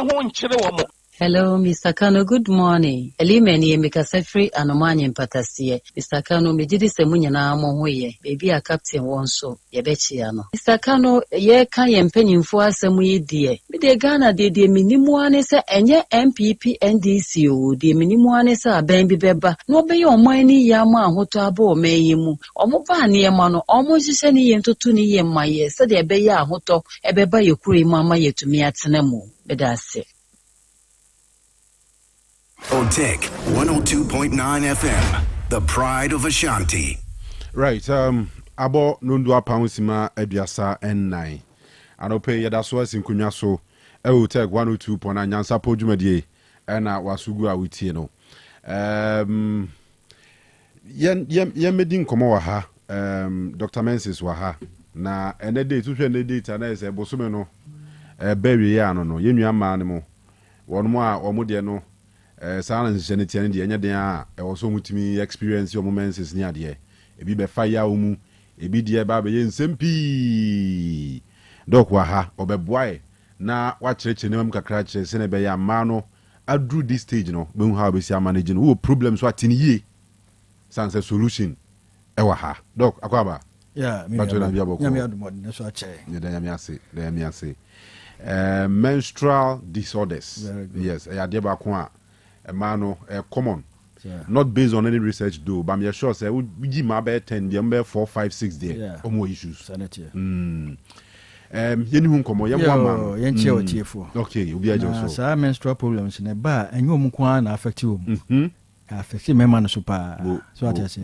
won't chill. Hello, Mr. Kano. Good morning. Elimeni Mikasefri Anomani Patasie. Mr. Kano, Mijidi Semunyana Mohoye. Baby, a captain wonso. Yebechiano. Mr. Kano, ye can penny for Samuye dear. The Ghana de minimuane se enye MPP NDCO. The minimuane sa Bambi Beba. No be your money yama hotabo meyimu. Omobani yamano, almost sending into Tuni Yemaye. Said the Beya Hoto, Ebeba Yukuri Mama ye to me at Senemu. Bedase. OTEC 102.9 FM, the pride of Ashanti. Right, abo nundua paunsima ediasa N9. Anope yadaswa sinkunyaso OTEC 102.9 nyansa podwumadie ena wasugu awitie no. Yen medin komo wa ha, Dr. Mensis wa ha. Na enede tuhwe enede tana ese bosume no bewie ya no yenu ama ne mo. Wonmo a omode no silence jenetian de enya den a also mutimi experience your moments ni ade ebi be fire omu ebi de ba be yensempi dokwa ha obeboae na wa chereche ne mam kakra chere se ne be ya ma no adru this stage no be hu ha be si manage no wo problems what in ye sanse solution ewa ha dok akwaba yeah me na bia boko nyame adumod ne so ache ne da nyame ase menstrual disorders yes ya de ba ko a mano common not based on any research though but I'm sure say we give my bear 10 the number 4 5 6 there more issues yeni hun komo yem wa man yen che otiefo okay obi ajo so sa menstrual problems ne ba enyo mu kwa na affect you affect me man so pa so at say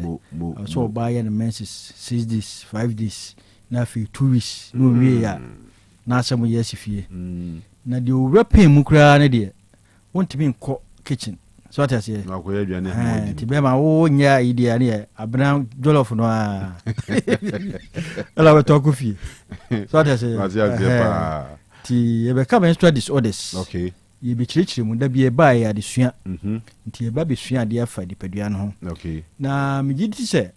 so ba yen menses 6 days 5 days na fi 2 weeks no we ya na asem yes fie na de owrapen mu kra ne de want me nko kitchen so what I say na ko aduane ti be ma wo nya idea ne abran jollof no a ala we talk fie so what I say ti e be come menstrual disorders okay ye be chirichiri mu da bi e ba ya de sua ti e ba be sua de afa di padua no ho okay na me gidi se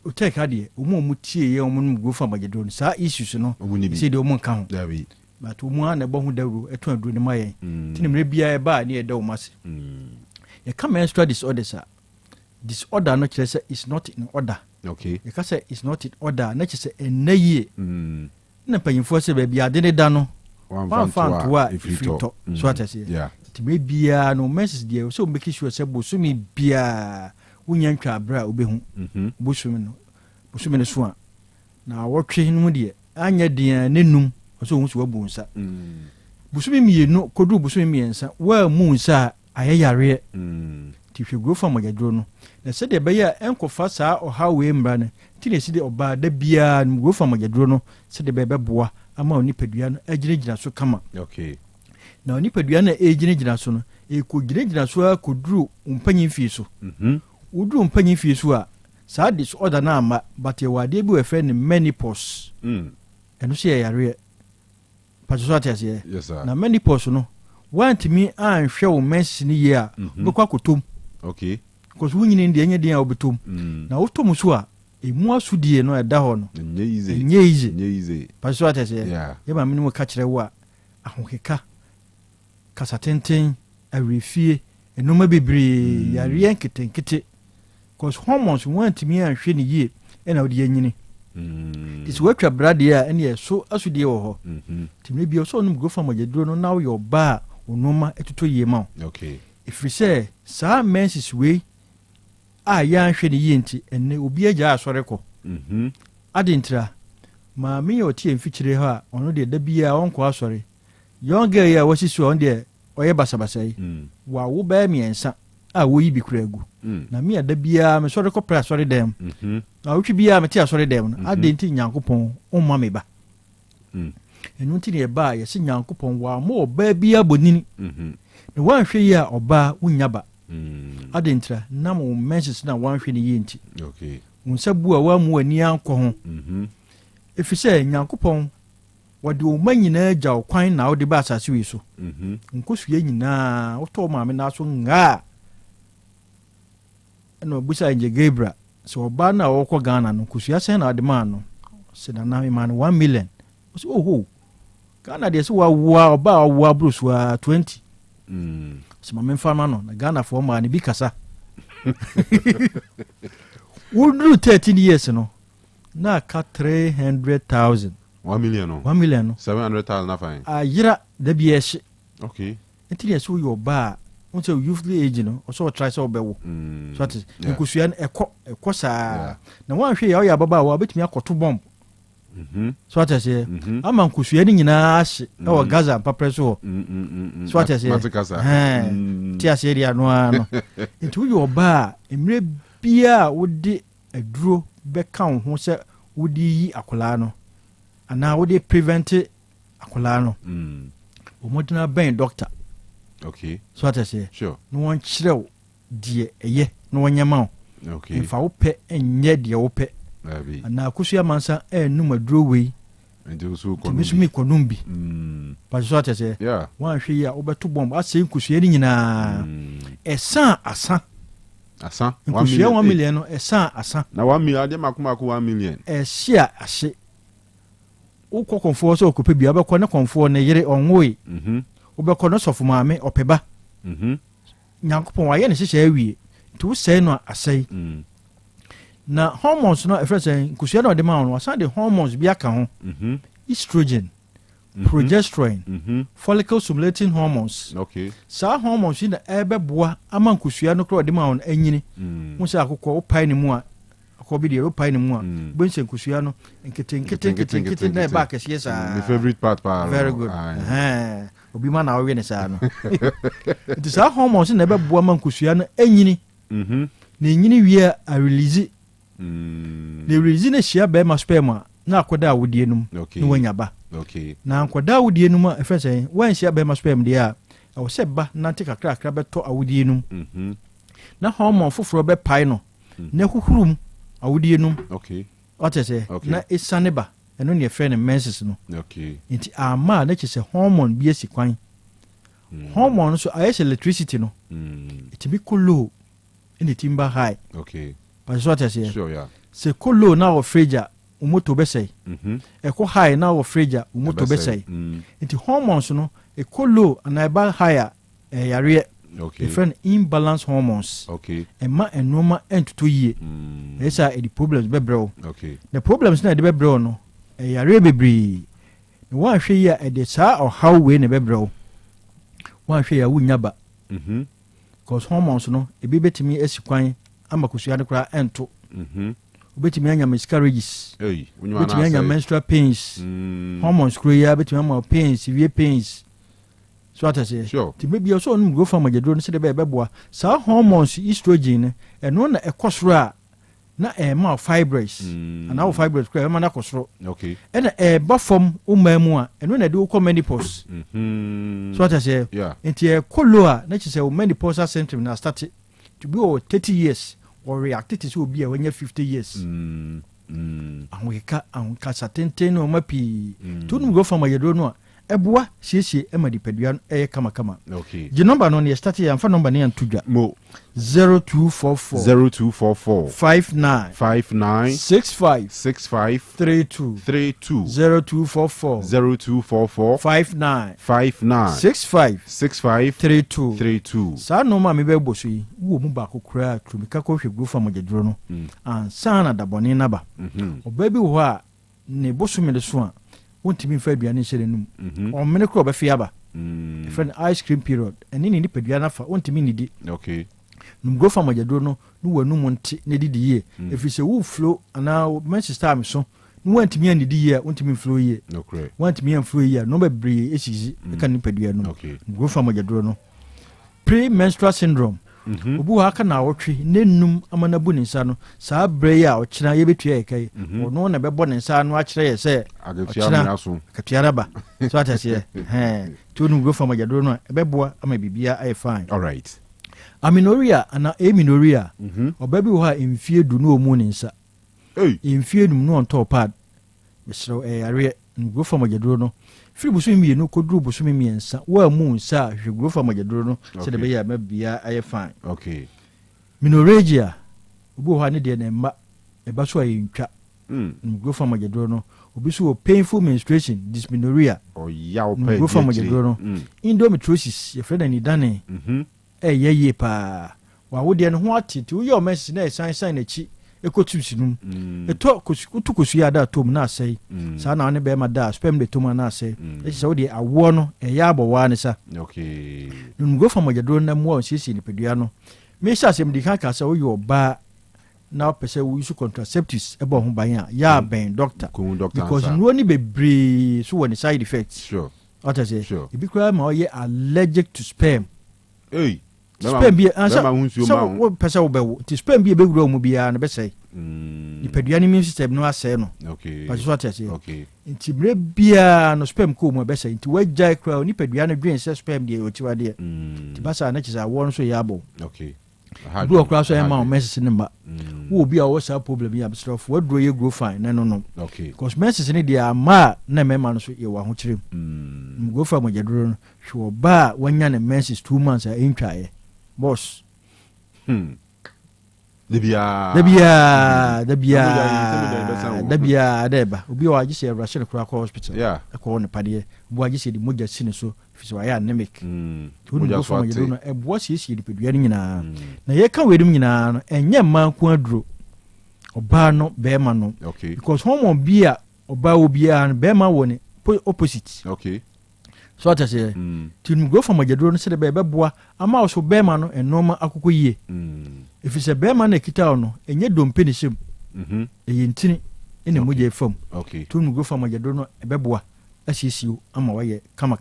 o take ade o mu tie ye o mu go fa magedo no sa issues no se de o mu kan ho but o mu an e bo hu dawro eto aduro ne mayen tini mre bia e ba ne e da o mase ye come menstrual disorders disorder no kire say is not in order okay ye ka say is not in order na kire say enaye na panyimfo se ba bia de ne da no one fan to a ifrito so at say ti be bia no message dia so make sure say bosumi bia wonya ntwa abra obehu bosumi no so a na wotwe no de anya dia nenum so hu so wabunsa busumi mienu kodu busumi miensa wa munsa ayayare ti hwegro fa magadro no na se de beya enkofa saa oha we mbra ne ti ne side oba da bia no go fa magadro no se de bebeboa ama onipadua no agirigina so kama okay na onipadua na agirigina so no e ko girigina so a koduru umpanyi fie so uduru umpanyi fie so a saa disorder na ama but ye wade bi we friend menopause eno se yare paso atiase na menopause no want me an hwe wo mess ni ye a bekwa kotom okay because wunyine ndi enye dia obetom na wotom so a emu asudie no eda ho no nye easy paso atiase ye ma minimum ka kire wo a ahokeka kasatenten awefie enoma bebre yare enketenkete because hormones want me an hwe ni ye ena odi anyini it's what your brother and yes so asudie wo ho timre bi so no go from ageduro no now your ba onoma etuto ye ma okay if we say sa menses we ya hwe ni ye nti enne obi agya asore ko adintra ma me yo tie mfikire ha ono de da bia onko asore young girl ya wasisu on de oye basabasa yi wa wo ba miensa wo yi bi kura gu na me ada bia me sore ko pra sore dem na wotwi bia me tia sore dem no adenti nyankopon umma me ba enu nti ne ba ye se nyankopon wa mo ba bia bonini na wan hwe yi a oba wunya ba adentra na mo menses na wan hwe ne yi nti okay unsabu a wa mu ani anko ho efise nyankopon wade o manyina agya okwan na wode ba asase wi so nkosua nyina woto ma me na so nga no busa nje Gabriel so oba na wokọ Ghana no kusua sen na de man no se na na man 1 million so Ghana de so wa oba wa bruce wa 20 so ma memfa no na Ghana for ma ne bi kasa wudru 13 years no na ka 300,000 1 million no 1 million no 700,000 na fine ayira da bi ehye okay enti yes wo your ba until youthly age no so try so bewo so that nkusua ekọ saa na wan hwe ya ya baba wa betumi akoto bomb so that say ama nkusua ni nyina ahye e wo Gaza papre so so that say ti ase ria no ano enti wo your ba emre bia wo de aduro beka ho se wo de yi akola no ana wo de prevent akola no o modina ben doctor. Okay. So what I say? Sure. No one chiro die eye no one yama. Okay. If I ope enye die ope. Abi. Na kusu amansa no maduro we. Nti so konumbi. Misumi konumbi. But so what I say? Yeah. One hwe ya obeto bomb ase kusu ye ni nyina. Esa asa. 1 million no esa asa. Na 1 million ade makomako 1 million. Ehia ahye. Ukọ konfo so okope bia obekọ ne konfo ne yere onwoe. Ubekọ no sofo maame opeba nyankopon waye ne hyehyɛ awie to sɛ no asɛe na hormones no efrɛ nkusua na ɔde ma no wasan de hormones bi aka ho estrogen progesterone follicle stimulating hormones okay sa hormones na ɛbɛboa ama nkusua no kɔ ɔde ma no anyini mo sɛ akokɔ opai ne mu a akɔbi de opai ne mu a bense nkusua no nkete na ba kɛseɛ saa my favorite part very good obi ma na awe ne saa no it is a hormones na bɛboa ma nkusua no anyini na anyini wie a release na release na hia bɛ ma sperm na akoda awodie num na wanya ba na akoda awodie num a efɛ sɛ wan hia bɛ ma sperm de a ɛwɔ sɛ ba nante kakra bɛtɔ awodie num na hormone foforo bɛ pai no na huhurum awodie num ɔte sɛ na esane ba eno ne friend menses no okay nti ama na kyese hormone bi esi kwan hormone so ayes electricity no it be low in the timber high okay but so what I say sure yeah se low na o freja umoto besai eko high na o freja umoto besai nti hormones no low and eba higher yare okay different imbalance hormones okay ema enoma entuto yie esa the problems bebro okay the problems na de bebro no yare bebre na wan hwe ya e de saa o how we ne bebro wan hwe ya wunya ba cause hormones no e bi betimi esikwan ama kusua de kra ento obetimi anya miscarriages betimi anya menstrual pains hormones kro ya betimi ama pains severe pains so what I say ti maybe also no go for majedro no se de beboa saa hormones estrogen no na ekosoro a na ma fibroids and our fibroids kra ma na kosoro okay and bafom umamu a eno na de wo menopause so what I say enti kolo a na chi say menopause symptom na start to be 30 years or react to so be when you 50 years anweka satenten no mapi to no go for majedro no eboa siesie ema dipadua kama okay the number no ne start ya mfa number ne antudwa mo 0244 59 65 32 0244 59 65 32 sa no ma me be boso yi wo mu ba kokora trumika ko hwe grofa mojedro no ansa na dabone na ba obabi wo a ne boso me de so a wontimi fa aduane hyere num omene kro obefi aba friend ice cream period eni ni padua na fa wontimi nidi okay num go fa majedro no no wanum nti ne didi ye efi se wo flow ana Manchester am so no wontimi anidi ye wontimi flow ye okay wontimi an flow ye no bebre esizi e kan ni padua no go fa majedro no pre-menstrual syndrome obu aka na awotwe nennum amana bu ninsa no saa bre ya okira ye betua ye kai ono na bebo ninsa no akira ye se akira ba so atase to nu go from ajadro no ebeboa ama bibia ay fine all right aminoria ana aminoria obabi wo ha emfie du no omu ninsa emfie dum no on top pad besro are go from ajadro no firi busumi mienu koduru busumi miensa wa mu nsa hwegro fa majedro no se de be ya mabia aye fine okay menorrhagia obu ho ane de na mma e ba so ayentwa go for majaduro no obi so painful menstruation dysmenorrhea go for majaduro no endometriosis your friend ani dane ye pa wa wo de no ho atete wo yo message na sign na chi ekotusi num eto kutukusu ya da tom na asai sa na ne be ma da sperm de tom na asai e se wo de awo no ya abowa ne sa num go for majaduro na mo sisi ni pedua no me sha sem di kan ka sa wo yo ba now pese we use contraceptives ebo ho ban ya ben doctor because no ni bebre so when side effects sure what I say e be cry ma ye allergic to sperm sperm be answer so wo pese wo be wo ti sperm be gura mu bia na be say di pedua ni system no asay no but what I say nti bre bia no sperm ko mu be say nti wajai cry ni pedua na dwen say sperm de o tiwa de ti basa na chisa wo no so ya bo do across my message number who be our problem ya stuff what do you go fine no because message ni dia ma na mema no so ye wa ho kire go fa mo jaduro sure ba wanya na message 2 months a intwa boss Debia deba obi wa gise Russian kura hospital akọ ne pade bu wa gise di moja sine so fisi wa ya anemic moja so no e bo siesie di pedua ni nyina na ye ka wedum nyina no enye man ko aduro oba no be ma no because hormone bia oba obi an be ma woni opposite so what I say tin go for majaduro no se de be boa ama so be ma no enoma akoko yie if it's a bear na kita no enye dompe ni shim eyi ntini ene moje fam tun go fam majaduro no ebeboa asisiu ama waye kama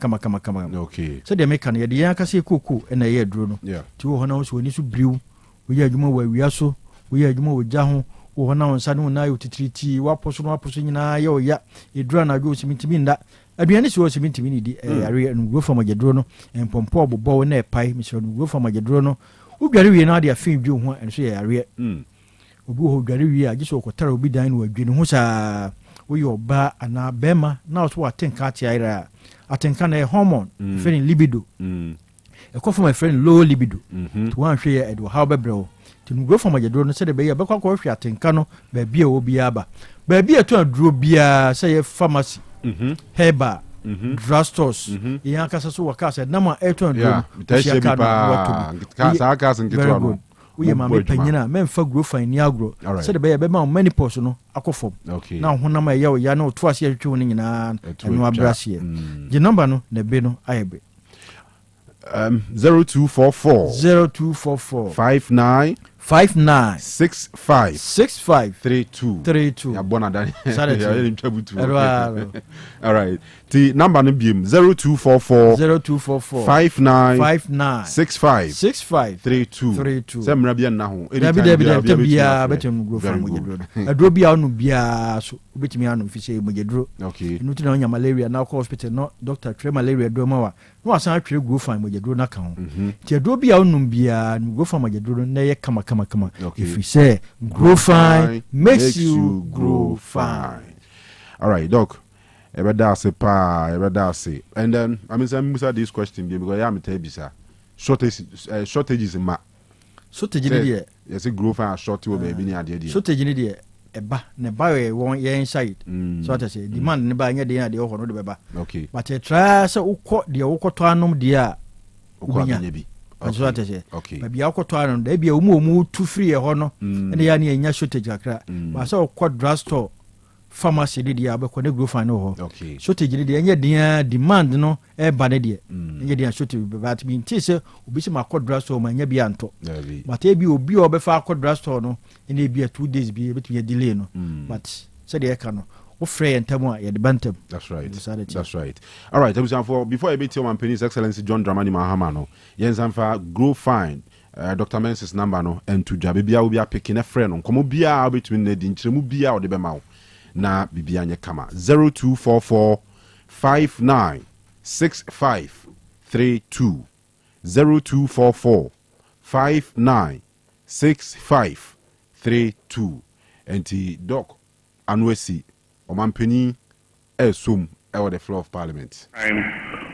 so de make na ye de yakase koko ena ye duro no ti wo hona so ni so briu wo ye adwuma wa wiaso wo ye adwuma wo gya ho wo hona wonsa no na yo titiriti waposo nyina ye oya edura na adwo simitimi nda aduane si wo simitimi ni di yare no go fam majaduro no empompo obobɔ na epai misro no go fam majaduro no udware wie na de afin dwo ho enso ye yare obi ho dware wie a giso okotara obi dan no adwene ho saa wo yo ba ana bema na so atenka tia ira atenka na hormone feeling libido e ko from my friend low libido to wan hwe ye edo how bebreo tinu go from majaduro no se de be ye be kwa hwe atenka no ba bia obi aba ba bia to aduro bia se ye pharmacy heba drugstores yan kasa so wakasa na ma eton do tashe bi pa kasa kasa nketwa no we ma me panyina me mfa grow fine ni agro so de be ma menopause no akofom na honam ya ya na to ase atwetwe no nyina eno abrase je number no na be no ayebe 0244 59 65 32 ya bona dani ya ntwabutu all right the number no biem 0244 59 65 32 se mra bia na ho bia betem go fa mojedro adro bia onu bia so betimi anu fi se mojedro enu ti na onya malaria na hospital no doctor tre malaria do ma wa no asan atwere go fa mojedro na ka ho ti adro bia onu bia go fa mojedro na ye kama if we say grow fine makes you grow fine. All right, doc. Every day, and then I mean, some answer this question because I am tell you, sir. Shortages in ma. Shortage in there. Yes, grow fine. Shortage will be near the shortage in there. Eba ne buy one year inside. So what I say, demand ne buy near the other no the beba. Okay. But a try so uko the uko to anom dia. Uko that's what I say. Okay. But bia uko to anom de bia umu too free e ho no. And ya ne nya shortage akra. But so uko drugstore pharmacy de dia be ko ne grow fine no ho. Okay. Shortage de dia nya dia demand no e ba ne dia. Nya dia shortage but be nti se obi se makọ drugstore ma nya bia nto. But e bi obi obefa akọ drugstore no and e bia 2 days bi betumi delay no. But say de ka no wo frey entamu a ye de bantem. That's right. That's right. All right, before I meet your man Penny's Excellency John Dramani Mahama no. Yensan fa grow fine. Dr. Mensis number no and to jabe bia obi a picking a friend on komo bia between the nchiremu bia o de be ma na bibia nye kama 0244 59 65 32 0244 59 65 32 enti doc anwesi omampeni esum e the floor of parliament. Time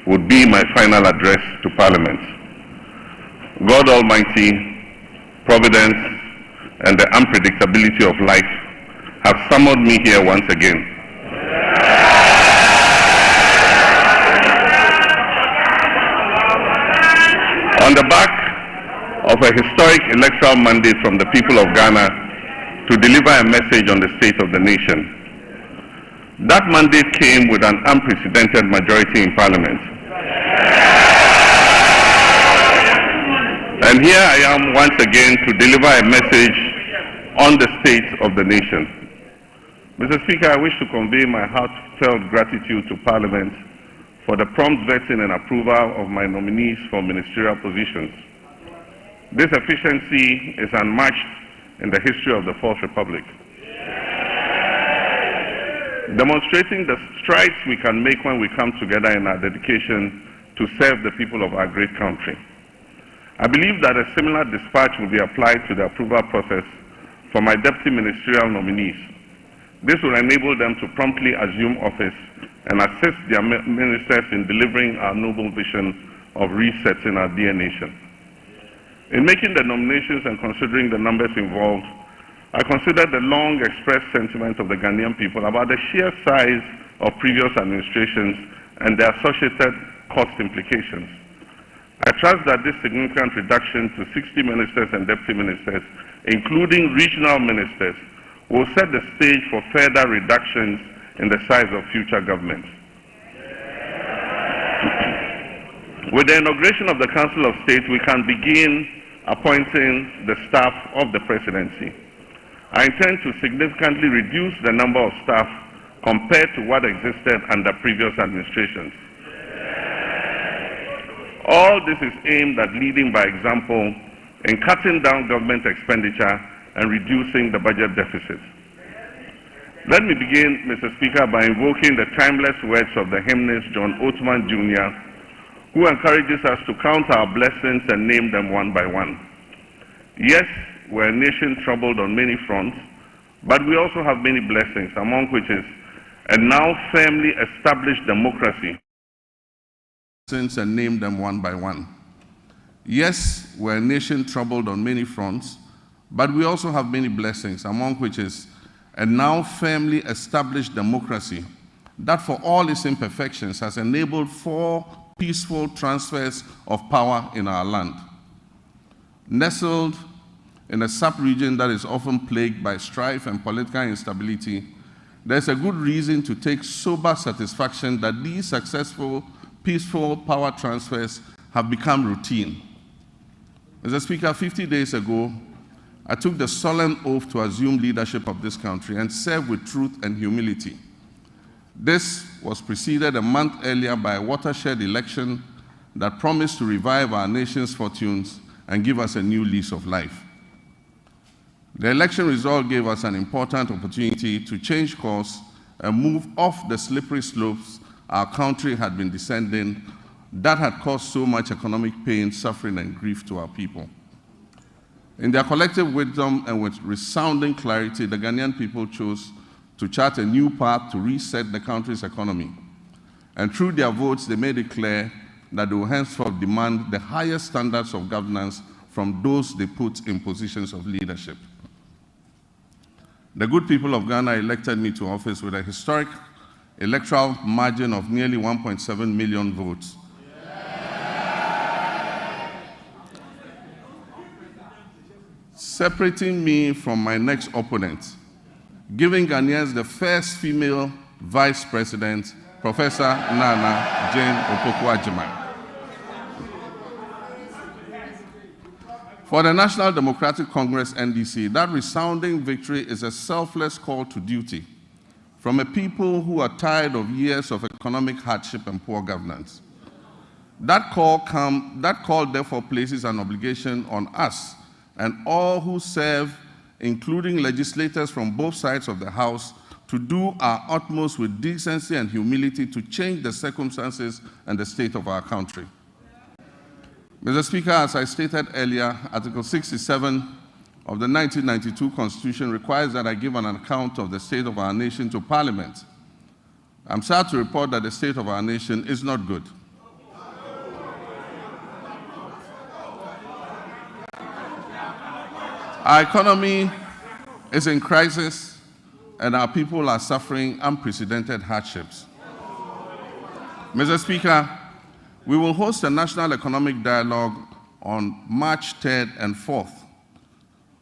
would be my final address to parliament. God Almighty, providence, and the unpredictability of life have summoned me here once again. On the back of a historic electoral mandate from the people of Ghana to deliver a message on the state of the nation. That mandate came with an unprecedented majority in Parliament. And here I am once again to deliver a message on the state of the nation. Mr. Speaker, I wish to convey my heartfelt gratitude to Parliament for the prompt vetting and approval of my nominees for ministerial positions. This efficiency is unmatched in the history of the Fourth Republic, demonstrating the strides we can make when we come together in our dedication to serve the people of our great country. I believe that a similar dispatch will be applied to the approval process for my deputy ministerial nominees. This will enable them to promptly assume office and assist their ministers in delivering our noble vision of resetting our dear nation. In making the nominations and considering the numbers involved, I consider the long expressed sentiment of the Ghanaian people about the sheer size of previous administrations and their associated cost implications. I trust that this significant reduction to 60 ministers and deputy ministers, including regional ministers, will set the stage for further reductions in the size of future governments. With the inauguration of the Council of State, we can begin appointing the staff of the presidency. I intend to significantly reduce the number of staff compared to what existed under previous administrations. All this is aimed at leading by example in cutting down government expenditure and reducing the budget deficit. Let me begin, Mr. Speaker, by invoking the timeless words of the hymnist John Oatman Jr., who encourages us to count our blessings and name them one by one. Yes, we're a nation troubled on many fronts, but we also have many blessings, among which is a now firmly established democracy. And name them one by one. Yes, we're a nation troubled on many fronts, but we also have many blessings, among which is a now firmly established democracy that, for all its imperfections, has enabled 4 peaceful transfers of power in our land. Nestled in a sub-region that is often plagued by strife and political instability, there's a good reason to take sober satisfaction that these successful, peaceful power transfers have become routine. Mr. Speaker, 50 days ago, I took the solemn oath to assume leadership of this country and serve with truth and humility. This was preceded a month earlier by a watershed election that promised to revive our nation's fortunes and give us a new lease of life. The election result gave us an important opportunity to change course and move off the slippery slopes our country had been descending that had caused so much economic pain, suffering, and grief to our people. In their collective wisdom and with resounding clarity, the Ghanaian people chose to chart a new path to reset the country's economy. And through their votes, they made it clear that they will henceforth demand the highest standards of governance from those they put in positions of leadership. The good people of Ghana elected me to office with a historic electoral margin of nearly 1.7 million votes. Separating me from my next opponent, giving Ghanaians the first female vice president, Professor Nana Jane Opoku-Agyeman. For the National Democratic Congress, NDC, that resounding victory is a selfless call to duty from a people who are tired of years of economic hardship and poor governance. That call therefore places an obligation on us and all who serve, including legislators from both sides of the House, to do our utmost with decency and humility to change the circumstances and the state of our country. Mr. Speaker, as I stated earlier, Article 67 of the 1992 Constitution requires that I give an account of the state of our nation to Parliament. I'm sad to report that the state of our nation is not good. Our economy is in crisis, and our people are suffering unprecedented hardships. Mr. Speaker, we will host a national economic dialogue on March 3rd and 4th.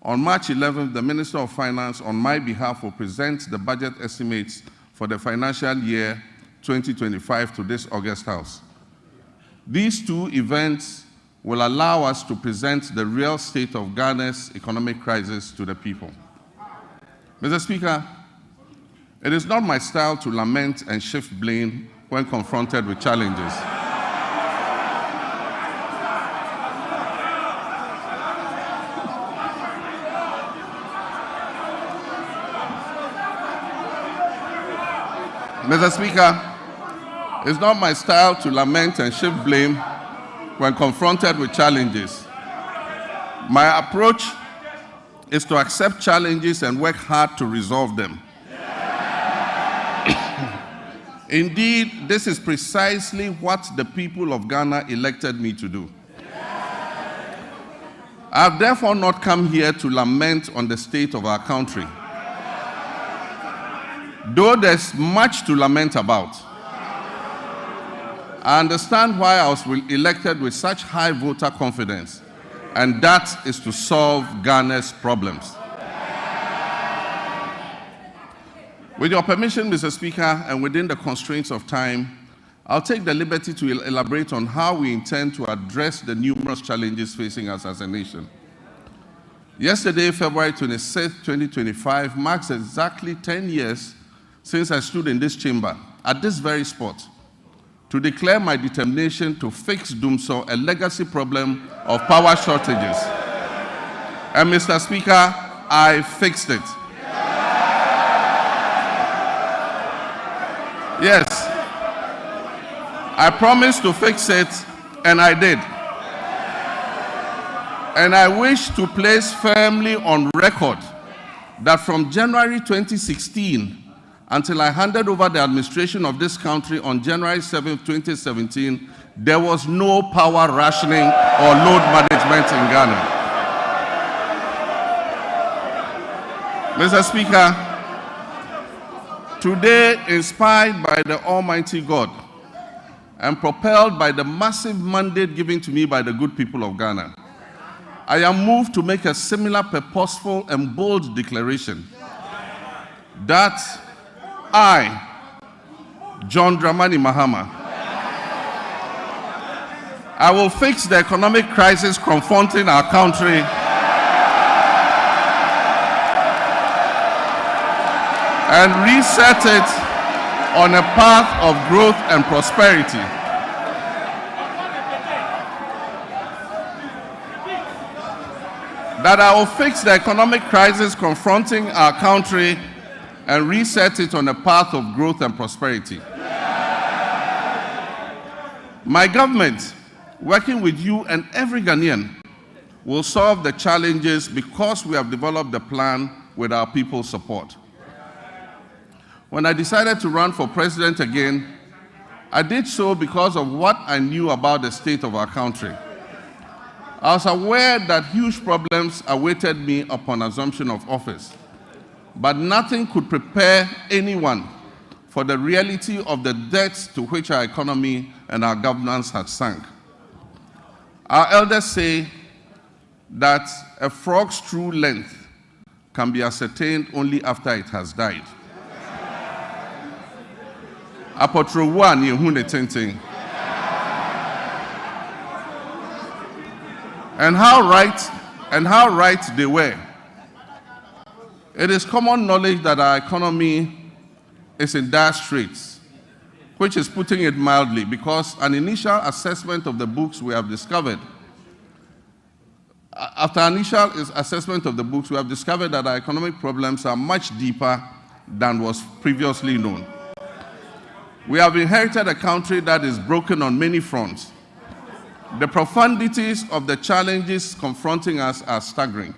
On March 11th, the Minister of Finance, on my behalf, will present the budget estimates for the financial year 2025 to this August House. These two events will allow us to present the real state of Ghana's economic crisis to the people. Mr. Speaker, it is not my style to lament and shift blame when confronted with challenges. Mr. Speaker, it's not my style to lament and shift blame when confronted with challenges. My approach is to accept challenges and work hard to resolve them. Indeed, this is precisely what the people of Ghana elected me to do. I have therefore not come here to lament on the state of our country, though there's much to lament about. I understand why I was elected with such high voter confidence, and that is to solve Ghana's problems. With your permission, Mr. Speaker, and within the constraints of time, I'll take the liberty to elaborate on how we intend to address the numerous challenges facing us as a nation. Yesterday, February 26, 2025, marks exactly 10 years since I stood in this chamber, at this very spot, to declare my determination to fix Dumso, a legacy problem of power shortages. And Mr. Speaker, I fixed it. Yes, I promised to fix it, and I did. And I wish to place firmly on record that from January 2016 until I handed over the administration of this country on January 7, 2017, there was no power rationing or load management in Ghana. Mr. Speaker, today, inspired by the Almighty God and propelled by the massive mandate given to me by the good people of Ghana, I am moved to make a similar purposeful and bold declaration that I, John Dramani Mahama, I will fix the economic crisis confronting our country and reset it on a path of growth and prosperity. That I will fix the economic crisis confronting our country and reset it on a path of growth and prosperity. My government, working with you and every Ghanaian, will solve the challenges because we have developed a plan with our people's support. When I decided to run for president again, I did so because of what I knew about the state of our country. I was aware that huge problems awaited me upon assumption of office, but nothing could prepare anyone for the reality of the depths to which our economy and our governance had sunk. Our elders say that a frog's true length can be ascertained only after it has died. Apotrowa ni ehun ne tenten. And how right they were. It is common knowledge that our economy is in dire straits, which is putting it mildly, because an initial assessment of the books we have discovered, after initial assessment of the books, we have discovered that our economic problems are much deeper than was previously known. We have inherited a country that is broken on many fronts. The profundities of the challenges confronting us are staggering.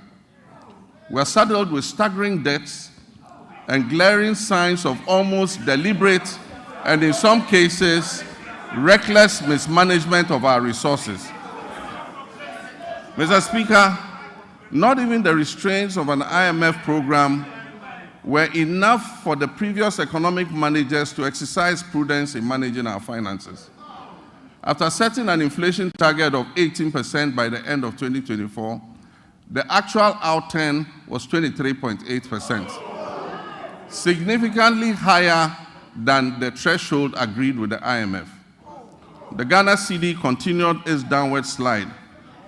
We are saddled with staggering debts and glaring signs of almost deliberate and, in some cases, reckless mismanagement of our resources. Mr. Speaker, not even the restraints of an IMF program were enough for the previous economic managers to exercise prudence in managing our finances. After setting an inflation target of 18% by the end of 2024, the actual outturn was 23.8%, significantly higher than the threshold agreed with the IMF. The Ghana cedi continued its downward slide,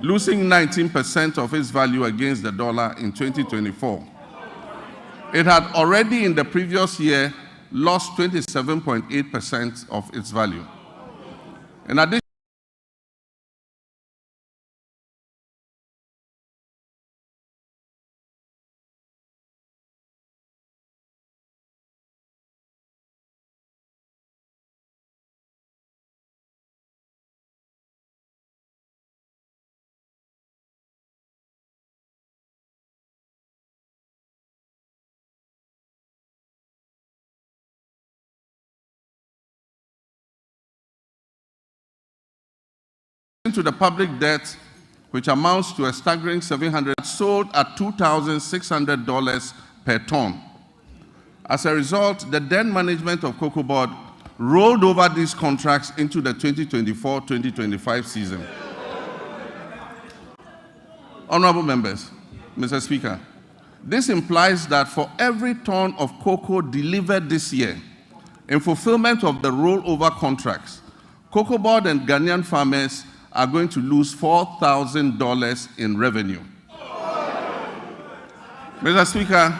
losing 19% of its value against the dollar in 2024. It had already in the previous year lost 27.8% of its value. In addition, to the public debt, which amounts to a staggering $700, sold at $2,600 per ton. As a result, the then management of Cocoa Board rolled over these contracts into the 2024-2025 season. Honorable members, Mr. Speaker, this implies that for every ton of cocoa delivered this year, in fulfillment of the rollover contracts, Cocoa Board and Ghanaian farmers are going to lose $4,000 in revenue. Mr. Speaker,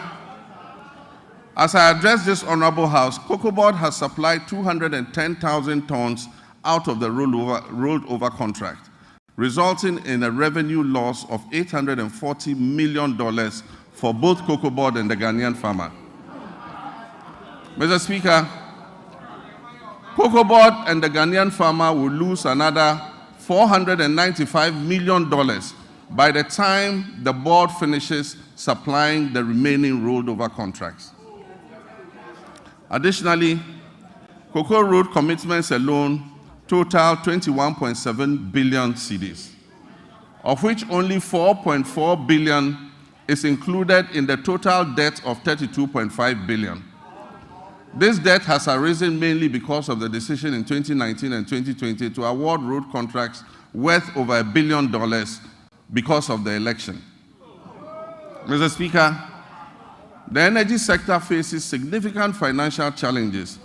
as I address this Honorable House, Cocoa Board has supplied 210,000 tons out of the rolled over contract, resulting in a revenue loss of $840 million for both Cocoa Board and the Ghanaian farmer. Mr. Speaker, Cocoa Board and the Ghanaian farmer will lose another $495 million by the time the board finishes supplying the remaining rolled over contracts. Additionally, Cocoa Road commitments alone total 21.7 billion cedis, of which only 4.4 billion is included in the total debt of 32.5 billion. This debt has arisen mainly because of the decision in 2019 and 2020 to award road contracts worth over $1 billion because of the election. Mr. Speaker, the energy sector faces significant financial challenges,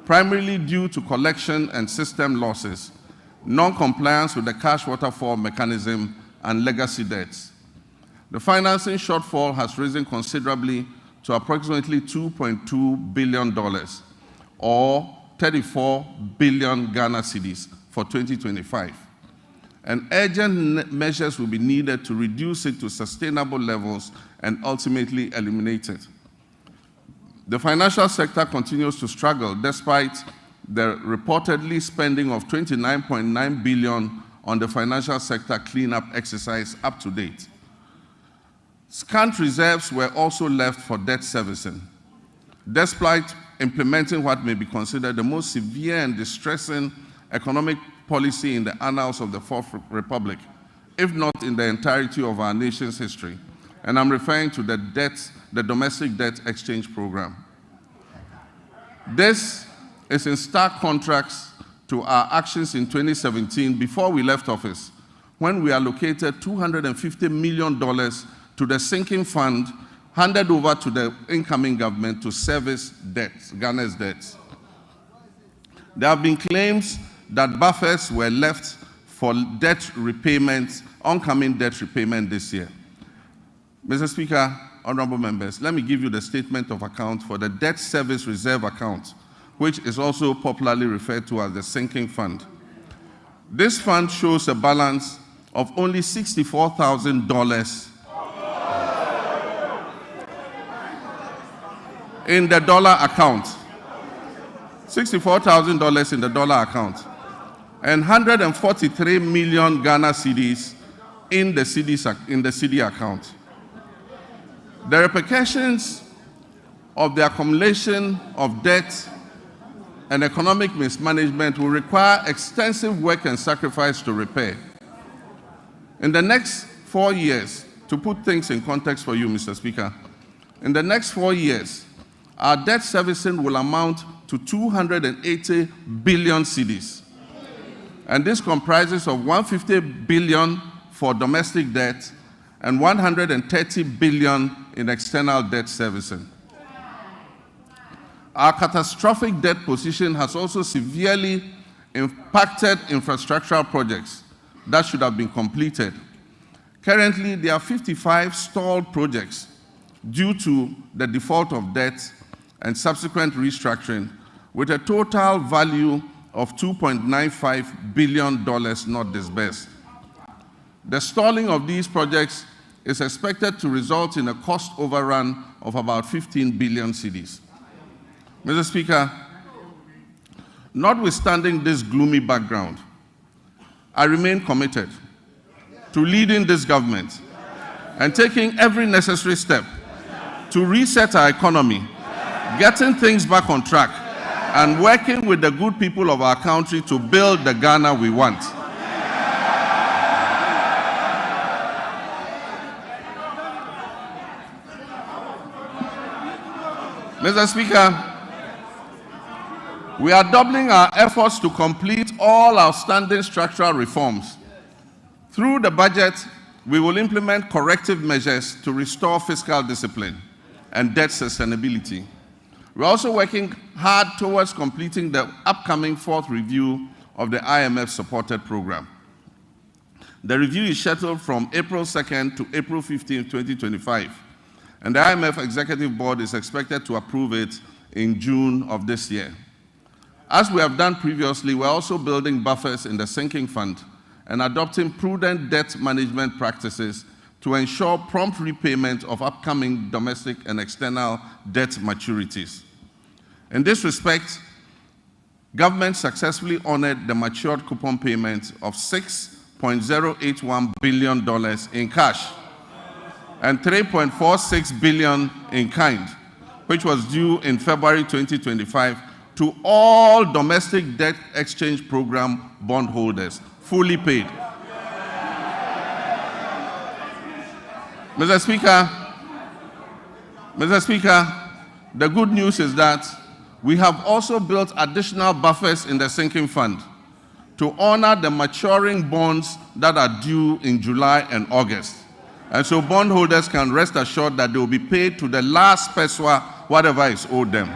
primarily due to collection and system losses, non-compliance with the cash waterfall mechanism, and legacy debts. The financing shortfall has risen considerably to approximately $2.2 billion, or 34 billion Ghana cedis for 2025. And urgent measures will be needed to reduce it to sustainable levels and ultimately eliminate it. The financial sector continues to struggle despite the reportedly spending of $29.9 billion on the financial sector cleanup exercise up to date. Scant reserves were also left for debt servicing, despite implementing what may be considered the most severe and distressing economic policy in the annals of the Fourth Republic, if not in the entirety of our nation's history. And I'm referring to the domestic debt exchange program. This is in stark contrast to our actions in 2017 before we left office, when we allocated $250 million to the sinking fund handed over to the incoming government to service debts, Ghana's debts. There have been claims that buffers were left for debt repayments, oncoming debt repayment this year. Mr. Speaker, honorable members, let me give you the statement of account for the debt service reserve account, which is also popularly referred to as the sinking fund. This fund shows a balance of only $64,000 in the dollar account, $64,000 in the dollar account, and 143 million Ghana cedis in the cedi account. The repercussions of the accumulation of debt and economic mismanagement will require extensive work and sacrifice to repair. In the next 4 years, to put things in context for you, Mr. Speaker, in the next 4 years, our debt servicing will amount to 280 billion cedis. And this comprises of 150 billion for domestic debt and 130 billion in external debt servicing. Our catastrophic debt position has also severely impacted infrastructural projects that should have been completed. Currently, there are 55 stalled projects due to the default of debt and subsequent restructuring, with a total value of $2.95 billion not disbursed. The stalling of these projects is expected to result in a cost overrun of about 15 billion cedis. Mr. Speaker, notwithstanding this gloomy background, I remain committed to leading this government and taking every necessary step to reset our economy, getting things back on track, and working with the good people of our country to build the Ghana we want. Mr. Speaker, we are doubling our efforts to complete all outstanding structural reforms. Through the budget, we will implement corrective measures to restore fiscal discipline and debt sustainability. We're also working hard towards completing the upcoming fourth review of the IMF-supported program. The review is scheduled from April 2nd to April 15, 2025, and the IMF Executive Board is expected to approve it in June of this year. As we have done previously, we're also building buffers in the sinking fund and adopting prudent debt management practices to ensure prompt repayment of upcoming domestic and external debt maturities. In this respect, government successfully honored the matured coupon payment of $6.081 billion in cash and $3.46 billion in kind, which was due in February 2025 to all domestic debt exchange program bondholders, fully paid. Mr. Speaker, the good news is that we have also built additional buffers in the sinking fund to honor the maturing bonds that are due in July and August. And so bondholders can rest assured that they will be paid to the last pesewa, whatever is owed them.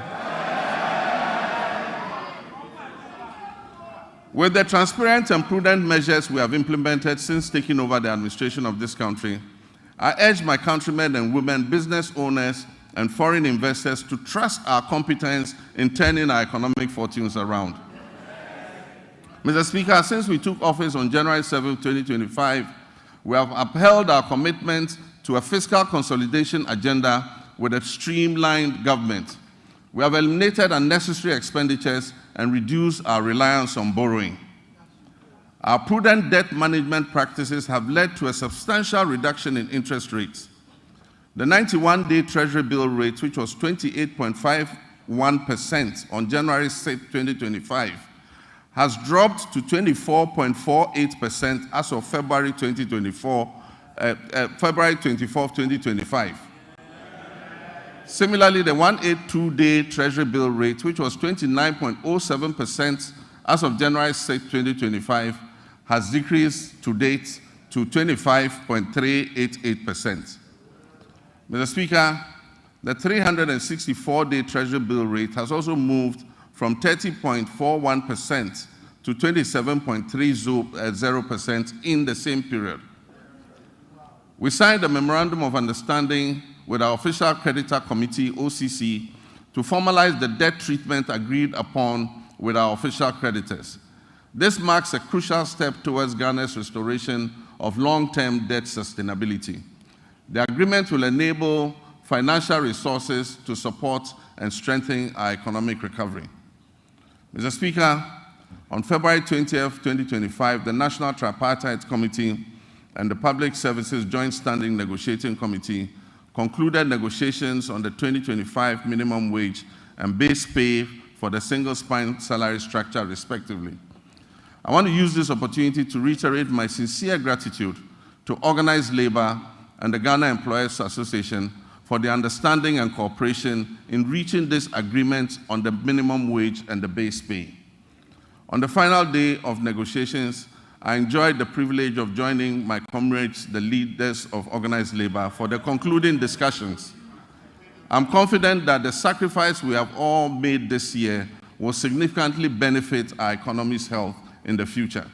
With the transparent and prudent measures we have implemented since taking over the administration of this country, I urge my countrymen and women, business owners, and foreign investors to trust our competence in turning our economic fortunes around. Mr. Speaker, since we took office on January 7, 2025, we have upheld our commitment to a fiscal consolidation agenda with a streamlined government. We have eliminated unnecessary expenditures and reduced our reliance on borrowing. Our prudent debt management practices have led to a substantial reduction in interest rates. The 91-day Treasury bill rate, which was 28.51% on January 6, 2025, has dropped to 24.48% as of February 24, 2025. Similarly, the 182-day Treasury bill rate, which was 29.07% as of January 6, 2025, has decreased to date to 25.388%. Mr. Speaker, the 364-day Treasury bill rate has also moved from 30.41% to 27.30% in the same period. We signed a Memorandum of Understanding with our Official Creditor Committee, OCC, to formalize the debt treatment agreed upon with our official creditors. This marks a crucial step towards Ghana's restoration of long-term debt sustainability. The agreement will enable financial resources to support and strengthen our economic recovery. Mr. Speaker, on February 20th, 2025, the National Tripartite Committee and the Public Services Joint Standing Negotiating Committee concluded negotiations on the 2025 minimum wage and base pay for the single-spine salary structure, respectively. I want to use this opportunity to reiterate my sincere gratitude to organized labor and the Ghana Employers Association for for the understanding and cooperation in reaching this agreement on the minimum wage and the base pay. On the final day of negotiations, I enjoyed the privilege of joining my comrades, the leaders of organized labor, for the concluding discussions. I'm confident that the sacrifice we have all made this year will significantly benefit our economy's health in the future.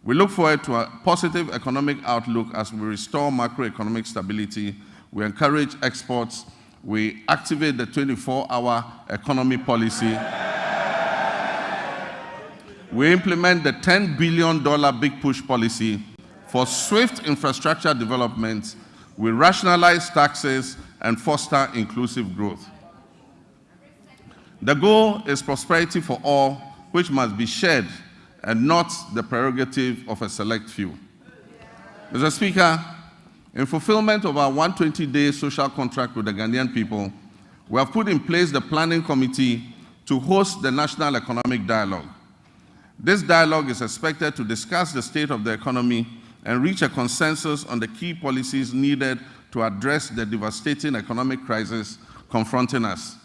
We look forward to a positive economic outlook as we restore macroeconomic stability, we encourage exports, we activate the 24-hour economy policy, we implement the $10 billion Big Push policy for swift infrastructure development, we rationalize taxes and foster inclusive growth. The goal is prosperity for all, which must be shared and not the prerogative of a select few. Mr. Speaker, in fulfillment of our 120-day social contract with the Ghanaian people, we have put in place the Planning Committee to host the National Economic Dialogue. This dialogue is expected to discuss the state of the economy and reach a consensus on the key policies needed to address the devastating economic crisis confronting us.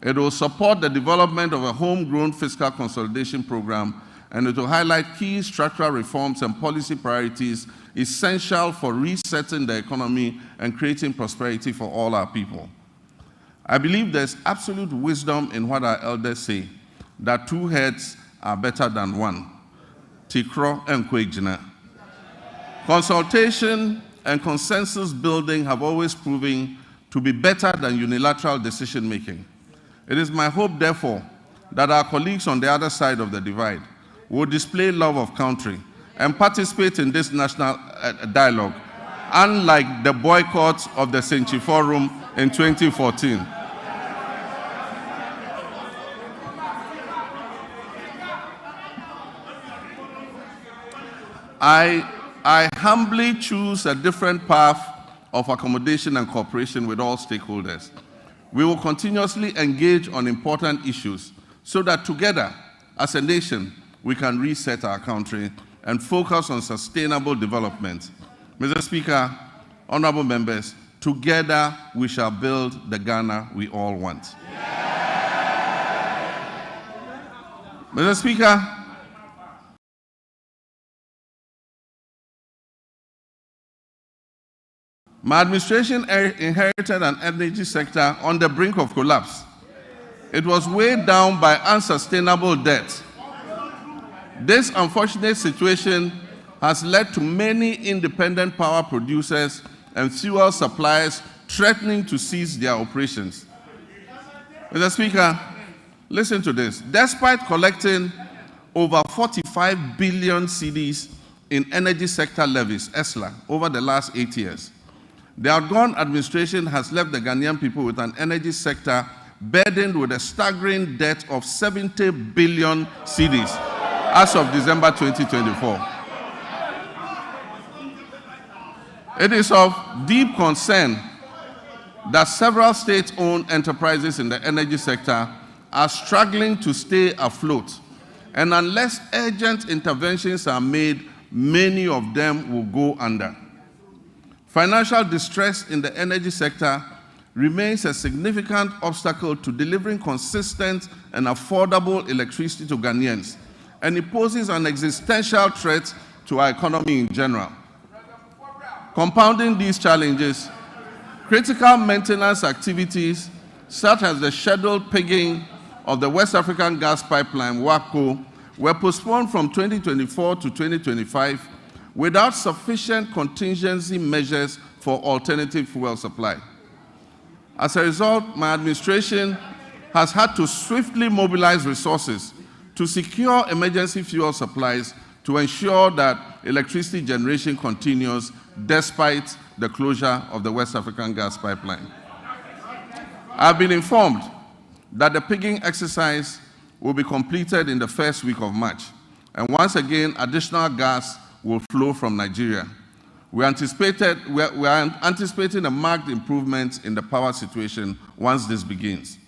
It will support the development of a homegrown fiscal consolidation program, and it will highlight key structural reforms and policy priorities essential for resetting the economy and creating prosperity for all our people. I believe there's absolute wisdom in what our elders say, that two heads are better than one. Tikro and Kwejina. Consultation and consensus building have always proven to be better than unilateral decision-making. It is my hope, therefore, that our colleagues on the other side of the divide will display love of country and participate in this national dialogue, unlike the boycott of the Senchi Forum in 2014. I humbly choose a different path of accommodation and cooperation with all stakeholders. We will continuously engage on important issues so that together, as a nation, we can reset our country and focus on sustainable development. Mr. Speaker, honorable members, together we shall build the Ghana we all want. Mr. Speaker, my administration inherited an energy sector on the brink of collapse. It was weighed down by unsustainable debt. This unfortunate situation has led to many independent power producers and fuel suppliers threatening to cease their operations. Mr. Speaker, listen to this. Despite collecting over 45 billion cedis in energy sector levies, ESLA, over the last 8 years, the outgone administration has left the Ghanaian people with an energy sector burdened with a staggering debt of 70 billion cedis as of December 2024. It is of deep concern that several state-owned enterprises in the energy sector are struggling to stay afloat, and unless urgent interventions are made, many of them will go under. Financial distress in the energy sector remains a significant obstacle to delivering consistent and affordable electricity to Ghanaians, and it poses an existential threat to our economy in general. Compounding these challenges, critical maintenance activities such as the scheduled pigging of the West African gas pipeline, WACO, were postponed from 2024 to 2025 without sufficient contingency measures for alternative fuel supply. As a result, my administration has had to swiftly mobilize resources to secure emergency fuel supplies to ensure that electricity generation continues despite the closure of the West African gas pipeline. I've been informed that the pigging exercise will be completed in the first week of March, and once again, additional gas will flow from Nigeria. We are anticipating a marked improvement in the power situation once this begins.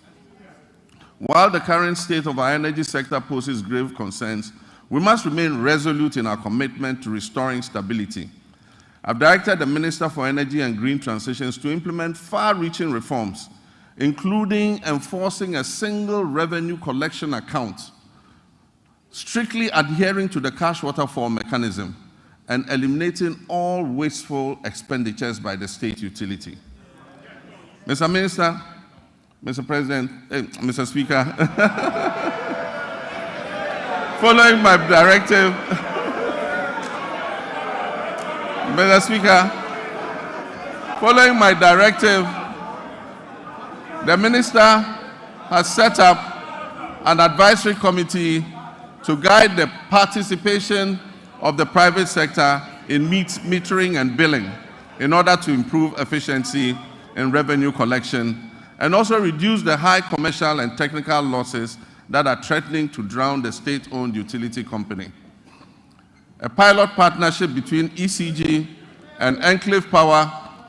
While the current state of our energy sector poses grave concerns, we must remain resolute in our commitment to restoring stability. I've directed the Minister for Energy and Green Transitions to implement far-reaching reforms, including enforcing a single revenue collection account, strictly adhering to the cash waterfall mechanism, and eliminating all wasteful expenditures by the state utility. Mr. Minister, Mr. President, Mr. Speaker, following my directive, Mr. Speaker, following my directive, the Minister has set up an advisory committee to guide the participation of the private sector in metering and billing in order to improve efficiency in revenue collection and also reduce the high commercial and technical losses that are threatening to drown the state-owned utility company. A pilot partnership between ECG and Enclave Power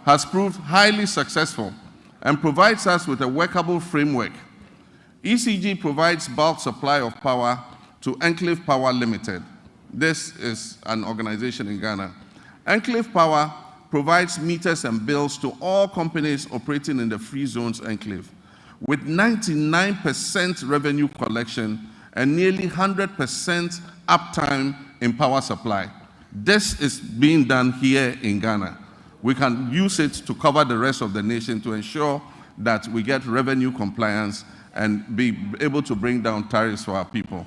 has proved highly successful and provides us with a workable framework. ECG provides bulk supply of power to Enclave Power Limited. This is an organization in Ghana. Enclave Power provides meters and bills to all companies operating in the free zones enclave, with 99% revenue collection and nearly 100% uptime in power supply. This is being done here in Ghana. We can use it to cover the rest of the nation to ensure that we get revenue compliance and be able to bring down tariffs for our people.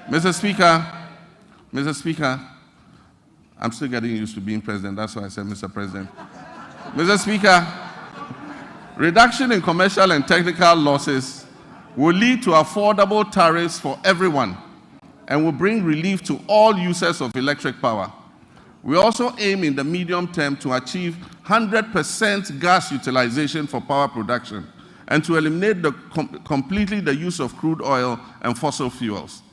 Mr. Speaker, I'm still getting used to being president, that's why I said Mr. President. Mr. Speaker, reduction in commercial and technical losses will lead to affordable tariffs for everyone and will bring relief to all users of electric power. We also aim in the medium term to achieve 100% gas utilization for power production and to eliminate completely the use of crude oil and fossil fuels.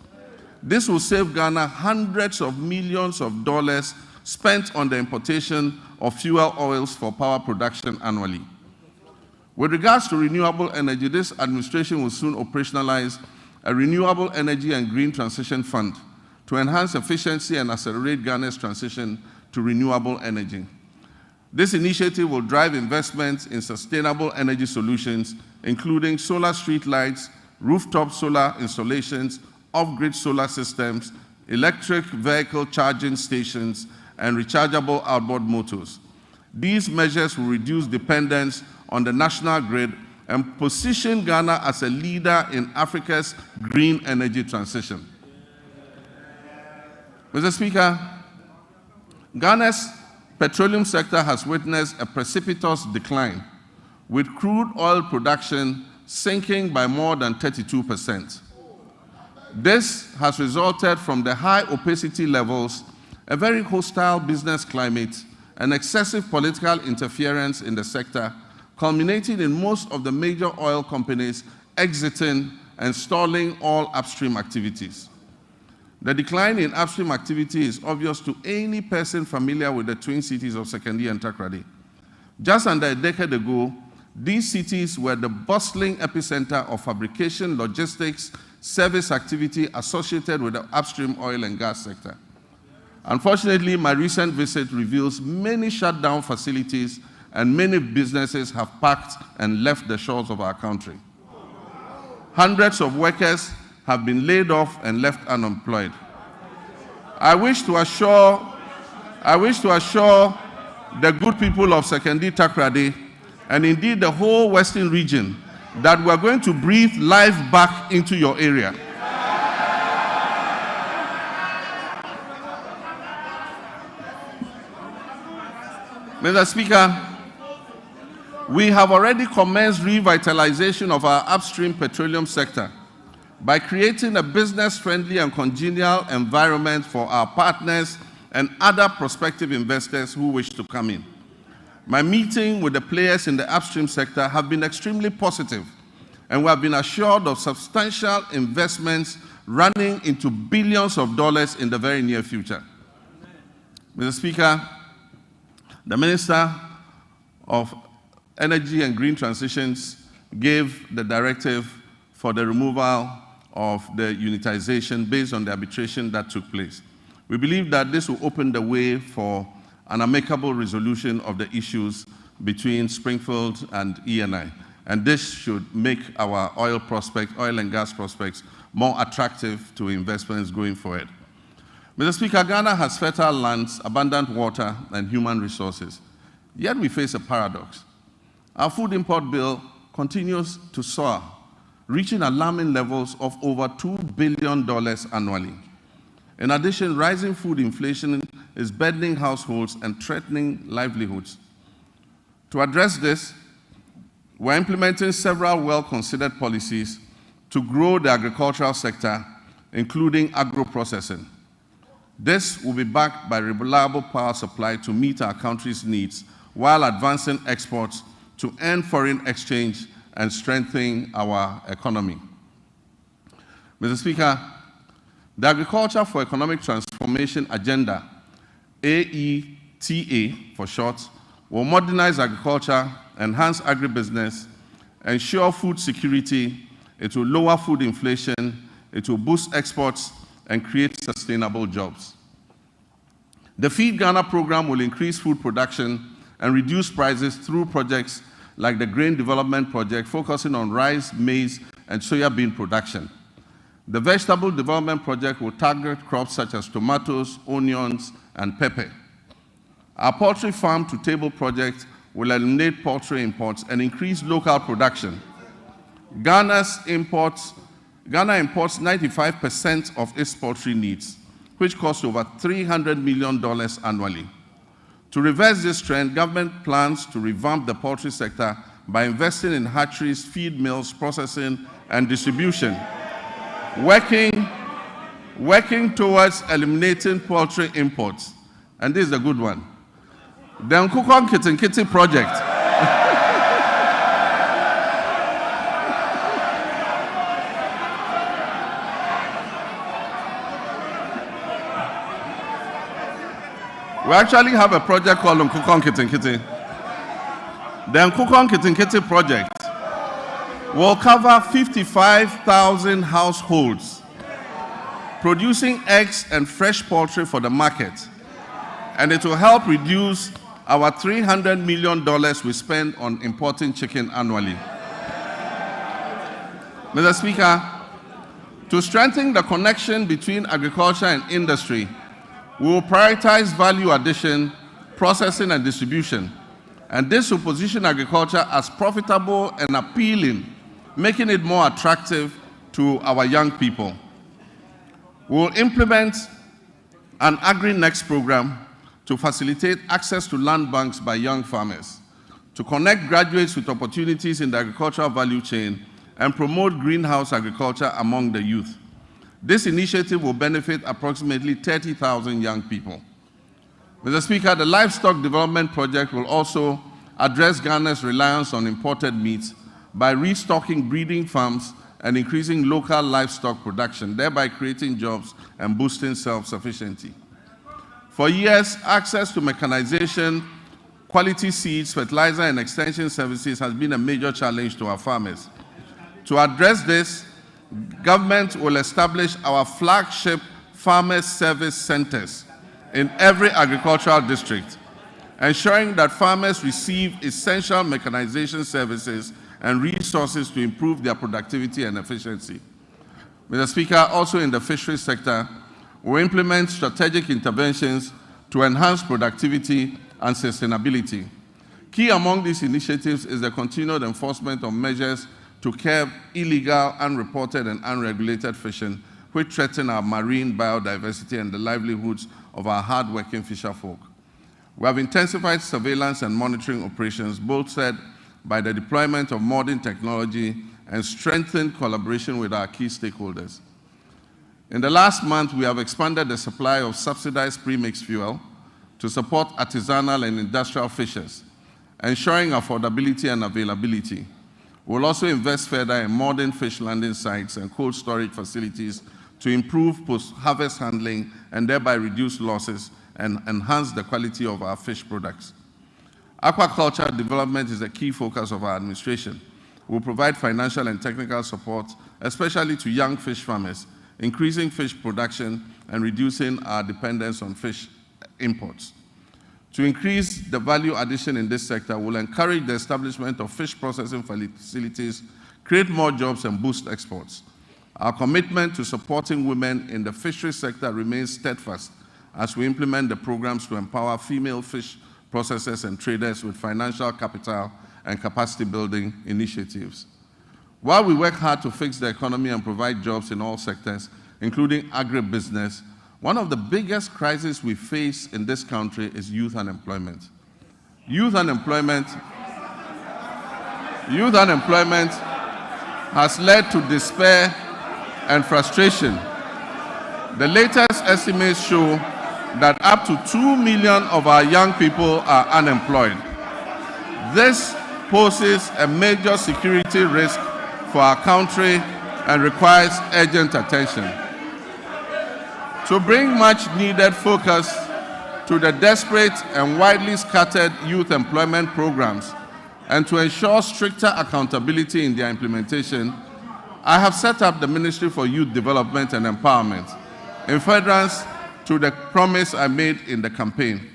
This will save Ghana hundreds of millions of dollars spent on the importation of fuel oils for power production annually. With regards to renewable energy, this administration will soon operationalize a renewable energy and green transition fund to enhance efficiency and accelerate Ghana's transition to renewable energy. This initiative will drive investments in sustainable energy solutions, including solar streetlights, rooftop solar installations, off-grid solar systems, electric vehicle charging stations, and rechargeable outboard motors. These measures will reduce dependence on the national grid and position Ghana as a leader in Africa's green energy transition. Mr. Speaker, Ghana's petroleum sector has witnessed a precipitous decline, with crude oil production sinking by more than 32%. This has resulted from the high opacity levels, a very hostile business climate, and excessive political interference in the sector, culminating in most of the major oil companies exiting and stalling all upstream activities. The decline in upstream activity is obvious to any person familiar with the twin cities of Sekondi and Takoradi. Just under a decade ago, these cities were the bustling epicenter of fabrication, logistics, service activity associated with the upstream oil and gas sector. Unfortunately, my recent visit reveals many shut down facilities and many businesses have packed and left the shores of our country. Hundreds of workers have been laid off and left unemployed. I wish to assure the good people of Sekondi Takoradi and indeed the whole Western region that we are going to breathe life back into your area. Mr. Speaker, we have already commenced revitalization of our upstream petroleum sector by creating a business-friendly and congenial environment for our partners and other prospective investors who wish to come in. My meeting with the players in the upstream sector have been extremely positive, and we have been assured of substantial investments running into billions of dollars in the very near future. Mr. Speaker, the Minister of Energy and Green Transitions gave the directive for the removal of the unitization based on the arbitration that took place. We believe that this will open the way for an amicable resolution of the issues between Springfield and ENI. And this should make our oil and gas prospects more attractive to investments going forward. Mr. Speaker, Ghana has fertile lands, abundant water, and human resources. Yet we face a paradox. Our food import bill continues to soar, reaching alarming levels of over $2 billion annually. In addition, rising food inflation is burdening households and threatening livelihoods. To address this, we're implementing several well-considered policies to grow the agricultural sector, including agro-processing. This will be backed by reliable power supply to meet our country's needs while advancing exports to earn foreign exchange and strengthening our economy. Mr. Speaker, the Agriculture for Economic Transformation Agenda, AETA for short, will modernize agriculture, enhance agribusiness, ensure food security, it will lower food inflation, it will boost exports, and create sustainable jobs. The Feed Ghana program will increase food production and reduce prices through projects like the Grain Development Project, focusing on rice, maize, and soya bean production. The Vegetable Development Project will target crops such as tomatoes, onions, and pepper. Our Poultry Farm to Table project will eliminate poultry imports and increase local production. Ghana imports 95% of its poultry needs, which costs over $300 million annually. To reverse this trend, government plans to revamp the poultry sector by investing in hatcheries, feed mills, processing, and distribution, working towards eliminating poultry imports. And this is a good one. The Nkukon Kitinkiti project. We actually have a project called Nkukon Kitinkiti. The Nkukon Kitinkiti project will cover 55,000 households producing eggs and fresh poultry for the market. And it will help reduce our $300 million we spend on importing chicken annually. Mr. Speaker, to strengthen the connection between agriculture and industry, we will prioritize value addition, processing, and distribution. And this will position agriculture as profitable and appealing, making it more attractive to our young people. We will implement an Agri-Next program to facilitate access to land banks by young farmers, to connect graduates with opportunities in the agricultural value chain, and promote greenhouse agriculture among the youth. This initiative will benefit approximately 30,000 young people. Mr. Speaker, the Livestock Development Project will also address Ghana's reliance on imported meats by restocking breeding farms and increasing local livestock production, thereby creating jobs and boosting self-sufficiency. For years, access to mechanization, quality seeds, fertilizer, and extension services has been a major challenge to our farmers. To address this, government will establish our flagship farmers service centers in every agricultural district, ensuring that farmers receive essential mechanization services and resources to improve their productivity and efficiency. Mr. Speaker, also in the fisheries sector, we implement strategic interventions to enhance productivity and sustainability. Key among these initiatives is the continued enforcement of measures to curb illegal, unreported, and unregulated fishing, which threaten our marine biodiversity and the livelihoods of our hard-working fisherfolk. We have intensified surveillance and monitoring operations, bolstered by the deployment of modern technology and strengthened collaboration with our key stakeholders. In the last month, we have expanded the supply of subsidized premixed fuel to support artisanal and industrial fishers, ensuring affordability and availability. We'll also invest further in modern fish landing sites and cold storage facilities to improve post-harvest handling and thereby reduce losses and enhance the quality of our fish products. Aquaculture development is a key focus of our administration. We'll provide financial and technical support, especially to young fish farmers, increasing fish production and reducing our dependence on fish imports. to increase the value addition in this sector will encourage the establishment of fish processing facilities, create more jobs, and boost exports. Our commitment to supporting women in the fisheries sector remains steadfast as we implement the programs to empower female fish processors and traders with financial capital and capacity building initiatives. While we work hard to fix the economy and provide jobs in all sectors, including agribusiness, one of the biggest crises we face in this country is youth unemployment. Youth unemployment has led to despair and frustration. The latest estimates show that up to 2 million of our young people are unemployed. This poses a major security risk for our country and requires urgent attention. To bring much needed focus to the desperate and widely scattered youth employment programs and to ensure stricter accountability in their implementation, I have set up the Ministry for Youth Development and Empowerment in furtherance to the promise I made in the campaign.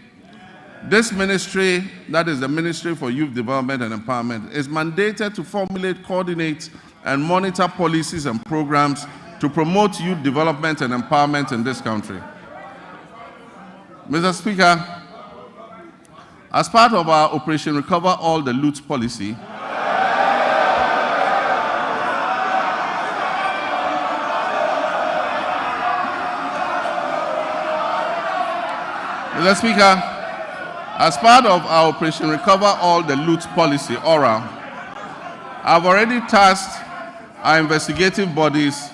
This ministry, that is the Ministry for Youth Development and Empowerment, is mandated to formulate, coordinate, and monitor policies and programs to promote youth development and empowerment in this country. Mr. Speaker, as part of our Operation Recover All the Loot policy, Mr. Speaker, as part of our Operation Recover All the Loot policy, ORA, I've already tasked our investigative bodies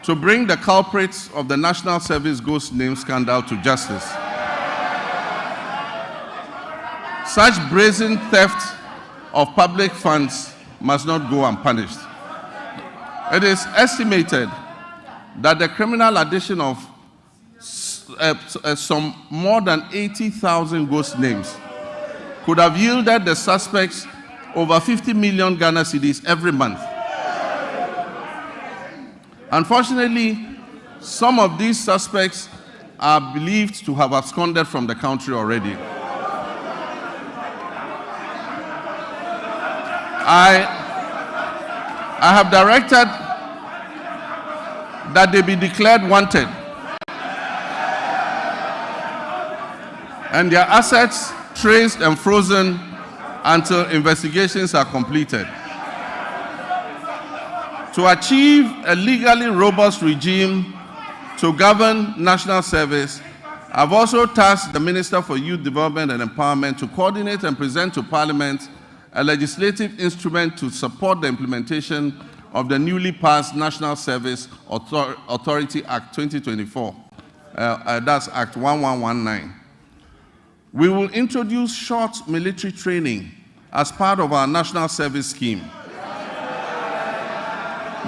to bring the culprits of the National Service Ghost Name scandal to justice. Such brazen theft of public funds must not go unpunished. It is estimated that the criminal addition of some more than 80,000 ghost names could have yielded the suspects over 50 million Ghana cedis every month. Unfortunately, some of these suspects are believed to have absconded from the country already. I have directed that they be declared wanted and their assets traced and frozen until investigations are completed. To achieve a legally robust regime to govern national service, I've also tasked the Minister for Youth Development and Empowerment to coordinate and present to Parliament a legislative instrument to support the implementation of the newly passed National Service Authority Act 2024. That's Act 1119. We will introduce short military training as part of our national service scheme.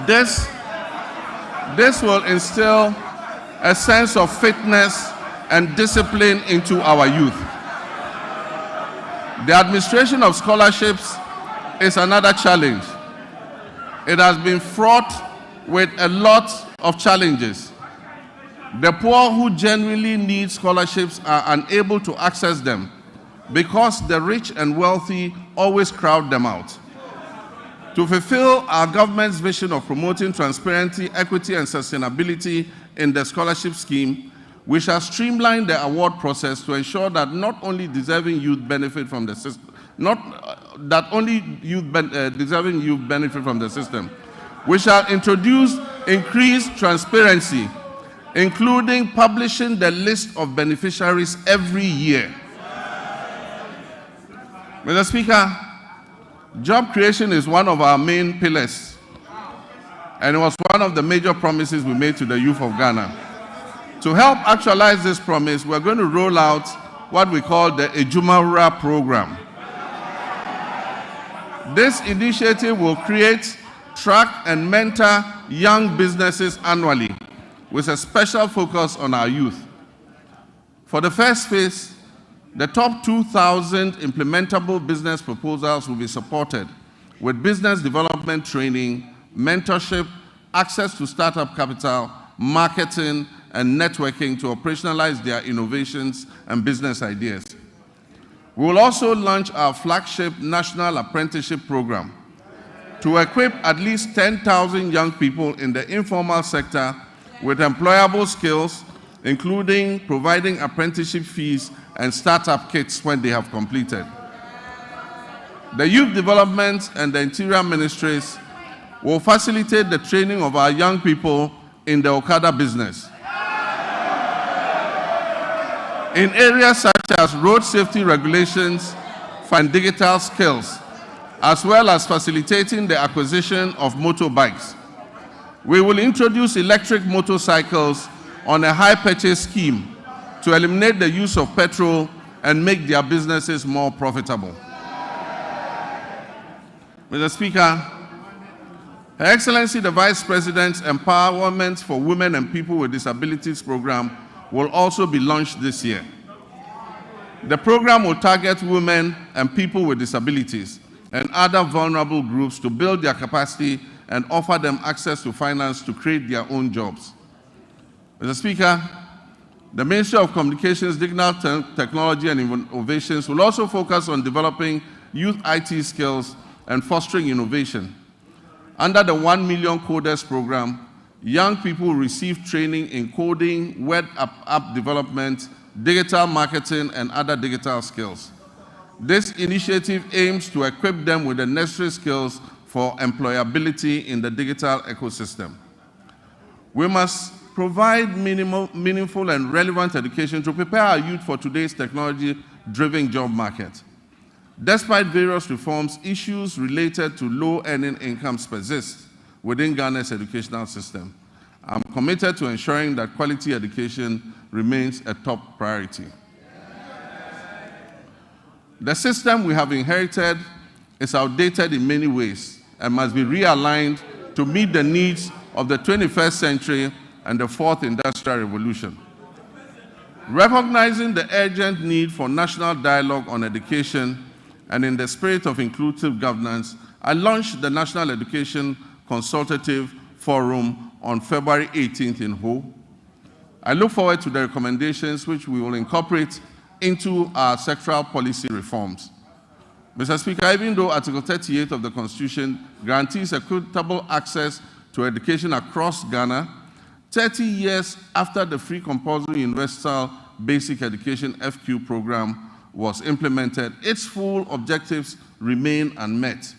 This will instill a sense of fitness and discipline into our youth. The administration of scholarships is another challenge. It has been fraught with a lot of challenges. The poor who genuinely need scholarships are unable to access them because the rich and wealthy always crowd them out. To fulfill our government's vision of promoting transparency, equity, and sustainability in the scholarship scheme, we shall streamline the award process to ensure that not only deserving youth benefit from the system, deserving youth benefit from the system. We shall introduce increased transparency, including publishing the list of beneficiaries every year. Mr. Speaker, job creation is one of our main pillars, and it was one of the major promises we made to the youth of Ghana. To help actualize this promise, we're going to roll out what we call the Ejumawura program. This initiative will create, track, and mentor young businesses annually with a special focus on our youth. For the first phase, the top 2,000 implementable business proposals will be supported with business development training, mentorship, access to startup capital, marketing, and networking to operationalize their innovations and business ideas. We will also launch our flagship National Apprenticeship Program to equip at least 10,000 young people in the informal sector with employable skills, including providing apprenticeship fees and startup kits when they have completed. The Youth Development and the Interior Ministries will facilitate the training of our young people in the Okada business. In areas such as road safety regulations and digital skills, as well as facilitating the acquisition of motorbikes. We will introduce electric motorcycles on a high purchase scheme to eliminate the use of petrol and make their businesses more profitable. Mr. Speaker, Her Excellency the Vice President's Empowerment for Women and People with Disabilities program will also be launched this year. The program will target women and people with disabilities and other vulnerable groups to build their capacity and offer them access to finance to create their own jobs. Mr. Speaker, the Ministry of Communications, Digital Technology and Innovations will also focus on developing youth IT skills and fostering innovation. Under the 1 Million Coders program, young people will receive training in coding, web app development, digital marketing, and other digital skills. This initiative aims to equip them with the necessary skills for employability in the digital ecosystem. We must provide meaningful and relevant education to prepare our youth for today's technology-driven job market. Despite various reforms, issues related to low-earning incomes persist within Ghana's educational system. I'm committed to ensuring that quality education remains a top priority. The system we have inherited is outdated in many ways and must be realigned to meet the needs of the 21st century and the fourth industrial revolution. Recognizing the urgent need for national dialogue on education and in the spirit of inclusive governance, I launched the National Education Consultative Forum on February 18th in Ho. I look forward to the recommendations which we will incorporate into our sectoral policy reforms. Mr. Speaker, even though Article 38 of the Constitution guarantees equitable access to education across Ghana, 30 years after the Free Compulsory Universal Basic Education FQ program was implemented, its full objectives remain unmet.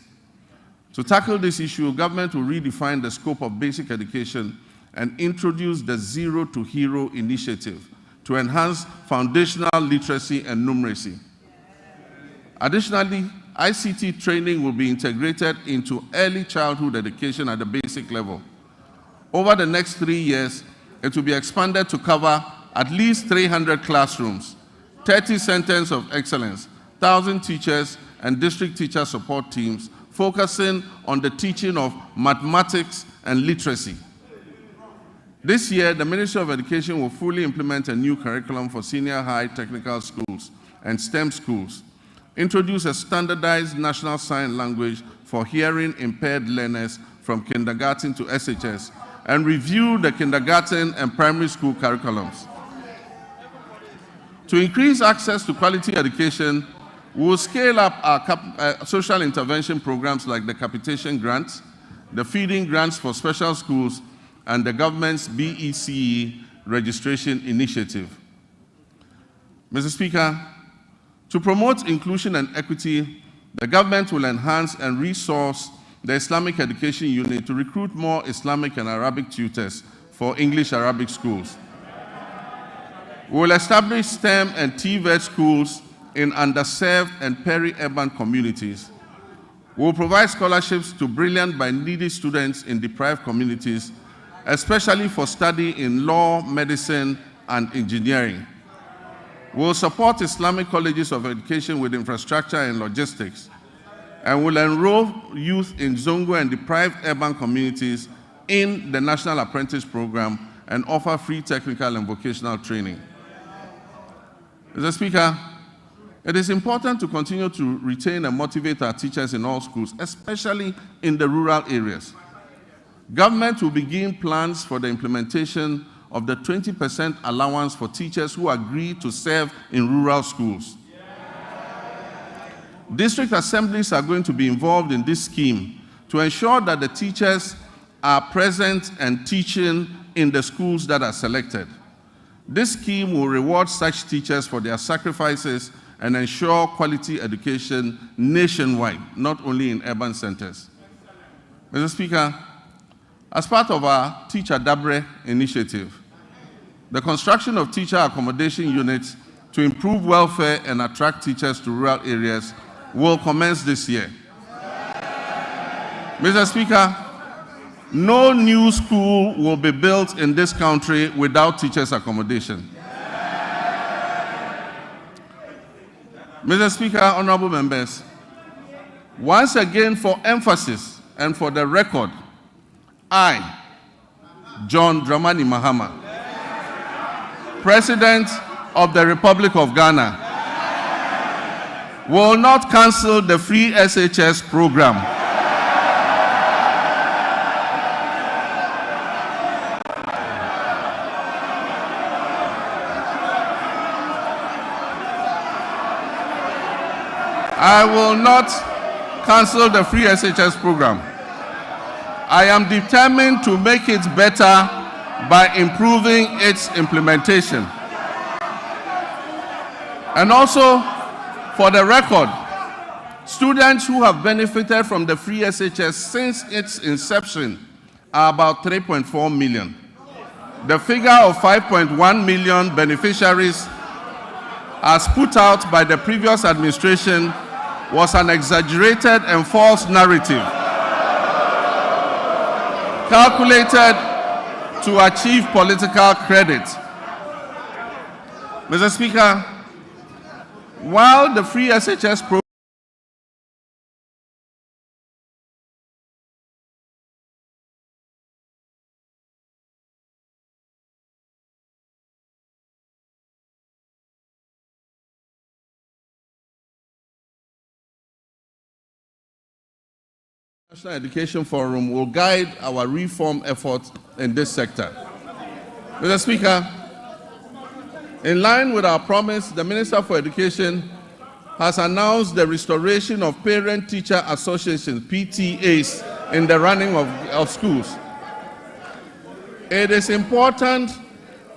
To tackle this issue, government will redefine the scope of basic education and introduce the Zero to Hero initiative to enhance foundational literacy and numeracy. Additionally, ICT training will be integrated into early childhood education at the basic level. Over the next 3 years, it will be expanded to cover at least 300 classrooms, 30 centers of excellence, 1,000 teachers and district teacher support teams focusing on the teaching of mathematics and literacy. This year, the Ministry of Education will fully implement a new curriculum for senior high technical schools and STEM schools, introduce a standardized national sign language for hearing impaired learners from kindergarten to SHS, and review the kindergarten and primary school curriculums. To increase access to quality education, we will scale up our social intervention programs like the capitation grants, the feeding grants for special schools, and the government's BECE registration initiative. Mr. Speaker, to promote inclusion and equity, the government will enhance and resource the Islamic Education Unit to recruit more Islamic and Arabic tutors for English-Arabic schools. We will establish STEM and TVET schools in underserved and peri-urban communities. We will provide scholarships to brilliant but needy students in deprived communities, especially for study in law, medicine, and engineering. We will support Islamic colleges of education with infrastructure and logistics, and will enroll youth in Zongo and deprived urban communities in the National Apprentice Program and offer free technical and vocational training. Mr. Speaker, it is important to continue to retain and motivate our teachers in all schools, especially in the rural areas. Government will begin plans for the implementation of the 20% allowance for teachers who agree to serve in rural schools. District assemblies are going to be involved in this scheme to ensure that the teachers are present and teaching in the schools that are selected. This scheme will reward such teachers for their sacrifices and ensure quality education nationwide, not only in urban centers. Mr. Speaker, as part of our Teacher Dabre initiative, the construction of teacher accommodation units to improve welfare and attract teachers to rural areas will commence this year. Mr. Speaker, no new school will be built in this country without teachers' accommodation. Mr. Speaker, honorable members, once again for emphasis and for the record, I, John Dramani Mahama, President of the Republic of Ghana, will not cancel the free SHS program. I will not cancel the free SHS program. I am determined to make it better by improving its implementation. And also, for the record, students who have benefited from the free SHS since its inception are about 3.4 million. The figure of 5.1 million beneficiaries, as put out by the previous administration, was an exaggerated and false narrative calculated to achieve political credit. Mr. Speaker, while the free SHS program National Education Forum will guide our reform efforts in this sector. Mr. Speaker, in line with our promise, the Minister for Education has announced the restoration of parent-teacher associations, PTAs, in the running of schools. It is important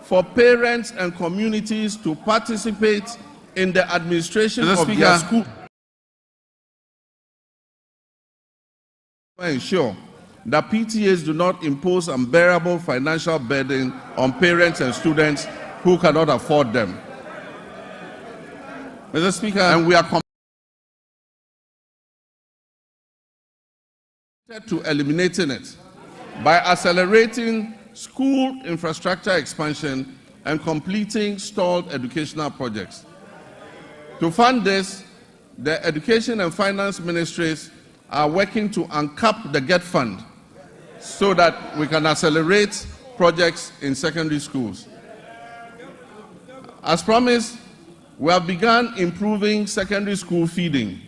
for parents and communities to participate in the administration of their school. Ensure that PTAs do not impose unbearable financial burden on parents and students who cannot afford them. Mr. Speaker, and we are committed to eliminating it by accelerating school infrastructure expansion and completing stalled educational projects. To fund this, the Education and Finance Ministries are working to uncap the GET fund so that we can accelerate projects in secondary schools. As promised, we have begun improving secondary school feeding,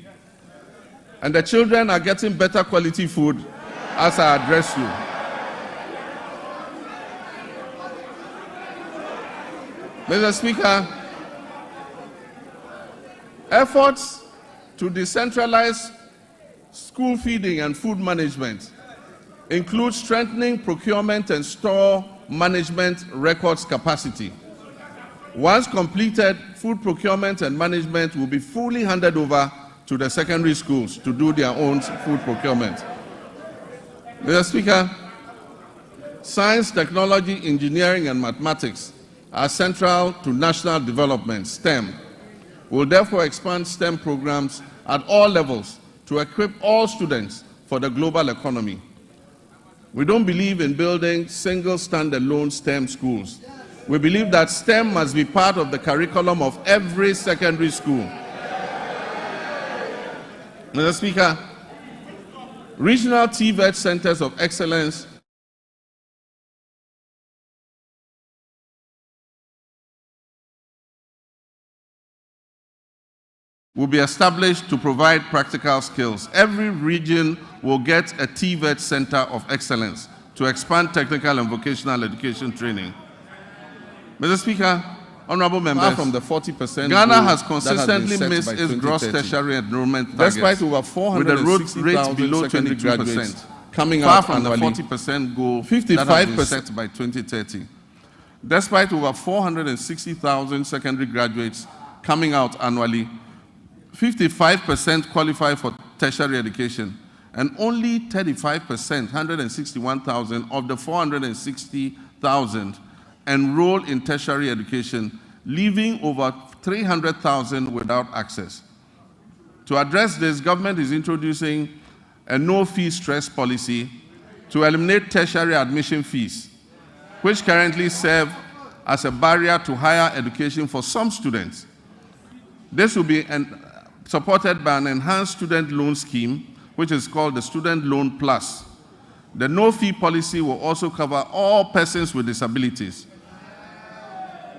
and the children are getting better quality food as I address you. Mr. Speaker, efforts to decentralize school feeding and food management include strengthening procurement and store management records capacity. Once completed, food procurement and management will be fully handed over to the secondary schools to do their own food procurement. Mr. Speaker, science, technology, engineering, and mathematics are central to national development, STEM. We'll therefore expand STEM programs at all levels to equip all students for the global economy. We don't believe in building single standalone STEM schools. We believe that STEM must be part of the curriculum of every secondary school. Mr. Speaker, regional TVET centers of excellence will be established to provide practical skills. Every region will get a TVET Center of Excellence to expand technical and vocational education training. Mr. Speaker, Honorable members, from the 40%, Ghana has consistently missed its gross 2030. tertiary enrollment targets, Despite over with a rate below 460,000 graduates 22%, coming far out from the annually. 40% goal that has been set by 2030. Despite over 460,000 secondary graduates coming out annually, 55% qualify for tertiary education, and only 35%, 161,000 of the 460,000 enroll in tertiary education, leaving over 300,000 without access. To address this, government is introducing a no-fee stress policy to eliminate tertiary admission fees, which currently serve as a barrier to higher education for some students. This will be supported by an enhanced student loan scheme, which is called the Student Loan Plus. The no-fee policy will also cover all persons with disabilities.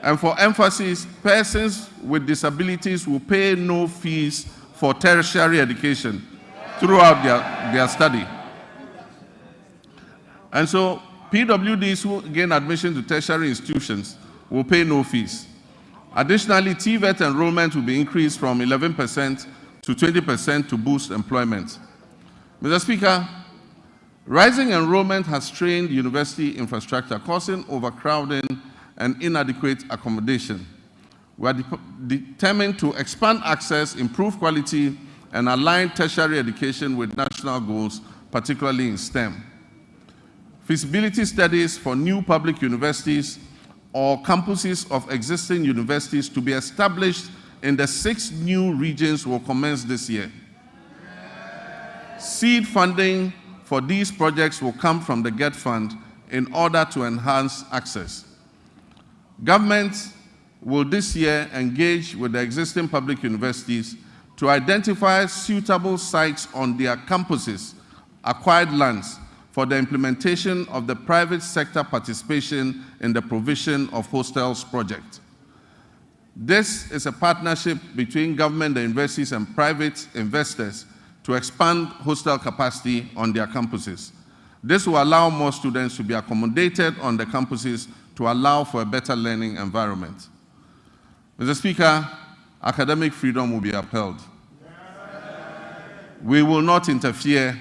And for emphasis, persons with disabilities will pay no fees for tertiary education throughout their study. And so PWDs who gain admission to tertiary institutions will pay no fees. Additionally, TVET enrollment will be increased from 11% to 20% to boost employment. Mr. Speaker, rising enrollment has strained university infrastructure, causing overcrowding and inadequate accommodation. We are determined to expand access, improve quality, and align tertiary education with national goals, particularly in STEM. Feasibility studies for new public universities or campuses of existing universities to be established in the 6 new regions will commence this year. Seed funding for these projects will come from the GET Fund in order to enhance access. Government will this year engage with the existing public universities to identify suitable sites on their campuses, acquired lands, for the implementation of the private sector participation in the provision of hostels project. This is a partnership between government, the universities, and private investors to expand hostel capacity on their campuses. This will allow more students to be accommodated on the campuses to allow for a better learning environment. Mr. Speaker, academic freedom will be upheld. We will not interfere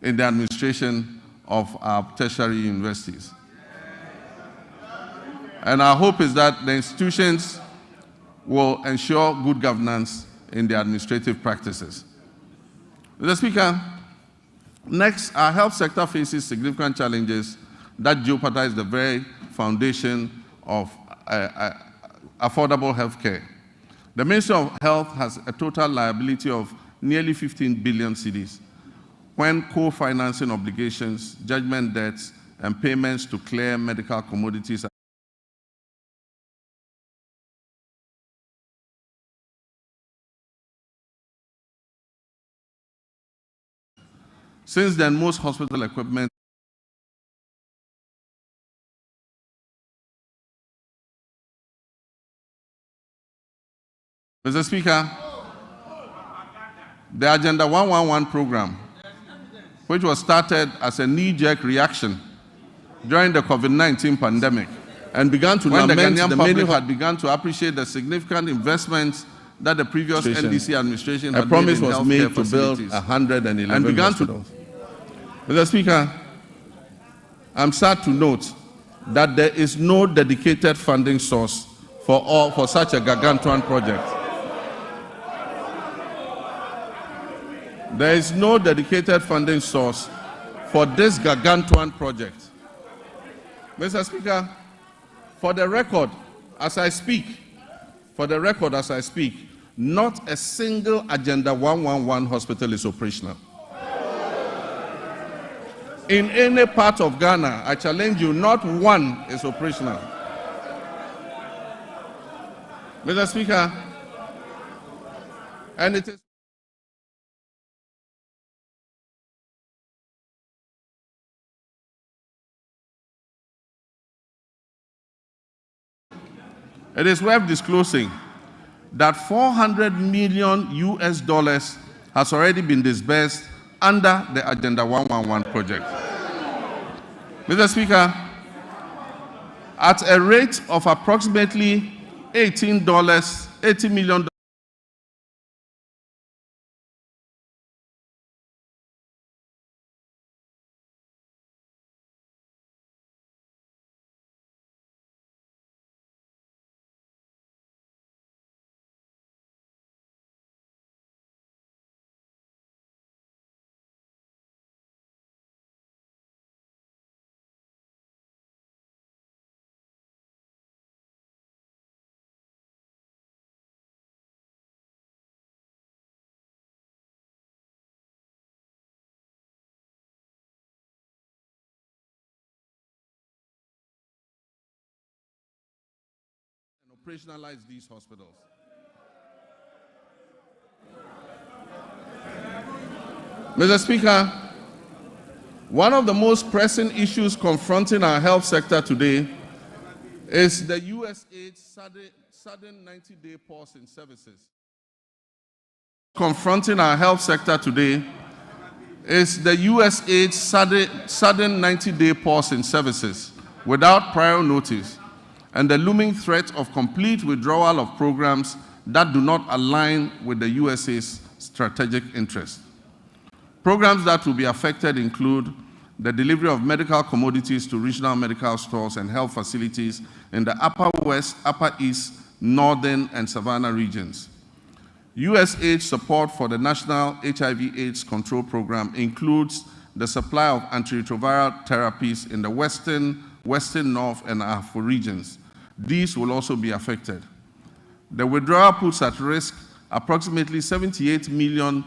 in the administration of our tertiary universities. And our hope is that the institutions will ensure good governance in their administrative practices. Mr. Speaker, next, our health sector faces significant challenges that jeopardize the very foundation of affordable health care. The Ministry of Health has a total liability of nearly 15 billion cedis, when co-financing obligations, judgment debts, and payments to clear medical commodities are since then, most hospital equipment Mr. Speaker, the Agenda 111 program, which was started as a knee-jerk reaction during the COVID-19 pandemic, and began to lament the Ghanaian public had begun to appreciate the significant investments that the previous NDC administration had made in healthcare facilities. A promise was made to build 111 hospitals. Mr. Speaker, I'm sad to note that there is no dedicated funding source for such a gargantuan project. There is no dedicated funding source for this gargantuan project. Mr. Speaker, for the record, as I speak, not a single Agenda 111 hospital is operational. In any part of Ghana, I challenge you, not one is operational. Mr. Speaker, and it is worth disclosing that $400 million has already been disbursed under the Agenda 111 project. Mr. Speaker, at a rate of approximately $80 million and operationalize these hospitals. Mr. Speaker, one of the most pressing issues confronting our health sector today is the USAID's sudden 90-day pause in services. Confronting our health sector today is the USAID's sudden 90-day pause in services without prior notice and the looming threat of complete withdrawal of programs that do not align with the USAID's strategic interests. Programs that will be affected include the delivery of medical commodities to regional medical stores and health facilities in the Upper West, Upper East, Northern, and Savannah regions. USAID support for the National HIV/AIDS Control Program includes the supply of antiretroviral therapies in the Western, North, and Afro regions. These will also be affected. The withdrawal puts at risk approximately $78 million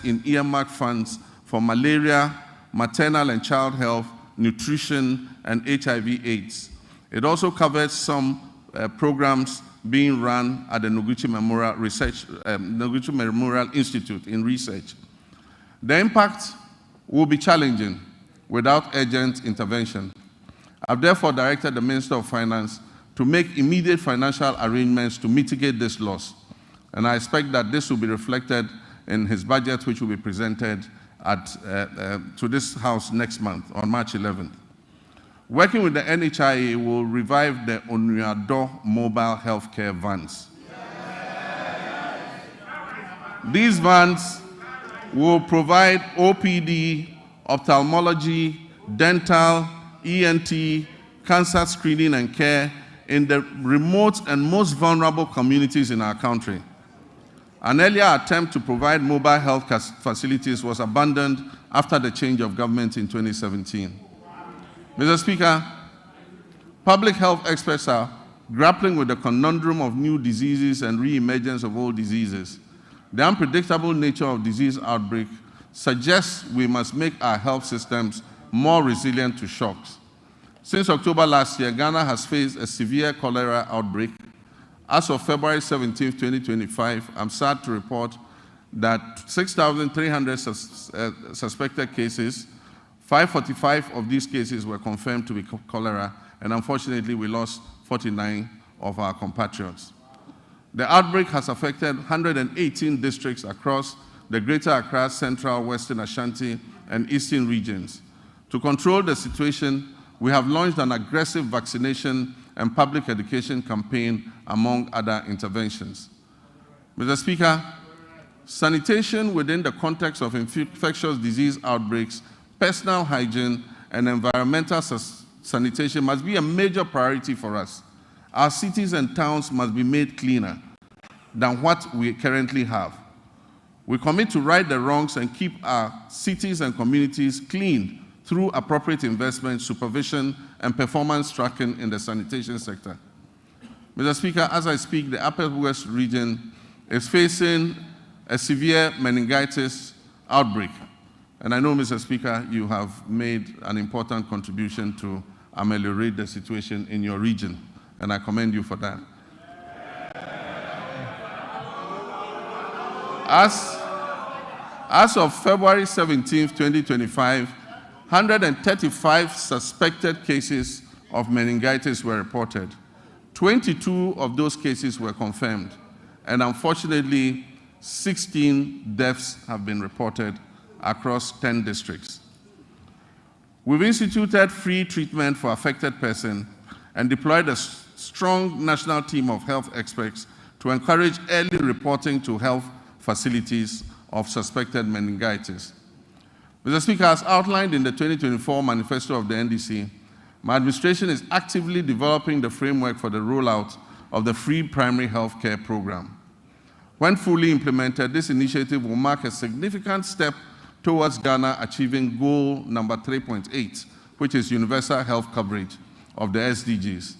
in earmarked funds for malaria, maternal and child health, nutrition, and HIV/AIDS. It also covers some programs being run at the Noguchi Memorial Institute in research. The impact will be challenging without urgent intervention. I've therefore directed the Minister of Finance to make immediate financial arrangements to mitigate this loss, and I expect that this will be reflected in his budget, which will be presented to this House next month, on March 11th. Working with the NHIA, will revive the Onuado mobile healthcare vans. These vans will provide OPD, ophthalmology, dental, ENT, cancer screening and care in the remote and most vulnerable communities in our country. An earlier attempt to provide mobile health facilities was abandoned after the change of government in 2017. Mr. Speaker, public health experts are grappling with the conundrum of new diseases and re-emergence of old diseases. The unpredictable nature of disease outbreak suggests we must make our health systems more resilient to shocks. Since October last year, Ghana has faced a severe cholera outbreak. As of February 17, 2025, I'm sad to report that 6,300 suspected cases, 545 of these cases were confirmed to be cholera, and unfortunately, we lost 49 of our compatriots. The outbreak has affected 118 districts across the Greater Accra, Central, Western Ashanti, and Eastern regions. To control the situation, we have launched an aggressive vaccination and public education campaign, among other interventions. Mr. Speaker, sanitation within the context of infectious disease outbreaks, personal hygiene, and environmental sanitation must be a major priority for us. Our cities and towns must be made cleaner than what we currently have. We commit to right the wrongs and keep our cities and communities clean through appropriate investment, supervision, and performance tracking in the sanitation sector. Mr. Speaker, as I speak, the Upper West region is facing a severe meningitis outbreak. And I know, Mr. Speaker, you have made an important contribution to ameliorate the situation in your region, and I commend you for that. As of February 17, 2025, 135 suspected cases of meningitis were reported. 22 of those cases were confirmed, and unfortunately, 16 deaths have been reported across 10 districts. We've instituted free treatment for affected persons and deployed a strong national team of health experts to encourage early reporting to health facilities of suspected meningitis. Mr. Speaker, as outlined in the 2024 manifesto of the NDC, my administration is actively developing the framework for the rollout of the free primary health care program. When fully implemented, this initiative will mark a significant step towards Ghana achieving goal number 3.8, which is universal health coverage of the SDGs,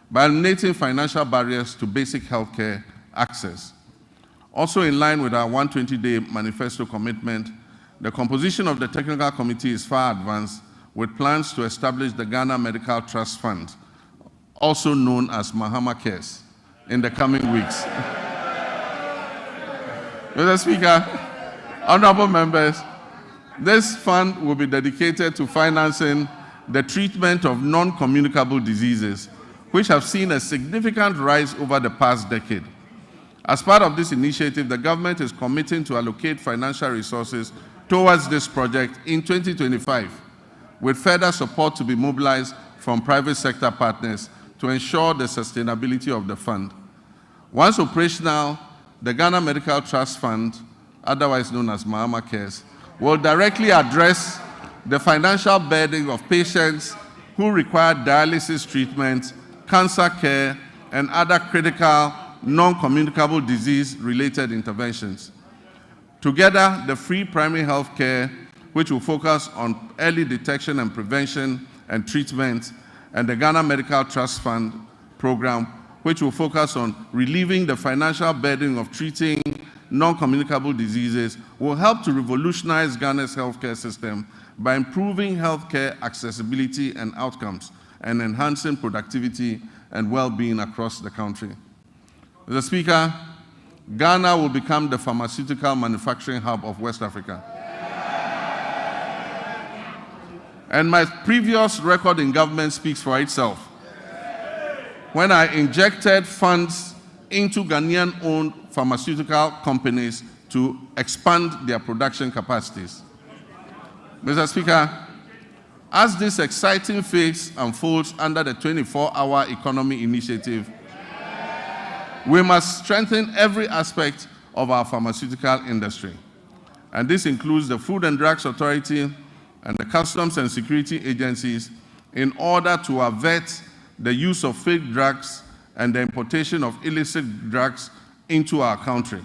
by eliminating financial barriers to basic health care access. Also in line with our 120-day manifesto commitment, the composition of the technical committee is far advanced, with plans to establish the Ghana Medical Trust Fund, also known as Mahama Cares, in the coming weeks. Mr. Speaker, honorable members, this fund will be dedicated to financing the treatment of non-communicable diseases, which have seen a significant rise over the past decade. As part of this initiative, the government is committing to allocate financial resources towards this project in 2025, with further support to be mobilized from private sector partners to ensure the sustainability of the fund. Once operational, the Ghana Medical Trust Fund, otherwise known as Mahama Cares, will directly address the financial burden of patients who require dialysis treatment, cancer care, and other critical non-communicable disease-related interventions. Together, the free primary health care, which will focus on early detection and prevention and treatment, and the Ghana Medical Trust Fund program, which will focus on relieving the financial burden of treating non-communicable diseases, will help to revolutionize Ghana's healthcare system by improving healthcare accessibility and outcomes and enhancing productivity and well-being across the country. Mr. Speaker, Ghana will become the pharmaceutical manufacturing hub of West Africa. And my previous record in government speaks for itself. When I injected funds into Ghanaian-owned pharmaceutical companies to expand their production capacities. Mr. Speaker, as this exciting phase unfolds under the 24-hour economy initiative, we must strengthen every aspect of our pharmaceutical industry. And this includes the Food and Drugs Authority and the Customs and Security agencies in order to avert the use of fake drugs and the importation of illicit drugs into our country.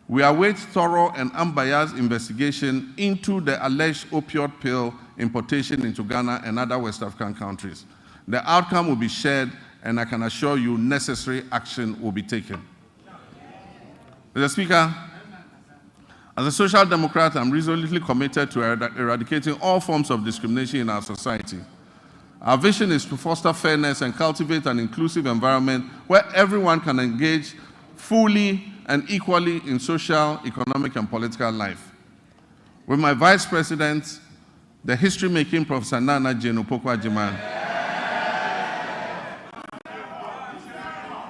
We await thorough and unbiased investigation into the alleged opioid pill importation into Ghana and other West African countries. The outcome will be shared, and I can assure you necessary action will be taken. Mr. Speaker, as a social democrat, I'm resolutely committed to eradicating all forms of discrimination in our society. Our vision is to foster fairness and cultivate an inclusive environment where everyone can engage fully and equally in social, economic, and political life. With my Vice President, the history-making Professor Nana Jane Opoku-Agyeman,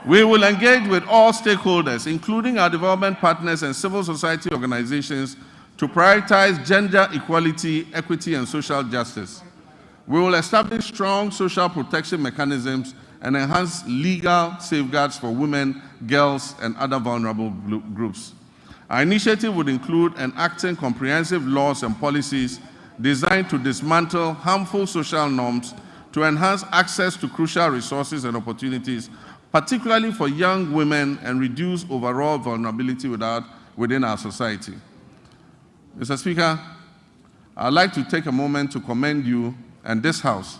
we will engage with all stakeholders, including our development partners and civil society organizations, to prioritize gender equality, equity, and social justice. We will establish strong social protection mechanisms and enhance legal safeguards for women, girls, and other vulnerable groups. Our initiative would include enacting comprehensive laws and policies designed to dismantle harmful social norms to enhance access to crucial resources and opportunities, particularly for young women, and reduce overall vulnerability within our society. Mr. Speaker, I'd like to take a moment to commend you and this House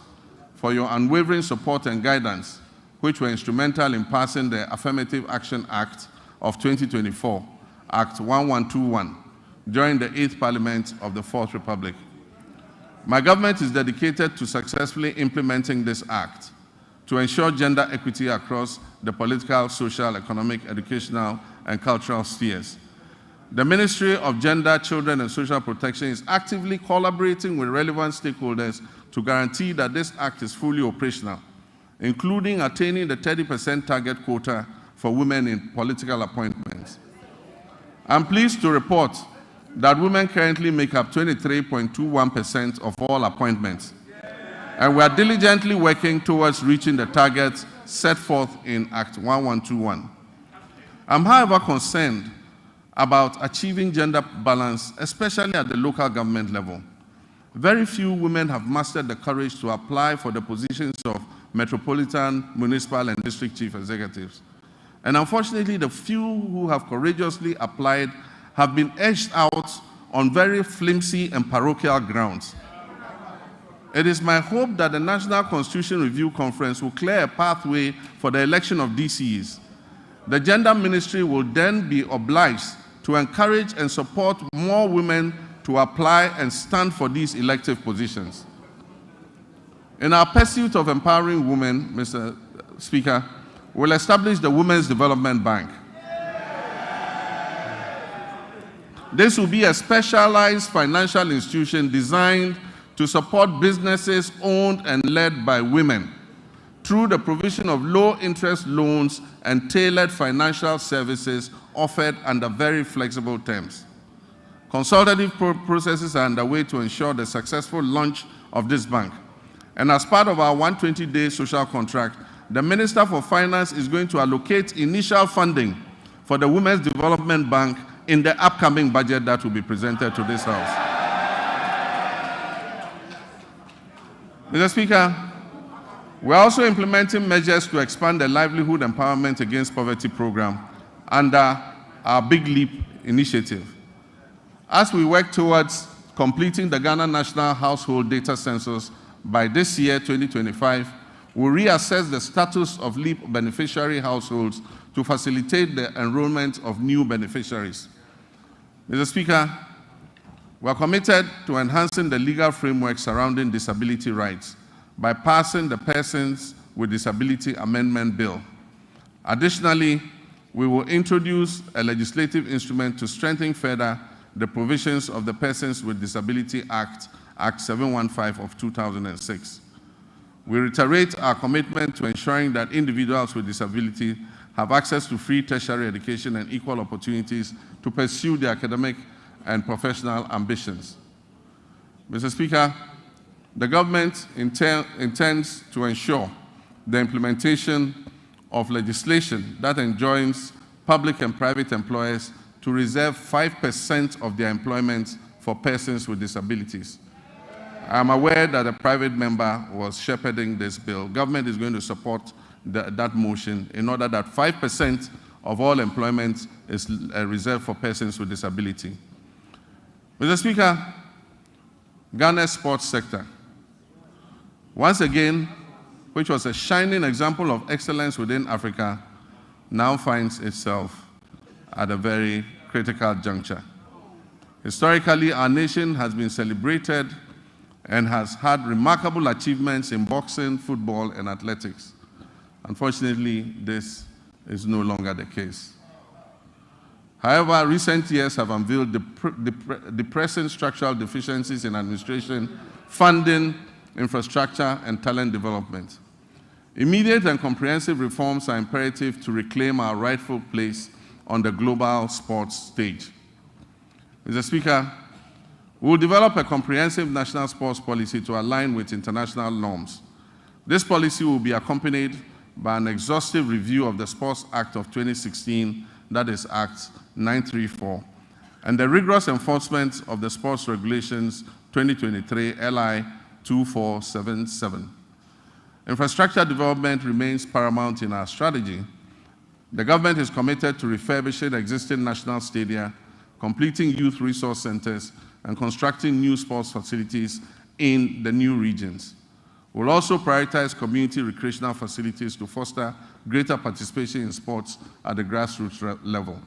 for your unwavering support and guidance, which were instrumental in passing the Affirmative Action Act of 2024, Act 1121, during the 8th Parliament of the 4th Republic. My government is dedicated to successfully implementing this act to ensure gender equity across the political, social, economic, educational, and cultural spheres. The Ministry of Gender, Children, and Social Protection is actively collaborating with relevant stakeholders to guarantee that this act is fully operational, including attaining the 30% target quota for women in political appointments. I'm pleased to report that women currently make up 23.21% of all appointments, and we are diligently working towards reaching the target set forth in Act 1121. I'm, however, concerned about achieving gender balance, especially at the local government level. Very few women have mastered the courage to apply for the positions of metropolitan, municipal, and district chief executives. And unfortunately, the few who have courageously applied have been edged out on very flimsy and parochial grounds. It is my hope that the National Constitution Review Conference will clear a pathway for the election of DCEs. The Gender Ministry will then be obliged to encourage and support more women to apply and stand for these elective positions. In our pursuit of empowering women, Mr. Speaker, we'll establish the Women's Development Bank. This will be a specialized financial institution designed to support businesses owned and led by women through the provision of low-interest loans and tailored financial services offered under very flexible terms. Consultative processes are underway to ensure the successful launch of this bank. And as part of our 120-day social contract, the Minister for Finance is going to allocate initial funding for the Women's Development Bank in the upcoming budget that will be presented to this House. Mr. Speaker, we are also implementing measures to expand the Livelihood Empowerment Against Poverty program under our Big Leap initiative. As we work towards completing the Ghana National Household Data Census by this year, 2025, we'll reassess the status of LEAP beneficiary households to facilitate the enrollment of new beneficiaries. Mr. Speaker, we are committed to enhancing the legal framework surrounding disability rights by passing the Persons with Disability Amendment Bill. Additionally, we will introduce a legislative instrument to strengthen further the provisions of the Persons with Disability Act, Act 715 of 2006. We reiterate our commitment to ensuring that individuals with disability have access to free tertiary education and equal opportunities to pursue their academic and professional ambitions. Mr. Speaker, the government intends to ensure the implementation of legislation that enjoins public and private employers to reserve 5% of their employment for persons with disabilities. I am aware that a private member was shepherding this bill. Government is going to support that motion in order that 5% of all employment is reserved for persons with disability. Mr. Speaker, Ghana's sports sector, once again, which was a shining example of excellence within Africa, now finds itself at a very critical juncture. Historically, our nation has been celebrated and has had remarkable achievements in boxing, football, and athletics. Unfortunately, this is no longer the case. However, recent years have unveiled depressing structural deficiencies in administration, funding, infrastructure, and talent development. Immediate and comprehensive reforms are imperative to reclaim our rightful place on the global sports stage. Mr. Speaker, we will develop a comprehensive national sports policy to align with international norms. This policy will be accompanied by an exhaustive review of the Sports Act of 2016, that is Act 934, and the rigorous enforcement of the Sports Regulations 2023 LI 2477. Infrastructure development remains paramount in our strategy. The government is committed to refurbishing existing national stadia, completing youth resource centers, and constructing new sports facilities in the new regions. We'll also prioritize community recreational facilities to foster greater participation in sports at the grassroots level.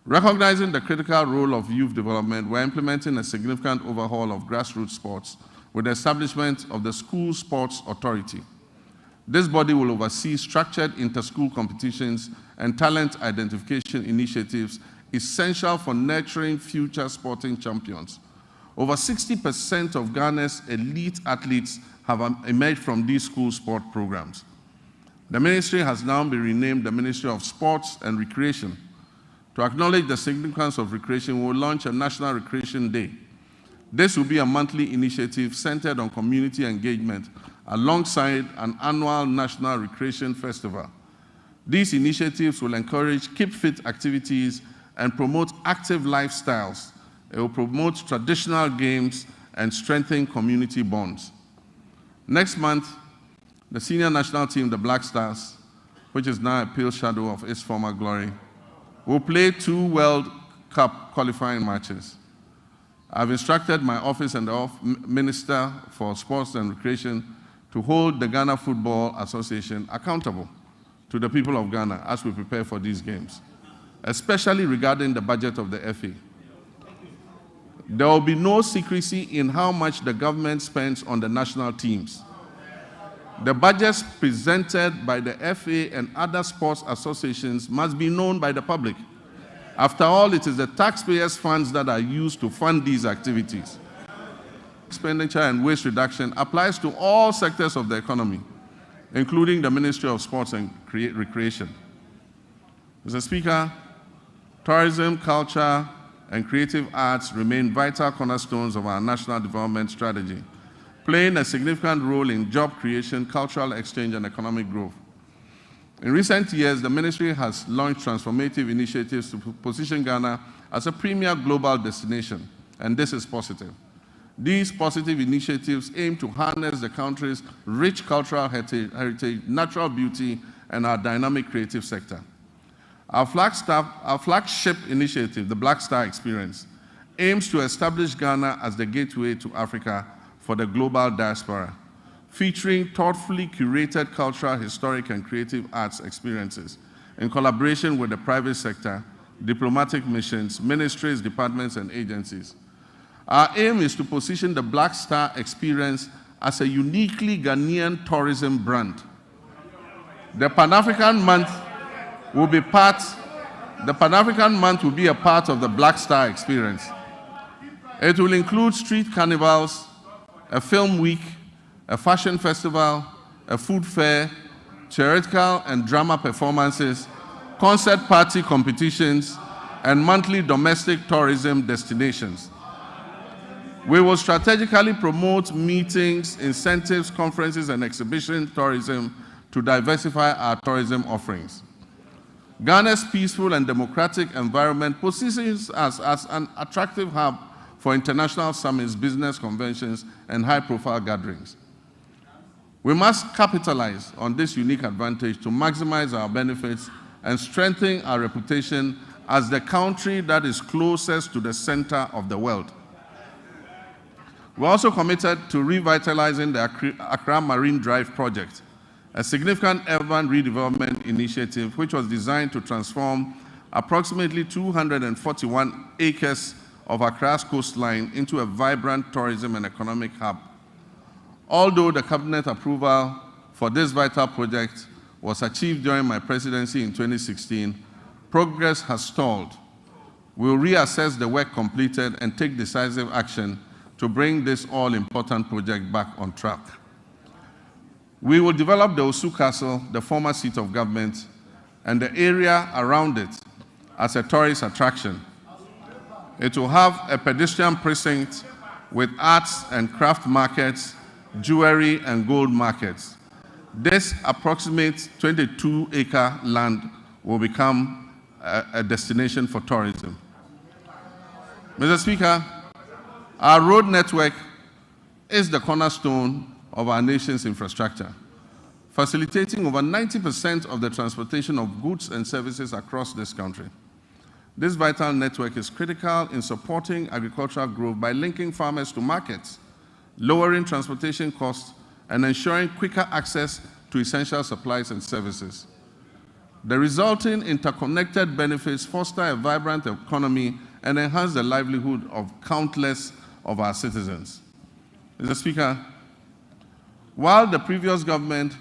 Recognizing the critical role of youth development, we're implementing a significant overhaul of grassroots sports with the establishment of the School Sports Authority. This body will oversee structured inter-school competitions and talent identification initiatives essential for nurturing future sporting champions. Over 60% of Ghana's elite athletes have emerged from these school sport programs. The ministry has now been renamed the Ministry of Sports and Recreation. To acknowledge the significance of recreation, we will launch a National Recreation Day. This will be a monthly initiative centered on community engagement alongside an annual National Recreation Festival. These initiatives will encourage keep fit activities and promote active lifestyles. It will promote traditional games and strengthen community bonds. Next month, the senior national team, the Black Stars, which is now a pale shadow of its former glory, will play 2 World Cup qualifying matches. I've instructed my office and the Minister for Sports and Recreation to hold the Ghana Football Association accountable to the people of Ghana as we prepare for these games, especially regarding the budget of the FA. There will be no secrecy in how much the government spends on the national teams. The budgets presented by the FA and other sports associations must be known by the public. After all, it is the taxpayers' funds that are used to fund these activities. Expenditure and waste reduction applies to all sectors of the economy, including the Ministry of Sports and Recreation. Mr. Speaker, tourism, culture, and creative arts remain vital cornerstones of our national development strategy, playing a significant role in job creation, cultural exchange, and economic growth. In recent years, the ministry has launched transformative initiatives to position Ghana as a premier global destination, and this is positive. These positive initiatives aim to harness the country's rich cultural heritage, natural beauty, and our dynamic creative sector. Our flagship initiative, the Black Star Experience, aims to establish Ghana as the gateway to Africa for the global diaspora, featuring thoughtfully curated cultural, historic, and creative arts experiences in collaboration with the private sector, diplomatic missions, ministries, departments, and agencies. Our aim is to position the Black Star Experience as a uniquely Ghanaian tourism brand. The Pan-African Month will be a part of the Black Star Experience. It will include street carnivals, a film week, a fashion festival, a food fair, theatrical and drama performances, concert party competitions, and monthly domestic tourism destinations. We will strategically promote meetings, incentives, conferences, and exhibition tourism to diversify our tourism offerings. Ghana's peaceful and democratic environment positions us as an attractive hub for international summits, business conventions, and high-profile gatherings. We must capitalize on this unique advantage to maximize our benefits and strengthen our reputation as the country that is closest to the center of the world. We're also committed to revitalizing the Accra Marine Drive project, a significant urban redevelopment initiative which was designed to transform approximately 241 acres of Accra's coastline into a vibrant tourism and economic hub. Although the cabinet approval for this vital project was achieved during my presidency in 2016, progress has stalled. We'll reassess the work completed and take decisive action to bring this all-important project back on track. We will develop the Osu Castle, the former seat of government, and the area around it as a tourist attraction. It will have a pedestrian precinct with arts and craft markets, jewelry, and gold markets. This approximate 22-acre land will become a destination for tourism. Mr. Speaker, our road network is the cornerstone of our nation's infrastructure, facilitating over 90% of the transportation of goods and services across this country. This vital network is critical in supporting agricultural growth by linking farmers to markets, lowering transportation costs, and ensuring quicker access to essential supplies and services. The resulting interconnected benefits foster a vibrant economy and enhance the livelihood of countless of our citizens. Mr. Speaker, while the previous government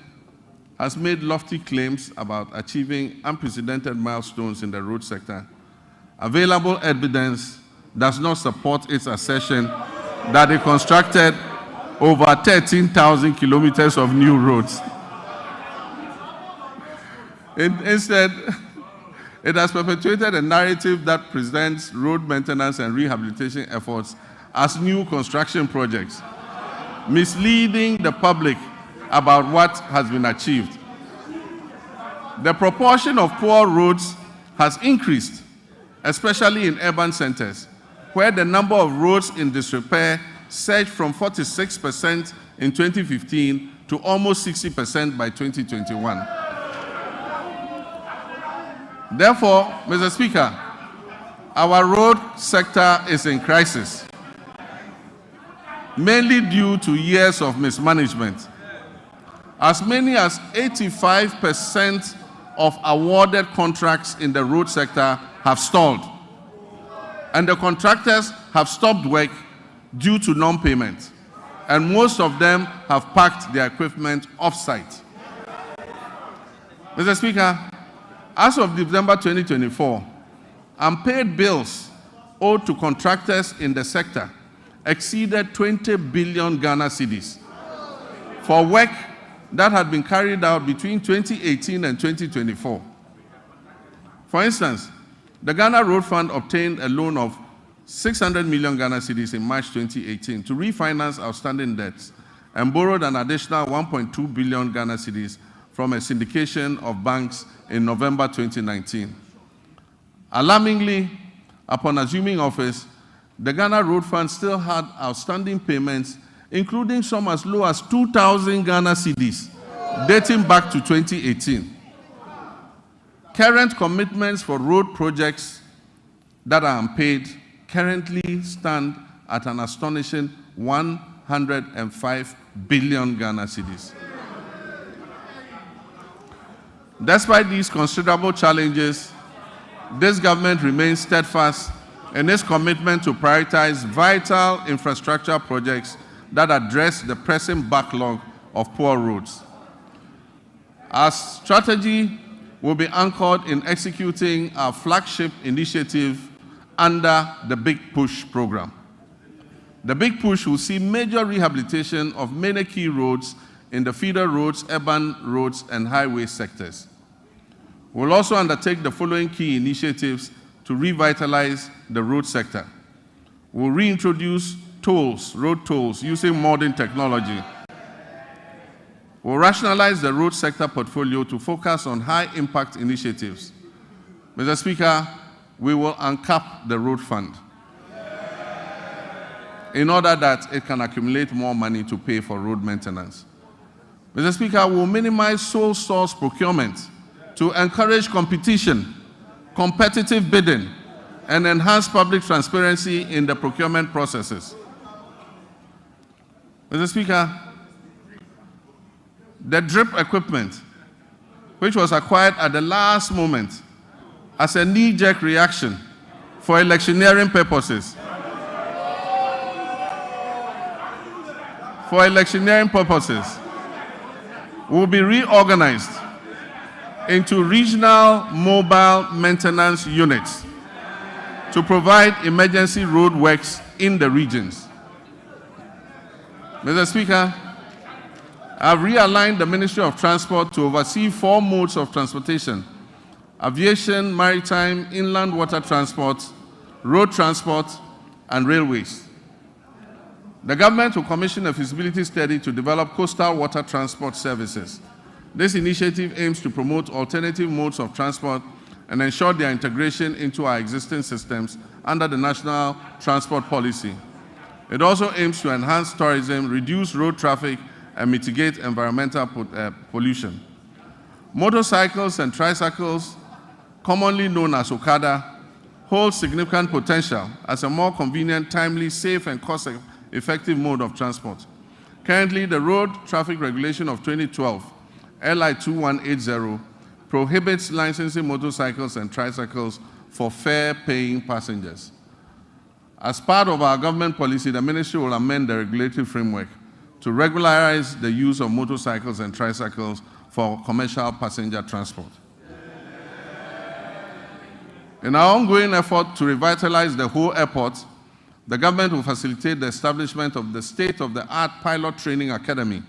has made lofty claims about achieving unprecedented milestones in the road sector, available evidence does not support its assertion that it constructed over 13,000 kilometers of new roads. Instead, it has perpetuated a narrative that presents road maintenance and rehabilitation efforts as new construction projects, misleading the public about what has been achieved. The proportion of poor roads has increased, especially in urban centers, where the number of roads in disrepair surged from 46% in 2015 to almost 60% by 2021. Therefore, Mr. Speaker, our road sector is in crisis, mainly due to years of mismanagement. As many as 85% of awarded contracts in the road sector have stalled, and the contractors have stopped work due to non-payment, and most of them have packed their equipment off-site. Mr. Speaker, as of December 2024, unpaid bills owed to contractors in the sector exceeded 20 billion Ghana cedis for work that had been carried out between 2018 and 2024. For instance, the Ghana Road Fund obtained a loan of 600 million Ghana cedis in March 2018 to refinance outstanding debts and borrowed an additional 1.2 billion Ghana cedis from a syndication of banks in November 2019. Alarmingly, upon assuming office, the Ghana Road Fund still had outstanding payments, including some as low as 2,000 Ghana cedis, dating back to 2018. Current commitments for road projects that are unpaid currently stand at an astonishing 105 billion Ghana cedis. Despite these considerable challenges, this government remains steadfast in its commitment to prioritize vital infrastructure projects that address the pressing backlog of poor roads. Our strategy will be anchored in executing our flagship initiative under the Big Push program. The Big Push will see major rehabilitation of many key roads in the feeder roads, urban roads, and highway sectors. We'll also undertake the following key initiatives to revitalize the road sector. We'll reintroduce tolls, road tolls, using modern technology. We'll rationalize the road sector portfolio to focus on high-impact initiatives. Mr. Speaker, we will uncap the road fund in order that it can accumulate more money to pay for road maintenance. Mr. Speaker, we'll minimize sole source procurement to encourage competition, competitive bidding, and enhance public transparency in the procurement processes. Mr. Speaker, the drip equipment, which was acquired at the last moment as a knee-jerk reaction for electioneering purposes, will be reorganized into regional mobile maintenance units to provide emergency road works in the regions. Mr. Speaker, I've realigned the Ministry of Transport to oversee 4 modes of transportation: aviation, maritime, inland water transport, road transport, and railways. The government will commission a feasibility study to develop coastal water transport services. This initiative aims to promote alternative modes of transport and ensure their integration into our existing systems under the National Transport Policy. It also aims to enhance tourism, reduce road traffic, and mitigate environmental pollution. Motorcycles and tricycles, commonly known as Okada, hold significant potential as a more convenient, timely, safe, and cost-effective mode of transport. Currently, the Road Traffic Regulation of 2012, LI 2180, prohibits licensing motorcycles and tricycles for fare-paying passengers. As part of our government policy, the ministry will amend the regulatory framework to regularize the use of motorcycles and tricycles for commercial passenger transport. In our ongoing effort to revitalize the whole airport, the government will facilitate the establishment of the state-of-the-art pilot training academy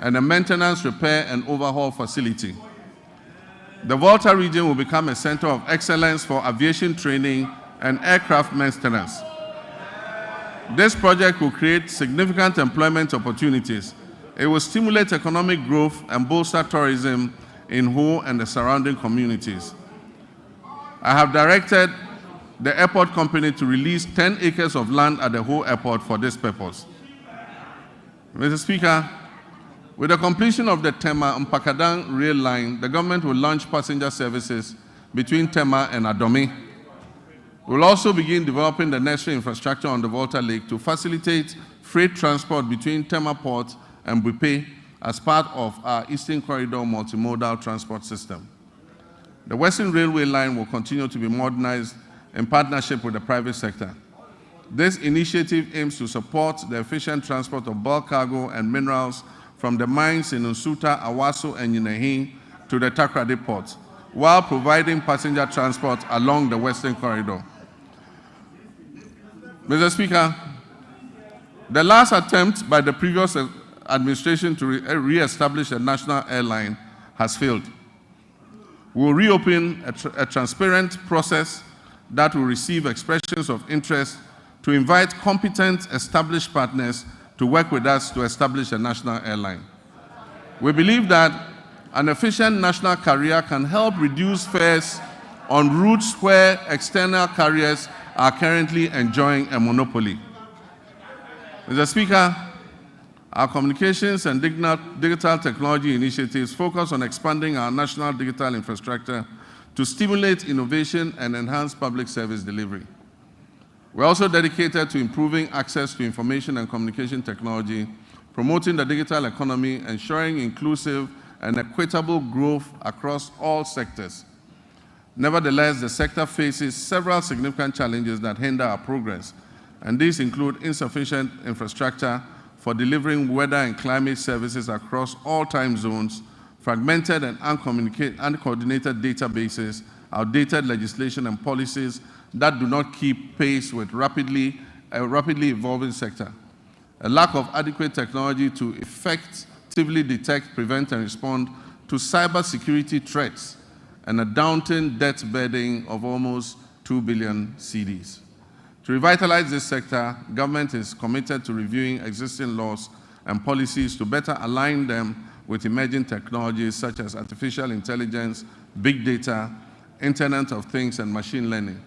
and a maintenance, repair, and overhaul facility. The Volta region will become a center of excellence for aviation training and aircraft maintenance. This project will create significant employment opportunities It will stimulate economic growth and bolster tourism in Ho and the surrounding communities. I have directed the airport company to release 10 acres of land at the Ho airport for this purpose. Mr. Speaker, with the completion of the Tema-Mpakadang rail line, the government will launch passenger services between Tema and Adome. We will also begin developing the necessary infrastructure on the Volta Lake to facilitate freight transport between Tema Port and Bupe as part of our Eastern Corridor multimodal transport system. The Western Railway line will continue to be modernized in partnership with the private sector. This initiative aims to support the efficient transport of bulk cargo and minerals from the mines in Nsuta, Awaso, and Yinehin to the Takrady port, while providing passenger transport along the Western Corridor. Mr. Speaker, the last attempt by the previous administration to re-establish a national airline has failed. We will reopen a transparent process that will receive expressions of interest to invite competent established partners to work with us to establish a national airline. We believe that an efficient national carrier can help reduce fares on routes where external carriers are currently enjoying a monopoly. Mr. Speaker, our communications and digital technology initiatives focus on expanding our national digital infrastructure to stimulate innovation and enhance public service delivery. We're also dedicated to improving access to information and communication technology, promoting the digital economy, ensuring inclusive and equitable growth across all sectors. Nevertheless, the sector faces several significant challenges that hinder our progress, and these include insufficient infrastructure for delivering weather and climate services across all time zones, fragmented and uncoordinated databases, outdated legislation and policies that do not keep pace with a rapidly evolving sector, a lack of adequate technology to effectively detect, prevent, and respond to cybersecurity threats, and a daunting debt burden of almost 2 billion cedis. To revitalize this sector, government is committed to reviewing existing laws and policies to better align them with emerging technologies such as artificial intelligence, big data, Internet of Things, and machine learning.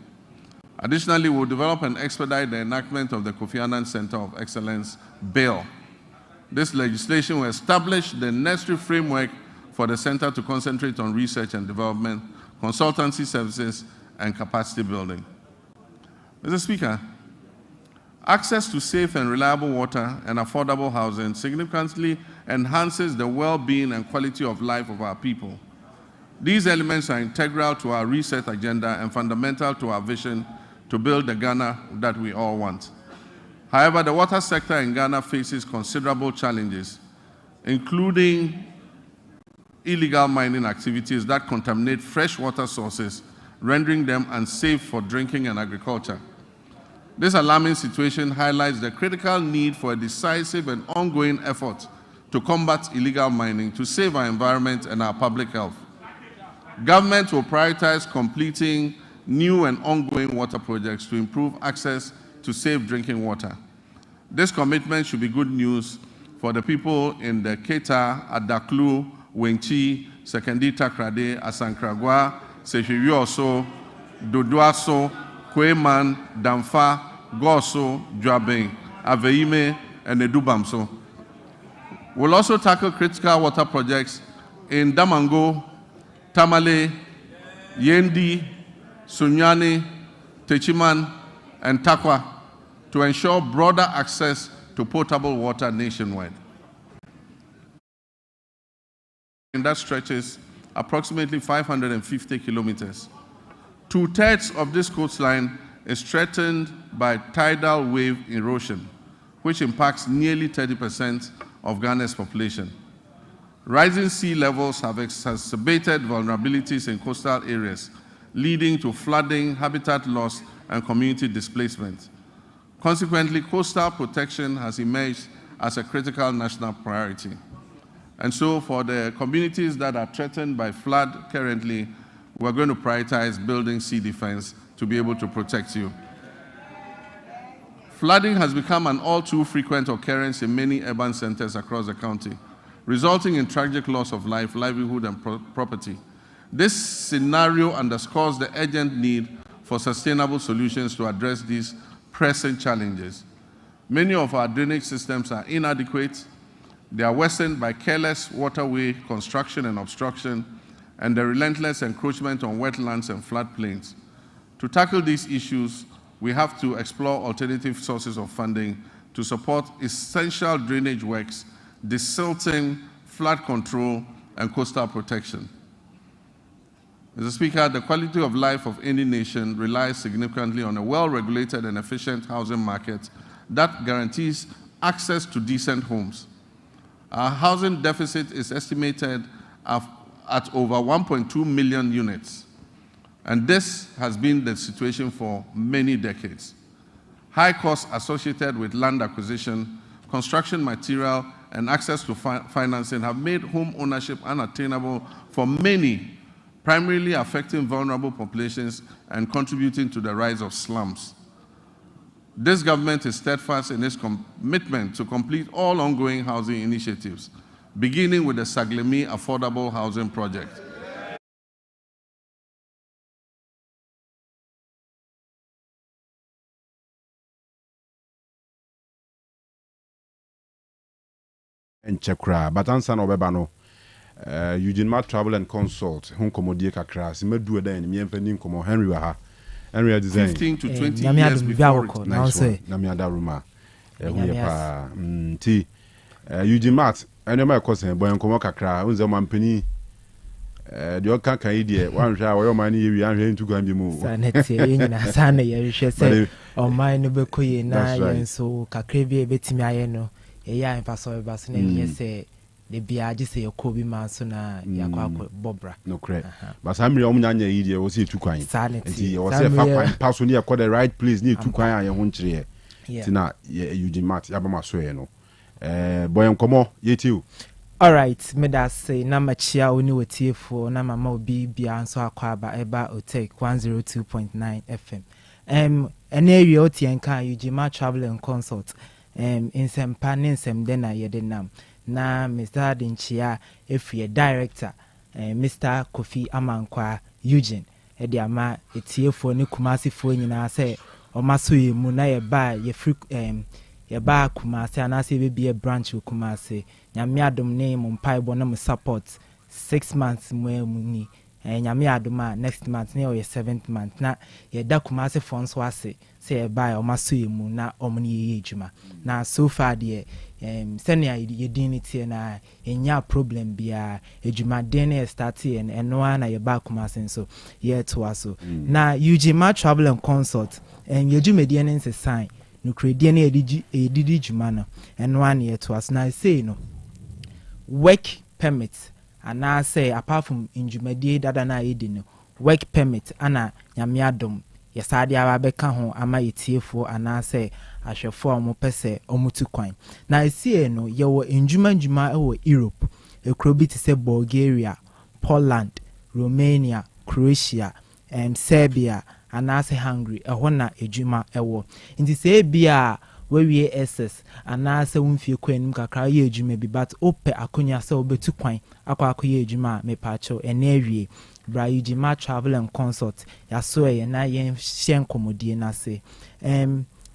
Additionally, we'll develop and expedite the enactment of the Kofi Annan Center of Excellence Bill. This legislation will establish the necessary framework for the center to concentrate on research and development, consultancy services, and capacity building. Mr. Speaker, access to safe and reliable water and affordable housing significantly enhances the well-being and quality of life of our people. These elements are integral to our reset agenda and fundamental to our vision to build the Ghana that we all want. However, the water sector in Ghana faces considerable challenges, including illegal mining activities that contaminate fresh water sources, rendering them unsafe for drinking and agriculture. This alarming situation highlights the critical need for a decisive and ongoing effort to combat illegal mining to save our environment and our public health. Government will prioritize completing new and ongoing water projects to improve access to safe drinking water. This commitment should be good news for the people in the Keta, Adaklu, Wenchi, Sekendi Takrady, Asankragwa, Sehwiwioso, Dodoaso, Kweman, Damfa, Goso, Dwabeng, Aveime, and Edubamso. We'll also tackle critical water projects in Damango, Tamale, Yendi, Sunyani, Techiman, and Takwa to ensure broader access to potable water nationwide. And that stretches approximately 550 kilometers. 2/3 of this coastline is threatened by tidal wave erosion, which impacts nearly 30% of Ghana's population. Rising sea levels have exacerbated vulnerabilities in coastal areas, leading to flooding, habitat loss, and community displacement. Consequently, coastal protection has emerged as a critical national priority. And so for the communities that are threatened by flood currently, we're going to prioritize building sea defense to be able to protect you. Flooding has become an all too frequent occurrence in many urban centers across the county, resulting in tragic loss of life, livelihood, and property. This scenario underscores the urgent need for sustainable solutions to address these pressing challenges. Many of our drainage systems are inadequate. They are worsened by careless waterway construction and obstruction, and the relentless encroachment on wetlands and floodplains. To tackle these issues, we have to explore alternative sources of funding to support essential drainage works, desilting, flood control, and coastal protection. Mr. Speaker, the quality of life of any nation relies significantly on a well-regulated and efficient housing market that guarantees access to decent homes. Our housing deficit is estimated at over 1.2 million units. And this has been the situation for many decades. High costs associated with land acquisition, construction material, and access to financing have made home ownership unattainable for many, primarily affecting vulnerable populations and contributing to the rise of slums. This government is steadfast in its commitment to complete all ongoing housing initiatives, beginning with the Saglemi Affordable Housing Project. And Chakra, but answer no beba Eugene Ma Travel and Consult, whom commodity kakra, si me do then me enfendi komo Henry wa ha. Henry a design 15 to 20 years before it. Nice one. Na me ada ruma. Hu pa ti Eugene Mat, ene ma kosen boy komo kakra, unze mampani de oka kan ide wan hwa wo man ye wi anhwe ntu gwan bi mu. Sanete nyina sana ye hwe se o man no be koye na yen so kakra bi e betimi aye no. Yeah, and pass over Bass name, say the Biagi say a Kobe Manso na Yakwa Bobra. No credit. But I'm your own idea was here to cry. Sanity was a person near the right place near to cry. I won't hear. Tina, Eugene Matt, Yabama Sweno. Boy, come on, yet you. All right, me that say number chia we knew a for number mo be so akwaba eba o take 102.9 FM. An area otienka Eugene Matt Travel and Consult. In some panning some dinner yedenam na Mr. Dinchia if you're director Mr. Kofi Amankwa Eugene Ediama etie for ni Kumasi for nyina say o maso ye mu na ye ba ye free ye ba Kumasi anase be a branch of Kumasi nyame adom ne mo mpai bo na mo support 6 months mu ni nyame adom next month ne or 7th month na ye da Kumasi funds wase say buy or maso mu na omni ye ejuma na so far the senior ye dignity na enya problem bia ejuma den e start and no na ye back Kumasi so ye to aso na UGMA Travel and Consult ye jumedie ne nse sign no credit na edidi juma no and one ye to aso na say no work permit and I say apart from injumedie dada na edi no work permit ana nyame adom yesade abeka ho ama yetiefo ana say ahwefo omo pese omutu kwan na esie no ye wo enjuma wo Europe ekrobi ti say Bulgaria, Poland, Romania, Croatia, Serbia ana say Hungary ehwo na ejuma ewo nti say bia we SS ana say wonfie kwanim kakra ye ejuma bi but ope akonya say obetu kwan akwa ejuma me pacho ene awie bra UGMA Travel and Consult ya so ye na ye hyen komodie na say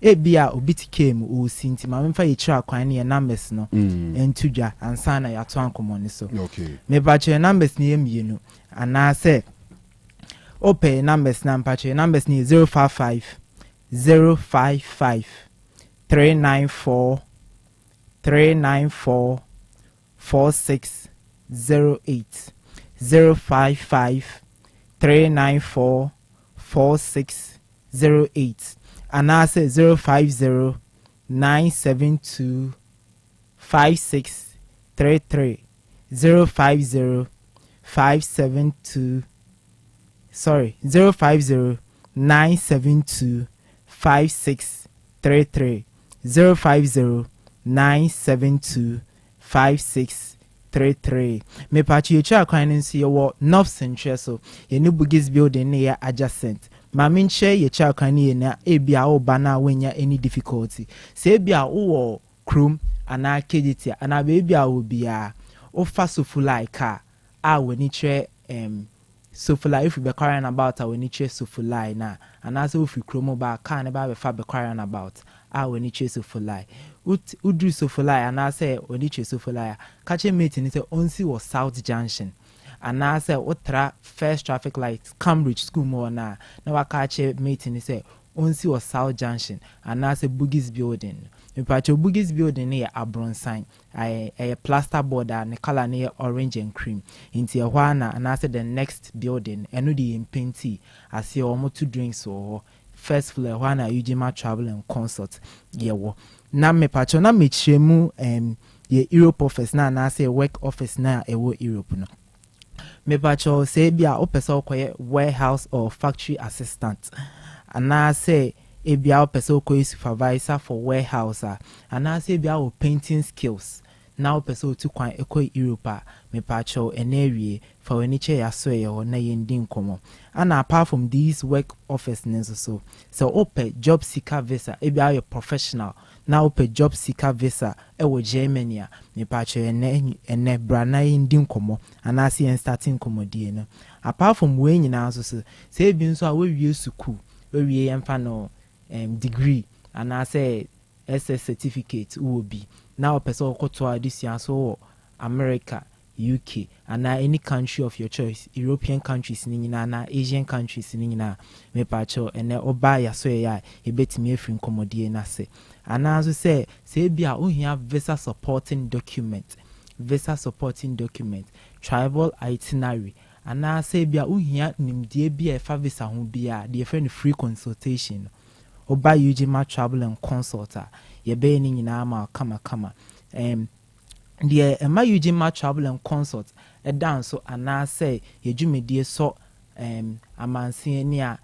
ebia obiti came o sinti ma memfa ye kira kwan ne numbers no entudwa ansa na ya to ankomo ne so okay me pacho numbers ne yemienu ana say ope numbers na pacho numbers ni 055 394 4608 055 394 4608 and I say 050 972 5633 050 572 050 972 5633 050 972 5633 me pachi yecha kwan nsi ye wo North Central so ye ni Bugis building ne ya adjacent maame nkyɛ yɛ kyɛ kan ne na ebia wo ba na wenya any difficulty sɛ ebia wo krom ana kegiti ana ebia wo bia wo fa sofulai ka a wani kyerɛ sofulai if be carrying about a wani kyerɛ sofulai na ana sɛ wo fi krom ba ka ne ba be fa be carrying about a wani kyerɛ sofulai udru sofulai ana sɛ wani kyerɛ sofulai ka kyerɛ mate ni sɛ onsi wɔ South Junction ana sɛ wotra first traffic light Cambridge school mo na waka kyerɛ mate ni sɛ onsi wɔ South Junction ana sɛ Bugis building mepacho Bugis building ne yɛ abronsan a plaster board ne color ne yɛ orange and cream nti ɛhɔ na ana sɛ the next building ɛno de yɛ painti ase ɔmo two drinks wɔ first floor ɛhɔ na Ujima Travel and Consult yɛwɔ na mepacho na mekyerɛ mu yɛ Europe office na ana sɛ work office na ɛwɔ Europe no mepacho sɛ bia opese okoye warehouse or factory assistant ana say ebia opese okoye supervisor for warehouse ana say bia o painting skills na opese otu kwan ekoye Europe mepacho enewie for wani che yaso ye ho na yendi nkomo and apart from these work office so open job seeker visa ebia you professional na open job seeker visa ewo Germany mepacho ene brana yendi nkomo ana see starting komodie no apart from we nyina so say bi nso a we wie school we wie emfa no degree ana say SS certificate will be now person okoto adisia so America UK and any country of your choice European countries ni nyina na Asian countries ni nyina me pacho ene oba ya so ya ebetimi afrin komodie na se ana so say bia ohia visa supporting document travel itinerary ana say bia ohia nimdie bia efa visa ho bia de friend free consultation oba Ujima Travel and Consult ye be ni nyina ma kama the Emma Ujima Travel and Consult a dance so ana say ye dwumedie so amanse ni a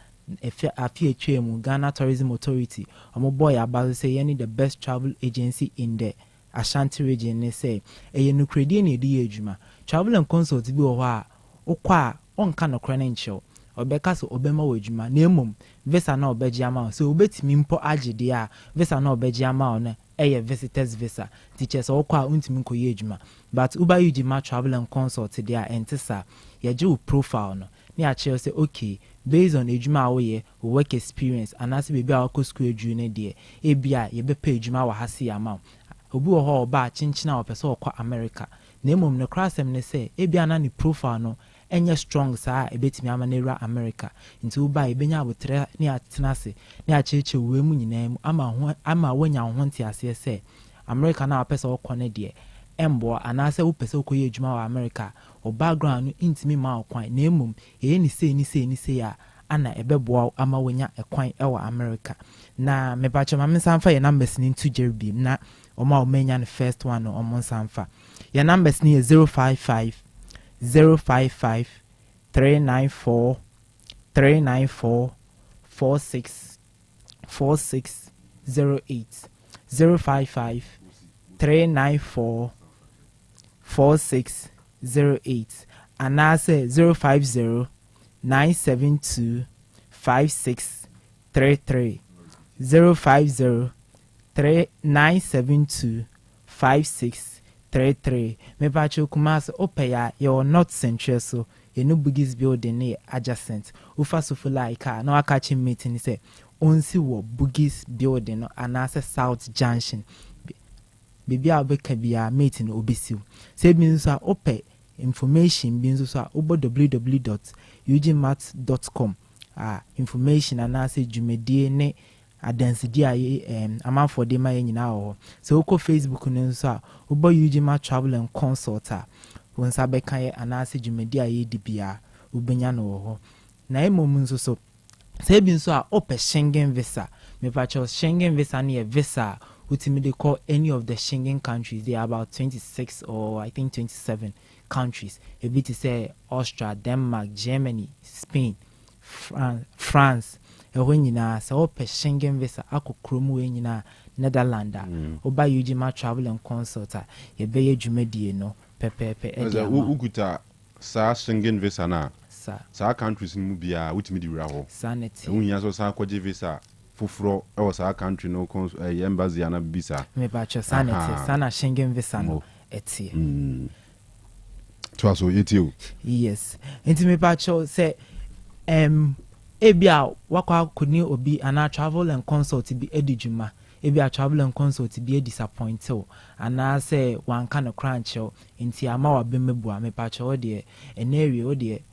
afie mu Ghana Tourism Authority omo boy about say ye need the best travel agency in the Ashanti region ne say ye no kredi na edi adwuma Travel and Consult bi wo ho a okwa onka no kra na nkyɛw obeka so obema wadwuma na emom visa na obeji ama so obetimi mpo agide a visa na obeji ama no eye visitors visa teachers okwa untimi nkoye adwuma but uba Ujima Travel and Consult there entisa ye je profile no na akye say okay based on adwuma a woye work experience anase bebi a wako school adwu ne de ebia ye bepa adwuma wa hase ama obi wo ho oba chinchina opese okwa America na emom no krasem ne say ebia na ni profile no enye strong saa ebetimi amanera America nti uba ebenya abotre ne atenase ne acheche we mu nyina mu ama wanya ho nti ase se America na apesa okone de embo anase upesa okoye adwuma wa America o background intimi ma okwan na emom eye ni sei ya ana ebeboa ama wanya ekwan ewa America na mebacho ma mensanfa ye numbers ni ntu jerbi na oma omenya the first one no omo sanfa ye numbers ni 055 055 394 46 08 055 394 46 08 and I say 050 972 5633 050 972 5633 me pacho kumas opeya your not central so you no Bugis building near adjacent ufa sofula ika no akachi meeting say onsi wo Bugis building and as South Junction baby abeka bia meeting obisiu say means ope information means so www.ujimat.com information and as jumedie ne adansi amanfo de ma nyina ho so uko Facebook ne so ubo Ujima Travel and Consult wonsa beka ye anase jumedi aye dibia ubenya no ho na emom nso so say bi nso ope Schengen visa me pacho Schengen visa ne visa utimi they call any of the Schengen countries. There are about 26 or I think 27 countries. A bit to say Austria, Denmark, Germany, Spain, France. When you know, so open Schengen visa, ako kromu when you know Netherlands. Oba Ujima Travel and Consult. You be jumedi no pepe. Ukuta sa Schengen visa na. sir. Sa countries mu bia wutimi di wura ho. Sanity. Ehun so sa kwaje visa foforo e was our country no embassy ana bisa. Me ba cho sanity, sana Schengen visa no etie. So etio. Yes. Enti me ba cho say ebia wakwa kuni obi ana travel and consult bi edijuma. Ebia travel and consult bi disappointed ana say one kind of crunch enti ama wa bemebua me ba cho de area o de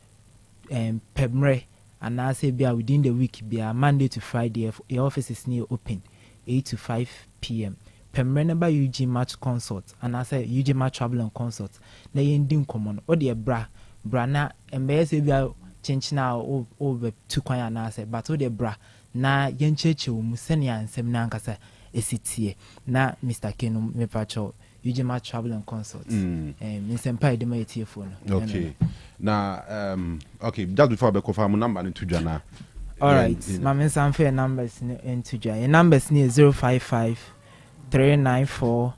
pemre and I say be within the week be Monday to Friday your office is near open 8 to 5 p.m. Remember UG match consult and I say UG match travel and consult na yendin common or the bra na and say be change now over 2 kwan na say but o the bra na yencheche mu senia nsem na nkasa esitie na Mr. Kenu me pacho UG match travel and consult nsempa de my phone. Okay. Now, okay, just before I confirm number into Jana. All right, my some fair numbers into Jana. Your numbers near 055 394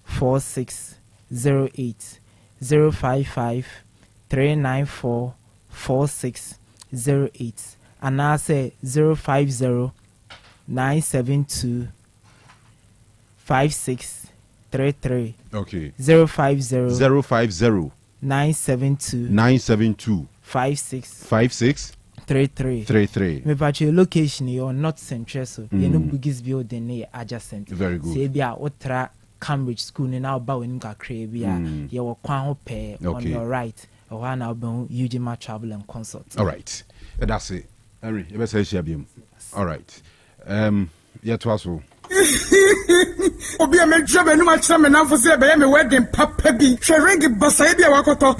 4608 055 394 4608 and I say 050 972 5633. Okay. 050 972 5633. Me patch your location you're not central so you know Bugis building near adjacent. Very good. Say bia otra Cambridge school ni now ba when ka bia you were kwan ho pay on your right or one album Ujima travel and consult. All right. That's it. Henry, you better say biom. All right. Yeah to also obi a me drum enu ma kire me na fo se be me wedding papa bi hwe ring basa bia wakoto